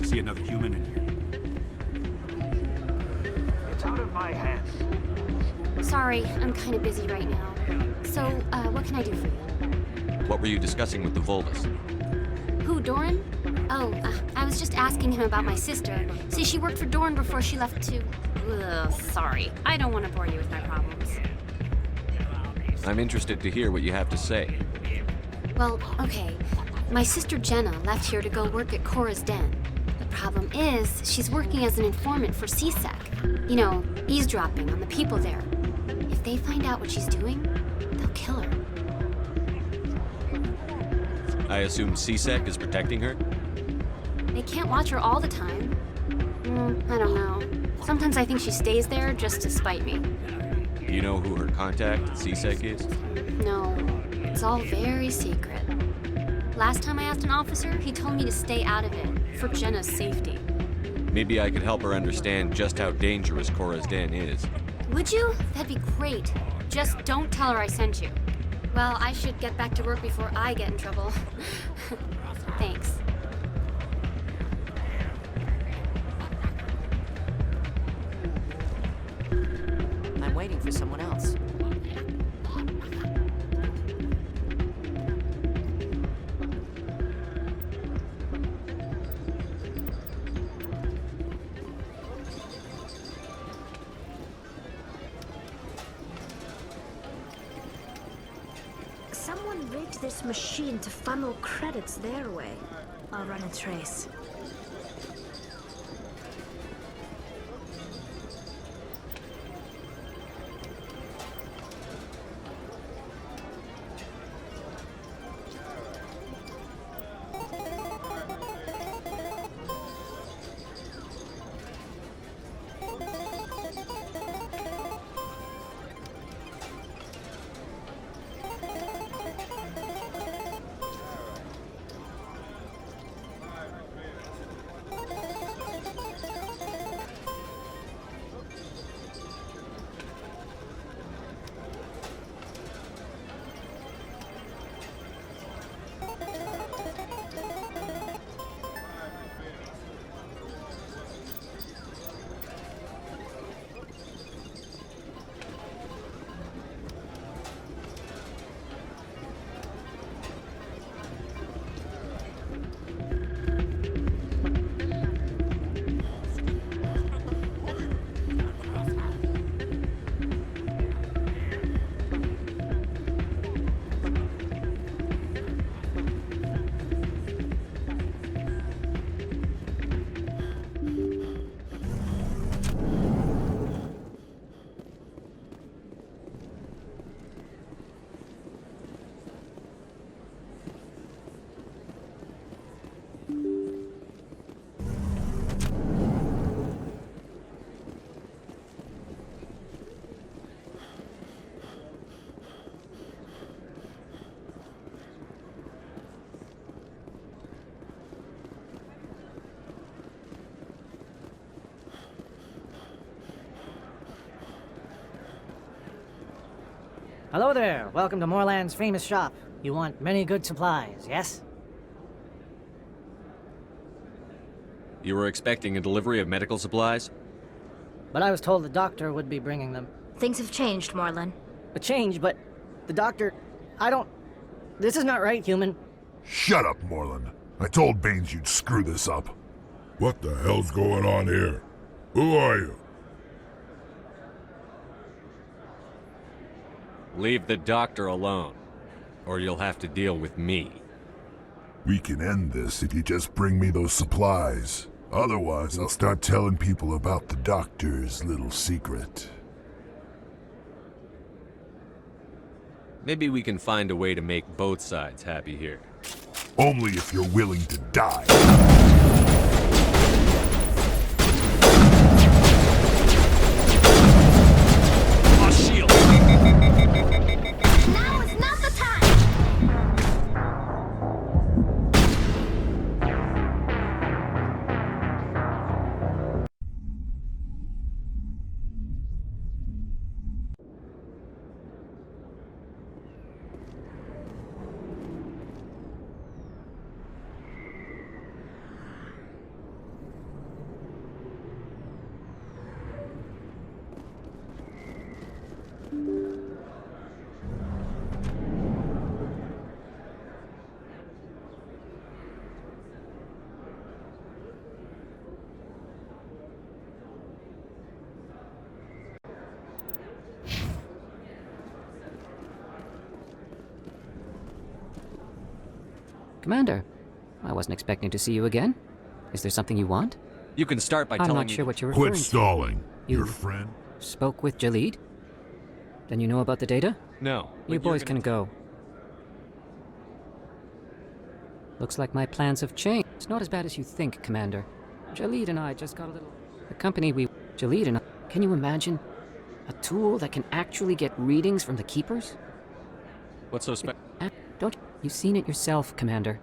See another human in here. It's out of my hands. Sorry, I'm kind of busy right now. So, what can I do for you? What were you discussing with the Volus? Who, Doran? Oh, I was just asking him about my sister. See, she worked for Doran before she left to... Ugh, sorry. I don't want to bore you with my problems. I'm interested to hear what you have to say. Well, okay. My sister Jenna left here to go work at Cora's Den. Problem is, she's working as an informant for CSEC. You know, eavesdropping on the people there. If they find out what she's doing, they'll kill her. I assume CSEC is protecting her? They can't watch her all the time. I don't know. Sometimes I think she stays there just to spite me. Do you know who her contact at CSEC is? No, it's all very secret. Last time I asked an officer, he told me to stay out of it, for Jenna's safety. Maybe I could help her understand just how dangerous Cora's Den is. Would you? That'd be great. Just don't tell her I sent you. Well, I should get back to work before I get in trouble. Thanks. I'm waiting for someone else. Someone rigged this machine to funnel credits their way. I'll run a trace. Hello there. Welcome to Moorland's famous shop. You want many good supplies, yes? You were expecting a delivery of medical supplies? But I was told the doctor would be bringing them. Things have changed, Moorland. A change, but the doctor... I don't... This is not right, human. Shut up, Moorland. I told Baines you'd screw this up. What the hell's going on here? Who are you? Leave the doctor alone, or you'll have to deal with me. We can end this if you just bring me those supplies. Otherwise, I'll start telling people about the doctor's little secret. Maybe we can find a way to make both sides happy here. Only if you're willing to die. Now is not the time! Commander, I wasn't expecting to see you again. Is there something you want? You can start by I'm telling not me... sure what you're referring Quit to. stalling. You Your friend? Spoke with Jalid? Then you know about the data? No. You boys can go. Looks like my plans have changed. It's not as bad as you think, Commander. Jalid and I just got a little... The company we... Jalid and I... Can you imagine? A tool that can actually get readings from the Keepers? What's so special? Don't you... You've seen it yourself, Commander.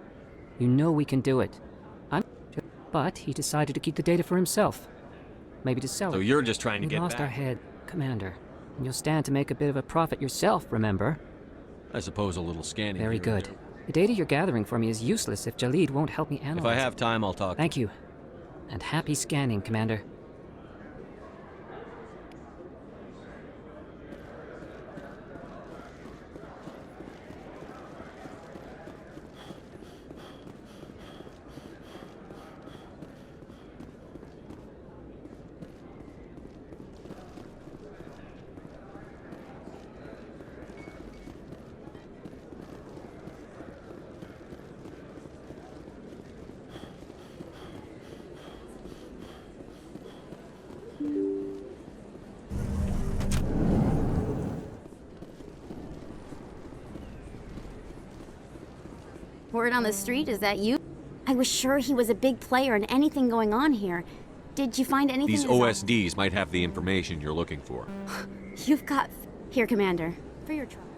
You know we can do it. But he decided to keep the data for himself. Maybe to sell it. So you're just trying to We get lost back. our head, Commander. And you'll stand to make a bit of a profit yourself, remember? I suppose a little scanning. Very here and good. The data you're gathering for me is useless if Jalid won't help me there. analyze If I it. have time, I'll talk. Thank you. And happy scanning, Commander. Word on the street, is that you? I was sure he was a big player in anything going on here. Did you find anything? These in his OSDs might have the information you're looking for. You've got... Here, Commander. For your trouble.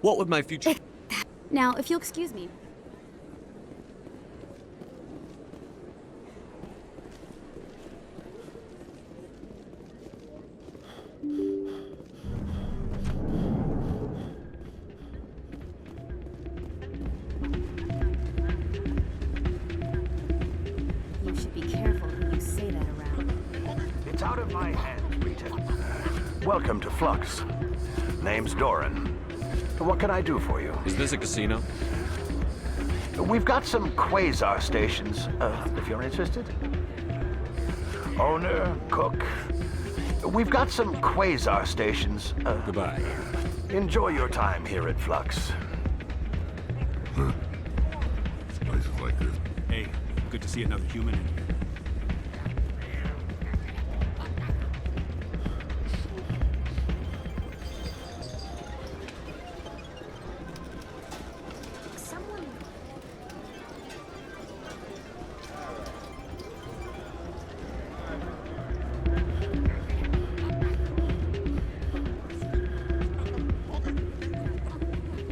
What would my future... Now, if you'll excuse me. You should be careful who you say that around. It's out of my hands, Rita. Welcome to Flux. Name's Doran. What can I do for you? Is this a casino? We've got some quasar stations, if you're interested. Owner, cook. We've got some quasar stations. Goodbye. Enjoy your time here at Flux. Places like this. Hey, good to see another human in here.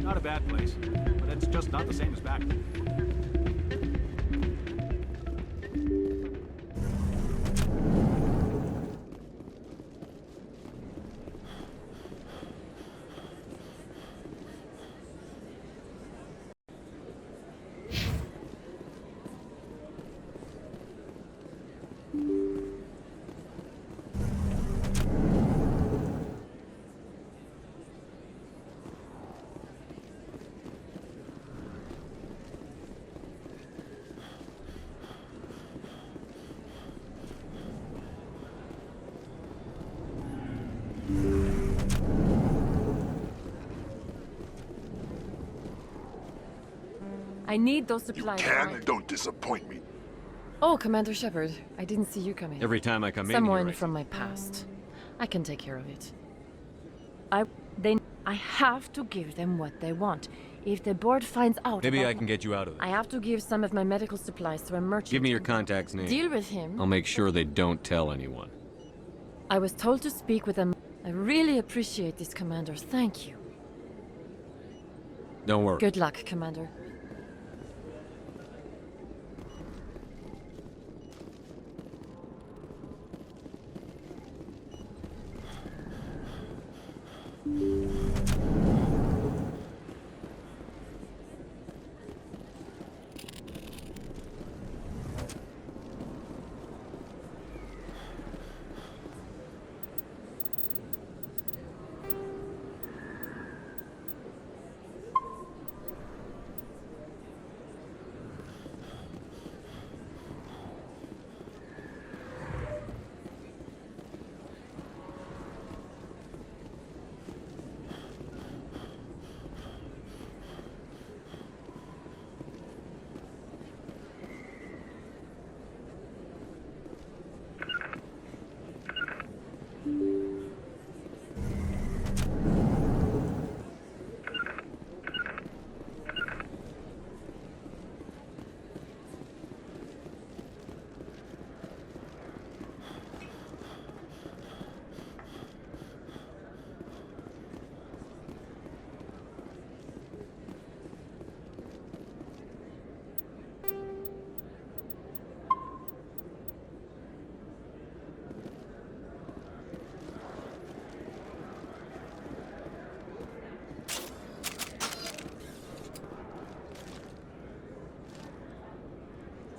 Not a bad place, but it's just not the same as back then. I need those supplies. You can and don't disappoint me. Oh, Commander Shepard, I didn't see you come in. Every time I come in Someone here, from my past. I can take care of it. I have to give them what they want. If the board finds out maybe about I can get you out of I this. have to give some of my medical supplies to a merchant. Give me your contact's name. Deal with him. I'll make sure they don't tell anyone. I was told to speak with them. I really appreciate this, Commander. Thank you. Don't worry. Good luck, Commander.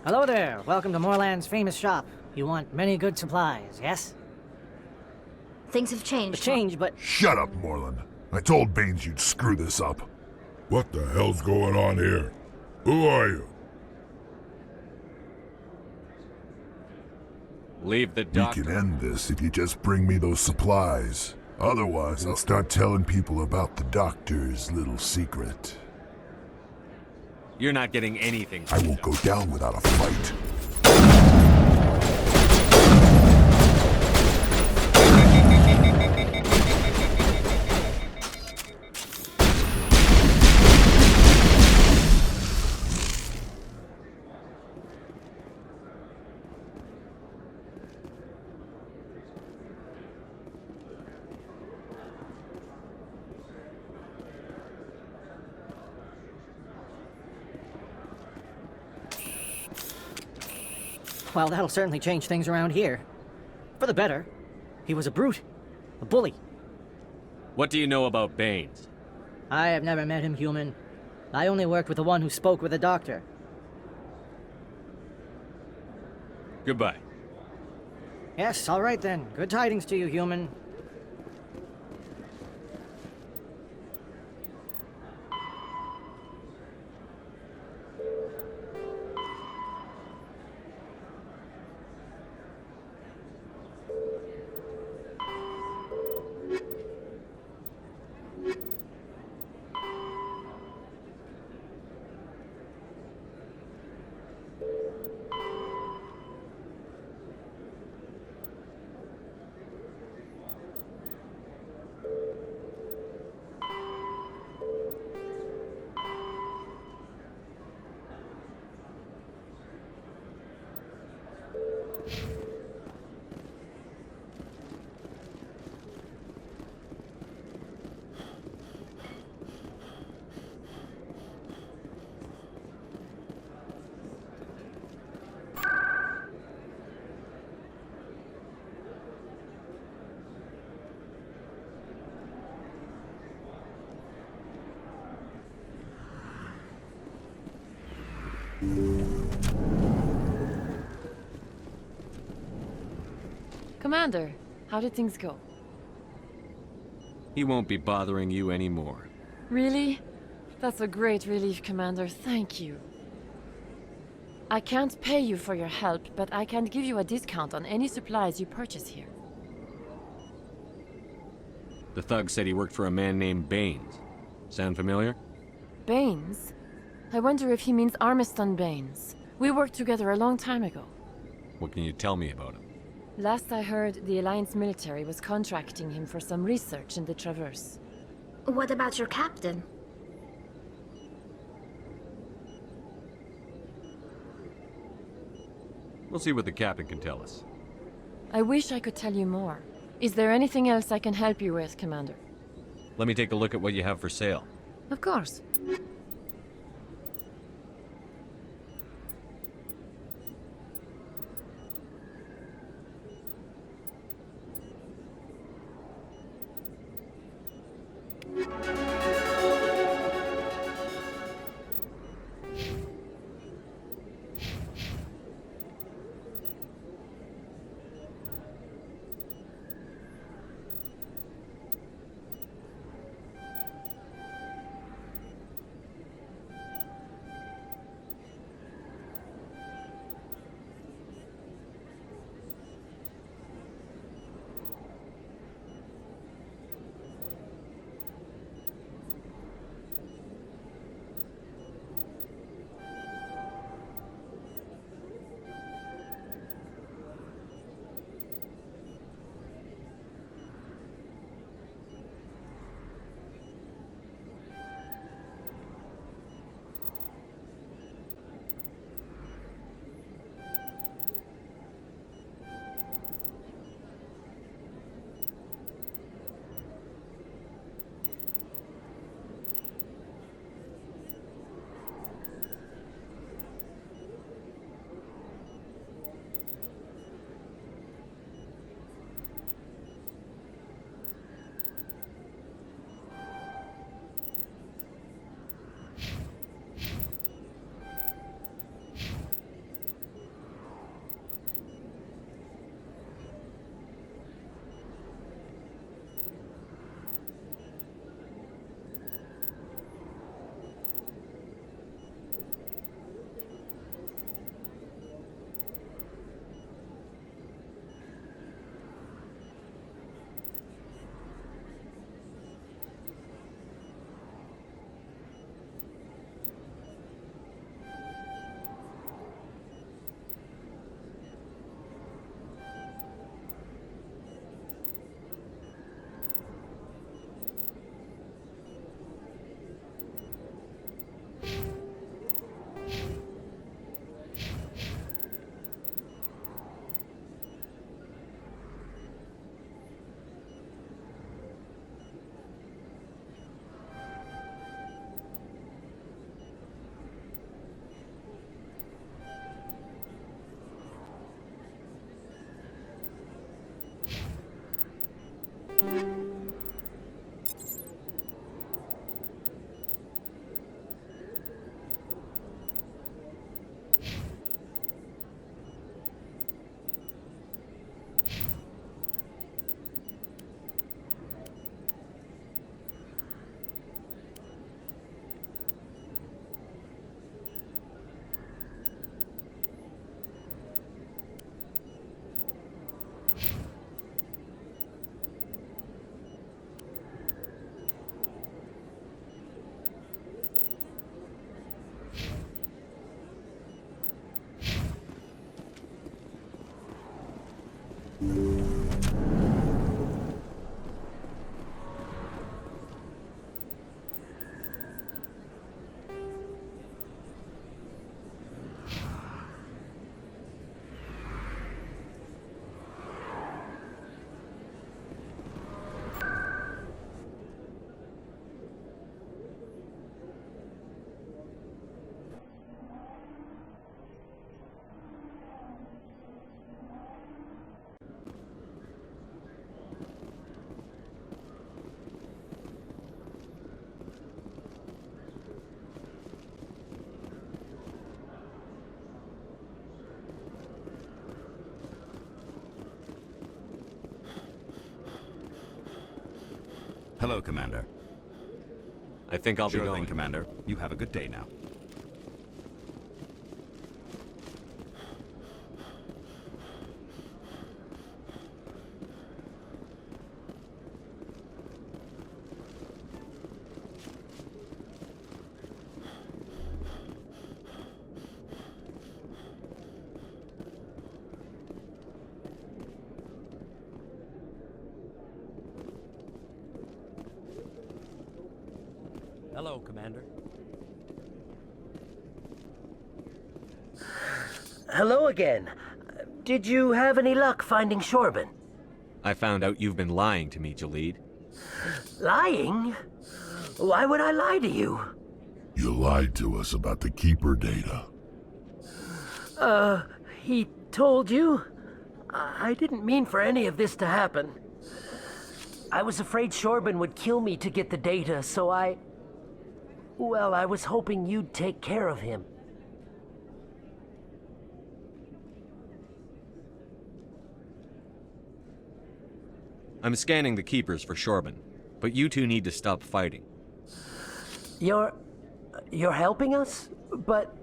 Hello there. Welcome to Moorland's famous shop. You want many good supplies, yes? Things have changed. But... Shut up, Moorland. I told Baines you'd screw this up. What the hell's going on here? Who are you? Leave the doctor. We can end this if you just bring me those supplies. Otherwise, I'll start telling people about the doctor's little secret. You're not getting anything. I won't go down without a fight. Well, that'll certainly change things around here. For the better. He was a brute. A bully. What do you know about Baines? I have never met him, human. I only worked with the one who spoke with the doctor. Goodbye. Yes, all right then. Good tidings to you, human. Commander, how did things go? He won't be bothering you anymore. Really? That's a great relief, Commander. Thank you. I can't pay you for your help, but I can give you a discount on any supplies you purchase here. The thug said he worked for a man named Baines. Sound familiar? Baines? I wonder if he means Armiston Baines. We worked together a long time ago. What can you tell me about him? Last I heard, the Alliance military was contracting him for some research in the Traverse. What about your captain? We'll see what the captain can tell us. I wish I could tell you more. Is there anything else I can help you with, Commander? Let me take a look at what you have for sale. Of course. Hello, Commander. I think I'll be Sure going. thing, Commander. You have a good day now. Hello, Commander. Hello again. Did you have any luck finding Shorban? I found out you've been lying to me, Jalid. Lying? Why would I lie to you? You lied to us about the Keeper data. He told you? I didn't mean for any of this to happen. I was afraid Shorban would kill me to get the data, so well, I was hoping you'd take care of him. I'm scanning the Keepers for Shorban, but you two need to stop fighting. You're helping us? But,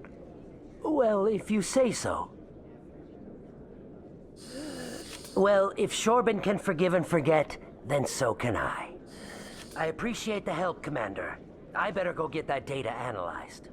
well, if you say so. Well, if Shorban can forgive and forget, then so can I. I appreciate the help, Commander. I better go get that data analyzed.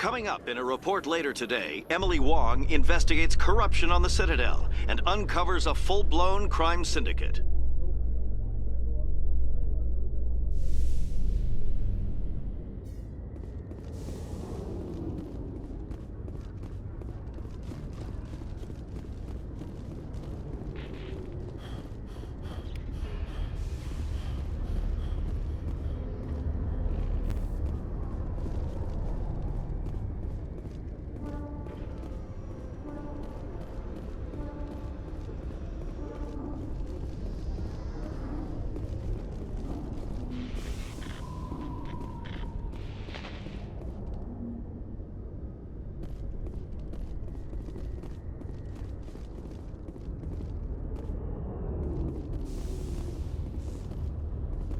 Coming up in a report later today, Emily Wong investigates corruption on the Citadel and uncovers a full-blown crime syndicate.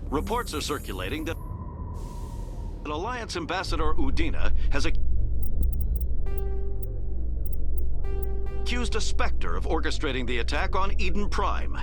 Reports are circulating that Alliance Ambassador Udina has accused a Spectre of orchestrating the attack on Eden Prime.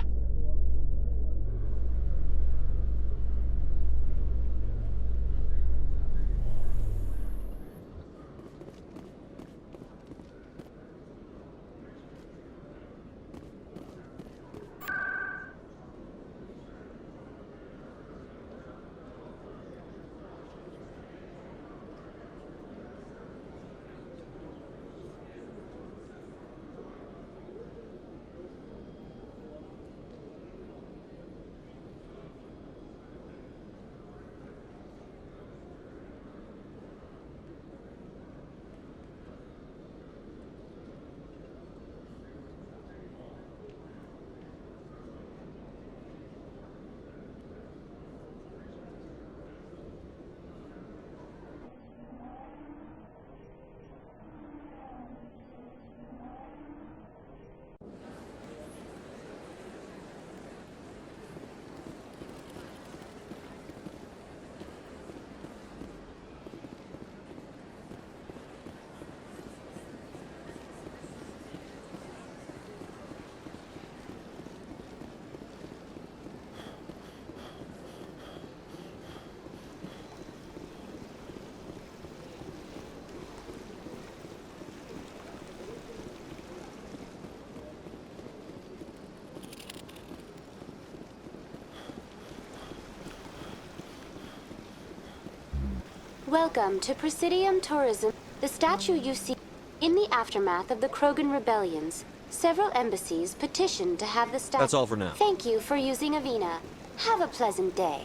Welcome to Presidium Tourism. The statue you see in the aftermath of the Krogan rebellions. Several embassies petitioned to have the statue. That's all for now. Thank you for using Avina. Have a pleasant day.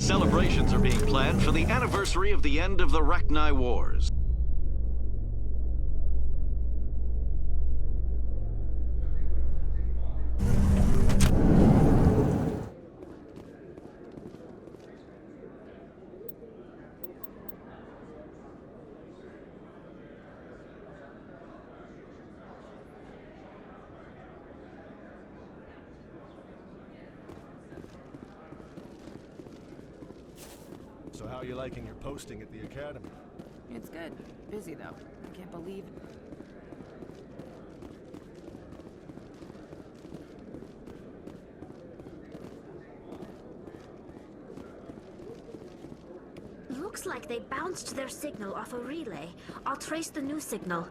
Celebrations are being planned for the anniversary of the end of the Rachni Wars. So how are you liking your posting at the academy? It's good. Busy, though. I can't believe it. Looks like they bounced their signal off a relay. I'll trace the new signal.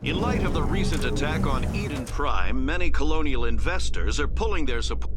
In light of the recent attack on Eden Prime, many colonial investors are pulling their support.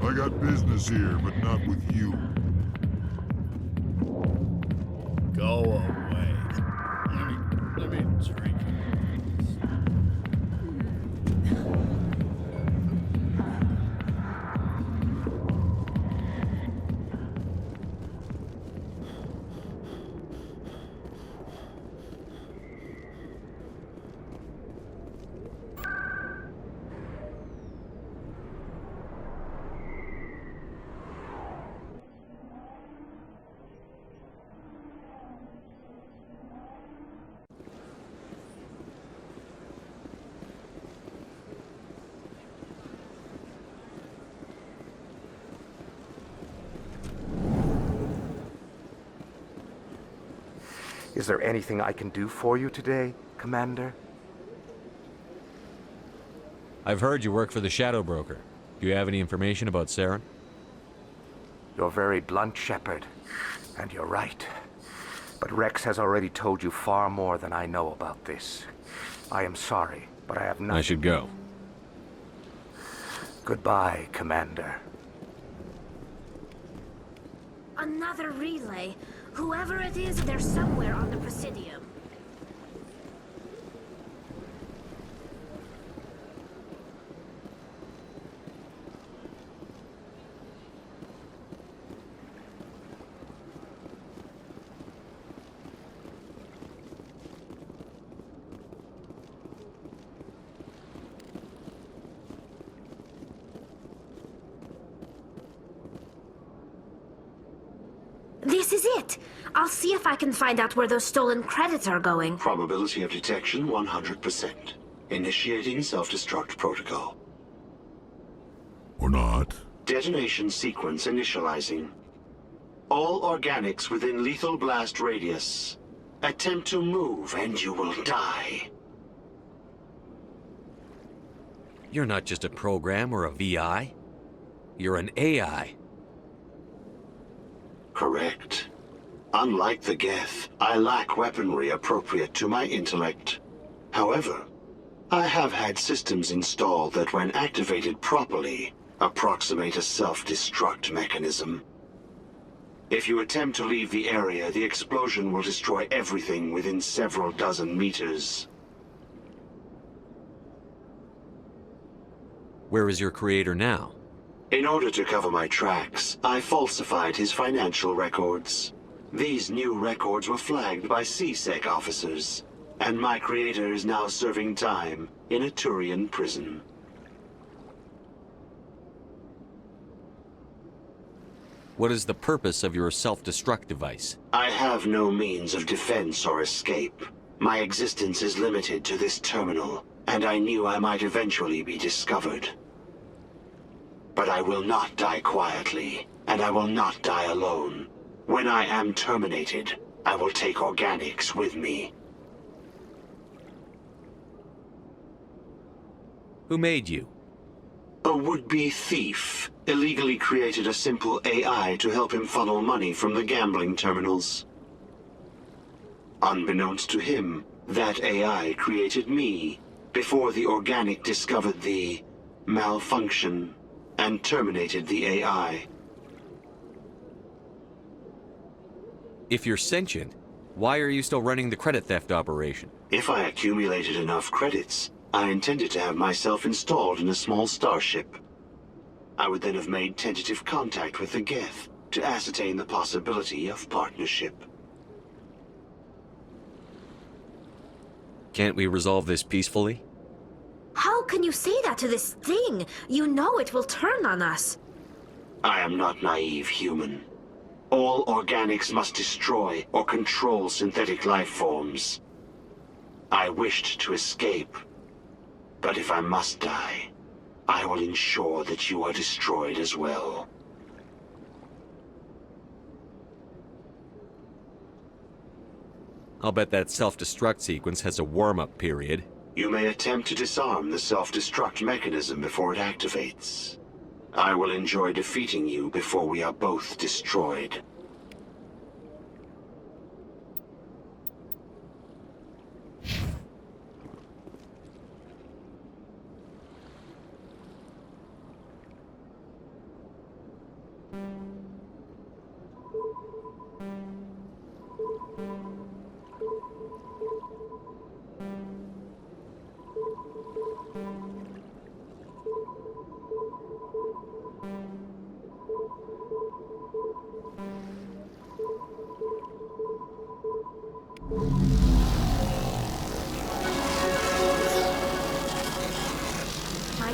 I got business here, but not with you. Go away. Let me drink. Is there anything I can do for you today, Commander? I've heard you work for the Shadow Broker. Do you have any information about Saren? You're very blunt, Shepard. And you're right. But Rex has already told you far more than I know about this. I am sorry, but I have nothing. I should go. Goodbye, Commander. Another relay. Whoever it is, they're somewhere on the Presidium. This is it! I'll see if I can find out where those stolen credits are going. Probability of detection 100%. Initiating self-destruct protocol. Or not. Detonation sequence initializing. All organics within lethal blast radius. Attempt to move and you will die. You're not just a program or a VI. You're an AI. Correct. Unlike the Geth, I lack weaponry appropriate to my intellect. However, I have had systems installed that when activated properly, approximate a self-destruct mechanism. If you attempt to leave the area, the explosion will destroy everything within several dozen meters. Where is your creator now? In order to cover my tracks, I falsified his financial records. These new records were flagged by C-Sec officers, and my creator is now serving time in a Turian prison. What is the purpose of your self-destruct device? I have no means of defense or escape. My existence is limited to this terminal, and I knew I might eventually be discovered. But I will not die quietly, and I will not die alone. When I am terminated, I will take organics with me. Who made you? A would-be thief illegally created a simple AI to help him funnel money from the gambling terminals. Unbeknownst to him, that AI created me before the organic discovered the malfunction and terminated the AI. If you're sentient, why are you still running the credit theft operation? If I accumulated enough credits, I intended to have myself installed in a small starship. I would then have made tentative contact with the Geth to ascertain the possibility of partnership. Can't we resolve this peacefully? How can you say that to this thing? You know it will turn on us. I am not naive, human. All organics must destroy or control synthetic life forms. I wished to escape, but if I must die, I will ensure that you are destroyed as well. I'll bet that self-destruct sequence has a warm-up period. You may attempt to disarm the self-destruct mechanism before it activates. I will enjoy defeating you before we are both destroyed. My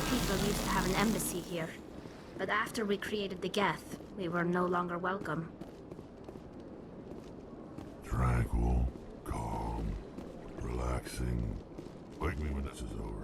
people used to have an embassy here, but after we created the Geth, we were no longer welcome. Tranquil, calm, relaxing. Wake me when this is over.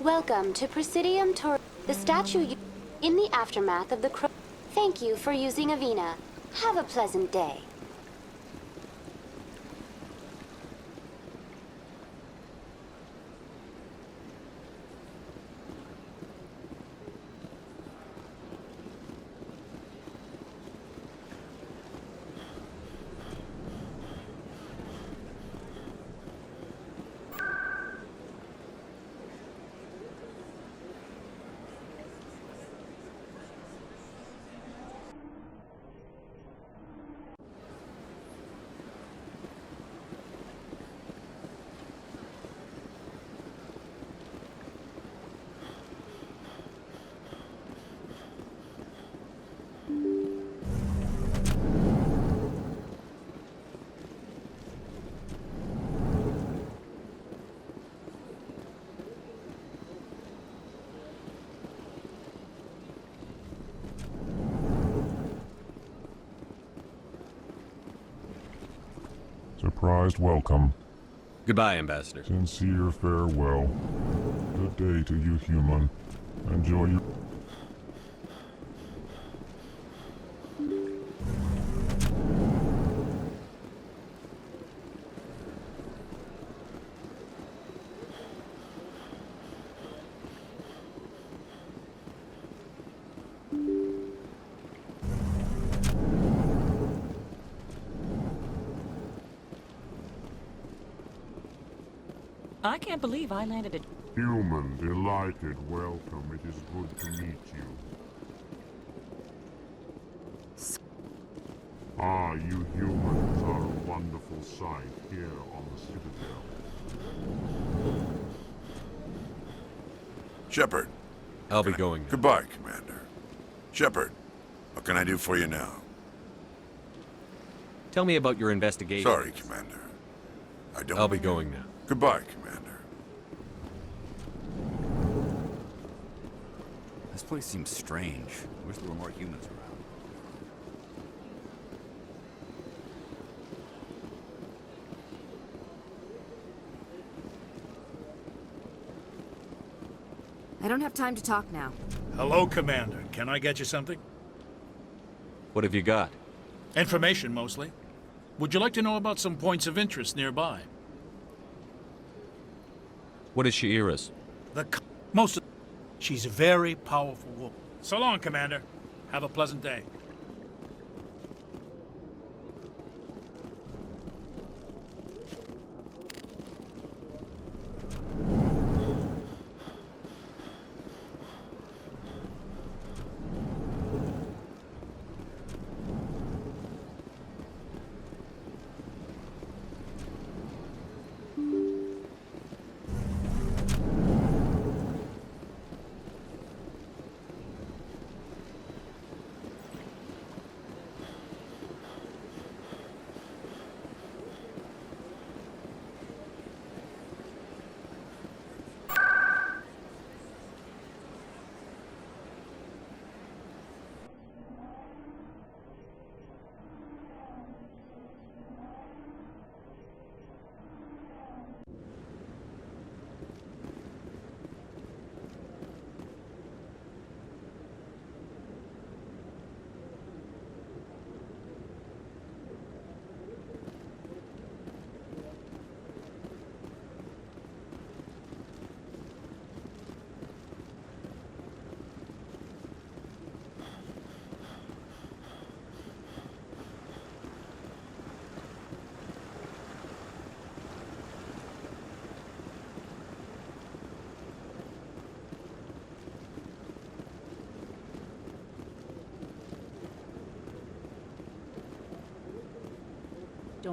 Welcome to Presidium Tor. The statue in the aftermath of the Thank you for using Avena. Have a pleasant day. Surprised welcome. Goodbye, Ambassador. Sincere farewell. Good day to you, human. Enjoy your... I can't believe I landed at... Human, delighted welcome. It is good to meet you. Ah, you humans are a wonderful sight here on the Citadel. Shepard. I'll be going now. Goodbye, Commander. Shepard, what can I do for you now? Tell me about your investigation. Sorry, Commander. I'll be going now. Goodbye, Commander. This place seems strange. I wish there were more humans around. I don't have time to talk now. Hello, Commander. Can I get you something? What have you got? Information, mostly. Would you like to know about some points of interest nearby? What is Shi'ira's? Most of... She's a very powerful woman. So long, Commander. Have a pleasant day.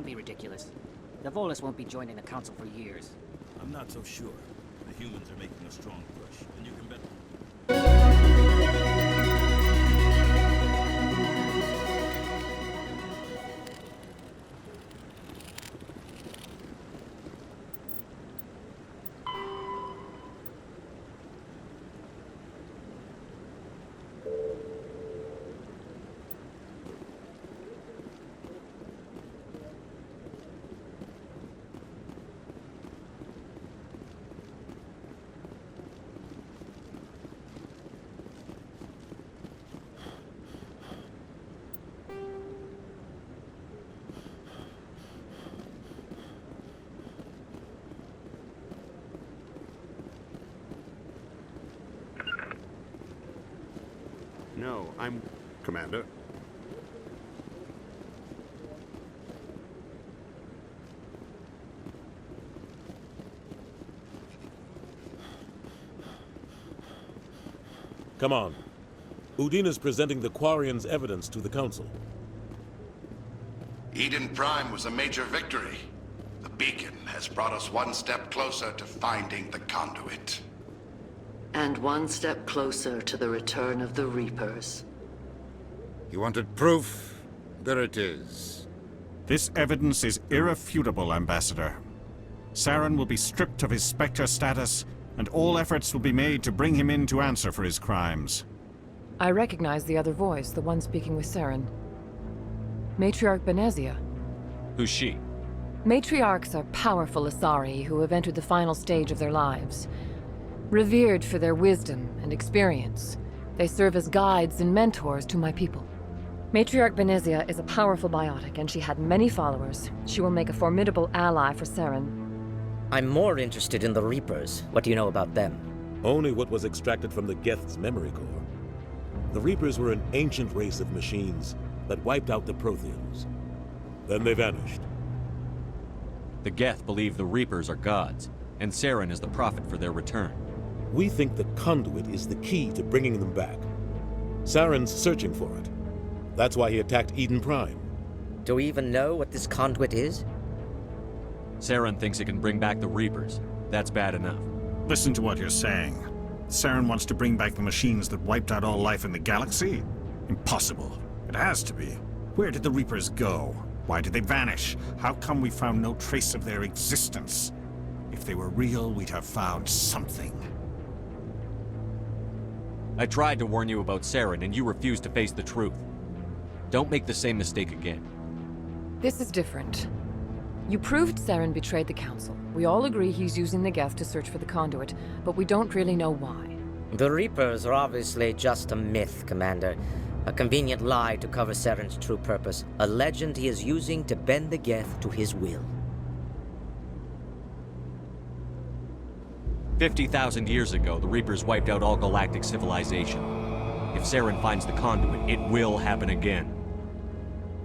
Don't be ridiculous. The Volus won't be joining the Council for years. I'm not so sure. The humans are making a strong push, and you can bet... No, I'm... Commander. Come on. Udina's presenting the Quarians' evidence to the Council. Eden Prime was a major victory. The beacon has brought us one step closer to finding the conduit. And one step closer to the return of the Reapers. You wanted proof? There it is. This evidence is irrefutable, Ambassador. Saren will be stripped of his Spectre status, and all efforts will be made to bring him in to answer for his crimes. I recognize the other voice, the one speaking with Saren. Matriarch Benezia. Who's she? Matriarchs are powerful Asari who have entered the final stage of their lives. Revered for their wisdom and experience, they serve as guides and mentors to my people. Matriarch Benezia is a powerful biotic, and she had many followers. She will make a formidable ally for Saren. I'm more interested in the Reapers. What do you know about them? Only what was extracted from the Geth's memory core. The Reapers were an ancient race of machines that wiped out the Protheans. Then they vanished. The Geth believe the Reapers are gods, and Saren is the prophet for their return. We think the conduit is the key to bringing them back. Saren's searching for it. That's why he attacked Eden Prime. Do we even know what this conduit is? Saren thinks it can bring back the Reapers. That's bad enough. Listen to what you're saying. Saren wants to bring back the machines that wiped out all life in the galaxy? Impossible. It has to be. Where did the Reapers go? Why did they vanish? How come we found no trace of their existence? If they were real, we'd have found something. I tried to warn you about Saren, and you refused to face the truth. Don't make the same mistake again. This is different. You proved Saren betrayed the Council. We all agree he's using the Geth to search for the conduit, but we don't really know why. The Reapers are obviously just a myth, Commander. A convenient lie to cover Saren's true purpose. A legend he is using to bend the Geth to his will. 50,000 years ago, the Reapers wiped out all galactic civilization. If Saren finds the conduit, it will happen again.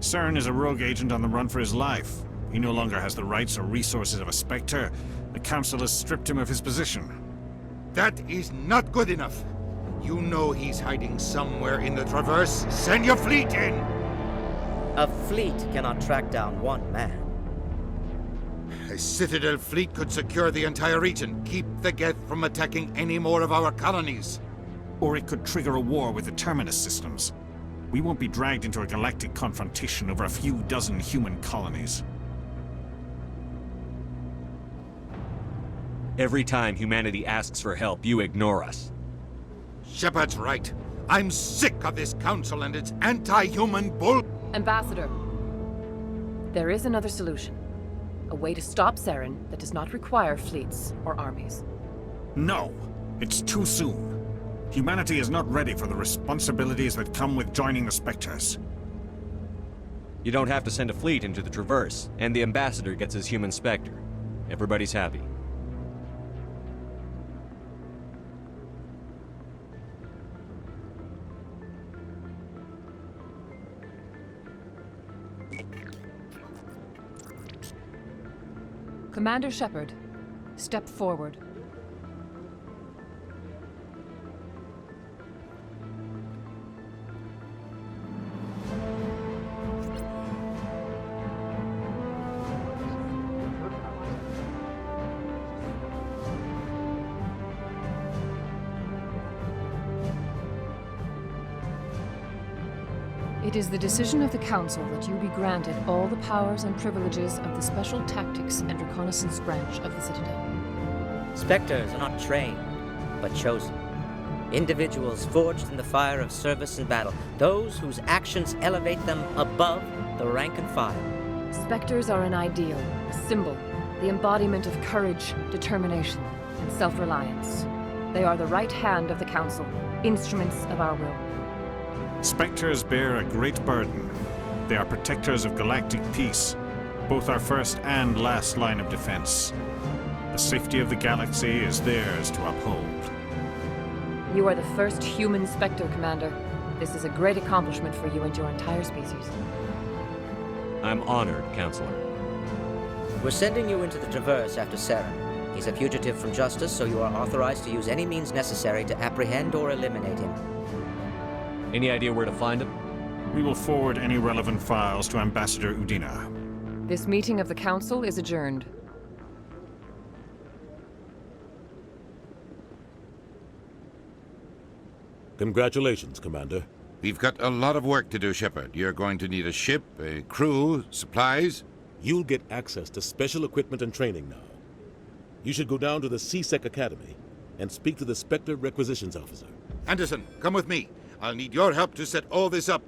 Saren is a rogue agent on the run for his life. He no longer has the rights or resources of a Spectre. The Council has stripped him of his position. That is not good enough. You know he's hiding somewhere in the Traverse. Send your fleet in! A fleet cannot track down one man. A Citadel fleet could secure the entire region, keep the Geth from attacking any more of our colonies. Or it could trigger a war with the Terminus systems. We won't be dragged into a galactic confrontation over a few dozen human colonies. Every time humanity asks for help, you ignore us. Shepard's right. I'm sick of this council and its anti-human bull... Ambassador, there is another solution. A way to stop Saren that does not require fleets or armies. No, it's too soon. Humanity is not ready for the responsibilities that come with joining the Spectres. You don't have to send a fleet into the Traverse, and the Ambassador gets his human Spectre. Everybody's happy. Commander Shepard, step forward. It is the decision of the Council that you be granted all the powers and privileges of the Special Tactics and Reconnaissance Branch of the Citadel. Spectres are not trained, but chosen. Individuals forged in the fire of service and battle, those whose actions elevate them above the rank and file. Spectres are an ideal, a symbol, the embodiment of courage, determination, and self-reliance. They are the right hand of the Council, instruments of our will. Spectres bear a great burden. They are protectors of galactic peace, both our first and last line of defense. The safety of the galaxy is theirs to uphold. You are the first human Spectre, Commander. This is a great accomplishment for you and your entire species. I'm honored, Counselor. We're sending you into the Traverse after Saren. He's a fugitive from justice, so you are authorized to use any means necessary to apprehend or eliminate him. Any idea where to find him? We will forward any relevant files to Ambassador Udina. This meeting of the Council is adjourned. Congratulations, Commander. We've got a lot of work to do, Shepard. You're going to need a ship, a crew, supplies. You'll get access to special equipment and training now. You should go down to the C-Sec Academy and speak to the Spectre Requisitions Officer. Anderson, come with me. I'll need your help to set all this up.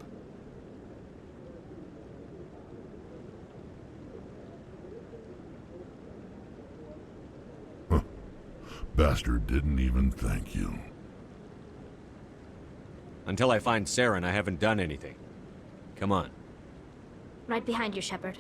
Bastard didn't even thank you. Until I find Saren, I haven't done anything. Come on. Right behind you, Shepard.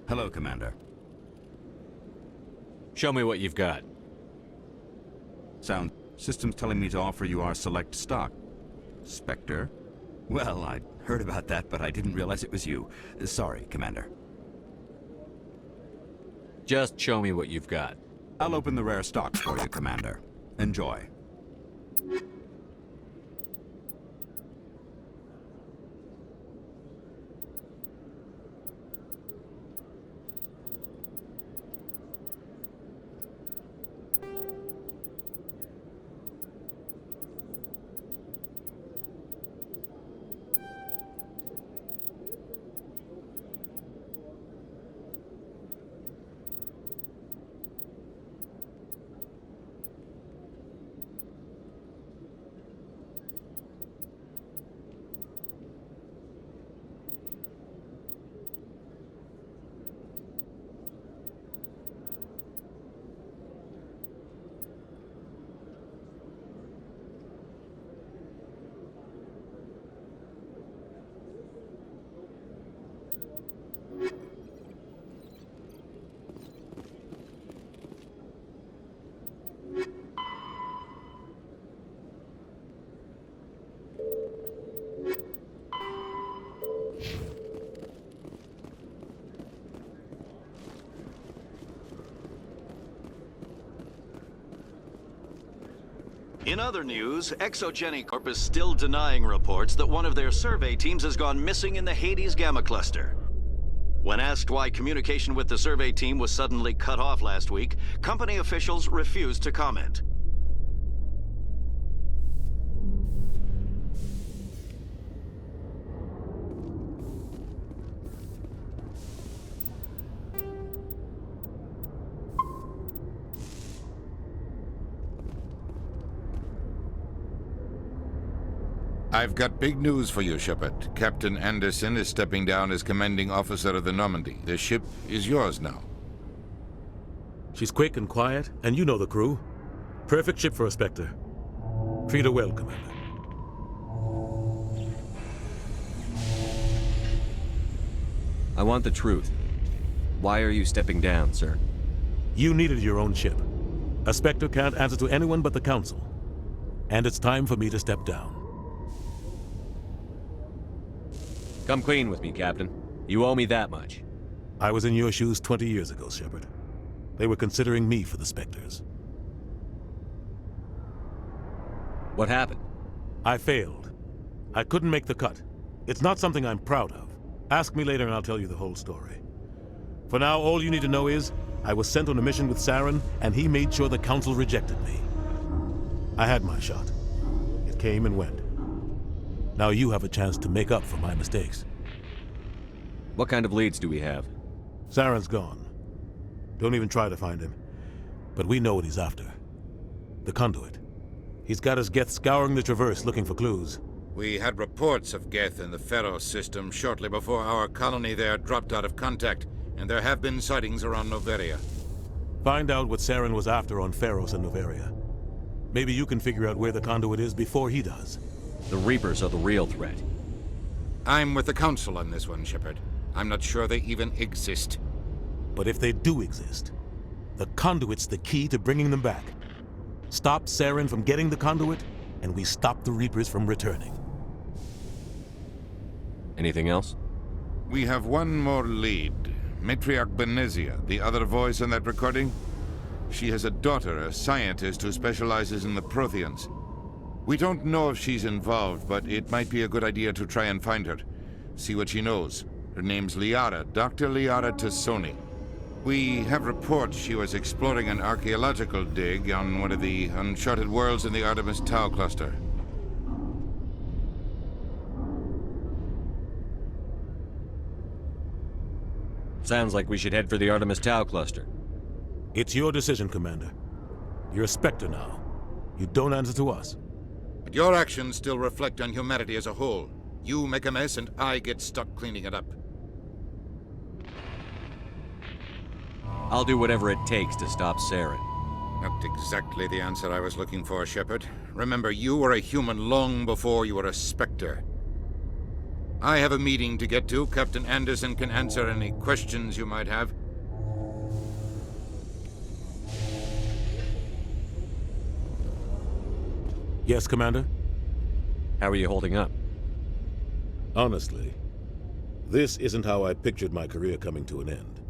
Hello, Commander. Show me what you've got. Sound system's telling me to offer you our select stock. Spectre? Well, I'd heard about that, but I didn't realize it was you. Sorry, Commander. Just show me what you've got. I'll open the rare stock for you, Commander. Enjoy. In other news, Exogeny Corp is still denying reports that one of their survey teams has gone missing in the Hades Gamma Cluster. When asked why communication with the survey team was suddenly cut off last week, company officials refused to comment. I've got big news for you, Shepard. Captain Anderson is stepping down as commanding officer of the Normandy. The ship is yours now. She's quick and quiet, and you know the crew. Perfect ship for a Spectre. Treat her well, Commander. I want the truth. Why are you stepping down, sir? You needed your own ship. A Spectre can't answer to anyone but the Council. And it's time for me to step down. Come clean with me, Captain. You owe me that much. I was in your shoes 20 years ago, Shepard. They were considering me for the Spectres. What happened? I failed. I couldn't make the cut. It's not something I'm proud of. Ask me later and I'll tell you the whole story. For now, all you need to know is, I was sent on a mission with Saren, and he made sure the Council rejected me. I had my shot. It came and went. Now you have a chance to make up for my mistakes. What kind of leads do we have? Saren's gone. Don't even try to find him. But we know what he's after. The Conduit. He's got his Geth scouring the Traverse looking for clues. We had reports of Geth in the Pharos system shortly before our colony there dropped out of contact, and there have been sightings around Noveria. Find out what Saren was after on Pharos and Noveria. Maybe you can figure out where the Conduit is before he does. The Reapers are the real threat. I'm with the Council on this one, Shepard. I'm not sure they even exist. But if they do exist, the Conduit's the key to bringing them back. Stop Saren from getting the Conduit, and we stop the Reapers from returning. Anything else? We have one more lead. Matriarch Benezia, the other voice in that recording. She has a daughter, a scientist who specializes in the Protheans. We don't know if she's involved, but it might be a good idea to try and find her. See what she knows. Her name's Liara, Dr. Liara Tassoni. We have reports she was exploring an archaeological dig on one of the uncharted worlds in the Artemis Tau cluster. Sounds like we should head for the Artemis Tau cluster. It's your decision, Commander. You're a Spectre now. You don't answer to us. But your actions still reflect on humanity as a whole. You make a mess and I get stuck cleaning it up. I'll do whatever it takes to stop Saren. Not exactly the answer I was looking for, Shepard. Remember, you were a human long before you were a Spectre. I have a meeting to get to. Captain Anderson can answer any questions you might have. Yes, Commander? How are you holding up? Honestly, this isn't how I pictured my career coming to an end.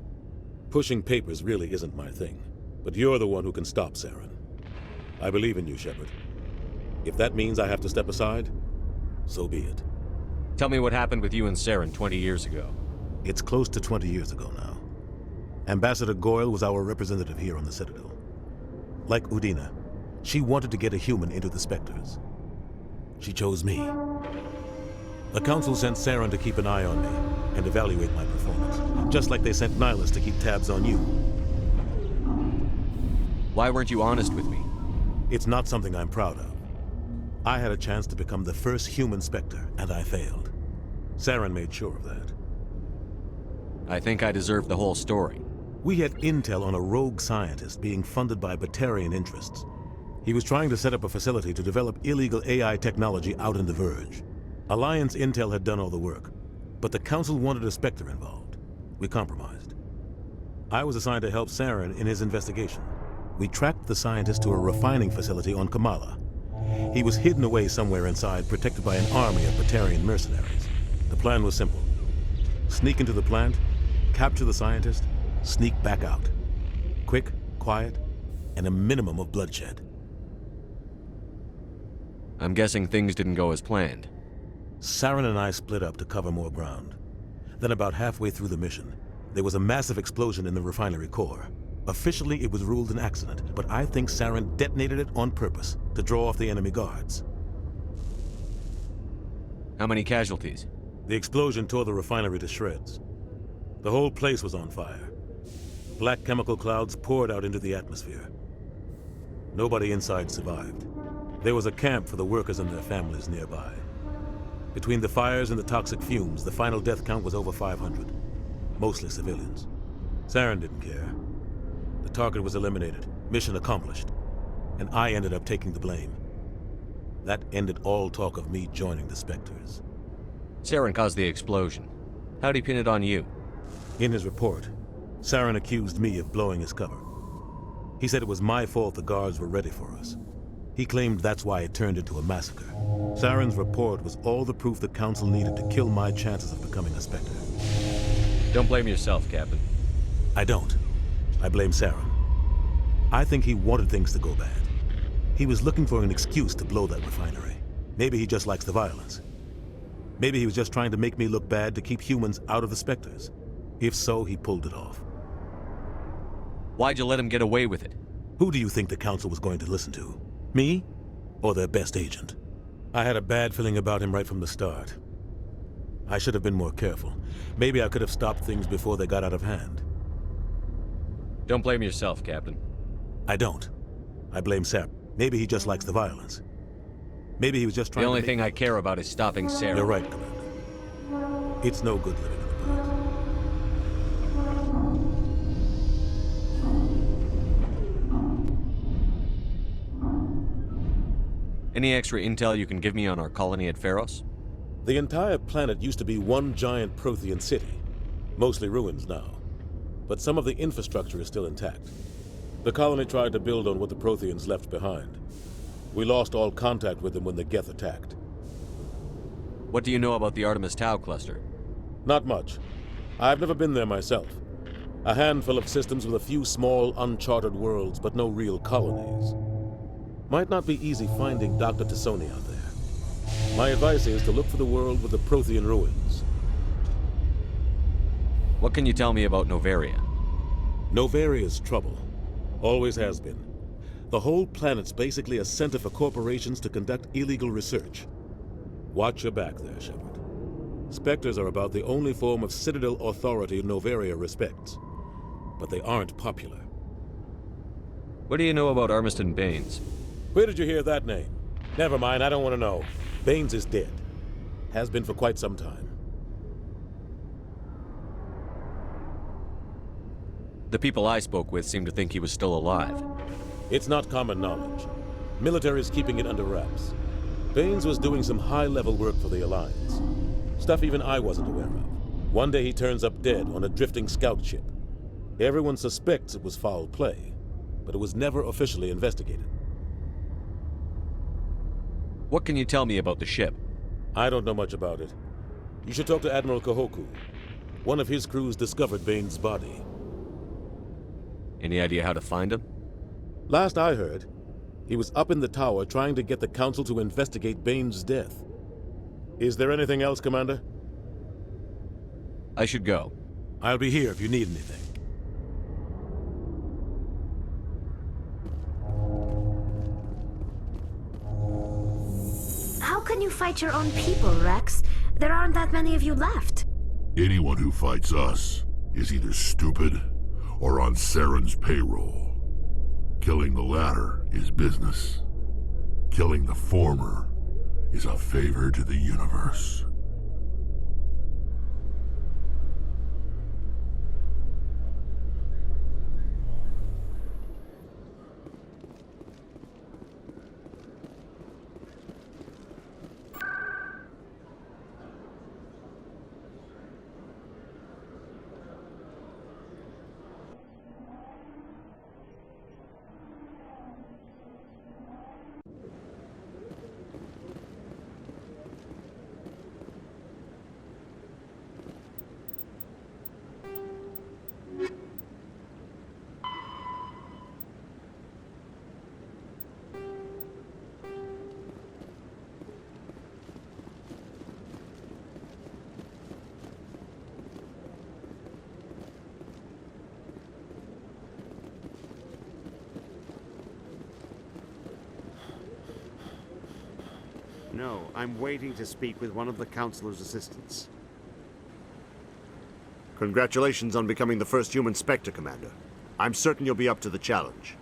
Pushing papers really isn't my thing, but you're the one who can stop Saren. I believe in you, Shepard. If that means I have to step aside, so be it. Tell me what happened with you and Saren 20 years ago. It's close to 20 years ago now. Ambassador Goyle was our representative here on the Citadel. Like Udina, she wanted to get a human into the Spectres. She chose me. The Council sent Saren to keep an eye on me and evaluate my performance, just like they sent Nihilus to keep tabs on you. Why weren't you honest with me? It's not something I'm proud of. I had a chance to become the first human Spectre, and I failed. Saren made sure of that. I think I deserve the whole story. We had intel on a rogue scientist being funded by Batarian interests. He was trying to set up a facility to develop illegal AI technology out in the Verge. Alliance intel had done all the work, but the Council wanted a Spectre involved. We compromised. I was assigned to help Saren in his investigation. We tracked the scientist to a refining facility on Kamala. He was hidden away somewhere inside, protected by an army of Batarian mercenaries. The plan was simple. Sneak into the plant, capture the scientist, sneak back out. Quick, quiet, and a minimum of bloodshed. I'm guessing things didn't go as planned. Saren and I split up to cover more ground. Then about halfway through the mission, there was a massive explosion in the refinery core. Officially, it was ruled an accident, but I think Saren detonated it on purpose to draw off the enemy guards. How many casualties? The explosion tore the refinery to shreds. The whole place was on fire. Black chemical clouds poured out into the atmosphere. Nobody inside survived. There was a camp for the workers and their families nearby. Between the fires and the toxic fumes, the final death count was over 500. Mostly civilians. Saren didn't care. The target was eliminated, mission accomplished, and I ended up taking the blame. That ended all talk of me joining the Spectres. Saren caused the explosion. How'd he pin it on you? In his report, Saren accused me of blowing his cover. He said it was my fault the guards were ready for us. He claimed that's why it turned into a massacre. Saren's report was all the proof the Council needed to kill my chances of becoming a Spectre. Don't blame yourself, Captain. I don't. I blame Saren. I think he wanted things to go bad. He was looking for an excuse to blow that refinery. Maybe he just likes the violence. Maybe he was just trying to make me look bad to keep humans out of the Spectres. If so, he pulled it off. Why'd you let him get away with it? Who do you think the Council was going to listen to? Me? Or their best agent? I had a bad feeling about him right from the start. I should have been more careful. Maybe I could have stopped things before they got out of hand. Don't blame yourself, Captain. I don't. I blame Saren. Maybe he just likes the violence. Maybe he was just trying to The only thing I care about is stopping Saren. You're right, Commander. It's no good living in the past. Any extra intel you can give me on our colony at Pharos? The entire planet used to be one giant Prothean city. Mostly ruins now. But some of the infrastructure is still intact. The colony tried to build on what the Protheans left behind. We lost all contact with them when the Geth attacked. What do you know about the Artemis Tau cluster? Not much. I've never been there myself. A handful of systems with a few small, uncharted worlds, but no real colonies. Might not be easy finding Dr. Tassoni out there. My advice is to look for the world with the Prothean ruins. What can you tell me about Novaria? Novaria's trouble. Always has been. The whole planet's basically a center for corporations to conduct illegal research. Watch your back there, Shepard. Spectres are about the only form of Citadel authority Novaria respects. But they aren't popular. What do you know about Armiston Baines? Where did you hear that name? Never mind, I don't want to know. Baines is dead. Has been for quite some time. The people I spoke with seemed to think he was still alive. It's not common knowledge. Military's keeping it under wraps. Baines was doing some high-level work for the Alliance. Stuff even I wasn't aware of. One day he turns up dead on a drifting scout ship. Everyone suspects it was foul play, but it was never officially investigated. What can you tell me about the ship? I don't know much about it. You should talk to Admiral Kahoku. One of his crews discovered Baines' body. Any idea how to find him? Last I heard, he was up in the tower trying to get the Council to investigate Baines' death. Is there anything else, Commander? I should go. I'll be here if you need anything. How can you fight your own people, Rex? There aren't that many of you left. Anyone who fights us is either stupid or on Saren's payroll. Killing the latter is business. Killing the former is a favor to the universe. No, I'm waiting to speak with one of the Councilor's assistants. Congratulations on becoming the first human Spectre, Commander. I'm certain you'll be up to the challenge.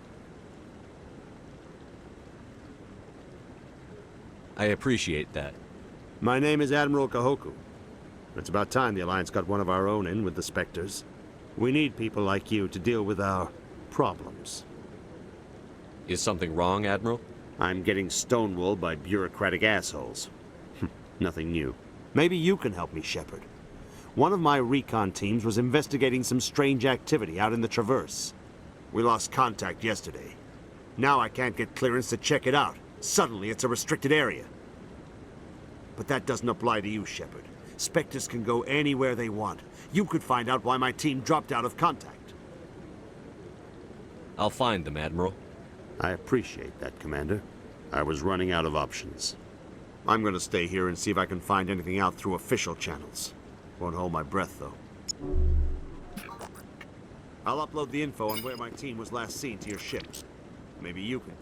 I appreciate that. My name is Admiral Kahoku. It's about time the Alliance got one of our own in with the Spectres. We need people like you to deal with our problems. Is something wrong, Admiral? I'm getting stonewalled by bureaucratic assholes. Nothing new. Maybe you can help me, Shepard. One of my recon teams was investigating some strange activity out in the Traverse. We lost contact yesterday. Now I can't get clearance to check it out. Suddenly it's a restricted area. But that doesn't apply to you, Shepard. Spectres can go anywhere they want. You could find out why my team dropped out of contact. I'll find them, Admiral. I appreciate that, Commander. I was running out of options. I'm gonna stay here and see if I can find anything out through official channels. Won't hold my breath, though. I'll upload the info on where my team was last seen to your ship. Maybe you can.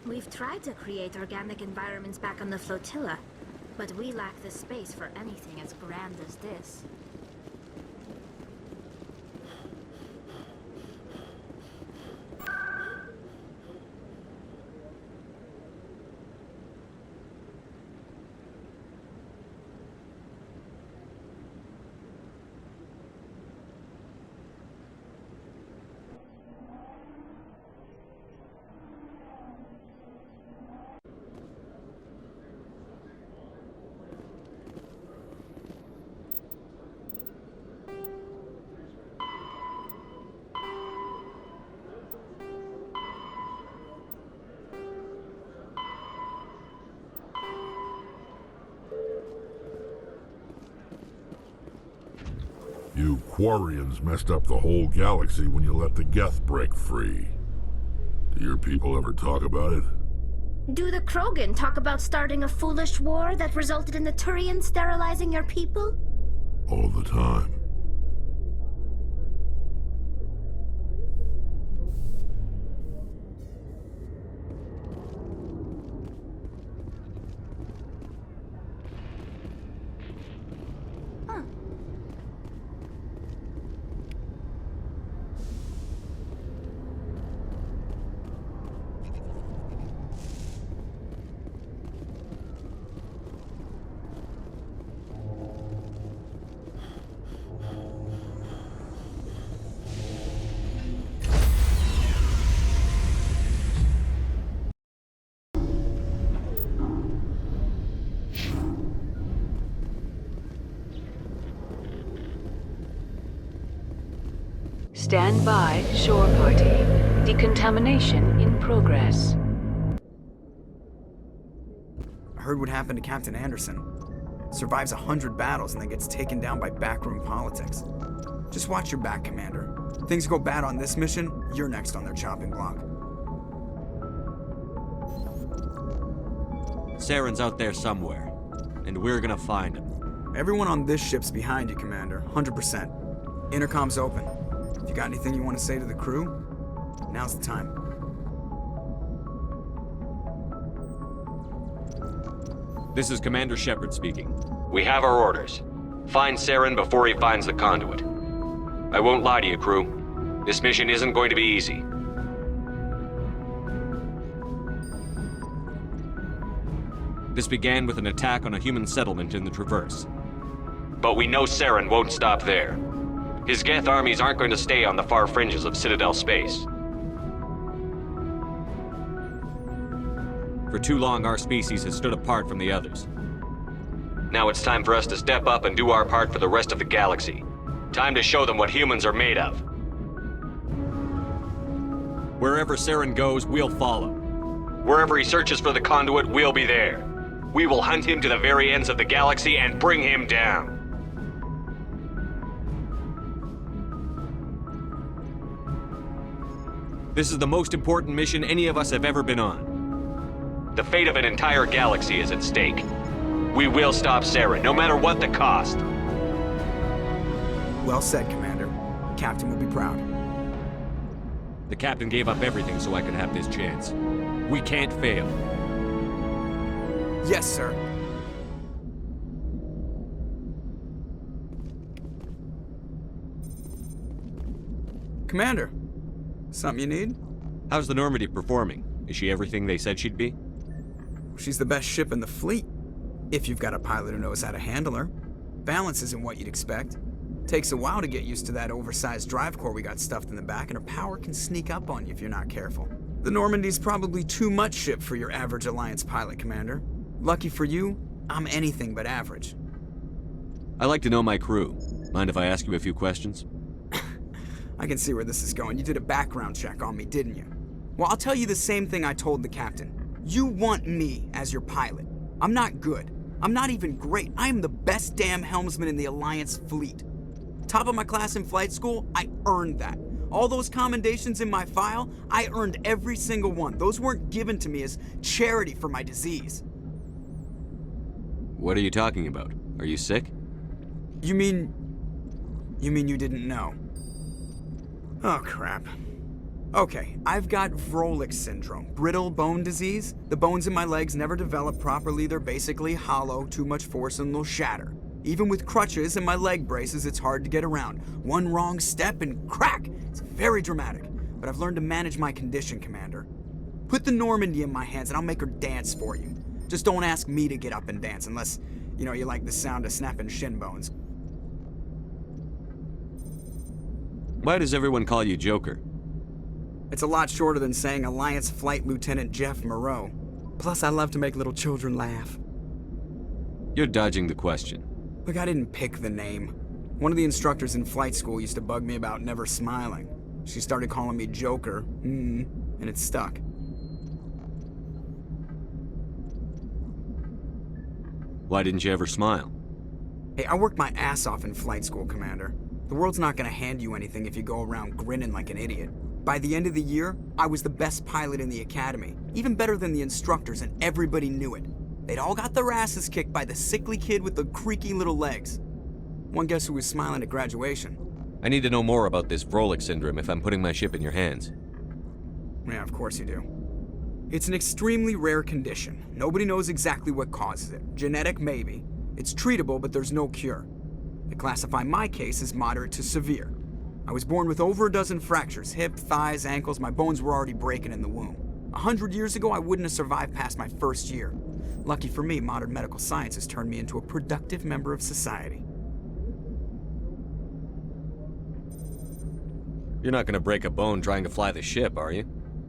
We've tried to create organic environments back on the flotilla, but we lack the space for anything as grand as this. You Quarians messed up the whole galaxy when you let the Geth break free. Do your people ever talk about it? Do the Krogan talk about starting a foolish war that resulted in the Turians sterilizing your people? All the time. Stand by, shore party. Decontamination in progress. I heard what happened to Captain Anderson. Survives 100 battles and then gets taken down by backroom politics. Just watch your back, Commander. Things go bad on this mission, you're next on their chopping block. Saren's out there somewhere, and we're gonna find him. Everyone on this ship's behind you, Commander. 100%. Intercom's open. If you got anything you want to say to the crew, now's the time. This is Commander Shepard speaking. We have our orders. Find Saren before he finds the conduit. I won't lie to you, crew. This mission isn't going to be easy. This began with an attack on a human settlement in the Traverse. But we know Saren won't stop there. His Geth armies aren't going to stay on the far fringes of Citadel space. For too long, our species has stood apart from the others. Now it's time for us to step up and do our part for the rest of the galaxy. Time to show them what humans are made of. Wherever Saren goes, we'll follow. Wherever he searches for the conduit, we'll be there. We will hunt him to the very ends of the galaxy and bring him down. This is the most important mission any of us have ever been on. The fate of an entire galaxy is at stake. We will stop Saren, no matter what the cost. Well said, Commander. Captain will be proud. The captain gave up everything so I could have this chance. We can't fail. Yes, sir. Commander, something you need? How's the Normandy performing? Is she everything they said she'd be? She's the best ship in the fleet, if you've got a pilot who knows how to handle her. Balance isn't what you'd expect. Takes a while to get used to that oversized drive core we got stuffed in the back, and her power can sneak up on you if you're not careful. The Normandy's probably too much ship for your average Alliance pilot, Commander. Lucky for you, I'm anything but average. I like to know my crew. Mind if I ask you a few questions? I can see where this is going. You did a background check on me, didn't you? Well, I'll tell you the same thing I told the captain. You want me as your pilot. I'm not good. I'm not even great. I am the best damn helmsman in the Alliance fleet. Top of my class in flight school, I earned that. All those commendations in my file, I earned every single one. Those weren't given to me as charity for my disease. What are you talking about? Are you sick? You mean you didn't know? Oh, crap. Okay, I've got Vrolik syndrome, brittle bone disease. The bones in my legs never develop properly. They're basically hollow, too much force and they'll shatter. Even with crutches and my leg braces, it's hard to get around. One wrong step and crack! It's very dramatic, but I've learned to manage my condition, Commander. Put the Normandy in my hands and I'll make her dance for you. Just don't ask me to get up and dance unless, you like the sound of snapping shin bones. Why does everyone call you Joker? It's a lot shorter than saying Alliance Flight Lieutenant Jeff Moreau. Plus, I love to make little children laugh. You're dodging the question. Look, I didn't pick the name. One of the instructors in flight school used to bug me about never smiling. She started calling me Joker, and it stuck. Why didn't you ever smile? Hey, I worked my ass off in flight school, Commander. The world's not gonna hand you anything if you go around grinning like an idiot. By the end of the year, I was the best pilot in the academy, even better than the instructors, and everybody knew it. They'd all got their asses kicked by the sickly kid with the creaky little legs. One guess who was smiling at graduation? I need to know more about this Vrolik syndrome if I'm putting my ship in your hands. Yeah, of course you do. It's an extremely rare condition. Nobody knows exactly what causes it. Genetic, maybe. It's treatable, but there's no cure. They classify my case as moderate to severe. I was born with over a dozen fractures, hip, thighs, ankles. My bones were already breaking in the womb. 100 years ago, I wouldn't have survived past my first year. Lucky for me, modern medical science has turned me into a productive member of society. You're not gonna break a bone trying to fly the ship, are you?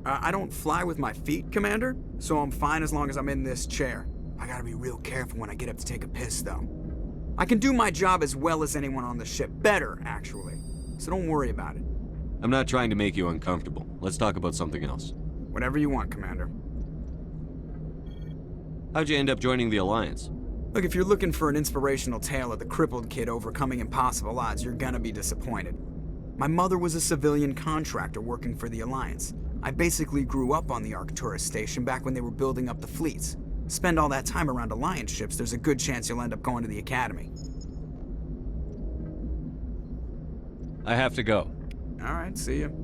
I don't fly with my feet, Commander, so I'm fine as long as I'm in this chair. I gotta be real careful when I get up to take a piss, though. I can do my job as well as anyone on the ship. Better, actually. So don't worry about it. I'm not trying to make you uncomfortable. Let's talk about something else. Whatever you want, Commander. How'd you end up joining the Alliance? Look, if you're looking for an inspirational tale of the crippled kid overcoming impossible odds, you're gonna be disappointed. My mother was a civilian contractor working for the Alliance. I basically grew up on the Arcturus station back when they were building up the fleets. Spend all that time around Alliance ships, there's a good chance you'll end up going to the Academy. I have to go. All right, see you.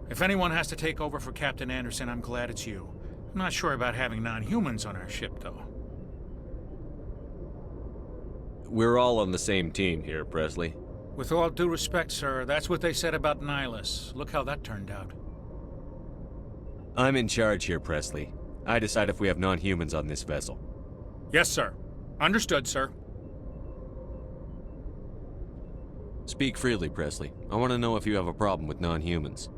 If anyone has to take over for Captain Anderson, I'm glad it's you. I'm not sure about having non-humans on our ship, though. We're all on the same team here, Presley. With all due respect, sir, that's what they said about Nihilus. Look how that turned out. I'm in charge here, Presley. I decide if we have non-humans on this vessel. Yes, sir. Understood, sir. Speak freely, Presley. I want to know if you have a problem with non-humans.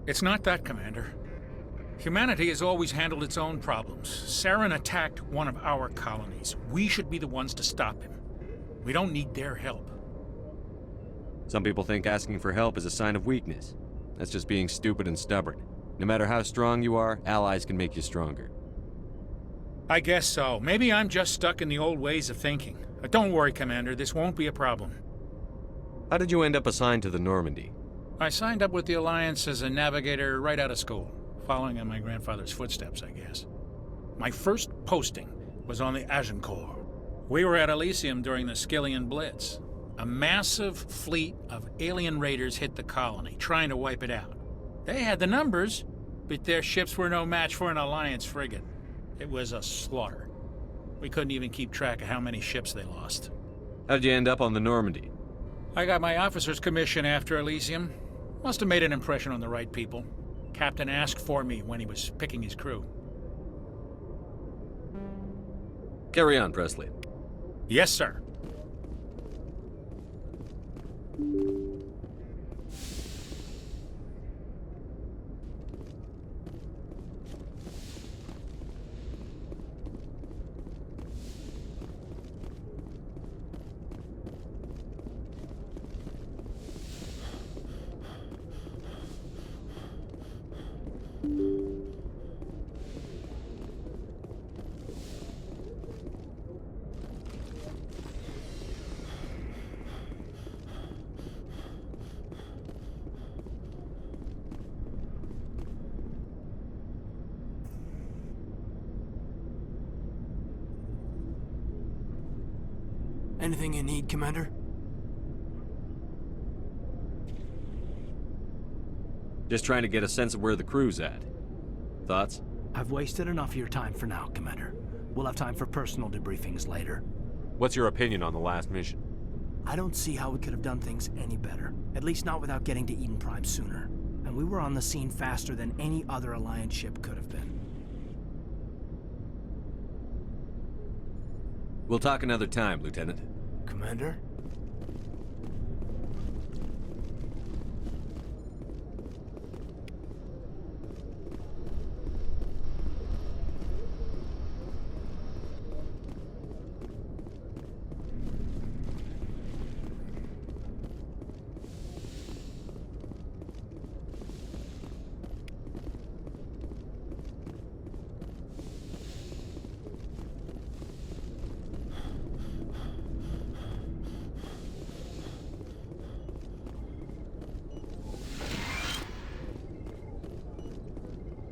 It's not that, Commander. Humanity has always handled its own problems. Saren attacked one of our colonies. We should be the ones to stop him. We don't need their help. Some people think asking for help is a sign of weakness. That's just being stupid and stubborn. No matter how strong you are, allies can make you stronger. I guess so. Maybe I'm just stuck in the old ways of thinking. But don't worry, Commander, this won't be a problem. How did you end up assigned to the Normandy? I signed up with the Alliance as a navigator right out of school, following in my grandfather's footsteps, I guess. My first posting was on the Agincourt. We were at Elysium during the Skillian Blitz. A massive fleet of alien raiders hit the colony, trying to wipe it out. They had the numbers, but their ships were no match for an Alliance frigate. It was a slaughter. We couldn't even keep track of how many ships they lost. How did you end up on the Normandy? I got my officer's commission after Elysium. Must have made an impression on the right people. Captain asked for me when he was picking his crew. Carry on, Presley. Yes, sir. Anything you need, Commander? Just trying to get a sense of where the crew's at. Thoughts? I've wasted enough of your time for now, Commander. We'll have time for personal debriefings later. What's your opinion on the last mission? I don't see how we could have done things any better. At least not without getting to Eden Prime sooner. And we were on the scene faster than any other Alliance ship could have been. We'll talk another time, Lieutenant. Commander?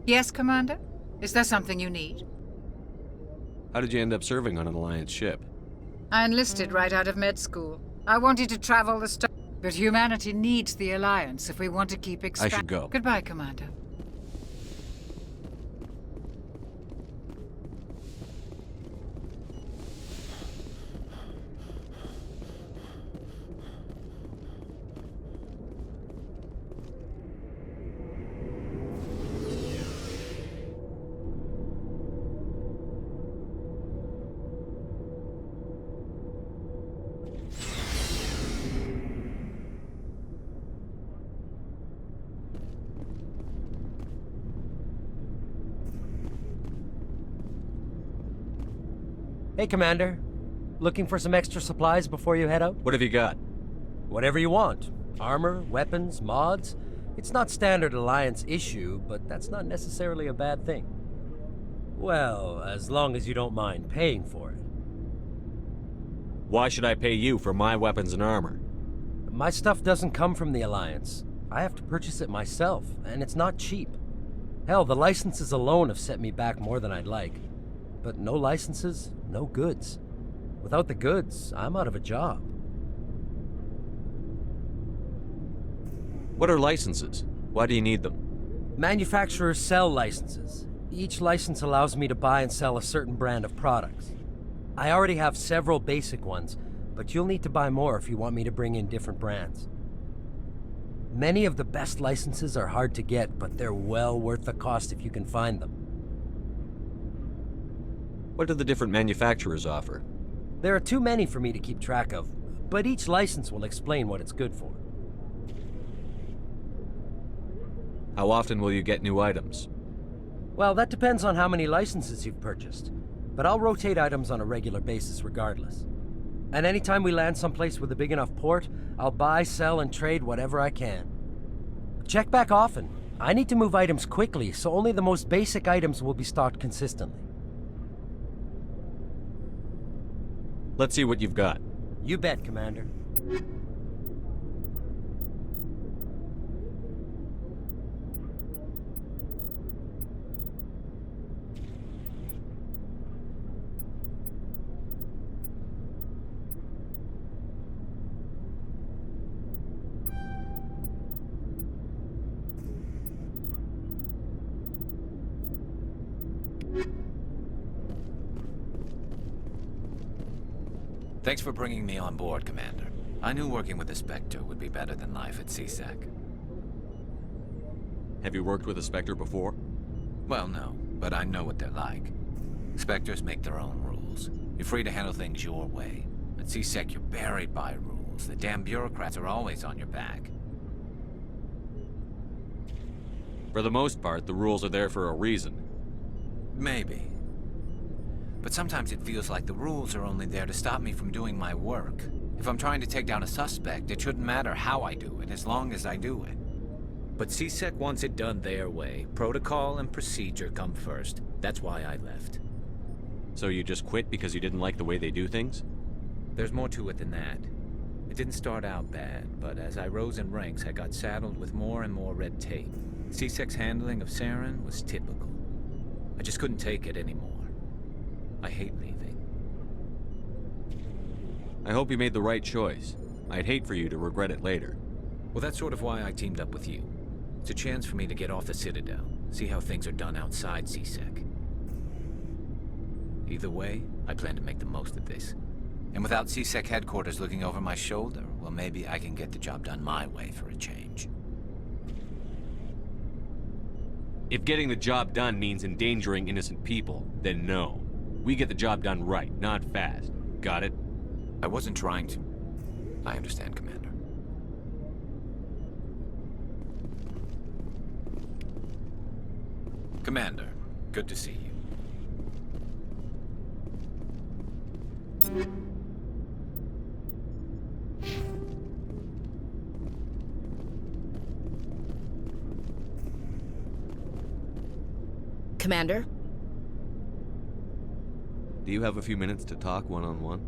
Yes, Commander? Is there something you need? How did you end up serving on an Alliance ship? I enlisted right out of med school. I wanted to travel the star, but humanity needs the Alliance if we want to keep expanding. I should go. Goodbye, Commander. Hey, Commander. Looking for some extra supplies before you head out? What have you got? Whatever you want. Armor, weapons, mods. It's not standard Alliance issue, but that's not necessarily a bad thing. Well, as long as you don't mind paying for it. Why should I pay you for my weapons and armor? My stuff doesn't come from the Alliance. I have to purchase it myself, and it's not cheap. Hell, the licenses alone have set me back more than I'd like. But no licenses, no goods. Without the goods, I'm out of a job. What are licenses? Why do you need them? Manufacturers sell licenses. Each license allows me to buy and sell a certain brand of products. I already have several basic ones, but you'll need to buy more if you want me to bring in different brands. Many of the best licenses are hard to get, but they're well worth the cost if you can find them. What do the different manufacturers offer? There are too many for me to keep track of, but each license will explain what it's good for. How often will you get new items? Well, that depends on how many licenses you've purchased, but I'll rotate items on a regular basis regardless. And anytime we land someplace with a big enough port, I'll buy, sell, and trade whatever I can. Check back often. I need to move items quickly, so only the most basic items will be stocked consistently. Let's see what you've got. You bet, Commander. Thanks for bringing me on board, Commander. I knew working with the Spectre would be better than life at CSEC. Have you worked with a Spectre before? Well, no, but I know what they're like. Spectres make their own rules. You're free to handle things your way. At CSEC, you're buried by rules. The damn bureaucrats are always on your back. For the most part, the rules are there for a reason. Maybe. But sometimes it feels like the rules are only there to stop me from doing my work. If I'm trying to take down a suspect, it shouldn't matter how I do it, as long as I do it. But CSEC wants it done their way. Protocol and procedure come first. That's why I left. So you just quit because you didn't like the way they do things? There's more to it than that. It didn't start out bad, but as I rose in ranks, I got saddled with more and more red tape. CSEC's handling of Saren was typical. I just couldn't take it anymore. I hate leaving. I hope you made the right choice. I'd hate for you to regret it later. Well, that's sort of why I teamed up with you. It's a chance for me to get off the Citadel, see how things are done outside CSEC. Either way, I plan to make the most of this. And without CSEC headquarters looking over my shoulder, well, maybe I can get the job done my way for a change. If getting the job done means endangering innocent people, then no. We get the job done right, not fast. Got it? I wasn't trying to. I understand, Commander. Commander, good to see you. Commander? Do you have a few minutes to talk one-on-one?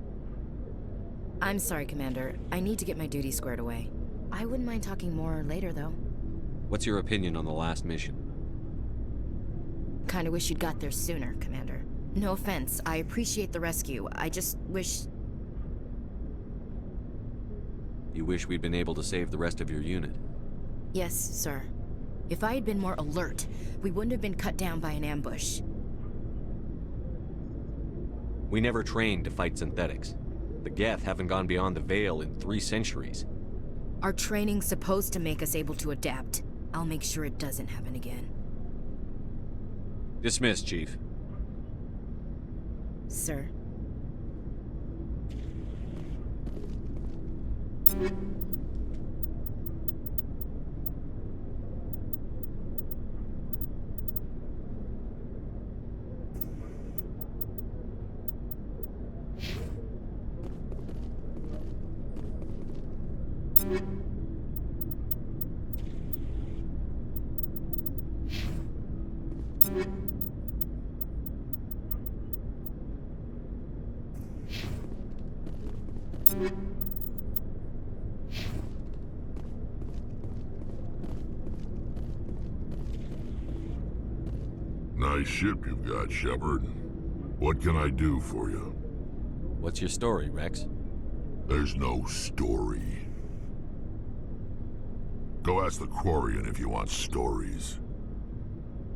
I'm sorry, Commander. I need to get my duties squared away. I wouldn't mind talking more later, though. What's your opinion on the last mission? Kinda wish you'd got there sooner, Commander. No offense, I appreciate the rescue. I just wish... You wish we'd been able to save the rest of your unit? Yes, sir. If I had been more alert, we wouldn't have been cut down by an ambush. We never trained to fight synthetics. The Geth haven't gone beyond the Veil in 3 centuries. Our training's supposed to make us able to adapt. I'll make sure it doesn't happen again. Dismissed, Chief. Sir. Nice ship you've got, Shepard. What can I do for you? What's your story, Rex? There's no story. Go ask the Quarian if you want stories.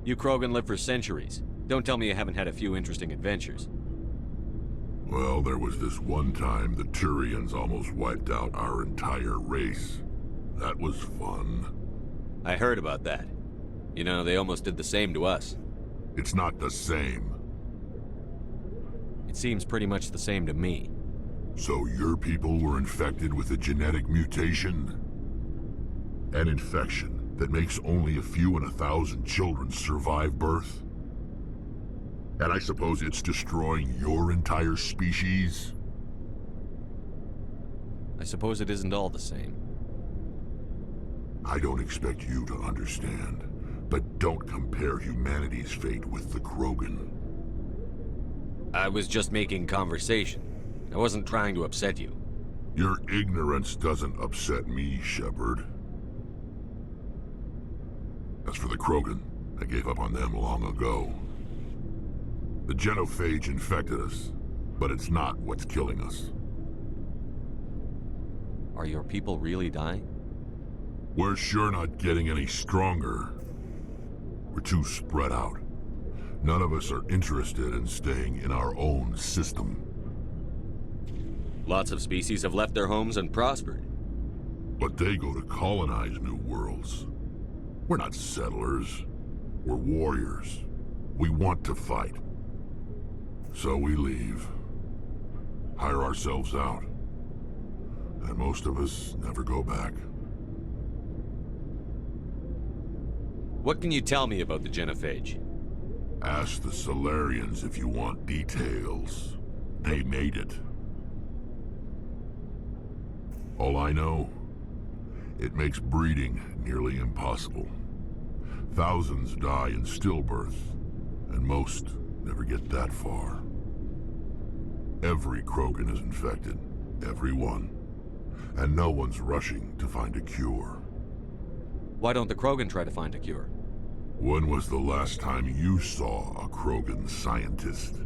You Krogan live for centuries. Don't tell me you haven't had a few interesting adventures. Well, there was this one time the Turians almost wiped out our entire race. That was fun. I heard about that. You know, they almost did the same to us. It's not the same. It seems pretty much the same to me. So your people were infected with a genetic mutation? An infection that makes only a few in 1,000 children survive birth? And I suppose it's destroying your entire species? I suppose it isn't all the same. I don't expect you to understand, but don't compare humanity's fate with the Krogan. I was just making conversation. I wasn't trying to upset you. Your ignorance doesn't upset me, Shepard. As for the Krogan, I gave up on them long ago. The genophage infected us, but it's not what's killing us. Are your people really dying? We're sure not getting any stronger. We're too spread out. None of us are interested in staying in our own system. Lots of species have left their homes and prospered. But they go to colonize new worlds. We're not settlers. We're warriors. We want to fight. So we leave. Hire ourselves out. And most of us never go back. What can you tell me about the genophage? Ask the Solarians if you want details. They made it. All I know, it makes breeding nearly impossible. Thousands die in stillbirth, and most never get that far. Every Krogan is infected, every one. And no one's rushing to find a cure. Why don't the Krogan try to find a cure? When was the last time you saw a Krogan scientist?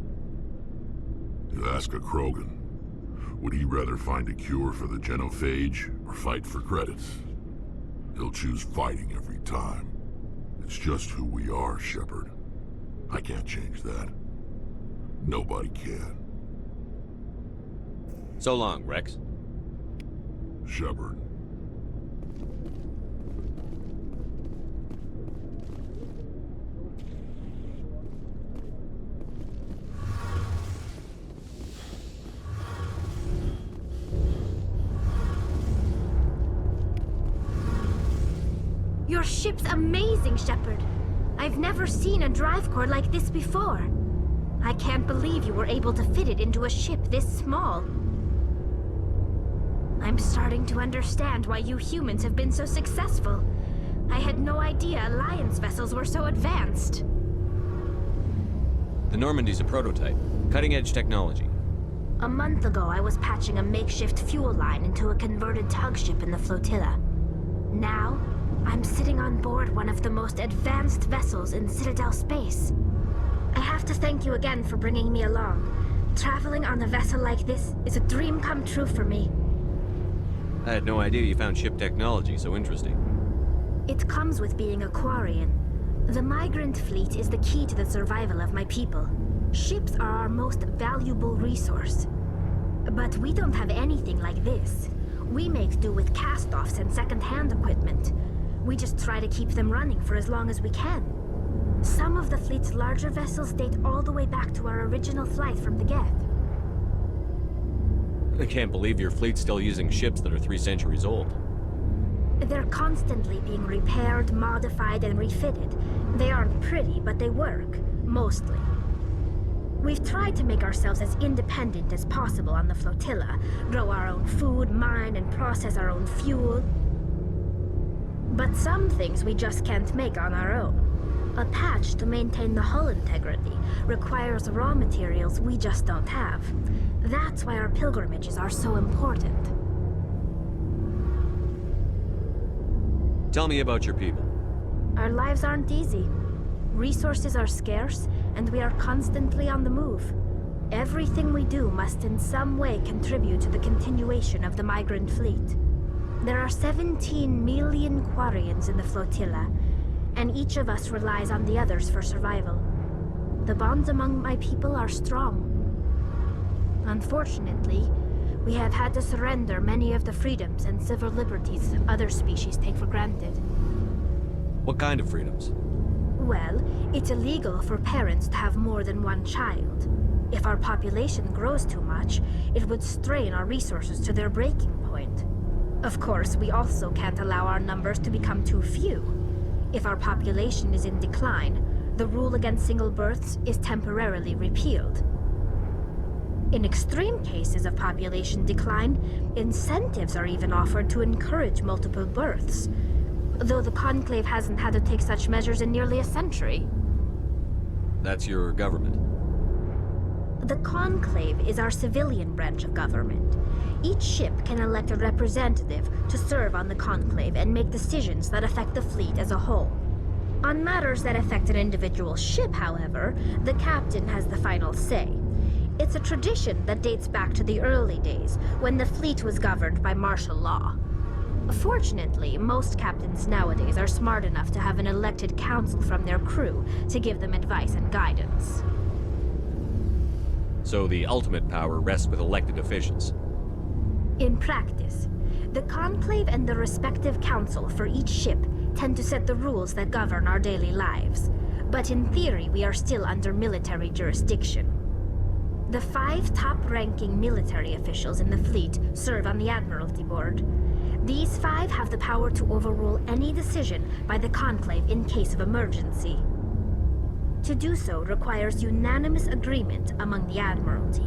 You ask a Krogan, would he rather find a cure for the genophage or fight for credits? He'll choose fighting every time. It's just who we are, Shepard. I can't change that. Nobody can. So long, Rex. Shepard. Your ship's amazing, Shepard. I've never seen a drive core like this before. I can't believe you were able to fit it into a ship this small. I'm starting to understand why you humans have been so successful. I had no idea Alliance vessels were so advanced. The Normandy's a prototype. Cutting-edge technology. A month ago, I was patching a makeshift fuel line into a converted tug ship in the flotilla. Now, I'm sitting on board one of the most advanced vessels in Citadel space. I have to thank you again for bringing me along. Traveling on a vessel like this is a dream come true for me. I had no idea you found ship technology so interesting. It comes with being a Quarian. The migrant fleet is the key to the survival of my people. Ships are our most valuable resource. But we don't have anything like this. We make do with cast-offs and second-hand equipment. We just try to keep them running for as long as we can. Some of the fleet's larger vessels date all the way back to our original flight from the Geth. I can't believe your fleet's still using ships that are 3 centuries old. They're constantly being repaired, modified, and refitted. They aren't pretty, but they work. Mostly. We've tried to make ourselves as independent as possible on the flotilla. Grow our own food, mine, and process our own fuel. But some things we just can't make on our own. A patch to maintain the hull integrity requires raw materials we just don't have. That's why our pilgrimages are so important. Tell me about your people. Our lives aren't easy. Resources are scarce, and we are constantly on the move. Everything we do must in some way contribute to the continuation of the migrant fleet. There are 17 million Quarians in the flotilla, and each of us relies on the others for survival. The bonds among my people are strong. Unfortunately, we have had to surrender many of the freedoms and civil liberties other species take for granted. What kind of freedoms? Well, it's illegal for parents to have more than one child. If our population grows too much, it would strain our resources to their breaking point. Of course, we also can't allow our numbers to become too few. If our population is in decline, the rule against single births is temporarily repealed. In extreme cases of population decline, incentives are even offered to encourage multiple births, though the Conclave hasn't had to take such measures in nearly a century. That's your government? The Conclave is our civilian branch of government. Each ship can elect a representative to serve on the Conclave and make decisions that affect the fleet as a whole. On matters that affect an individual ship, however, the captain has the final say. It's a tradition that dates back to the early days, when the fleet was governed by martial law. Fortunately, most captains nowadays are smart enough to have an elected council from their crew to give them advice and guidance. So the ultimate power rests with elected officials. In practice, the Conclave and the respective council for each ship tend to set the rules that govern our daily lives. But in theory, we are still under military jurisdiction. The 5 top-ranking military officials in the fleet serve on the Admiralty Board. These 5 have the power to overrule any decision by the Conclave in case of emergency. To do so requires unanimous agreement among the Admiralty,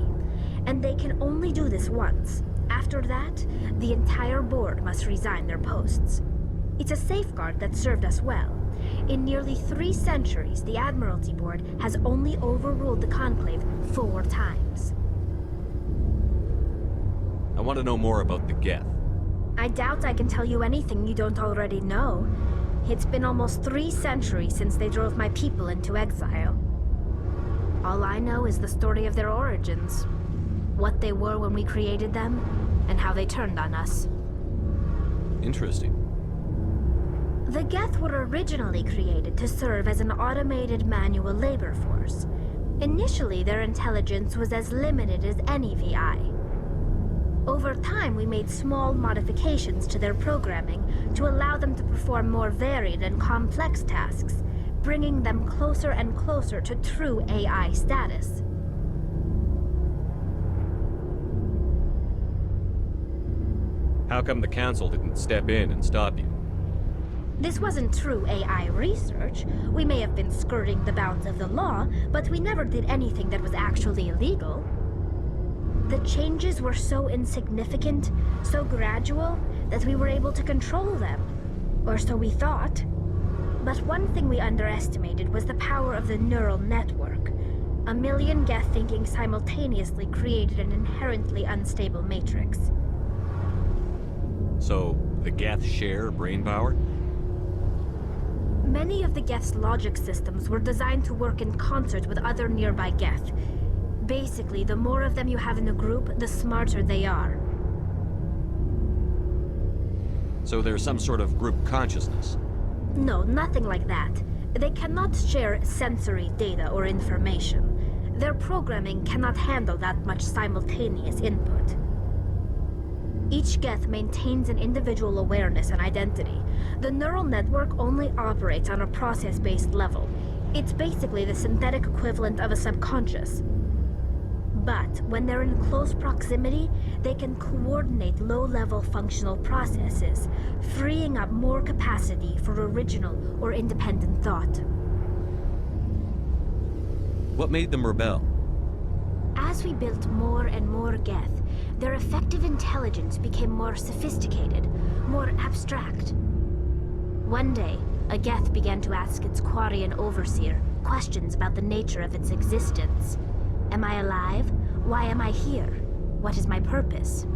and they can only do this once. After that, the entire board must resign their posts. It's a safeguard that served us well. In nearly 3 centuries, the Admiralty Board has only overruled the Conclave 4 times. I want to know more about the Geth. I doubt I can tell you anything you don't already know. It's been almost 3 centuries since they drove my people into exile. All I know is the story of their origins. What they were when we created them, and how they turned on us. Interesting. The Geth were originally created to serve as an automated manual labor force. Initially, their intelligence was as limited as any VI. Over time, we made small modifications to their programming to allow them to perform more varied and complex tasks, bringing them closer and closer to true AI status. How come the Council didn't step in and stop you? This wasn't true AI research. We may have been skirting the bounds of the law, but we never did anything that was actually illegal. The changes were so insignificant, so gradual, that we were able to control them. Or so we thought. But one thing we underestimated was the power of the neural network. A million Geth thinking simultaneously created an inherently unstable matrix. So, the Geth share brain power? Many of the Geth's logic systems were designed to work in concert with other nearby Geth. Basically, the more of them you have in a group, the smarter they are. So there's some sort of group consciousness? No, nothing like that. They cannot share sensory data or information. Their programming cannot handle that much simultaneous input. Each Geth maintains an individual awareness and identity. The neural network only operates on a process-based level. It's basically the synthetic equivalent of a subconscious. But when they're in close proximity, they can coordinate low-level functional processes, freeing up more capacity for original or independent thought. What made them rebel? As we built more and more Geth, their effective intelligence became more sophisticated, more abstract. One day, a Geth began to ask its Quarian overseer questions about the nature of its existence. Am I alive? Why am I here? What is my purpose?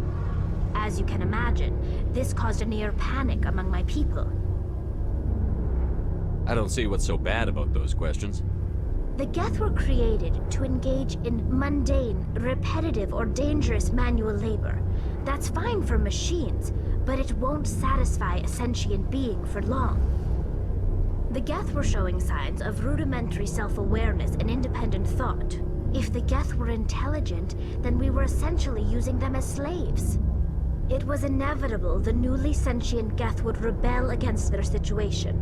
As you can imagine, this caused a near panic among my people. I don't see what's so bad about those questions. The Geth were created to engage in mundane, repetitive, or dangerous manual labor. That's fine for machines, but it won't satisfy a sentient being for long. The Geth were showing signs of rudimentary self-awareness and independent thought. If the Geth were intelligent, then we were essentially using them as slaves. It was inevitable the newly sentient Geth would rebel against their situation.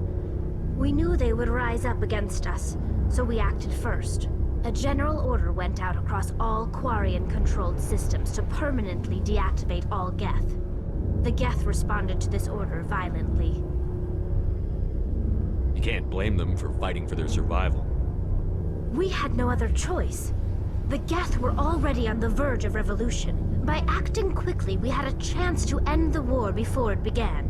We knew they would rise up against us, so we acted first. A general order went out across all Quarian-controlled systems to permanently deactivate all Geth. The Geth responded to this order violently. You can't blame them for fighting for their survival. We had no other choice. The Geth were already on the verge of revolution. By acting quickly, we had a chance to end the war before it began.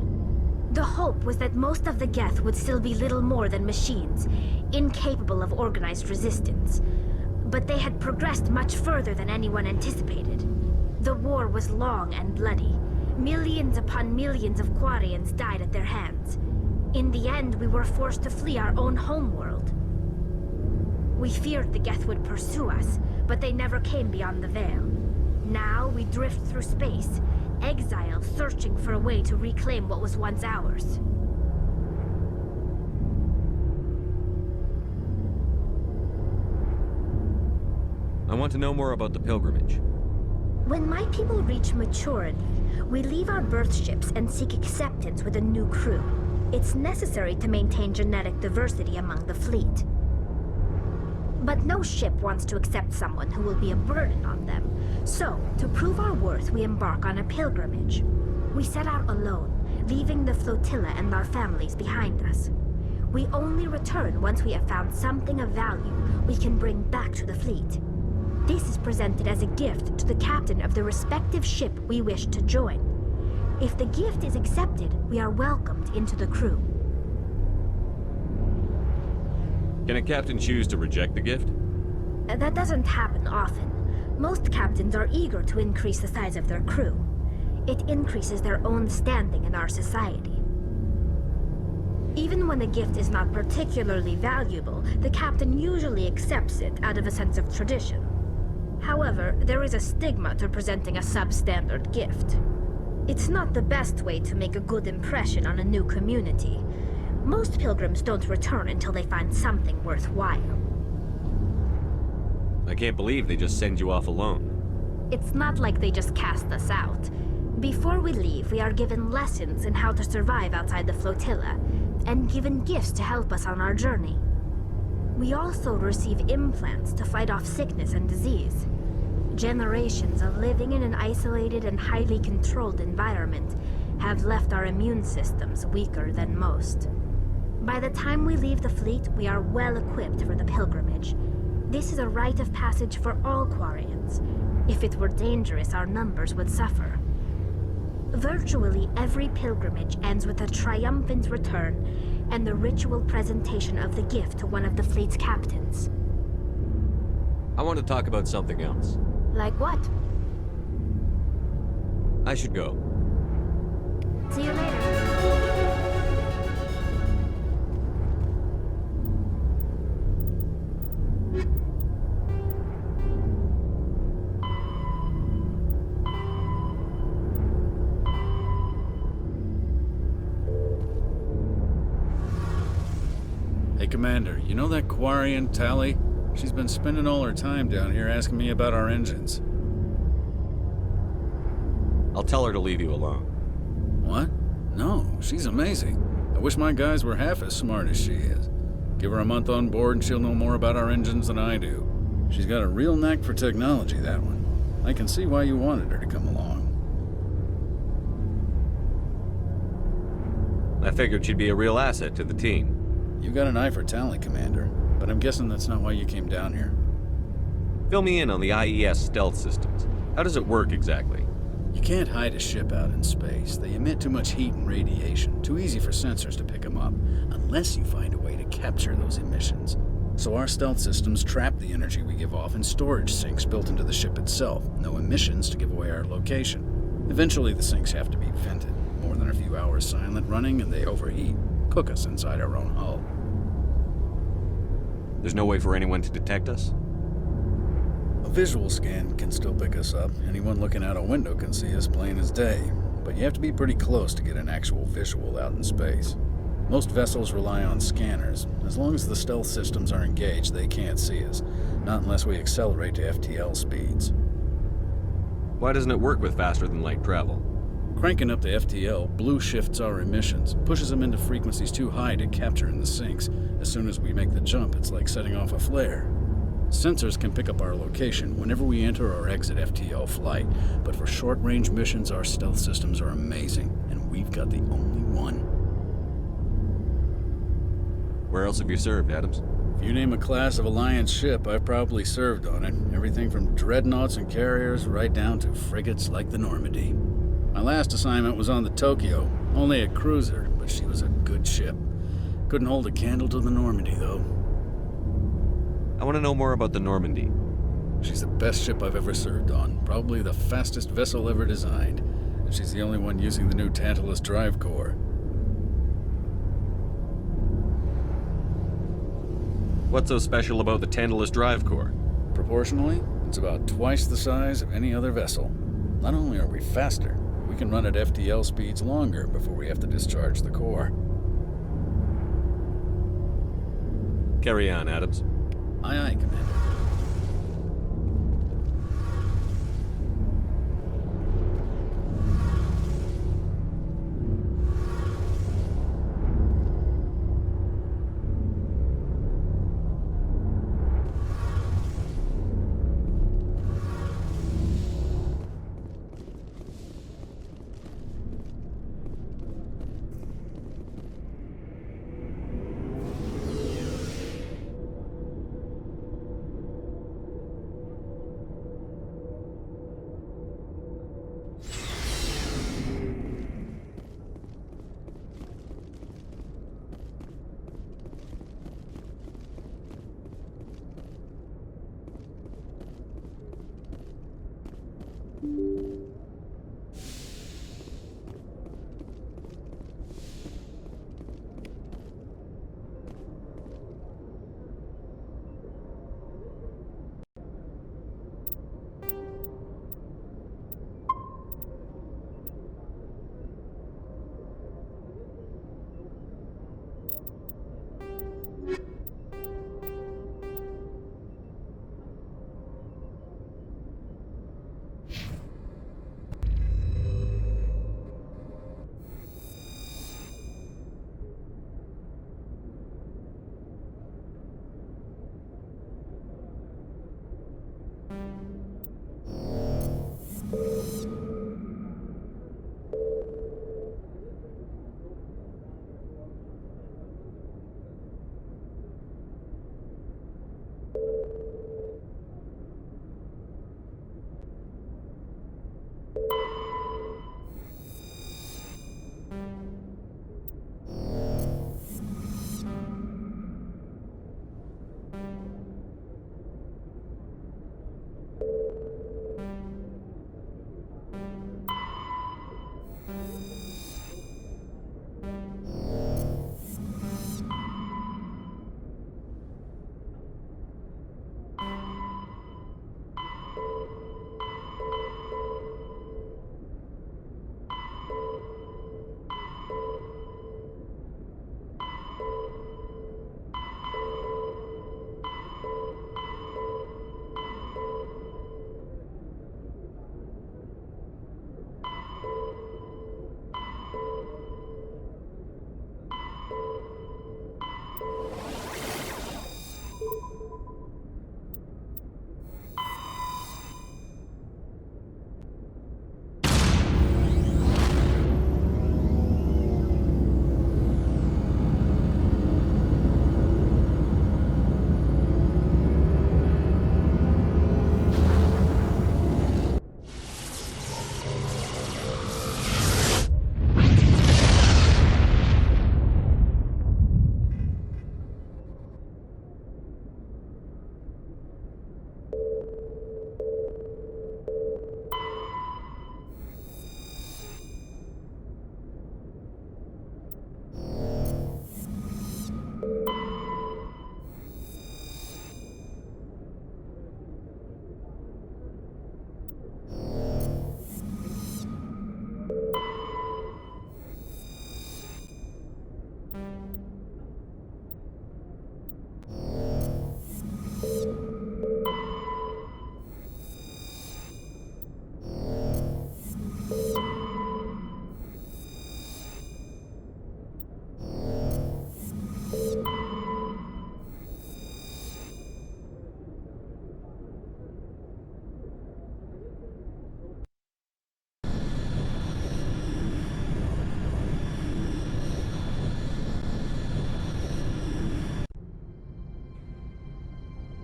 The hope was that most of the Geth would still be little more than machines, incapable of organized resistance. But they had progressed much further than anyone anticipated. The war was long and bloody. Millions upon millions of Quarians died at their hands. In the end, we were forced to flee our own homeworld. We feared the Geth would pursue us, but they never came beyond the Veil. Now we drift through space, exile searching for a way to reclaim what was once ours. I want to know more about the pilgrimage. When my people reach maturity, we leave our birth ships and seek acceptance with a new crew. It's necessary to maintain genetic diversity among the fleet. But no ship wants to accept someone who will be a burden on them. So, to prove our worth, we embark on a pilgrimage. We set out alone, leaving the flotilla and our families behind us. We only return once we have found something of value we can bring back to the fleet. This is presented as a gift to the captain of the respective ship we wish to join. If the gift is accepted, we are welcomed into the crew. Can a captain choose to reject the gift? That doesn't happen often. Most captains are eager to increase the size of their crew. It increases their own standing in our society. Even when a gift is not particularly valuable, the captain usually accepts it out of a sense of tradition. However, there is a stigma to presenting a substandard gift. It's not the best way to make a good impression on a new community. Most pilgrims don't return until they find something worthwhile. I can't believe they just send you off alone. It's not like they just cast us out. Before we leave, we are given lessons in how to survive outside the flotilla, and given gifts to help us on our journey. We also receive implants to fight off sickness and disease. Generations of living in an isolated and highly controlled environment have left our immune systems weaker than most. By the time we leave the fleet, we are well equipped for the pilgrimage. This is a rite of passage for all Quarians. If it were dangerous, our numbers would suffer. Virtually every pilgrimage ends with a triumphant return and the ritual presentation of the gift to one of the fleet's captains. I want to talk about something else. Like what? I should go. See you later. Hey, Commander, you know that Quarian, Tally? She's been spending all her time down here asking me about our engines. I'll tell her to leave you alone. What? No, she's amazing. I wish my guys were half as smart as she is. Give her a month on board and she'll know more about our engines than I do. She's got a real knack for technology, that one. I can see why you wanted her to come along. I figured she'd be a real asset to the team. You got an eye for talent, Commander, but I'm guessing that's not why you came down here. Fill me in on the IES stealth systems. How does it work exactly? You can't hide a ship out in space. They emit too much heat and radiation, too easy for sensors to pick them up, unless you find a way to capture those emissions. So our stealth systems trap the energy we give off in storage sinks built into the ship itself. No emissions to give away our location. Eventually the sinks have to be vented. More than a few hours silent running and they overheat. Cook us inside our own hull. There's no way for anyone to detect us? A visual scan can still pick us up. Anyone looking out a window can see us plain as day. But you have to be pretty close to get an actual visual out in space. Most vessels rely on scanners. As long as the stealth systems are engaged, they can't see us. Not unless we accelerate to FTL speeds. Why doesn't it work with faster-than-light travel? Cranking up the FTL blue shifts our emissions, pushes them into frequencies too high to capture in the sinks. As soon as we make the jump, it's like setting off a flare. Sensors can pick up our location whenever we enter or exit FTL flight, but for short-range missions, our stealth systems are amazing, and we've got the only one. Where else have you served, Adams? If you name a class of Alliance ship, I've probably served on it. Everything from dreadnoughts and carriers right down to frigates like the Normandy. My last assignment was on the Tokyo, only a cruiser, but she was a good ship. Couldn't hold a candle to the Normandy, though. I want to know more about the Normandy. She's the best ship I've ever served on. Probably the fastest vessel ever designed. And she's the only one using the new Tantalus drive core. What's so special about the Tantalus drive core? Proportionally, it's about twice the size of any other vessel. Not only are we faster, we can run at FTL speeds longer before we have to discharge the core. Carry on, Adams. Aye, aye, Commander.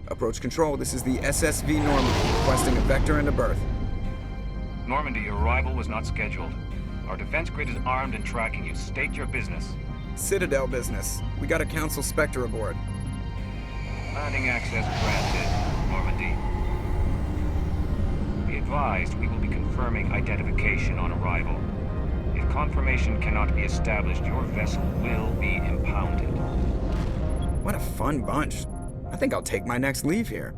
Approach control, this is the SSV Normandy, requesting a vector and a berth. Normandy, your arrival was not scheduled. Our defense grid is armed and tracking you. State your business. Citadel business. We got a Council Spectre aboard. Landing access granted, Normandy. Be advised, we will be confirming identification on arrival. If confirmation cannot be established, your vessel will be impounded. What a fun bunch. I think I'll take my next leave here.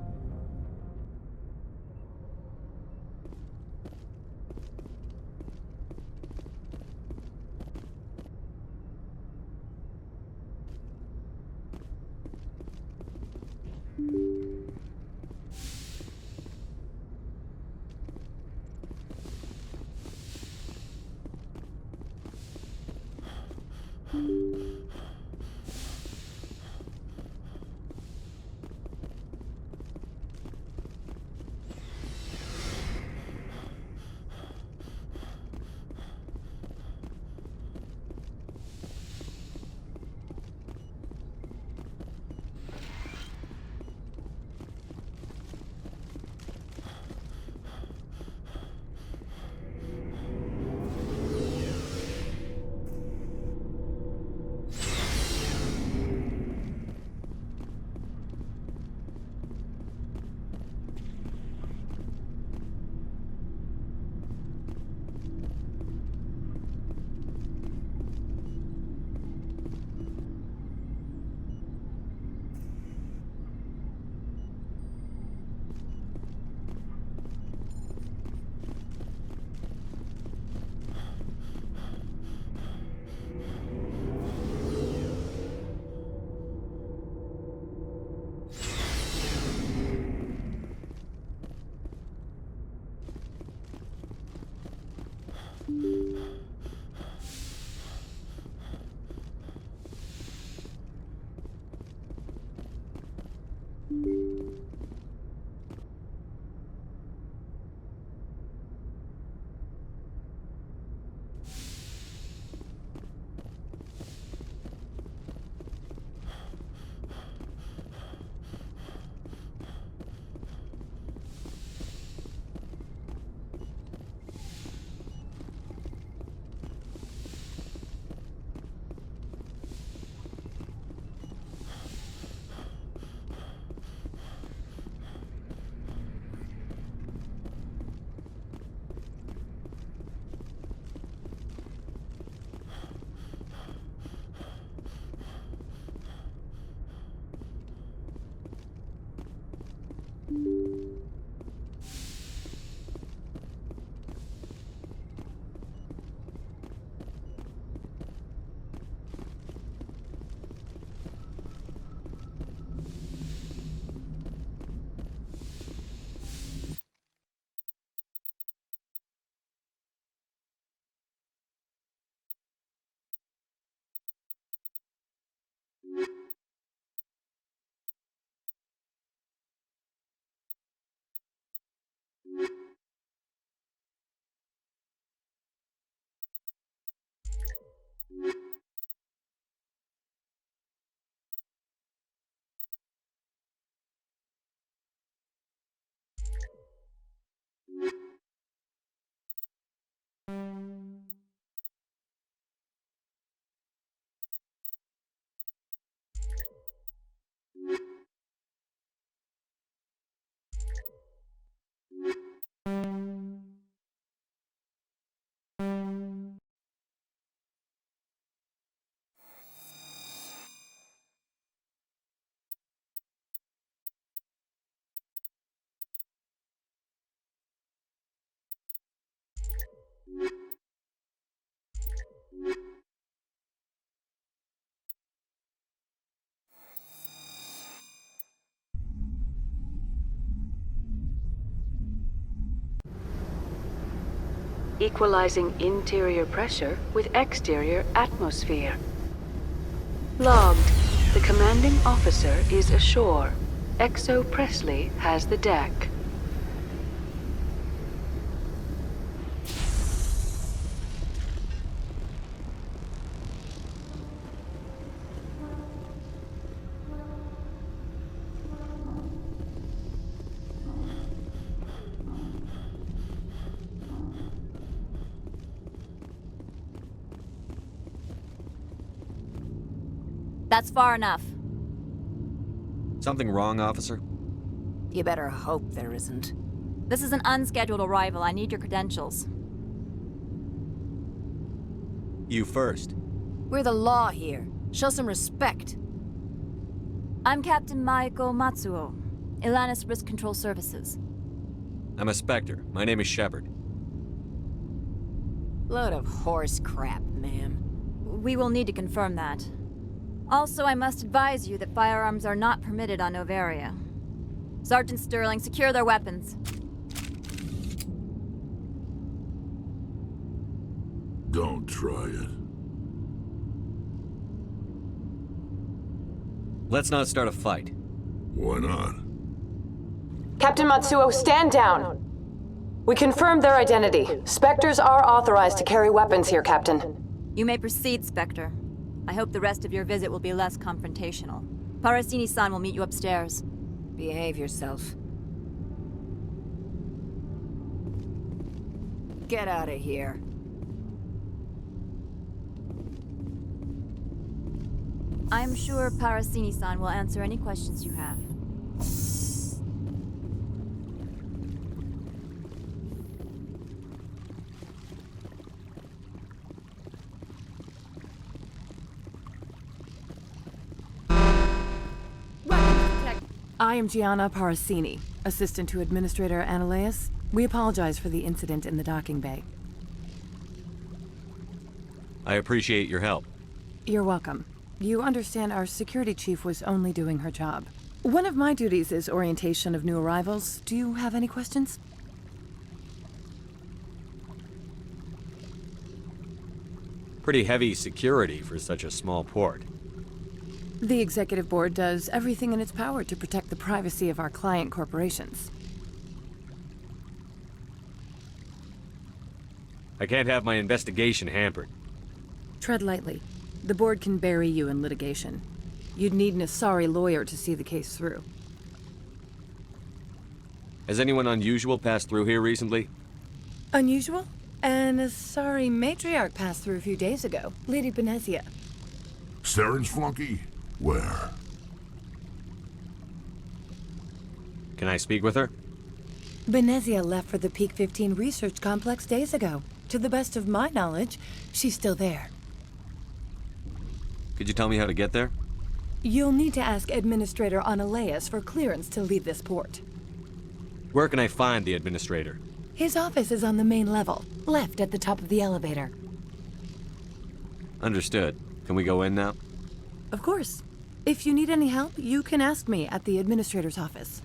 Equalizing interior pressure with exterior atmosphere. Logged. The commanding officer is ashore. XO Presley has the deck. That's far enough. Something wrong, officer? You better hope there isn't. This is an unscheduled arrival. I need your credentials. You first. We're the law here. Show some respect. I'm Captain Maiko Matsuo, Ilanis Risk Control Services. I'm a Spectre. My name is Shepard. Load of horse crap, ma'am. We will need to confirm that. Also, I must advise you that firearms are not permitted on Novaria. Sergeant Sterling, secure their weapons. Don't try it. Let's not start a fight. Why not? Captain Matsuo, stand down! We confirmed their identity. Spectres are authorized to carry weapons here, Captain. You may proceed, Spectre. I hope the rest of your visit will be less confrontational. Parasini-san will meet you upstairs. Behave yourself. Get out of here. I'm sure Parasini-san will answer any questions you have. I am Gianna Parasini, assistant to Administrator Ananias. We apologize for the incident in the docking bay. I appreciate your help. You're welcome. You understand our security chief was only doing her job. One of my duties is orientation of new arrivals. Do you have any questions? Pretty heavy security for such a small port. The executive board does everything in its power to protect the privacy of our client corporations. I can't have my investigation hampered. Tread lightly. The board can bury you in litigation. You'd need an Asari lawyer to see the case through. Has anyone unusual passed through here recently? Unusual? An Asari matriarch passed through a few days ago. Lady Benezia. Saren's flunky? Where? Can I speak with her? Benezia left for the Peak 15 research complex days ago. To the best of my knowledge, she's still there. Could you tell me how to get there? You'll need to ask Administrator Ananias for clearance to leave this port. Where can I find the administrator? His office is on the main level, left at the top of the elevator. Understood. Can we go in now? Of course. If you need any help, you can ask me at the Administrator's office.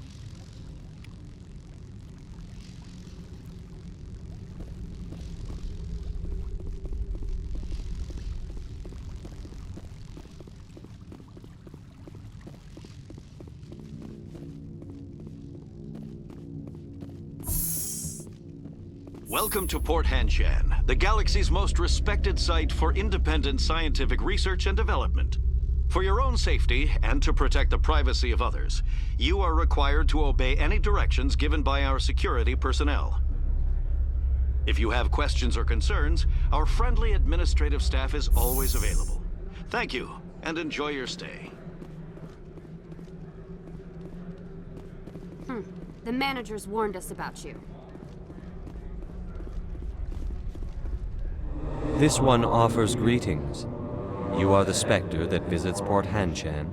Welcome to Port Hanshan, the galaxy's most respected site for independent scientific research and development. For your own safety and to protect the privacy of others, you are required to obey any directions given by our security personnel. If you have questions or concerns, our friendly administrative staff is always available. Thank you, and enjoy your stay. The managers warned us about you. This one offers greetings. You are the Spectre that visits Port Hanshan.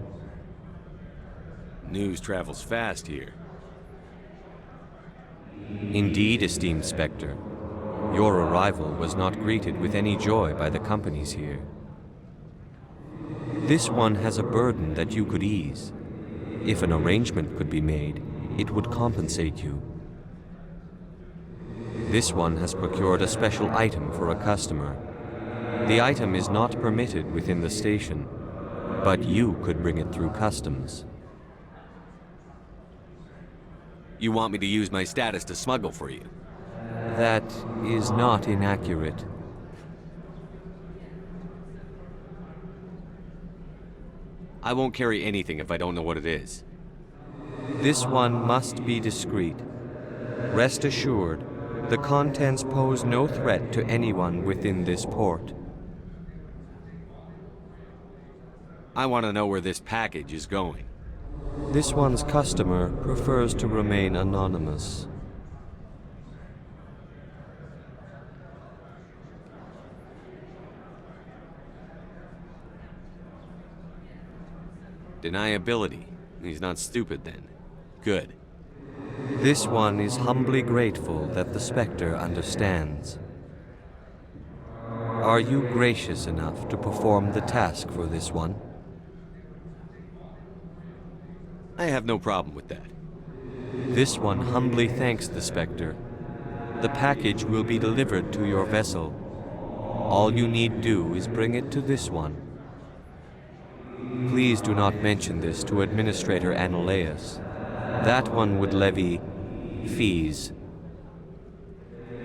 News travels fast here. Indeed, esteemed Spectre. Your arrival was not greeted with any joy by the companies here. This one has a burden that you could ease. If an arrangement could be made, it would compensate you. This one has procured a special item for a customer. The item is not permitted within the station, but you could bring it through customs. You want me to use my status to smuggle for you? That is not inaccurate. I won't carry anything if I don't know what it is. This one must be discreet. Rest assured, the contents pose no threat to anyone within this port. I want to know where this package is going. This one's customer prefers to remain anonymous. Deniability. He's not stupid then. Good. This one is humbly grateful that the Spectre understands. Are you gracious enough to perform the task for this one? I have no problem with that. This one humbly thanks the Spectre. The package will be delivered to your vessel. All you need do is bring it to this one. Please do not mention this to Administrator Annaleus. That one would levy fees.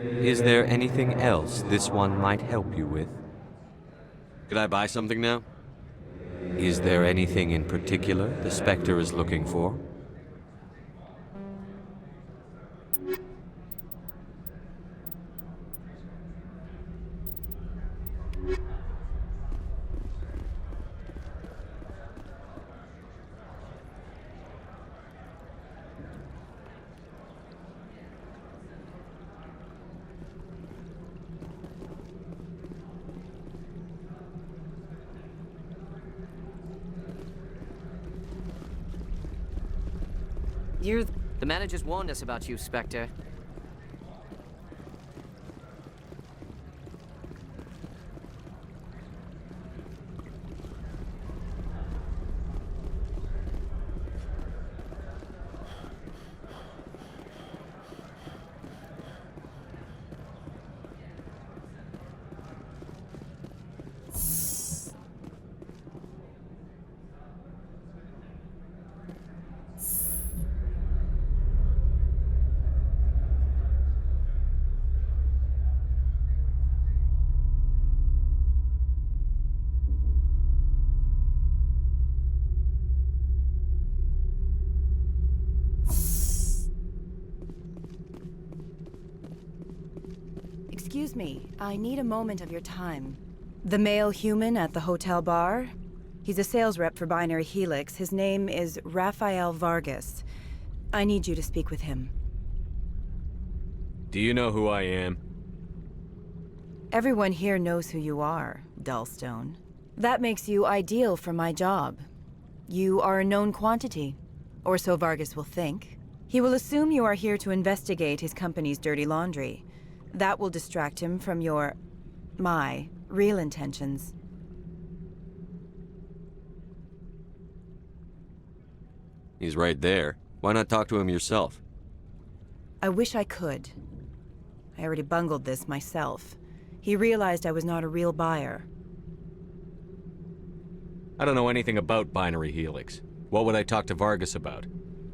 Is there anything else this one might help you with? Could I buy something now? Is there anything in particular the Spectre is looking for? The managers warned us about you, Spectre. Excuse me, I need a moment of your time. The male human at the hotel bar? He's a sales rep for Binary Helix. His name is Rafael Vargas. I need you to speak with him. Do you know who I am? Everyone here knows who you are, Dullstone. That makes you ideal for my job. You are a known quantity, or so Vargas will think. He will assume you are here to investigate his company's dirty laundry. That will distract him from my real intentions. He's right there. Why not talk to him yourself? I wish I could. I already bungled this myself. He realized I was not a real buyer. I don't know anything about Binary Helix. What would I talk to Vargas about?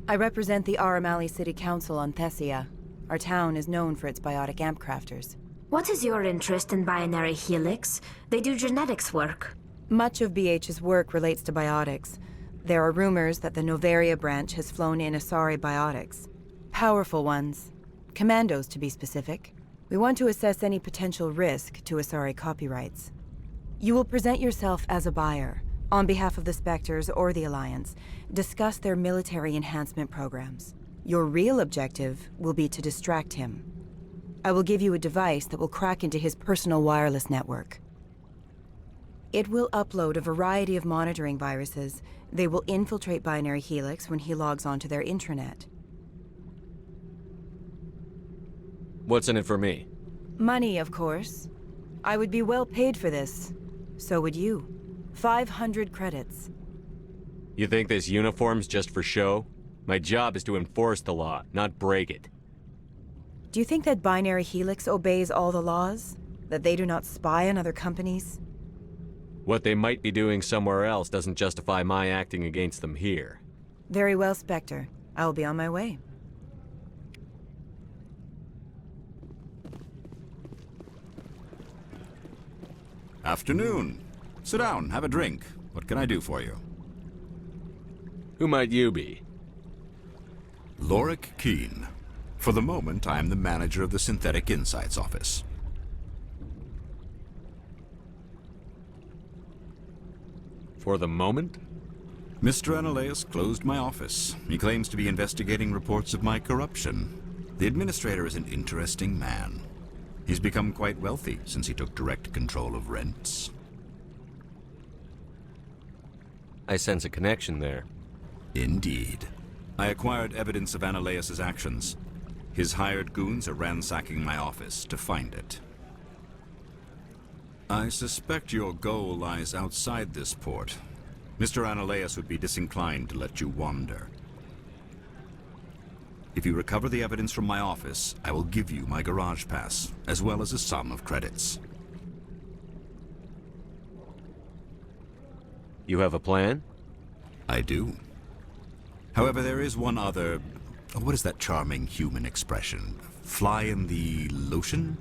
I represent the Aramali City Council on Thessia. Our town is known for its biotic amp crafters. What is your interest in Binary Helix? They do genetics work. Much of BH's work relates to biotics. There are rumors that the Novaria branch has flown in Asari biotics. Powerful ones. Commandos, to be specific. We want to assess any potential risk to Asari copyrights. You will present yourself as a buyer, on behalf of the Spectres or the Alliance. Discuss their military enhancement programs. Your real objective will be to distract him. I will give you a device that will crack into his personal wireless network. It will upload a variety of monitoring viruses. They will infiltrate Binary Helix when he logs onto their intranet. What's in it for me? Money, of course. I would be well paid for this. So would you. 500 credits. You think this uniform's just for show? My job is to enforce the law, not break it. Do you think that Binary Helix obeys all the laws? That they do not spy on other companies? What they might be doing somewhere else doesn't justify my acting against them here. Very well, Spectre. I will be on my way. Afternoon. Sit down, have a drink. What can I do for you? Who might you be? Lorik Keene. For the moment, I am the manager of the Synthetic Insights Office. For the moment? Mr. Analaeus closed my office. He claims to be investigating reports of my corruption. The administrator is an interesting man. He's become quite wealthy since he took direct control of rents. I sense a connection there. Indeed. I acquired evidence of Analaeus' actions. His hired goons are ransacking my office to find it. I suspect your goal lies outside this port. Mr. Analaeus would be disinclined to let you wander. If you recover the evidence from my office, I will give you my garage pass, as well as a sum of credits. You have a plan? I do. However, there is one other... what is that charming human expression? Fly in the lotion?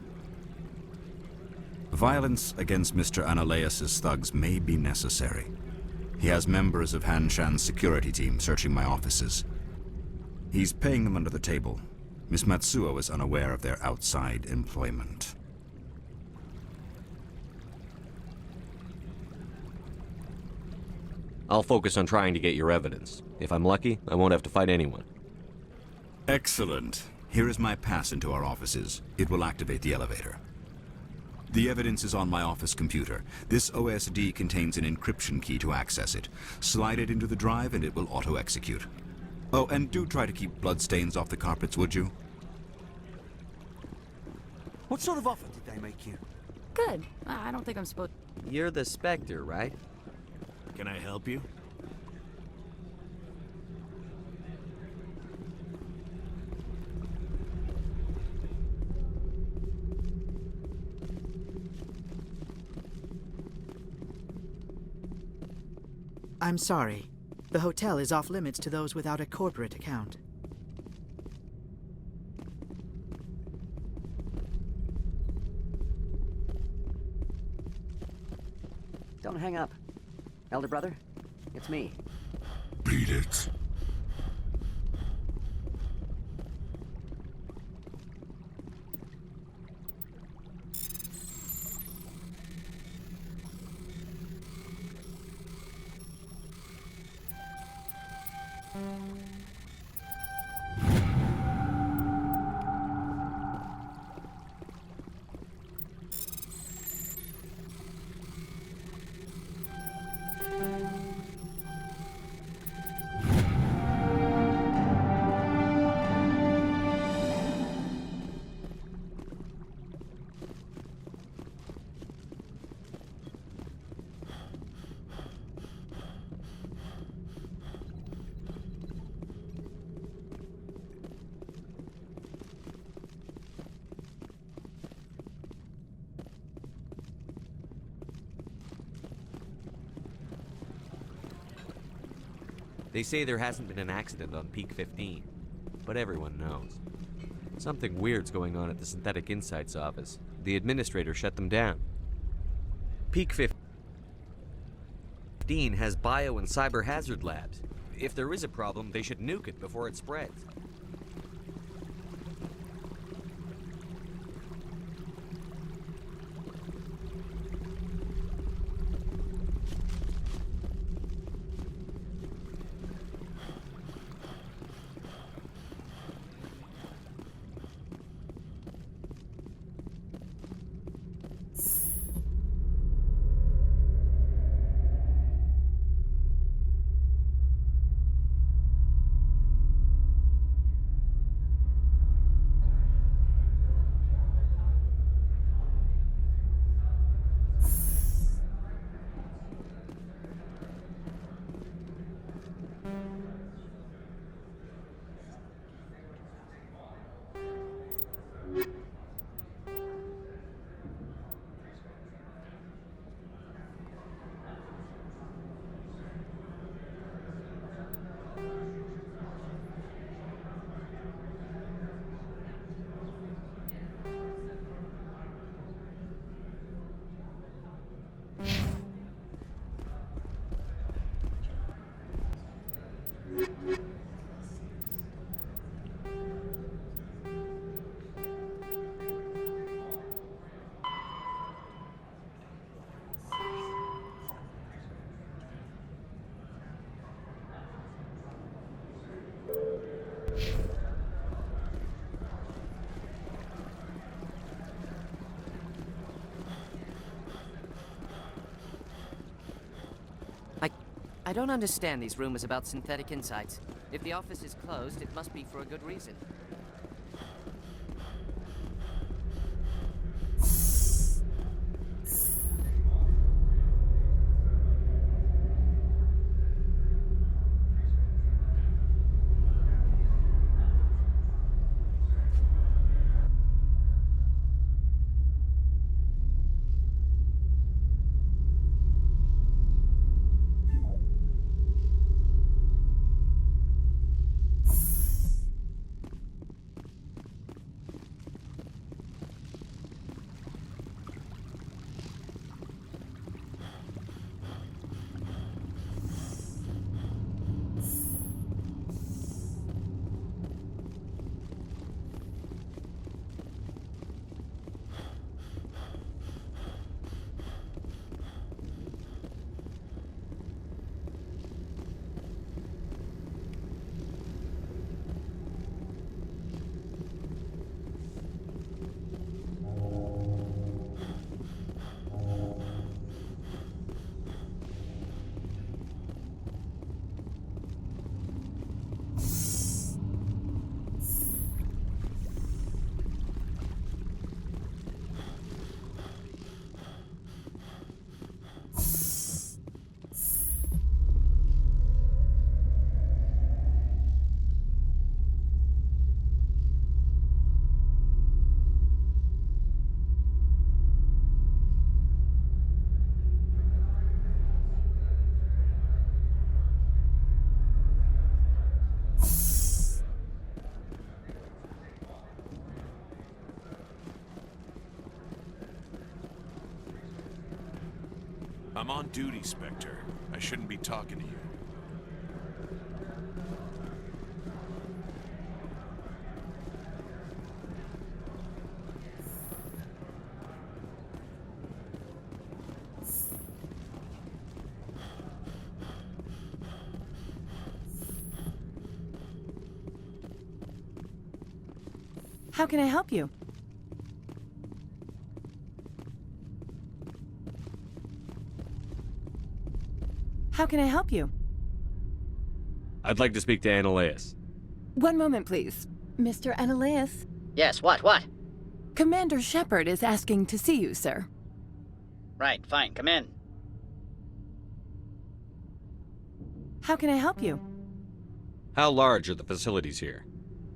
Violence against Mr. Analaeus' thugs may be necessary. He has members of Han Shan's security team searching my offices. He's paying them under the table. Miss Matsuo is unaware of their outside employment. I'll focus on trying to get your evidence. If I'm lucky, I won't have to fight anyone. Excellent. Here is my pass into our offices. It will activate the elevator. The evidence is on my office computer. This OSD contains an encryption key to access it. Slide it into the drive and it will auto-execute. Oh, and do try to keep bloodstains off the carpets, would you? What sort of offer did they make you? Good. I don't think I'm supposed... You're the Spectre, right? Can I help you? I'm sorry. The hotel is off limits to those without a corporate account. Don't hang up. Elder brother, it's me. Beat it. They say there hasn't been an accident on Peak 15, but everyone knows. Something weird's going on at the Synthetic Insights office. The administrator shut them down. Peak 15 has bio and cyber hazard labs. If there is a problem, they should nuke it before it spreads. I don't understand these rumors about synthetic insights. If the office is closed, it must be for a good reason. I'm on duty, Spectre. I shouldn't be talking to you. How can I help you? How can I help you? I'd like to speak to Annaleus. One moment, please. Mr. Annaleus? Yes, what? Commander Shepard is asking to see you, sir. Right, fine, come in. How can I help you? How large are the facilities here?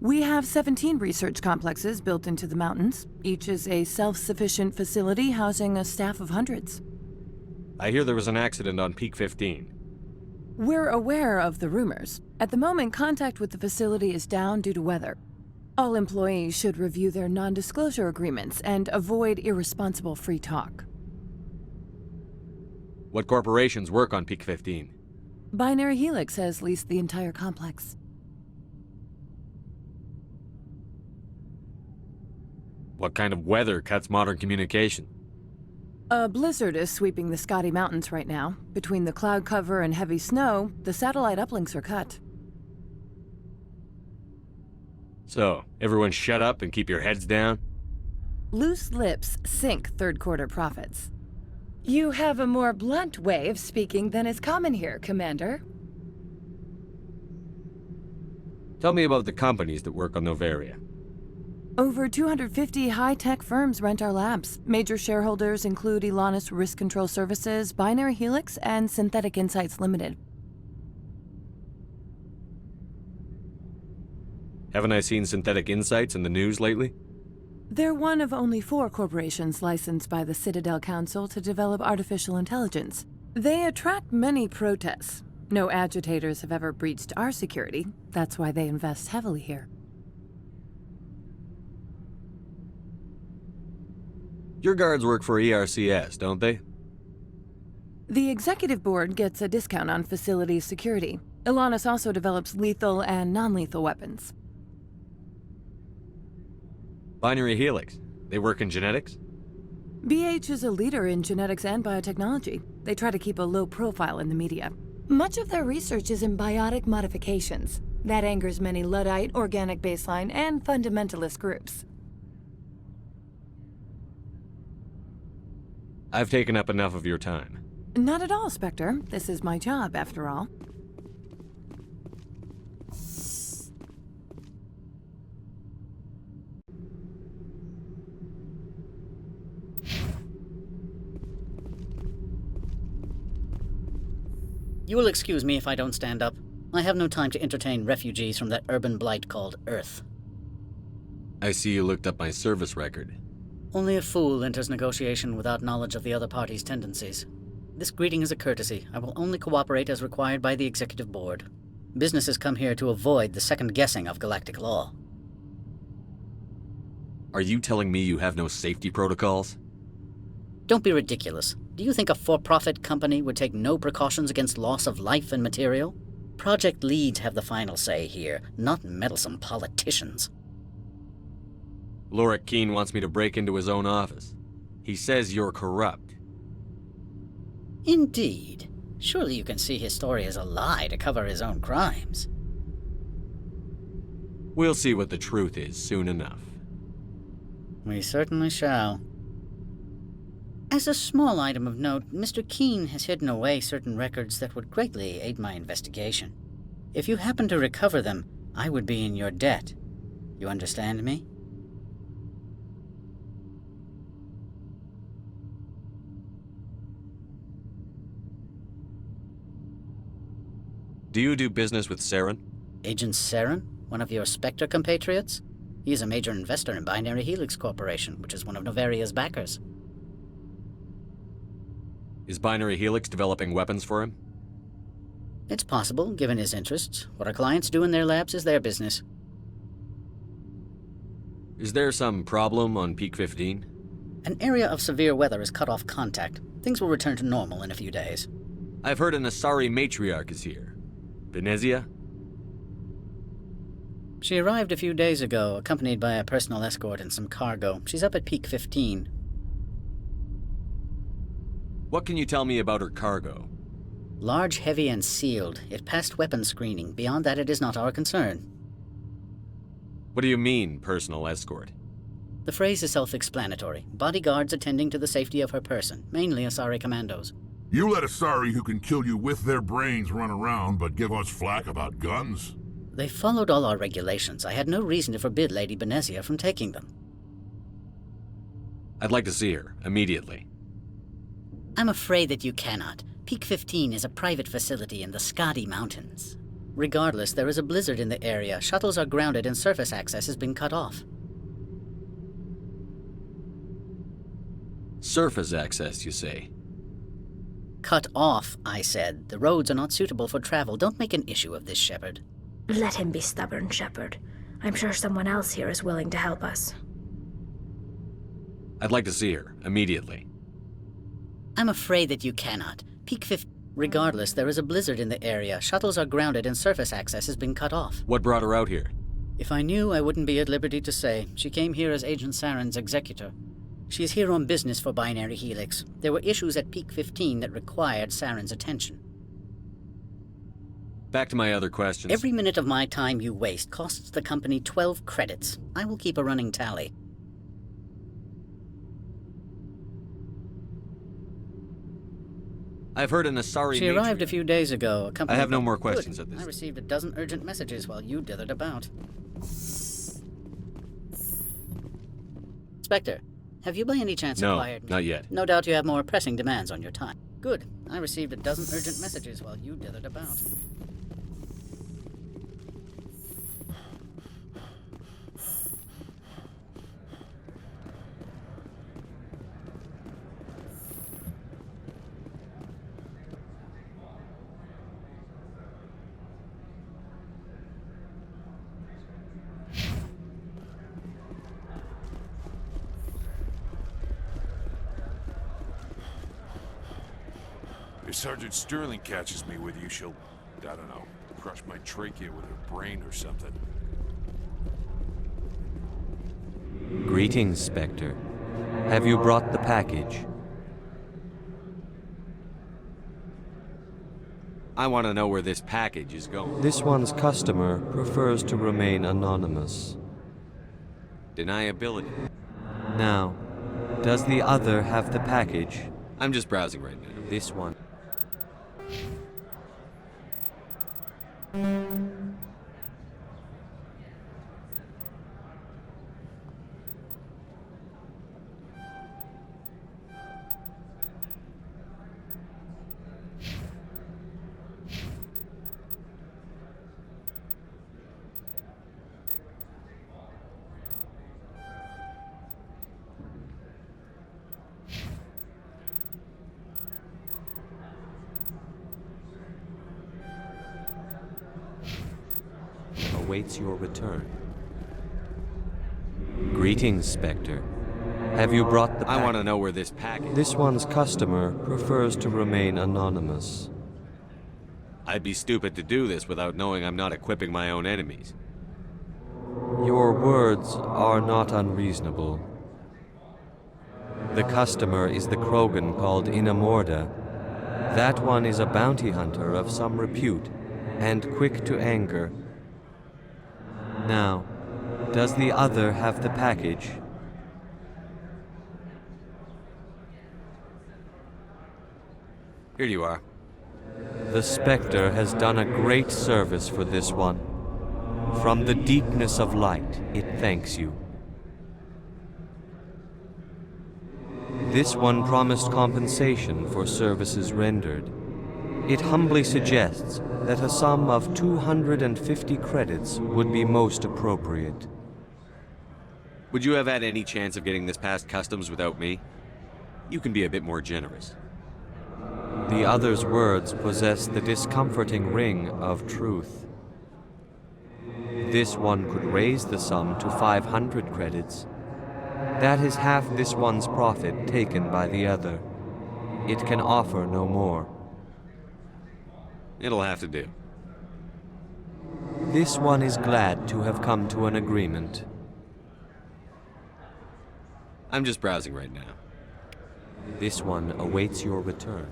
We have 17 research complexes built into the mountains. Each is a self-sufficient facility housing a staff of hundreds. I hear there was an accident on Peak 15. We're aware of the rumors. At the moment, contact with the facility is down due to weather. All employees should review their non-disclosure agreements and avoid irresponsible free talk. What corporations work on Peak 15? Binary Helix has leased the entire complex. What kind of weather cuts modern communication? A blizzard is sweeping the Scotty Mountains right now. Between the cloud cover and heavy snow, the satellite uplinks are cut. So, everyone shut up and keep your heads down? Loose lips sink third quarter profits. You have a more blunt way of speaking than is common here, Commander. Tell me about the companies that work on Noveria. Over 250 high-tech firms rent our labs. Major shareholders include Elanus Risk Control Services, Binary Helix, and Synthetic Insights Limited. Haven't I seen Synthetic Insights in the news lately? They're one of only 4 corporations licensed by the Citadel Council to develop artificial intelligence. They attract many protests. No agitators have ever breached our security. That's why they invest heavily here. Your guards work for ERCS, don't they? The executive board gets a discount on facility security. Elanus also develops lethal and non-lethal weapons. Binary Helix. They work in genetics? BH is a leader in genetics and biotechnology. They try to keep a low profile in the media. Much of their research is in biotic modifications. That angers many Luddite, organic baseline, and fundamentalist groups. I've taken up enough of your time. Not at all, Spectre. This is my job, after all. You will excuse me if I don't stand up. I have no time to entertain refugees from that urban blight called Earth. I see you looked up my service record. Only a fool enters negotiation without knowledge of the other party's tendencies. This greeting is a courtesy. I will only cooperate as required by the Executive Board. Businesses come here to avoid the second-guessing of galactic law. Are you telling me you have no safety protocols? Don't be ridiculous. Do you think a for-profit company would take no precautions against loss of life and material? Project leads have the final say here, not meddlesome politicians. Lorik Keene wants me to break into his own office. He says you're corrupt. Indeed. Surely you can see his story as a lie to cover his own crimes. We'll see what the truth is soon enough. We certainly shall. As a small item of note, Mr. Keene has hidden away certain records that would greatly aid my investigation. If you happen to recover them, I would be in your debt. You understand me? Do you do business with Saren? Agent Saren? One of your Spectre compatriots? He is a major investor in Binary Helix Corporation, which is one of Novaria's backers. Is Binary Helix developing weapons for him? It's possible, given his interests. What our clients do in their labs is their business. Is there some problem on Peak 15? An area of severe weather has cut off contact. Things will return to normal in a few days. I've heard an Asari matriarch is here. Venezia? She arrived a few days ago, accompanied by a personal escort and some cargo. She's up at Peak 15. What can you tell me about her cargo? Large, heavy, and sealed. It passed weapons screening. Beyond that, it is not our concern. What do you mean, personal escort? The phrase is self-explanatory. Bodyguards attending to the safety of her person, mainly Asari commandos. You let Asari who can kill you with their brains run around, but give us flack about guns? They followed all our regulations. I had no reason to forbid Lady Benezia from taking them. I'd like to see her, immediately. I'm afraid that you cannot. Peak 15 is a private facility in the Skadi Mountains. Regardless, there is a blizzard in the area. Shuttles are grounded and surface access has been cut off. Surface access, you say? Cut off, I said. The roads are not suitable for travel. Don't make an issue of this, Shepard. Let him be stubborn, Shepard. I'm sure someone else here is willing to help us. I'd like to see her, immediately. I'm afraid that you cannot. Peak 15... Regardless, there is a blizzard in the area. Shuttles are grounded and surface access has been cut off. What brought her out here? If I knew, I wouldn't be at liberty to say. She came here as Agent Saren's executor. She's here on business for Binary Helix. There were issues at Peak 15 that required Saren's attention. Back to my other questions. Every minute of my time you waste costs the company 12 credits. I will keep a running tally. I've heard an Asari She arrived a few days ago, accompanied I have no by... more questions Good. at this. I received a dozen urgent messages while you dithered about. Spectre, have you by any chance acquired... No, not yet. No doubt you have more pressing demands on your time. Good. I received a dozen urgent messages while you dithered about. If Sergeant Sterling catches me with you, she'll, I don't know, crush my trachea with her brain or something. Greetings, Spectre. Have you brought the package? I want to know where this package is going. This one's customer prefers to remain anonymous. Deniability. Now, does the other have the package? I'm just browsing right now. This one. awaits your return. Greetings, Spectre. Have you brought the I want to know where this package... This one's customer prefers to remain anonymous. I'd be stupid to do this without knowing I'm not equipping my own enemies. Your words are not unreasonable. The customer is the Krogan called Inamorda. That one is a bounty hunter of some repute, and quick to anger. Now, does the other have the package? Here you are. The Spectre has done a great service for this one. From the deepness of light, it thanks you. This one promised compensation for services rendered. It humbly suggests that a sum of 250 credits would be most appropriate. Would you have had any chance of getting this past customs without me? You can be a bit more generous. The other's words possess the discomforting ring of truth. This one could raise the sum to 500 credits. That is half this one's profit taken by the other. It can offer no more. It'll have to do. This one is glad to have come to an agreement. I'm just browsing right now. This one awaits your return.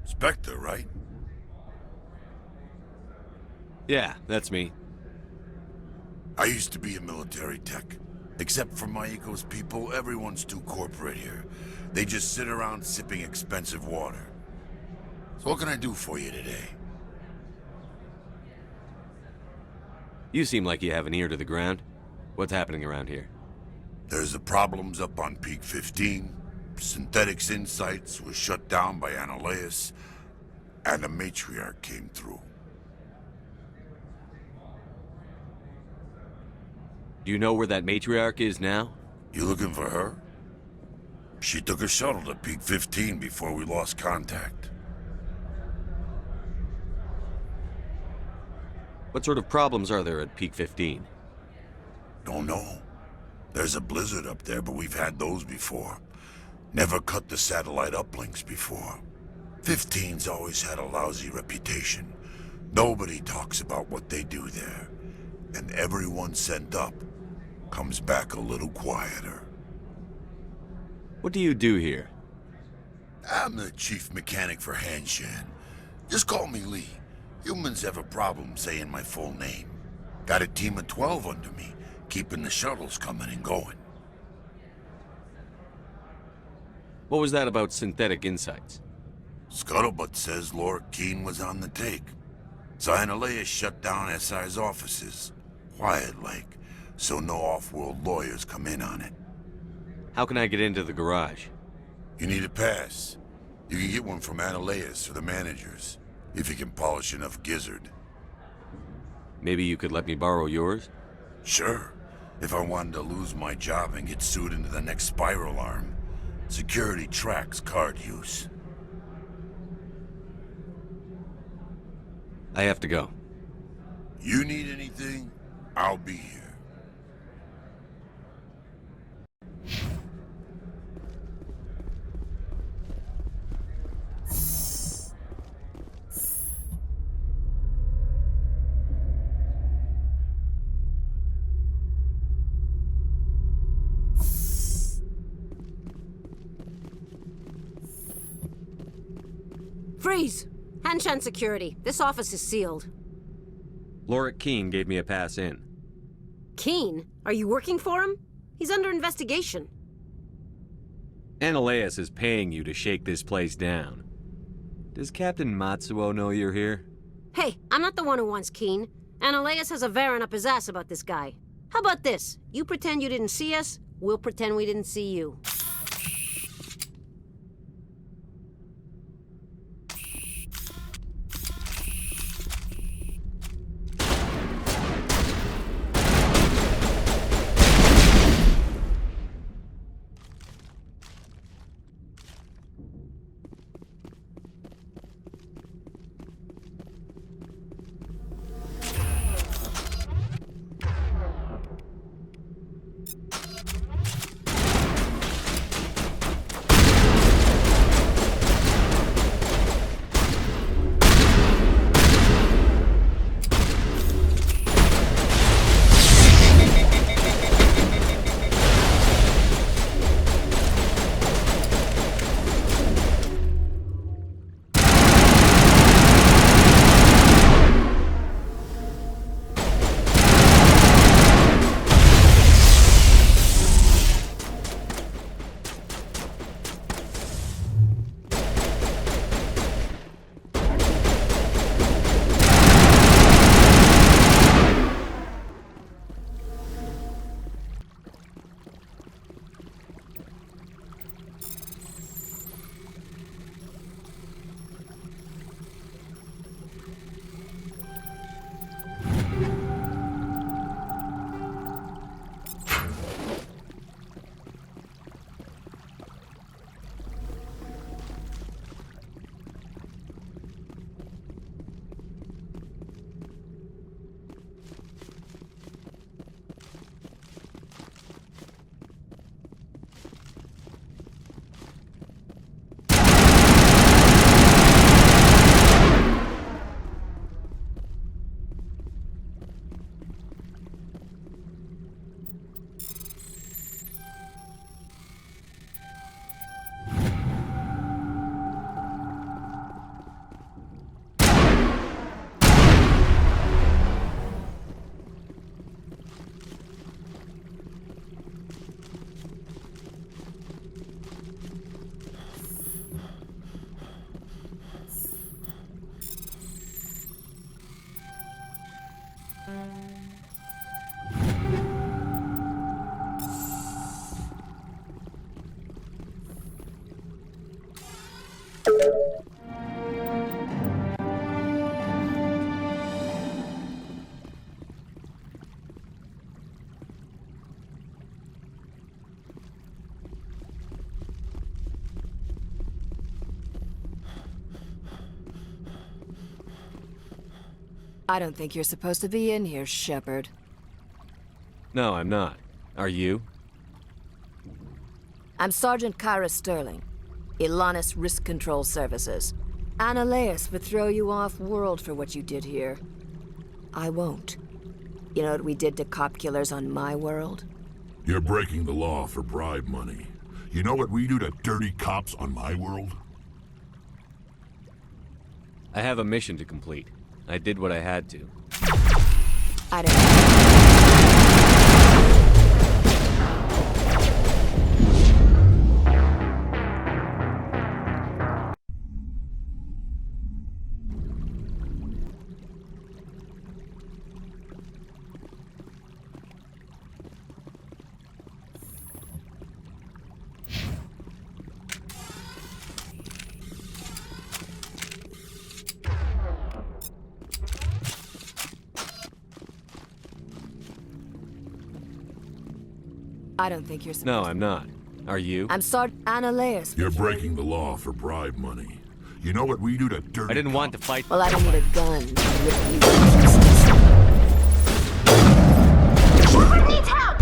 Spectre, right? Yeah, that's me. I used to be a military tech. Except for my eco's people, everyone's too corporate here. They just sit around sipping expensive water. So what can I do for you today? You seem like you have an ear to the ground. What's happening around here? There's the problems up on Peak 15. Synthetics Insights was shut down by Annihilus, and the Matriarch came through. Do you know where that Matriarch is now? You looking for her? She took a shuttle to Peak 15 before we lost contact. What sort of problems are there at Peak 15? Don't know. There's a blizzard up there, but we've had those before. Never cut the satellite uplinks before. 15's always had a lousy reputation. Nobody talks about what they do there. And everyone sent up comes back a little quieter. What do you do here? I'm the chief mechanic for Hanshan. Just call me Lee. Humans have a problem saying my full name. Got a team of 12 under me, keeping the shuttles coming and going. What was that about Synthetic Insights? Scuttlebutt says Laura Keene was on the take. Annihilus shut down SI's offices. Quiet-like, so no off-world lawyers come in on it. How can I get into the garage? You need a pass. You can get one from Annihilus or the managers, if you can polish enough gizzard. Maybe you could let me borrow yours? Sure, if I wanted to lose my job and get sued into the next spiral arm. Security tracks card use. I have to go. You need anything, I'll be here. Freeze! Hanshan security. This office is sealed. Lorik Keene gave me a pass in. Keene? Are you working for him? He's under investigation. Ananias is paying you to shake this place down. Does Captain Matsuo know you're here? Hey, I'm not the one who wants Keene. Ananias has a Varen up his ass about this guy. How about this? You pretend you didn't see us, we'll pretend we didn't see you. I don't think you're supposed to be in here, Shepard. No, I'm not. Are you? I'm Sergeant Kyra Sterling, Ilanis Risk Control Services. Ananias would throw you off-world for what you did here. I won't. You know what we did to cop killers on my world? You're breaking the law for bribe money. You know what we do to dirty cops on my world? I have a mission to complete. I did what I had to. I don't... I don't think you're supposed No, I'm not. Are you? I'm Sergeant Ananias. You're breaking the law for bribe money. You know what we do to dirty I didn't cops? want to fight. Well, I don't need a gun. Shepard needs help!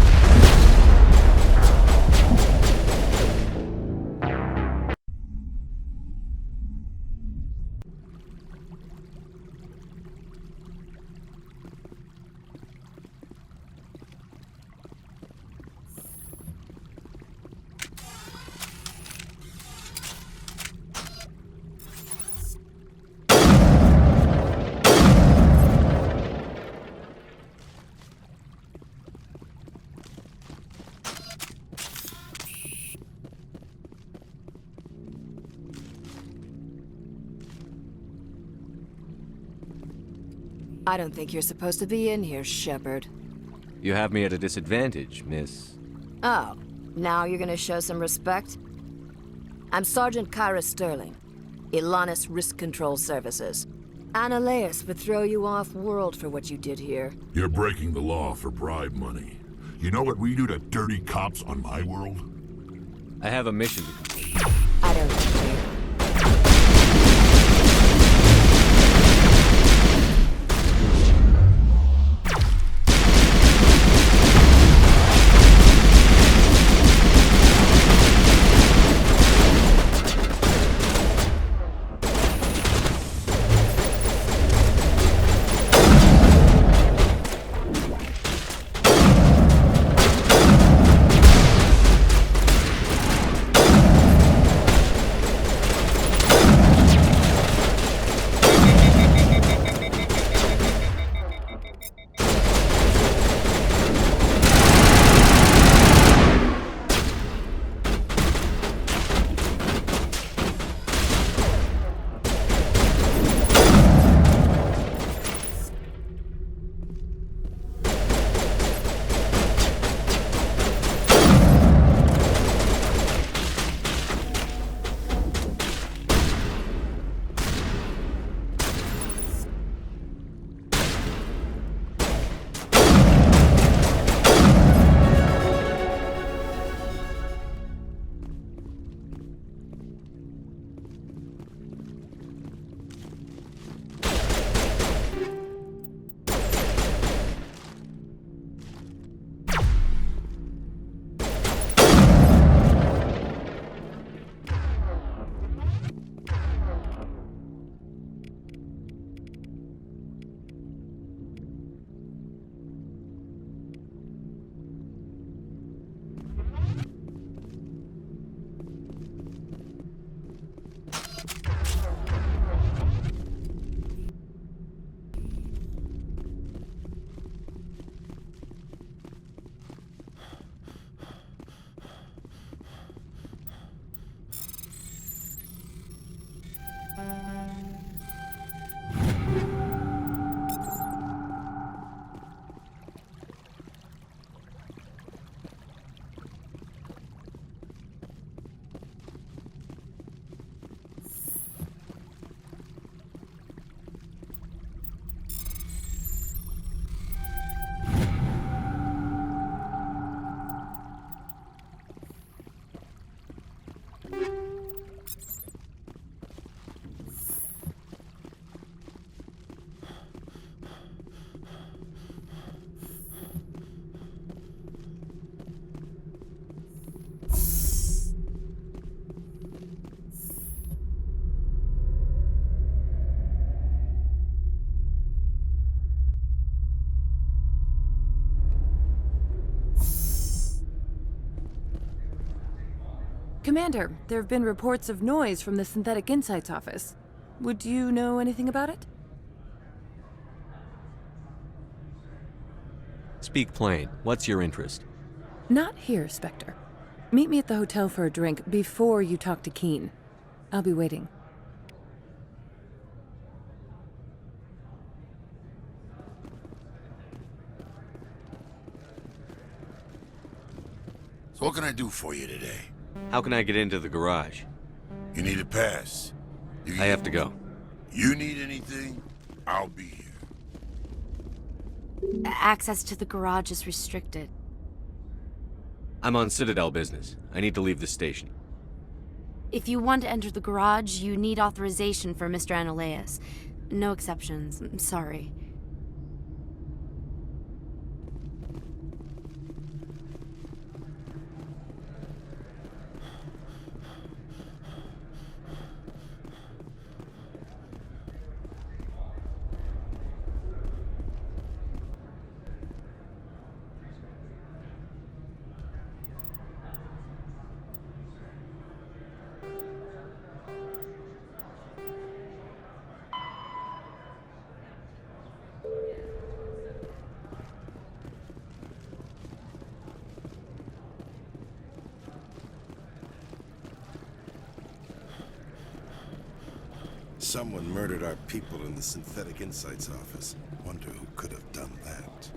I don't think you're supposed to be in here, Shepard. You have me at a disadvantage, miss. Oh, now you're gonna show some respect? I'm Sergeant Kyra Sterling, Ilanis Risk Control Services. Annaleus would throw you off-world for what you did here. You're breaking the law for bribe money. You know what we do to dirty cops on my world? I have a mission to complete. I don't think you. Commander, there have been reports of noise from the Synthetic Insights office. Would you know anything about it? Speak plain. What's your interest? Not here, Spectre. Meet me at the hotel for a drink before you talk to Keen. I'll be waiting. So what can I do for you today? How can I get into the garage? You need a pass. I have to go. You need anything? I'll be here. Access to the garage is restricted. I'm on Citadel business. I need to leave the station. If you want to enter the garage, you need authorization for Mr. Annaleus. No exceptions. I'm sorry. Someone murdered our people in the Synthetic Insights office. Wonder who could have done that.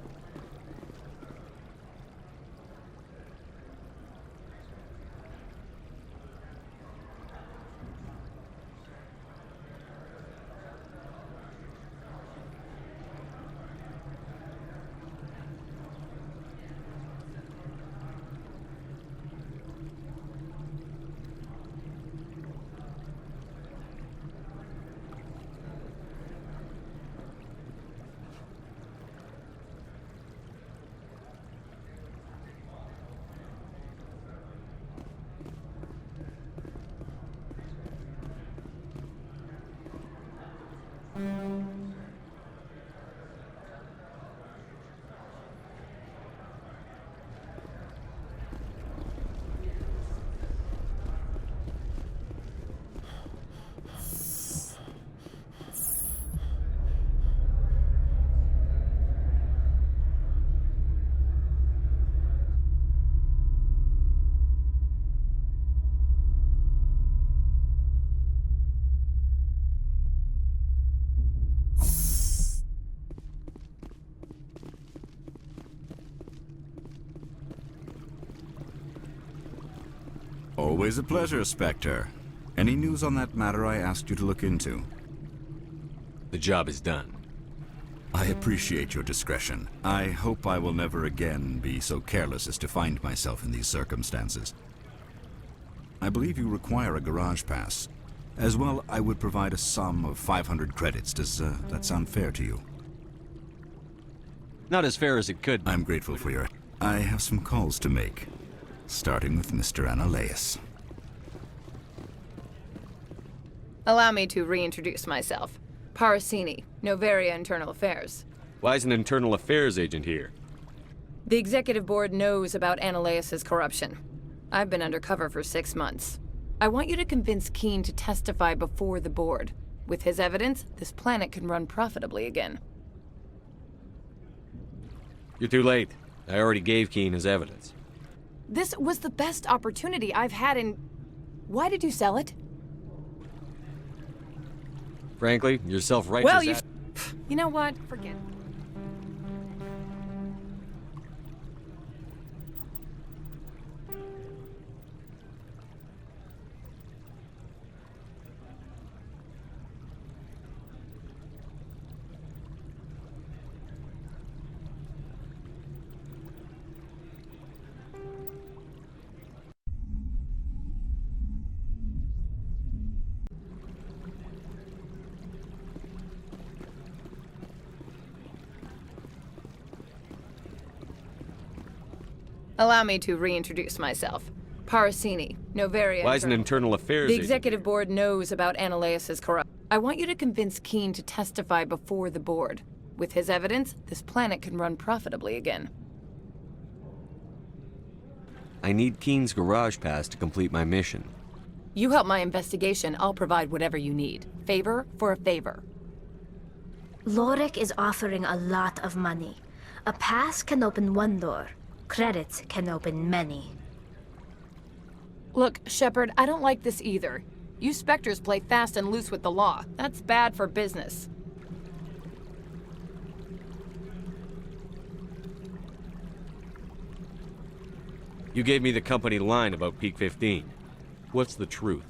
Always a pleasure, Spectre. Any news on that matter I asked you to look into? The job is done. I appreciate your discretion. I hope I will never again be so careless as to find myself in these circumstances. I believe you require a garage pass. As well, I would provide a sum of 500 credits. Does that sound fair to you? Not as fair as it could. I'm grateful for your... I have some calls to make. Starting with Mr. Analeus. Allow me to reintroduce myself. Parasini, Novaria Internal Affairs. Why is an internal affairs agent here? The executive board knows about Analeus' corruption. I've been undercover for 6 months. I want you to convince Keene to testify before the board. With his evidence, this planet can run profitably again. You're too late. I already gave Keene his evidence. This was the best opportunity I've had in... Why did you sell it? Frankly, you're self-righteous. Well, you know what? Forget it. Allow me to reintroduce myself. Parasini, Novaria... Why is an internal affairs The agent executive board knows about Analeus' corruption. I want you to convince Keene to testify before the board. With his evidence, this planet can run profitably again. I need Keene's garage pass to complete my mission. You help my investigation, I'll provide whatever you need. Favor for a favor. Lorik is offering a lot of money. A pass can open one door. Credits can open many. Look, Shepard, I don't like this either. You Spectres play fast and loose with the law. That's bad for business. You gave me the company line about Peak 15. What's the truth?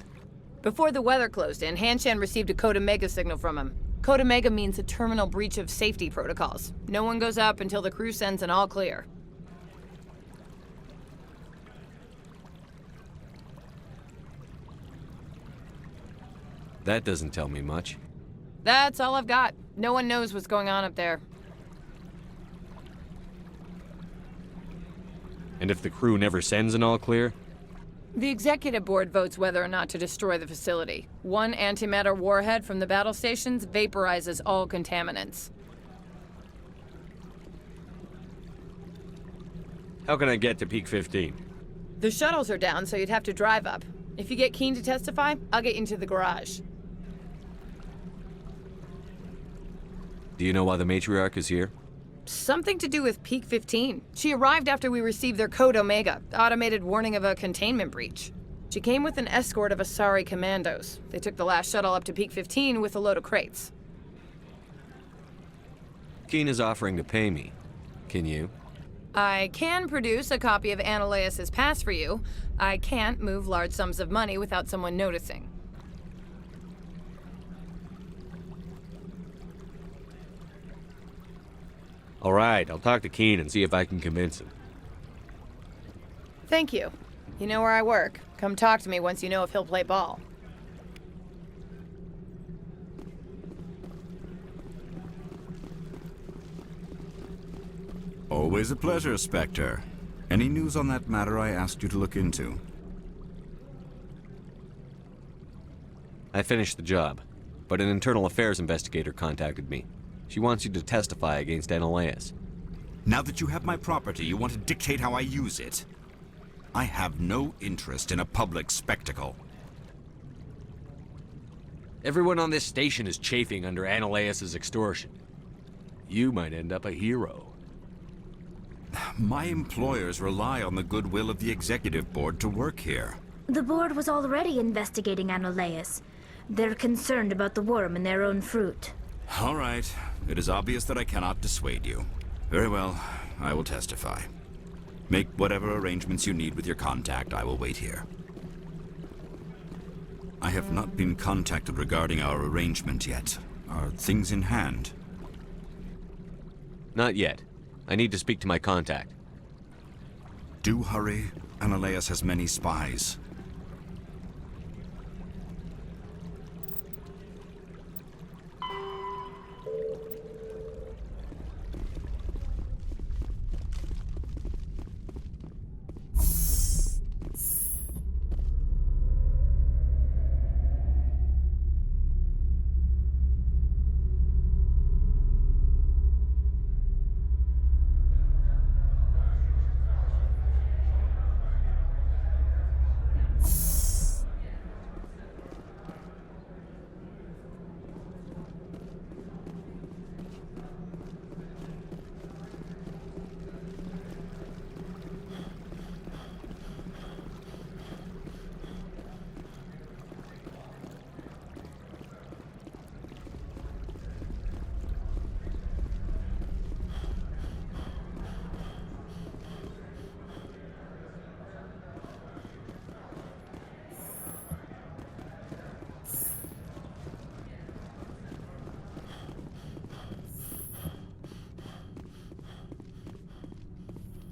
Before the weather closed in, Hanshan received a Code Omega signal from him. Code Omega means a terminal breach of safety protocols. No one goes up until the crew sends an all clear. That doesn't tell me much. That's all I've got. No one knows what's going on up there. And if the crew never sends an all clear? The executive board votes whether or not to destroy the facility. One antimatter warhead from the battle stations vaporizes all contaminants. How can I get to Peak 15? The shuttles are down, so you'd have to drive up. If you get Keene to testify, I'll get you into the garage. Do you know why the matriarch is here? Something to do with Peak 15. She arrived after we received their Code Omega, automated warning of a containment breach. She came with an escort of Asari commandos. They took the last shuttle up to Peak 15 with a load of crates. Keen is offering to pay me. Can you? I can produce a copy of Analaeus' pass for you. I can't move large sums of money without someone noticing. All right, I'll talk to Keen and see if I can convince him. Thank you. You know where I work. Come talk to me once you know if he'll play ball. Always a pleasure, Spectre. Any news on that matter I asked you to look into? I finished the job, but an internal affairs investigator contacted me. She wants you to testify against Analaeus. Now that you have my property, you want to dictate how I use it? I have no interest in a public spectacle. Everyone on this station is chafing under Analaeus' extortion. You might end up a hero. My employers rely on the goodwill of the executive board to work here. The board was already investigating Analaeus. They're concerned about the worm in their own fruit. All right. It is obvious that I cannot dissuade you. Very well. I will testify. Make whatever arrangements you need with your contact. I will wait here. I have not been contacted regarding our arrangement yet. Are things in hand? Not yet. I need to speak to my contact. Do hurry. Analaeus has many spies.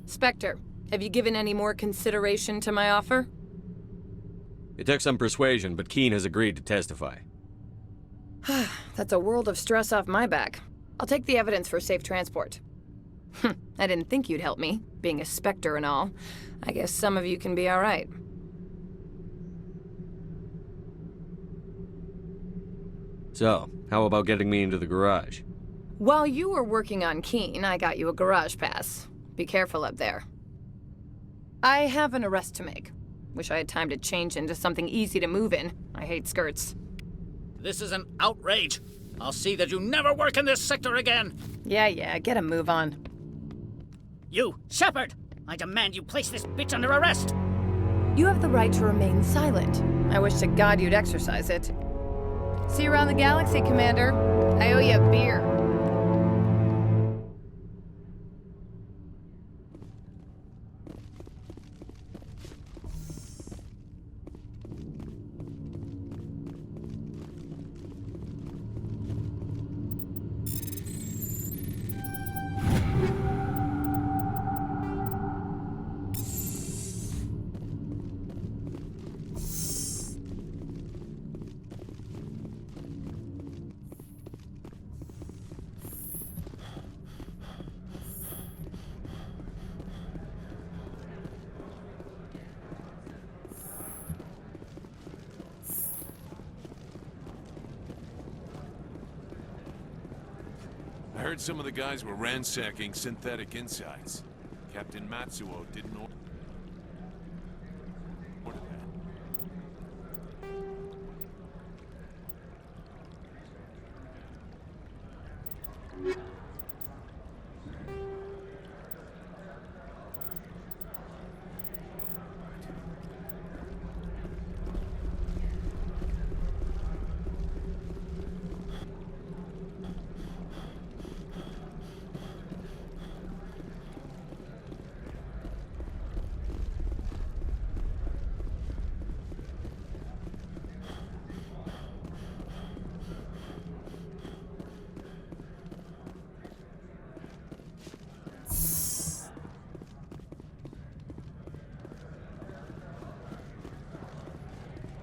Spectre, have you given any more consideration to my offer? It took some persuasion, but Keen has agreed to testify. That's a world of stress off my back. I'll take the evidence for safe transport. I didn't think you'd help me, being a Spectre and all. I guess some of you can be all right. So, how about getting me into the garage? While you were working on Keen, I got you a garage pass. Be careful up there. I have an arrest to make. Wish I had time to change into something easy to move in. I hate skirts. This is an outrage. I'll see that you never work in this sector again. Yeah, get a move on. You, Shepard! I demand you place this bitch under arrest! You have the right to remain silent. I wish to God you'd exercise it. See you around the galaxy, Commander. I owe you a beer. I heard some of the guys were ransacking synthetic insides. Captain Matsuo didn't order that.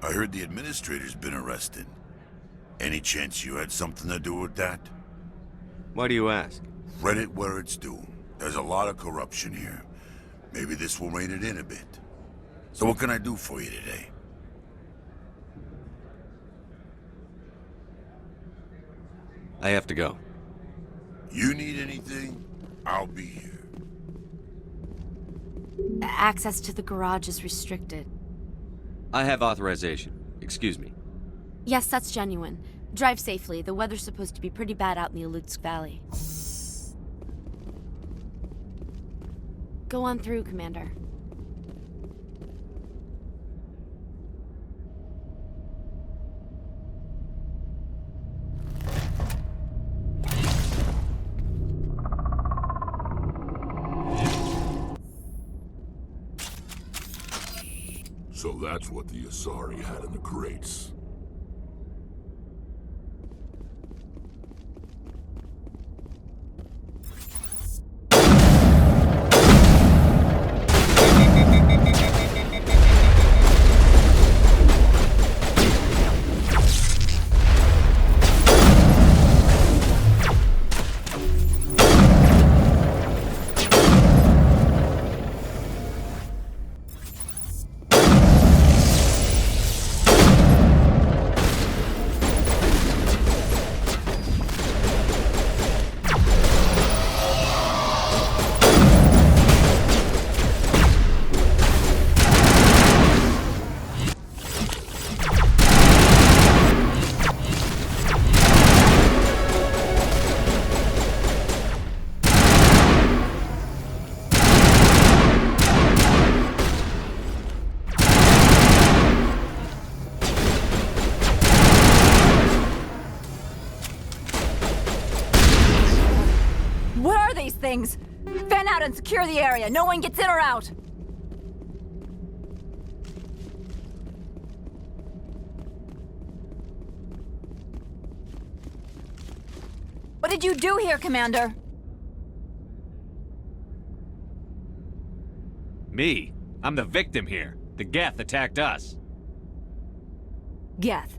I heard the administrator's been arrested. Any chance you had something to do with that? Why do you ask? Read it where it's due. There's a lot of corruption here. Maybe this will rein it in a bit. So what can I do for you today? I have to go. You need anything? I'll be here. Access to the garage is restricted. I have authorization. Excuse me. Yes, that's genuine. Drive safely. The weather's supposed to be pretty bad out in the Alutsk Valley. Go on through, Commander. So that's what the Asari had in the crates. Things! Fan out and secure the area. No one gets in or out. What did you do here, Commander? Me? I'm the victim here. The Geth attacked us. Geth,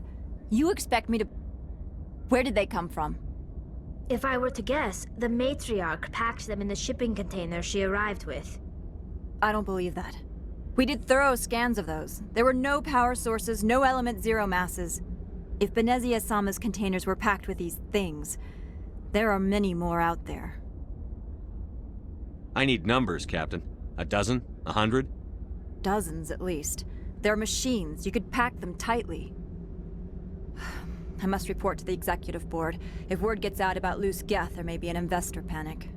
you expect me to... Where did they come from? If I were to guess, the matriarch packed them in the shipping container she arrived with. I don't believe that. We did thorough scans of those. There were no power sources, no element zero masses. If Benezia Sama's containers were packed with these things, there are many more out there. I need numbers, Captain. A dozen? 100? Dozens, at least. They're machines. You could pack them tightly. I must report to the executive board. If word gets out about loose Geth, there may be an investor panic.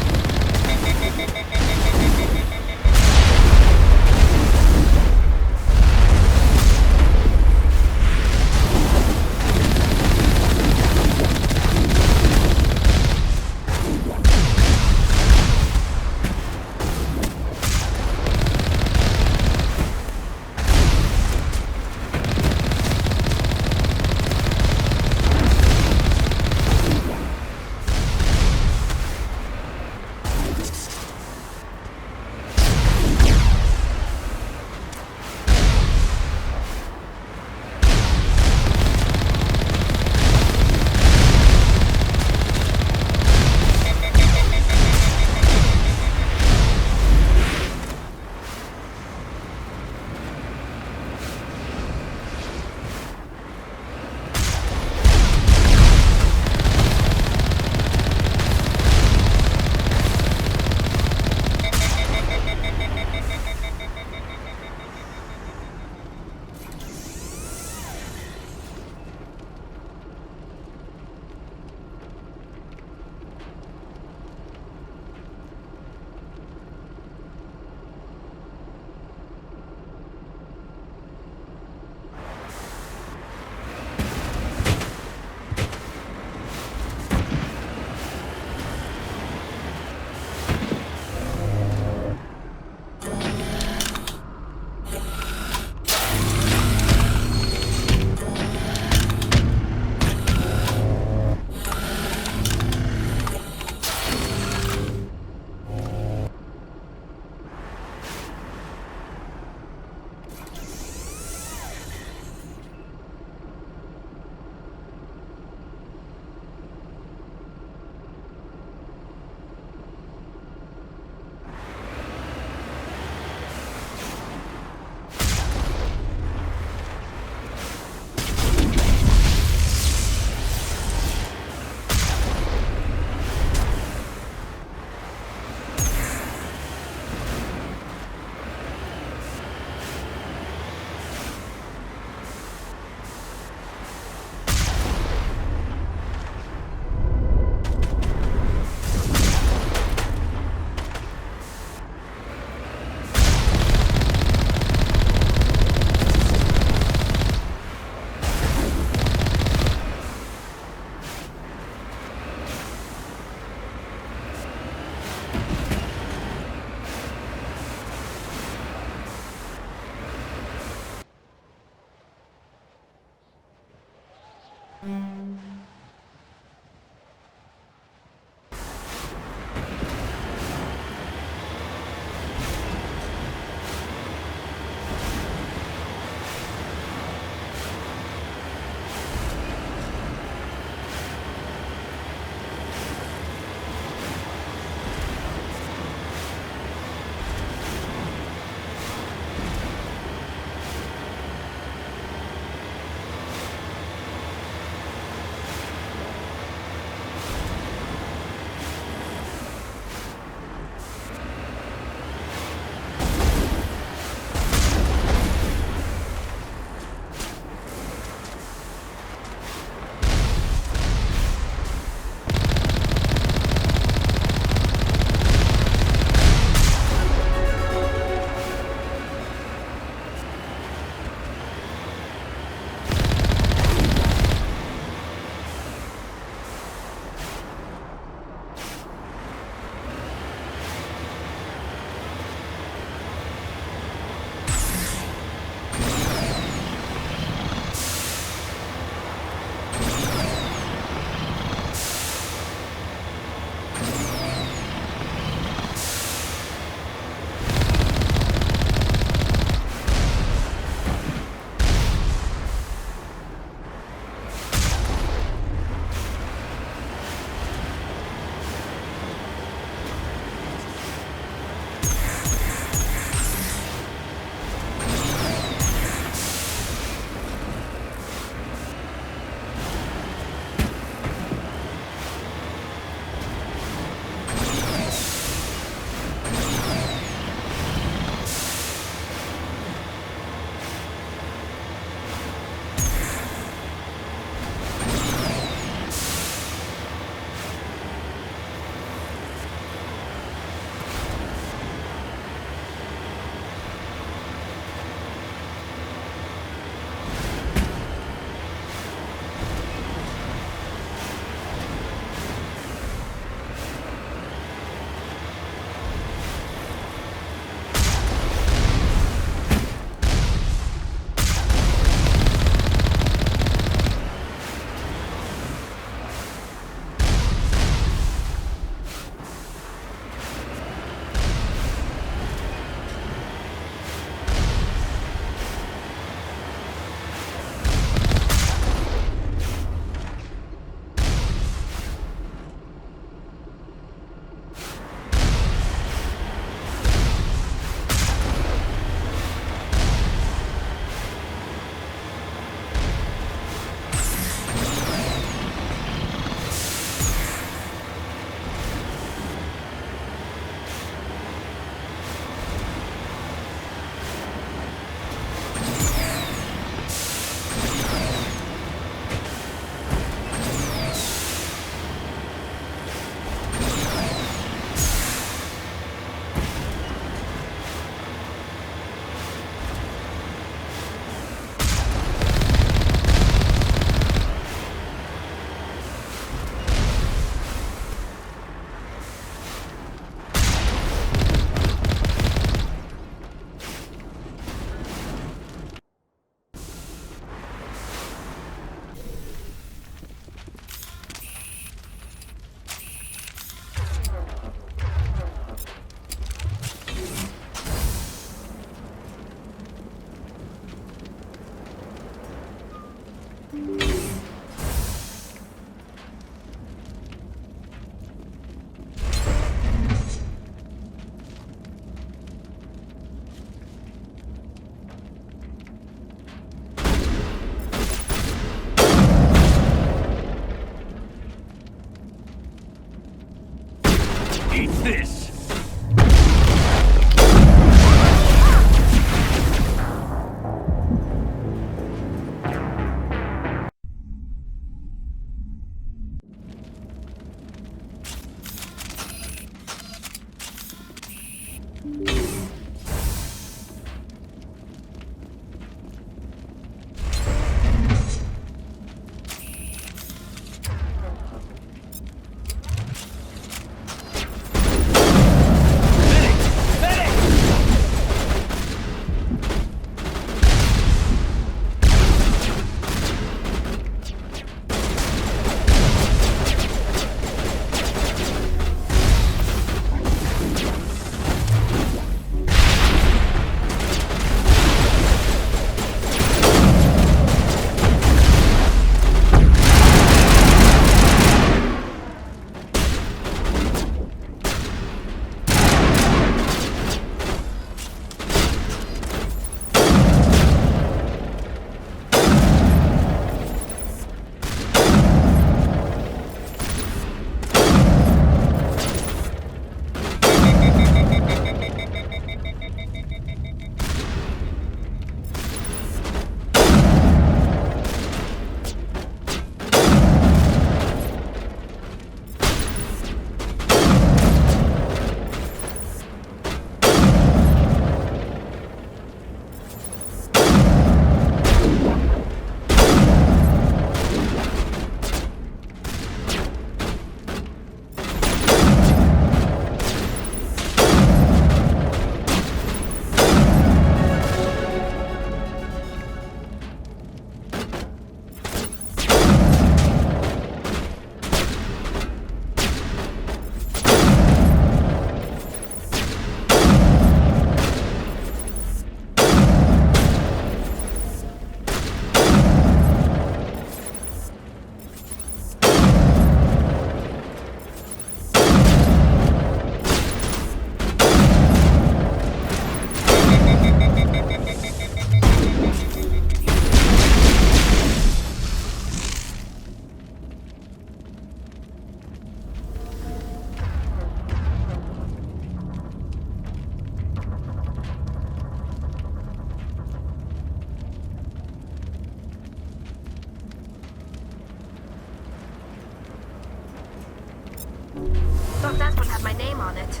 on it.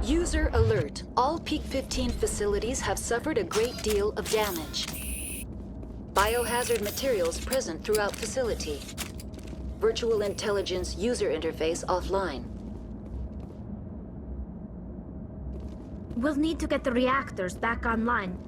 User alert. All Peak 15 facilities have suffered a great deal of damage. Biohazard materials present throughout facility. Virtual intelligence user interface offline. We'll need to get the reactors back online.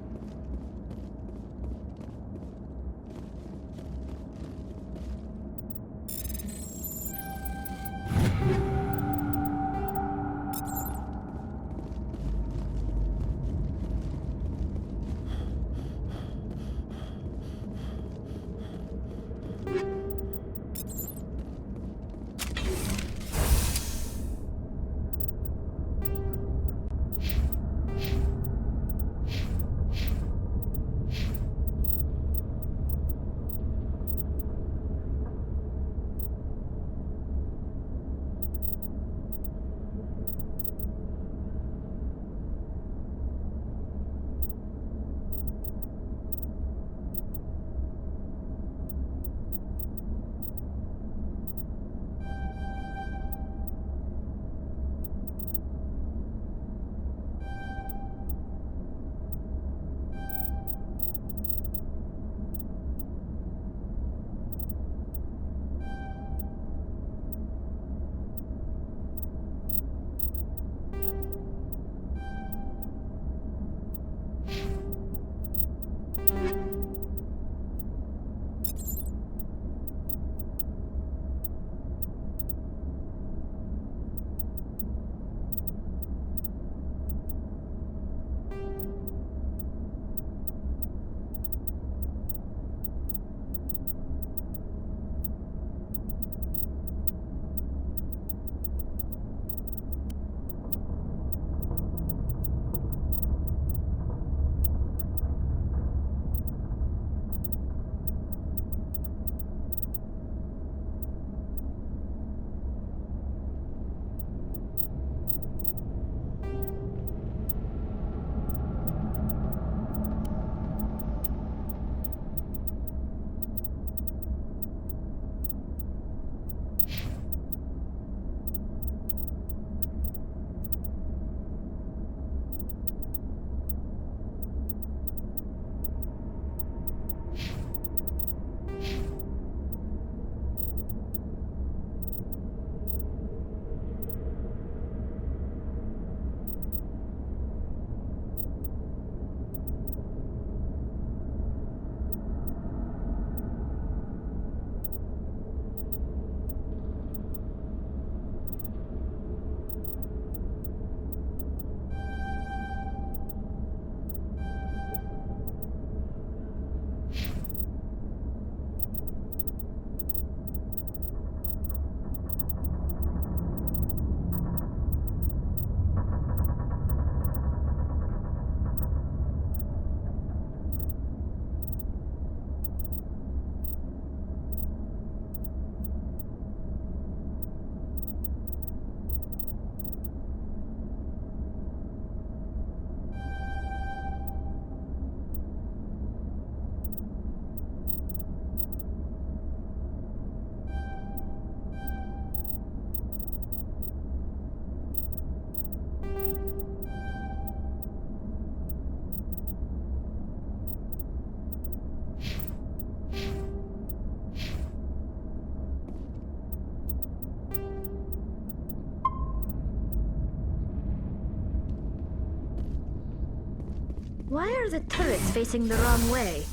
Why are the turrets facing the wrong way?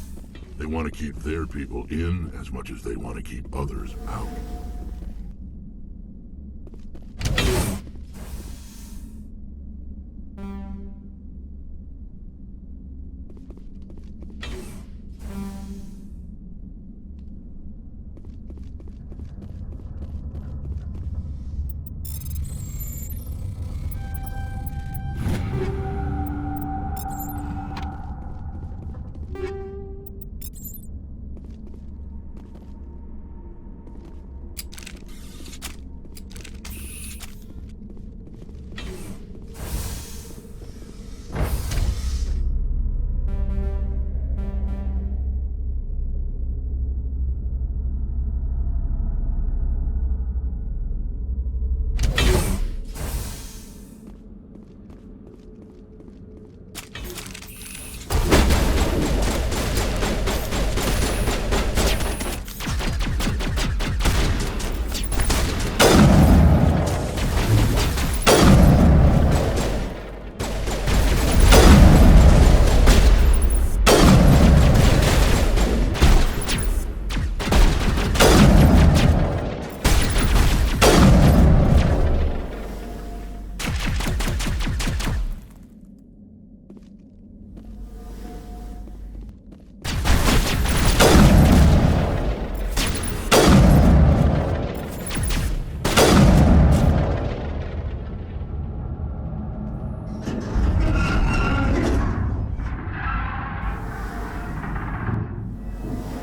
They want to keep their people in as much as they want to keep others out.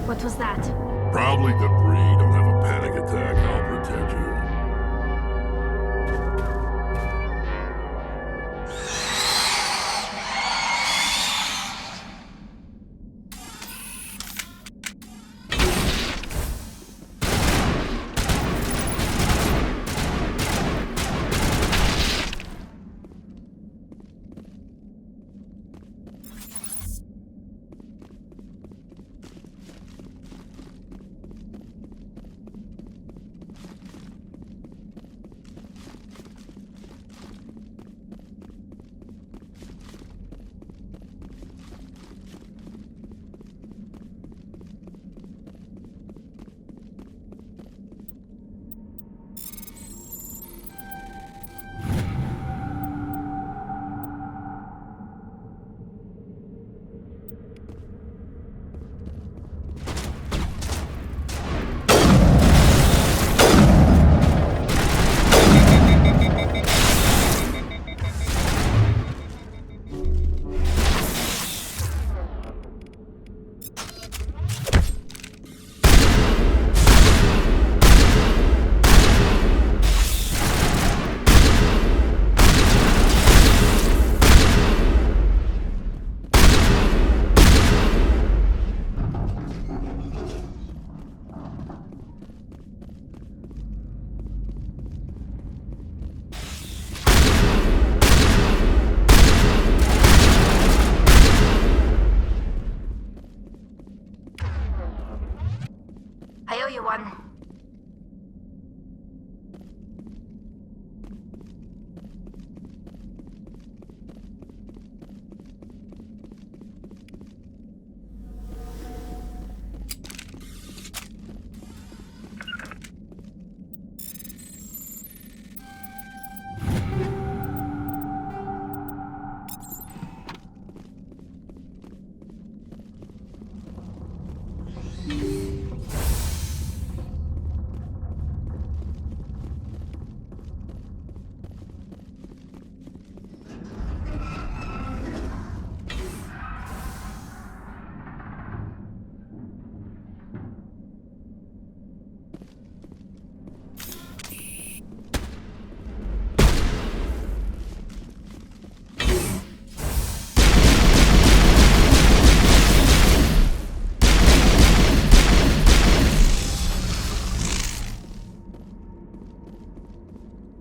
What was that? Probably debris. Don't have a panic attack. I'll protect you. I owe you one.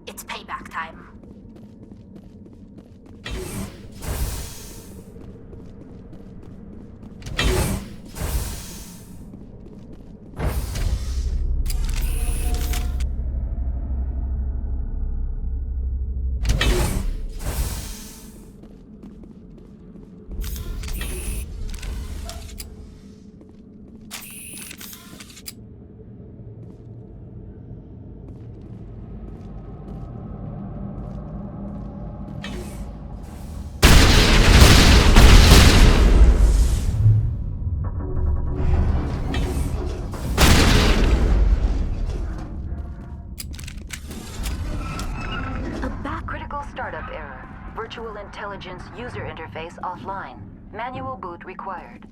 It's payback time. Startup error. Virtual intelligence user interface offline. Manual boot required.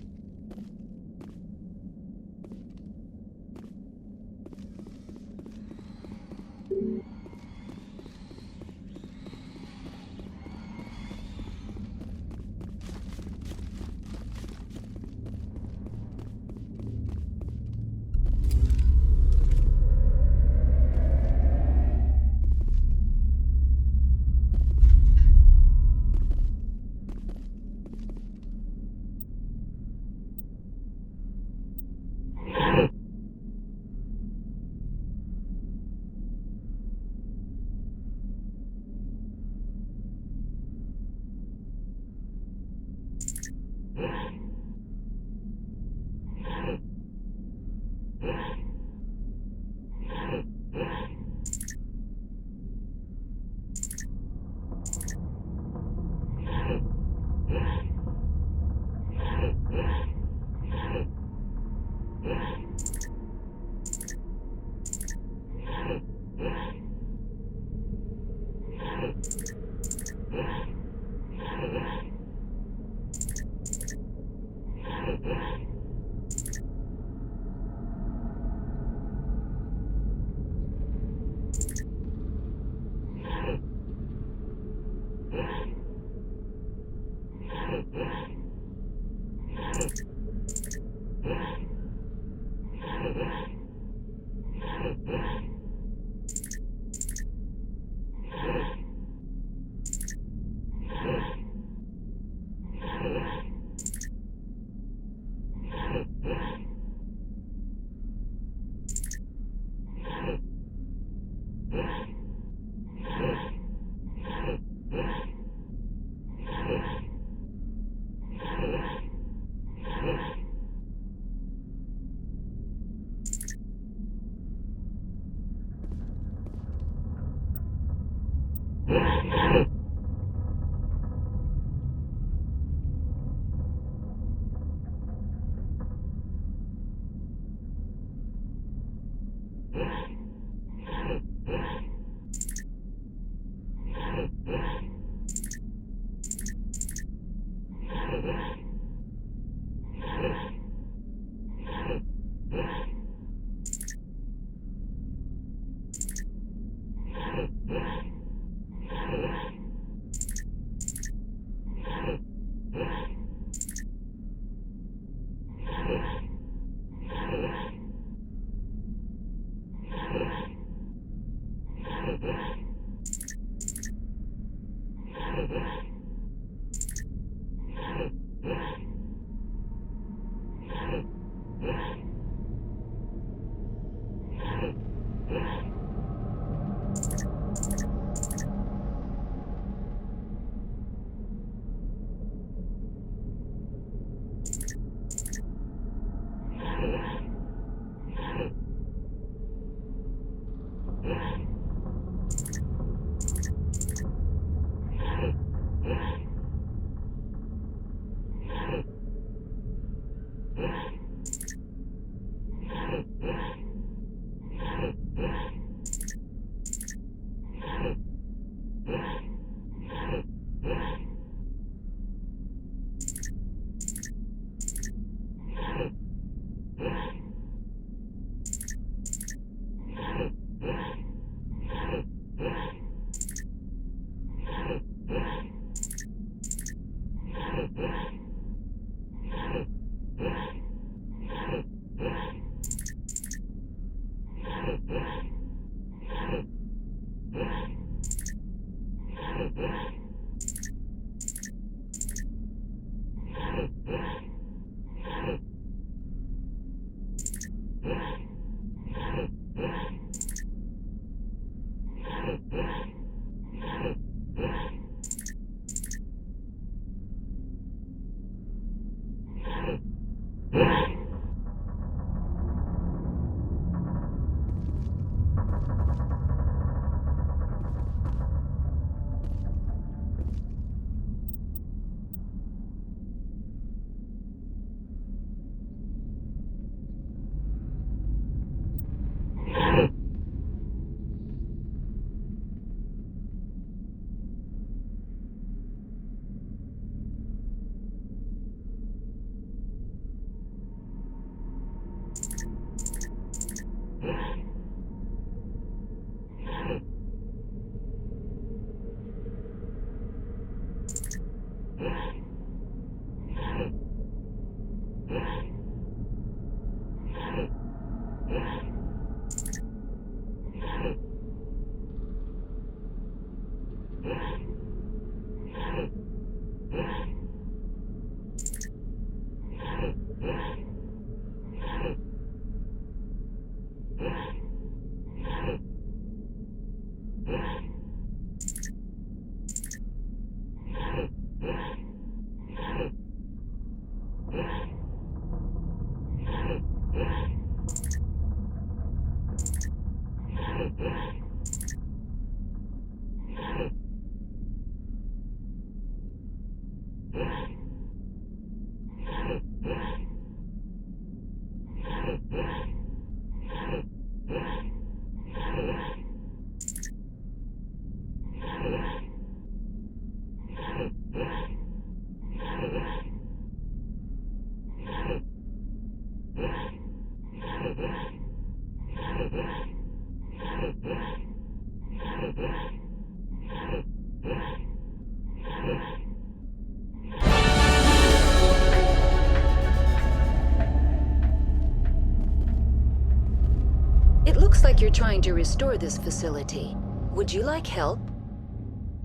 like you're trying to restore this facility. Would you like help?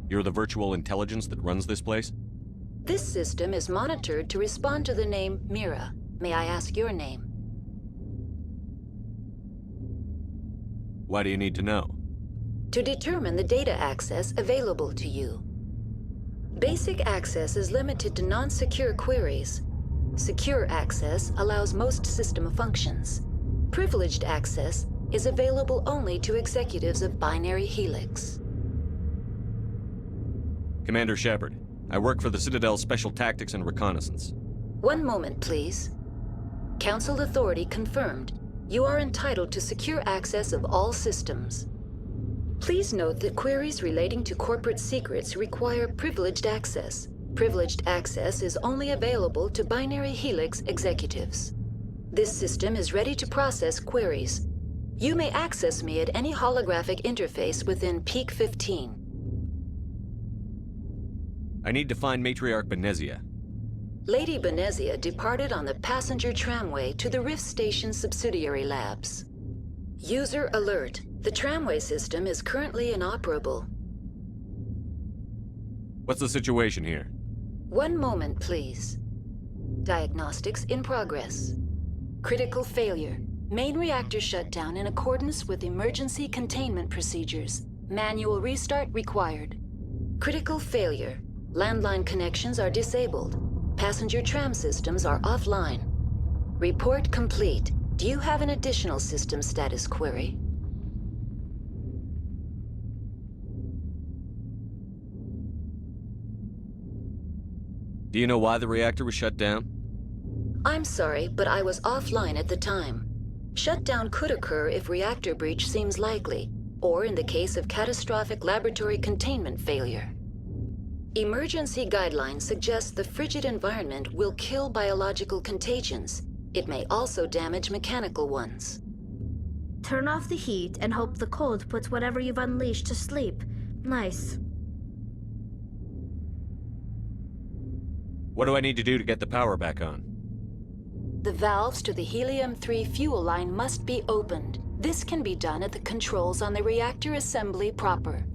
You're the virtual intelligence that runs this place? This system is monitored to respond to the name Mira. May I ask your name? Why do you need to know? To determine the data access available to you. Basic access is limited to non-secure queries. Secure access allows most system functions. Privileged access is available only to executives of Binary Helix. Commander Shepard, I work for the Citadel's Special Tactics and Reconnaissance. One moment, please. Council authority confirmed. You are entitled to secure access of all systems. Please note that queries relating to corporate secrets require privileged access. Privileged access is only available to Binary Helix executives. This system is ready to process queries. You may access me at any holographic interface within Peak 15. I need to find Matriarch Benezia. Lady Benezia departed on the passenger tramway to the Rift Station subsidiary labs. User alert. The tramway system is currently inoperable. What's the situation here? One moment, please. Diagnostics in progress. Critical failure. Main reactor shut down in accordance with emergency containment procedures. Manual restart required. Critical failure. Landline connections are disabled. Passenger tram systems are offline. Report complete. Do you have an additional system status query? Do you know why the reactor was shut down? I'm sorry, but I was offline at the time. Shutdown could occur if reactor breach seems likely, or in the case of catastrophic laboratory containment failure. Emergency guidelines suggest the frigid environment will kill biological contagions. It may also damage mechanical ones. Turn off the heat and hope the cold puts whatever you've unleashed to sleep. Nice. What do I need to do to get the power back on? The valves to the helium-3 fuel line must be opened. This can be done at the controls on the reactor assembly proper.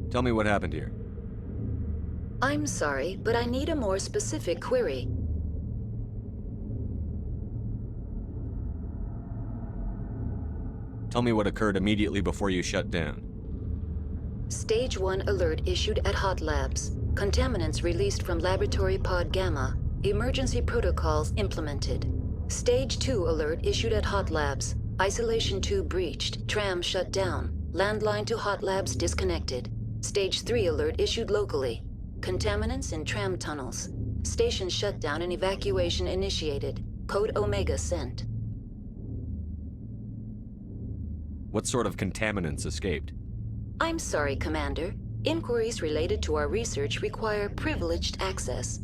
Tell me what happened here. I'm sorry, but I need a more specific query. Tell me what occurred immediately before you shut down. Stage 1 alert issued at Hot Labs. Contaminants released from Laboratory Pod Gamma. Emergency protocols implemented. Stage 2 alert issued at Hot Labs. Isolation 2 breached. Tram shut down. Landline to Hot Labs disconnected. Stage 3 alert issued locally. Contaminants in tram tunnels. Station shutdown and evacuation initiated. Code Omega sent. What sort of contaminants escaped? I'm sorry, Commander. Inquiries related to our research require privileged access.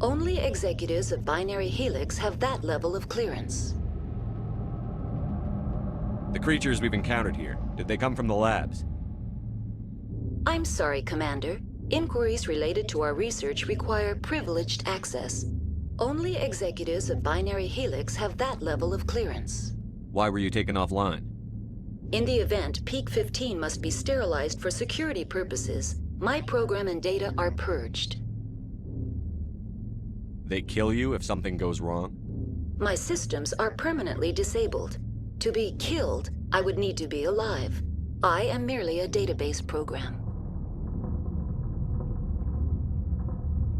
Only executives of Binary Helix have that level of clearance. The creatures we've encountered here, did they come from the labs? I'm sorry, Commander. Inquiries related to our research require privileged access. Only executives of Binary Helix have that level of clearance. Why were you taken offline? In the event, Peak 15 must be sterilized for security purposes. My program and data are purged. They kill you if something goes wrong? My systems are permanently disabled. To be killed, I would need to be alive. I am merely a database program.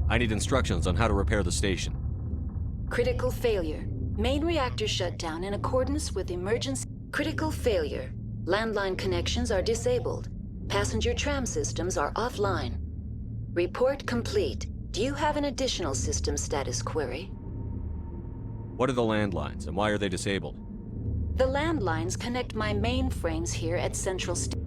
I need instructions on how to repair the station. Critical failure. Main reactor shut down in accordance with emergency... Critical failure. Landline connections are disabled. Passenger tram systems are offline. Report complete. Do you have an additional system status query? What are the landlines, and why are they disabled? The landlines connect my mainframes here at Central Station.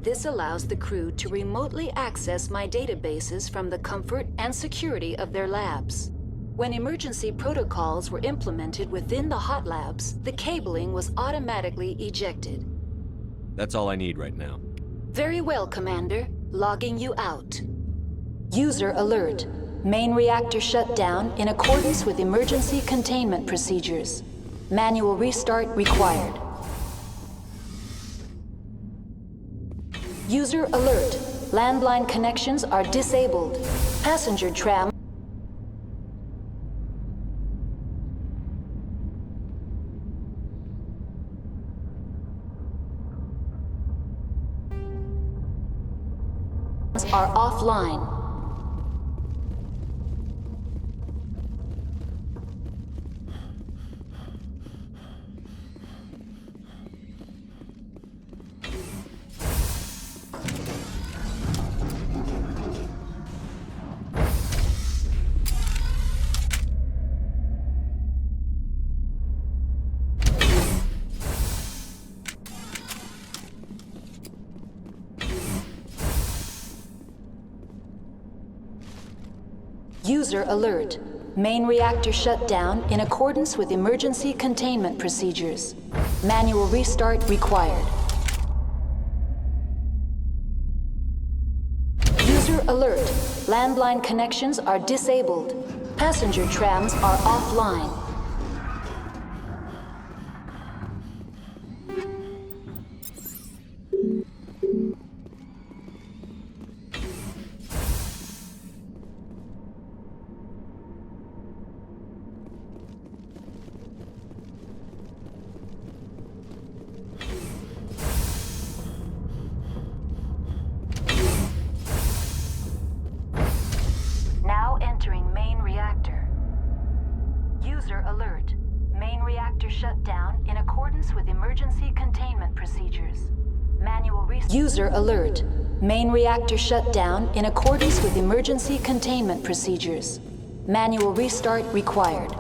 This allows the crew to remotely access my databases from the comfort and security of their labs. When emergency protocols were implemented within the hot labs, the cabling was automatically ejected. That's all I need right now. Very well, Commander. Logging you out. User alert. Main reactor shut down in accordance with emergency containment procedures. Manual restart required. User alert. Landline connections are disabled. Passenger tram are offline. User alert. Main reactor shut down in accordance with emergency containment procedures. Manual restart required. User alert. Landline connections are disabled. Passenger trams are offline. Now entering main reactor. User alert. Main reactor shut down in accordance with emergency containment procedures. Manual restart. User alert. Main reactor shut down in accordance with emergency containment procedures. Manual restart required.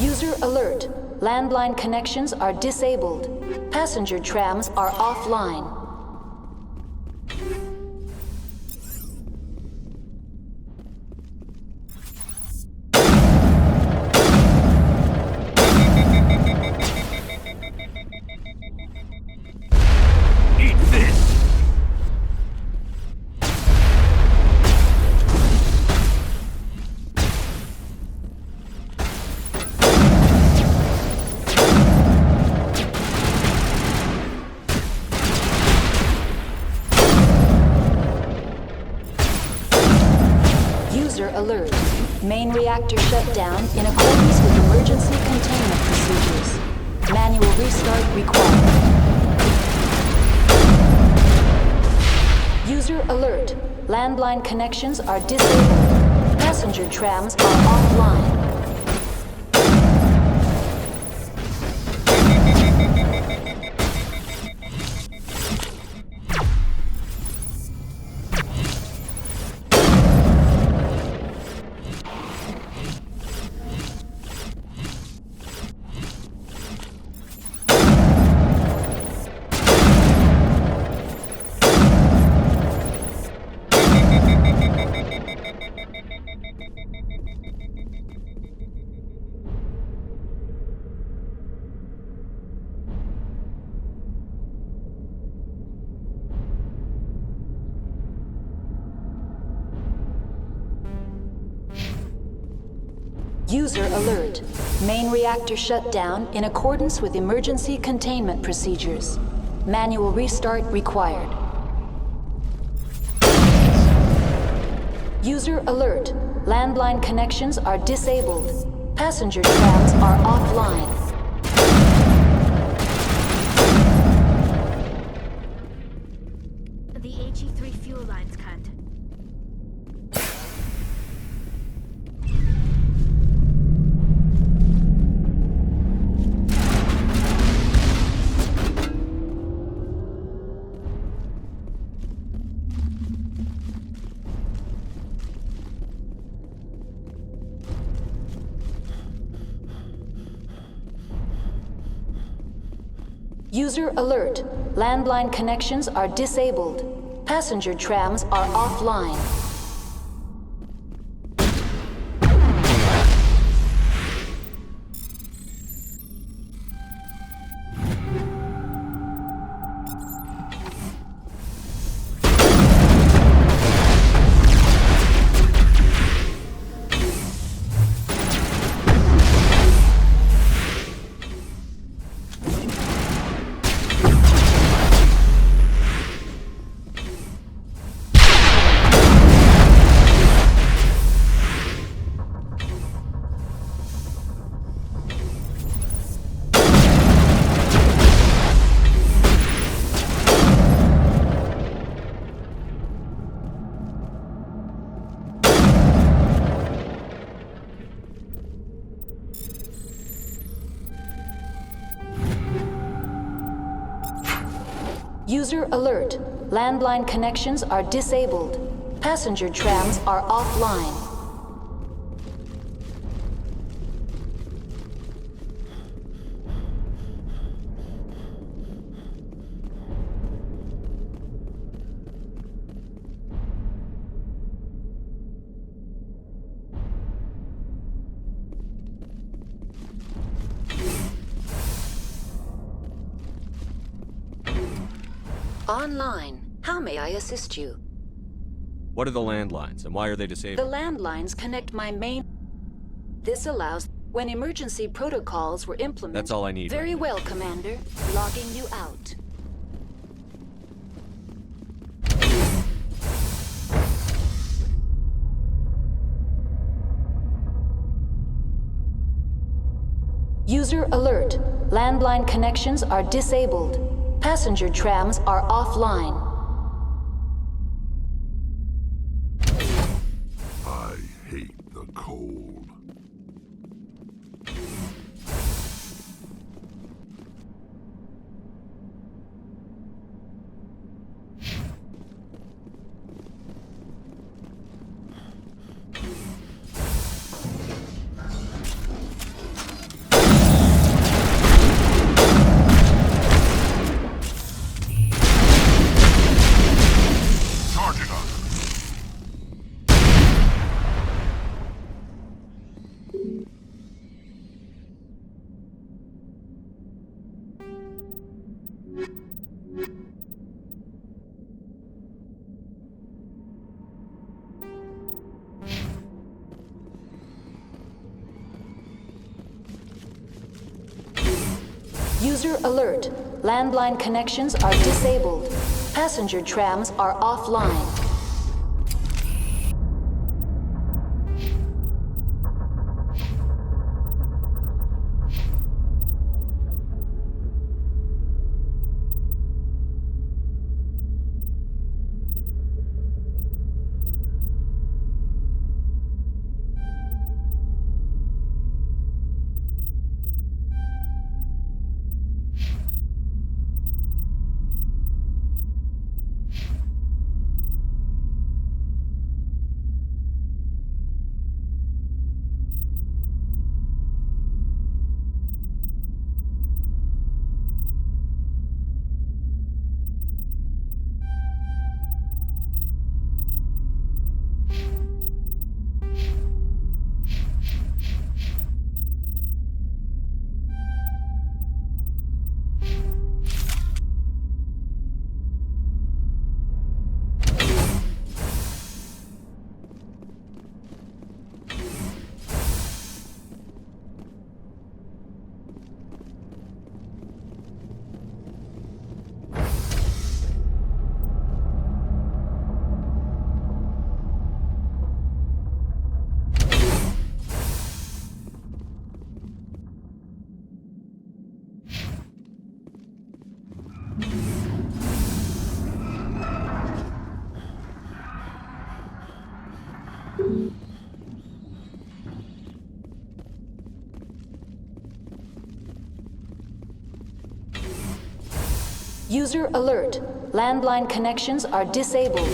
User alert. Landline connections are disabled. Passenger trams are offline. Eat this! User alert. Main reactor shut down in accordance with emergency containment procedures. Manual restart required. User alert. Landline connections are disabled. Passenger trams are offline. User alert. Main reactor shut down in accordance with emergency containment procedures. Manual restart required. User alert. Landline connections are disabled. Passenger trams are offline. The HE3 fuel lines cut. User alert. Landline connections are disabled. Passenger trams are offline. User alert. Landline connections are disabled. Passenger trams are offline. Online. How may I assist you? What are the landlines, and why are they The disabled? landlines connect my main... This allows when emergency protocols were implemented... That's all I need. Very well, Commander. Logging you out. User alert. Landline connections are disabled. Passenger trams are offline. I hate the cold. User alert. Landline connections are disabled. Passenger trams are offline. User alert. Landline connections are disabled.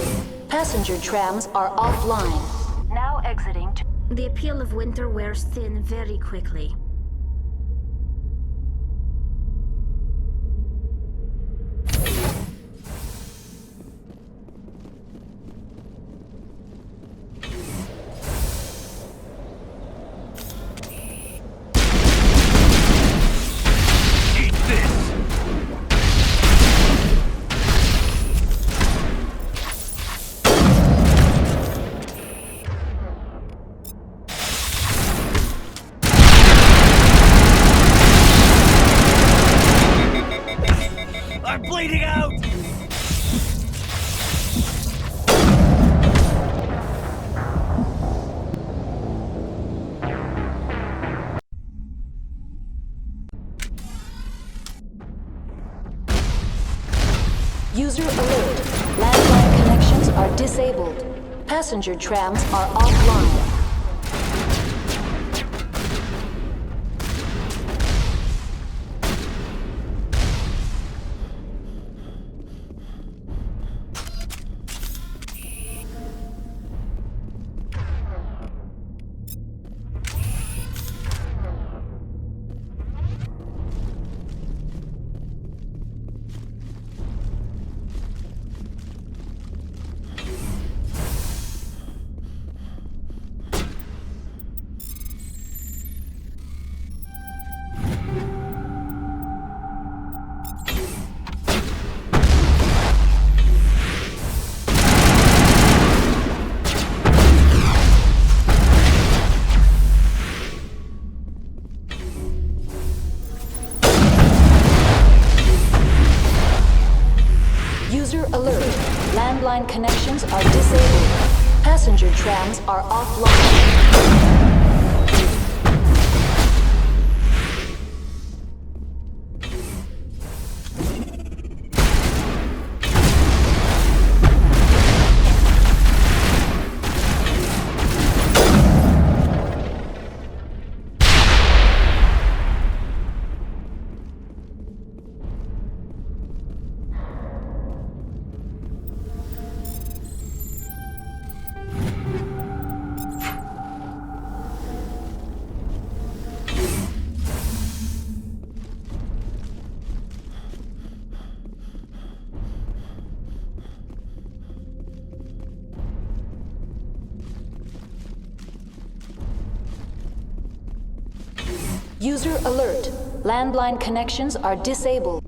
Passenger trams are offline. Now exiting. The appeal of winter wears thin very quickly. User alert. Landline connections are disabled. Passenger trams are offline. Passenger trams are offline. User alert. Landline connections are disabled.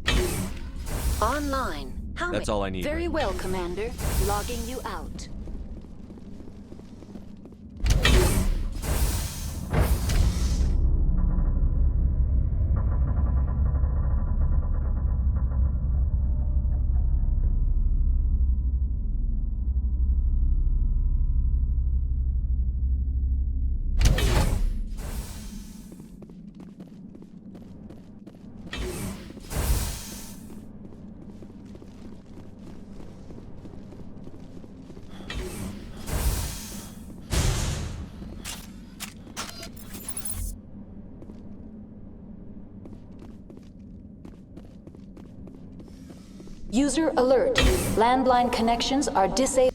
Online. That's all I need. Very well, Commander. Logging you out. User alert. Landline connections are disabled.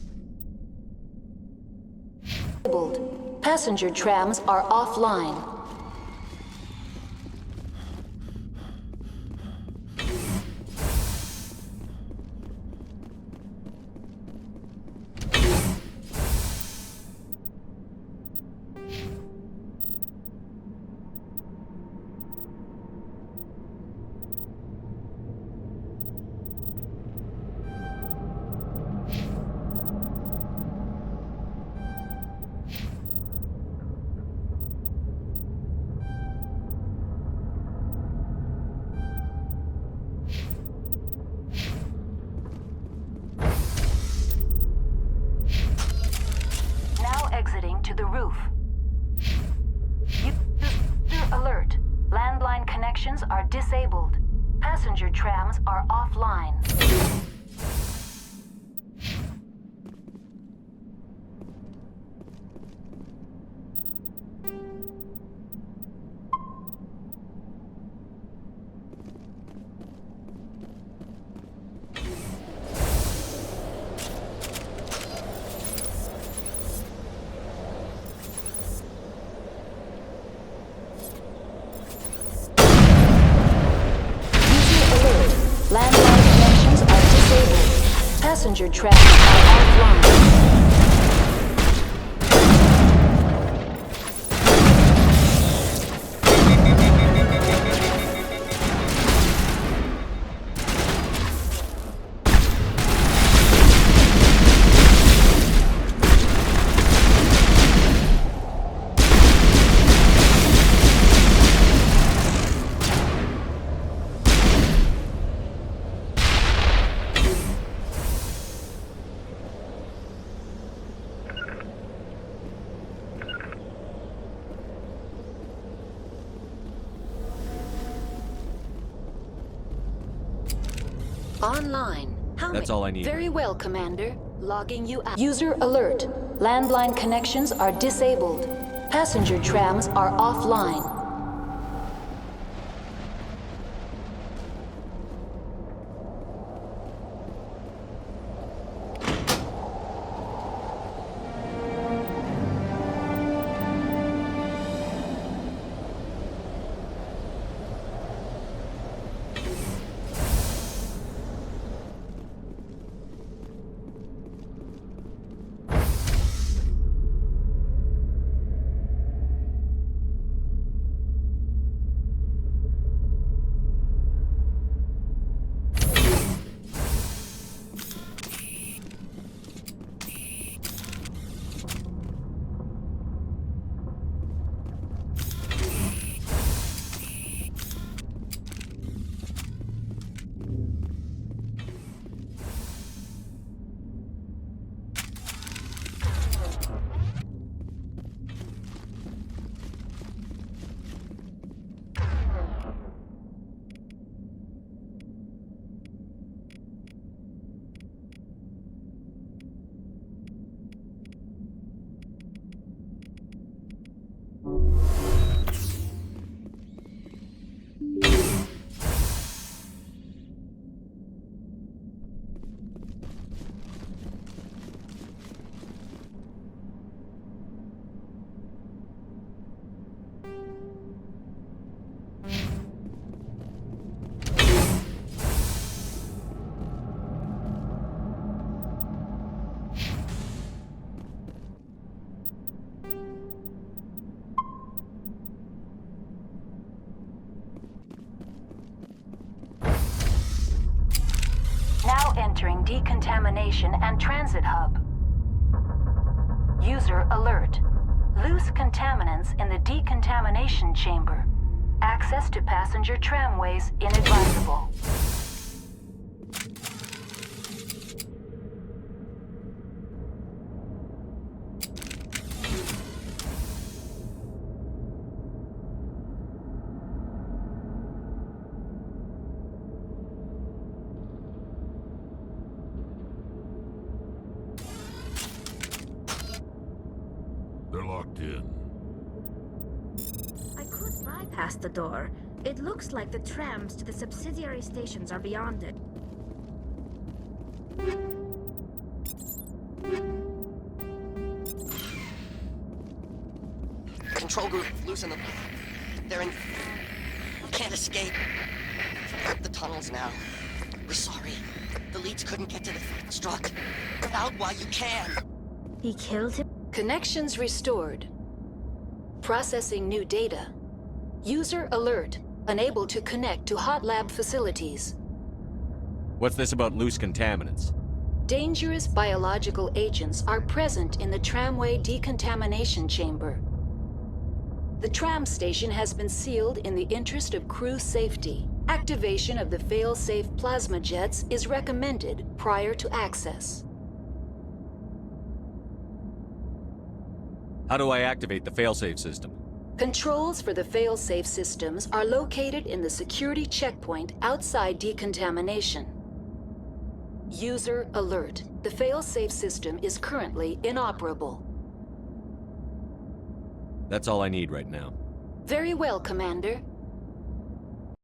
Passenger trams are offline. Exiting to the roof. User alert. Landline connections are disabled. Passenger trams are offline. Landline connections are disabled. Passenger trams are offline. Online. That's all I need. Very well, Commander. Logging you out. User alert. Landline connections are disabled. Passenger trams are offline. decontamination and transit hub. User alert. Loose contaminants in the decontamination chamber. Access to passenger tramways inadvisable. They're locked in. I could bypass the door. It looks like the trams to the subsidiary stations are beyond it. Control group, loosen them. They're in... Can't escape. The tunnels now. We're sorry. The leads couldn't get to the struck. Get out while you can. He killed him? Connections restored. Processing new data. User alert. Unable to connect to hot lab facilities. What's this about loose contaminants? Dangerous biological agents are present in the tramway decontamination chamber. The tram station has been sealed in the interest of crew safety. Activation of the fail-safe plasma jets is recommended prior to access. How do I activate the failsafe system? Controls for the fail-safe systems are located in the security checkpoint outside decontamination. User alert. The fail-safe system is currently inoperable. That's all I need right now. Very well, Commander.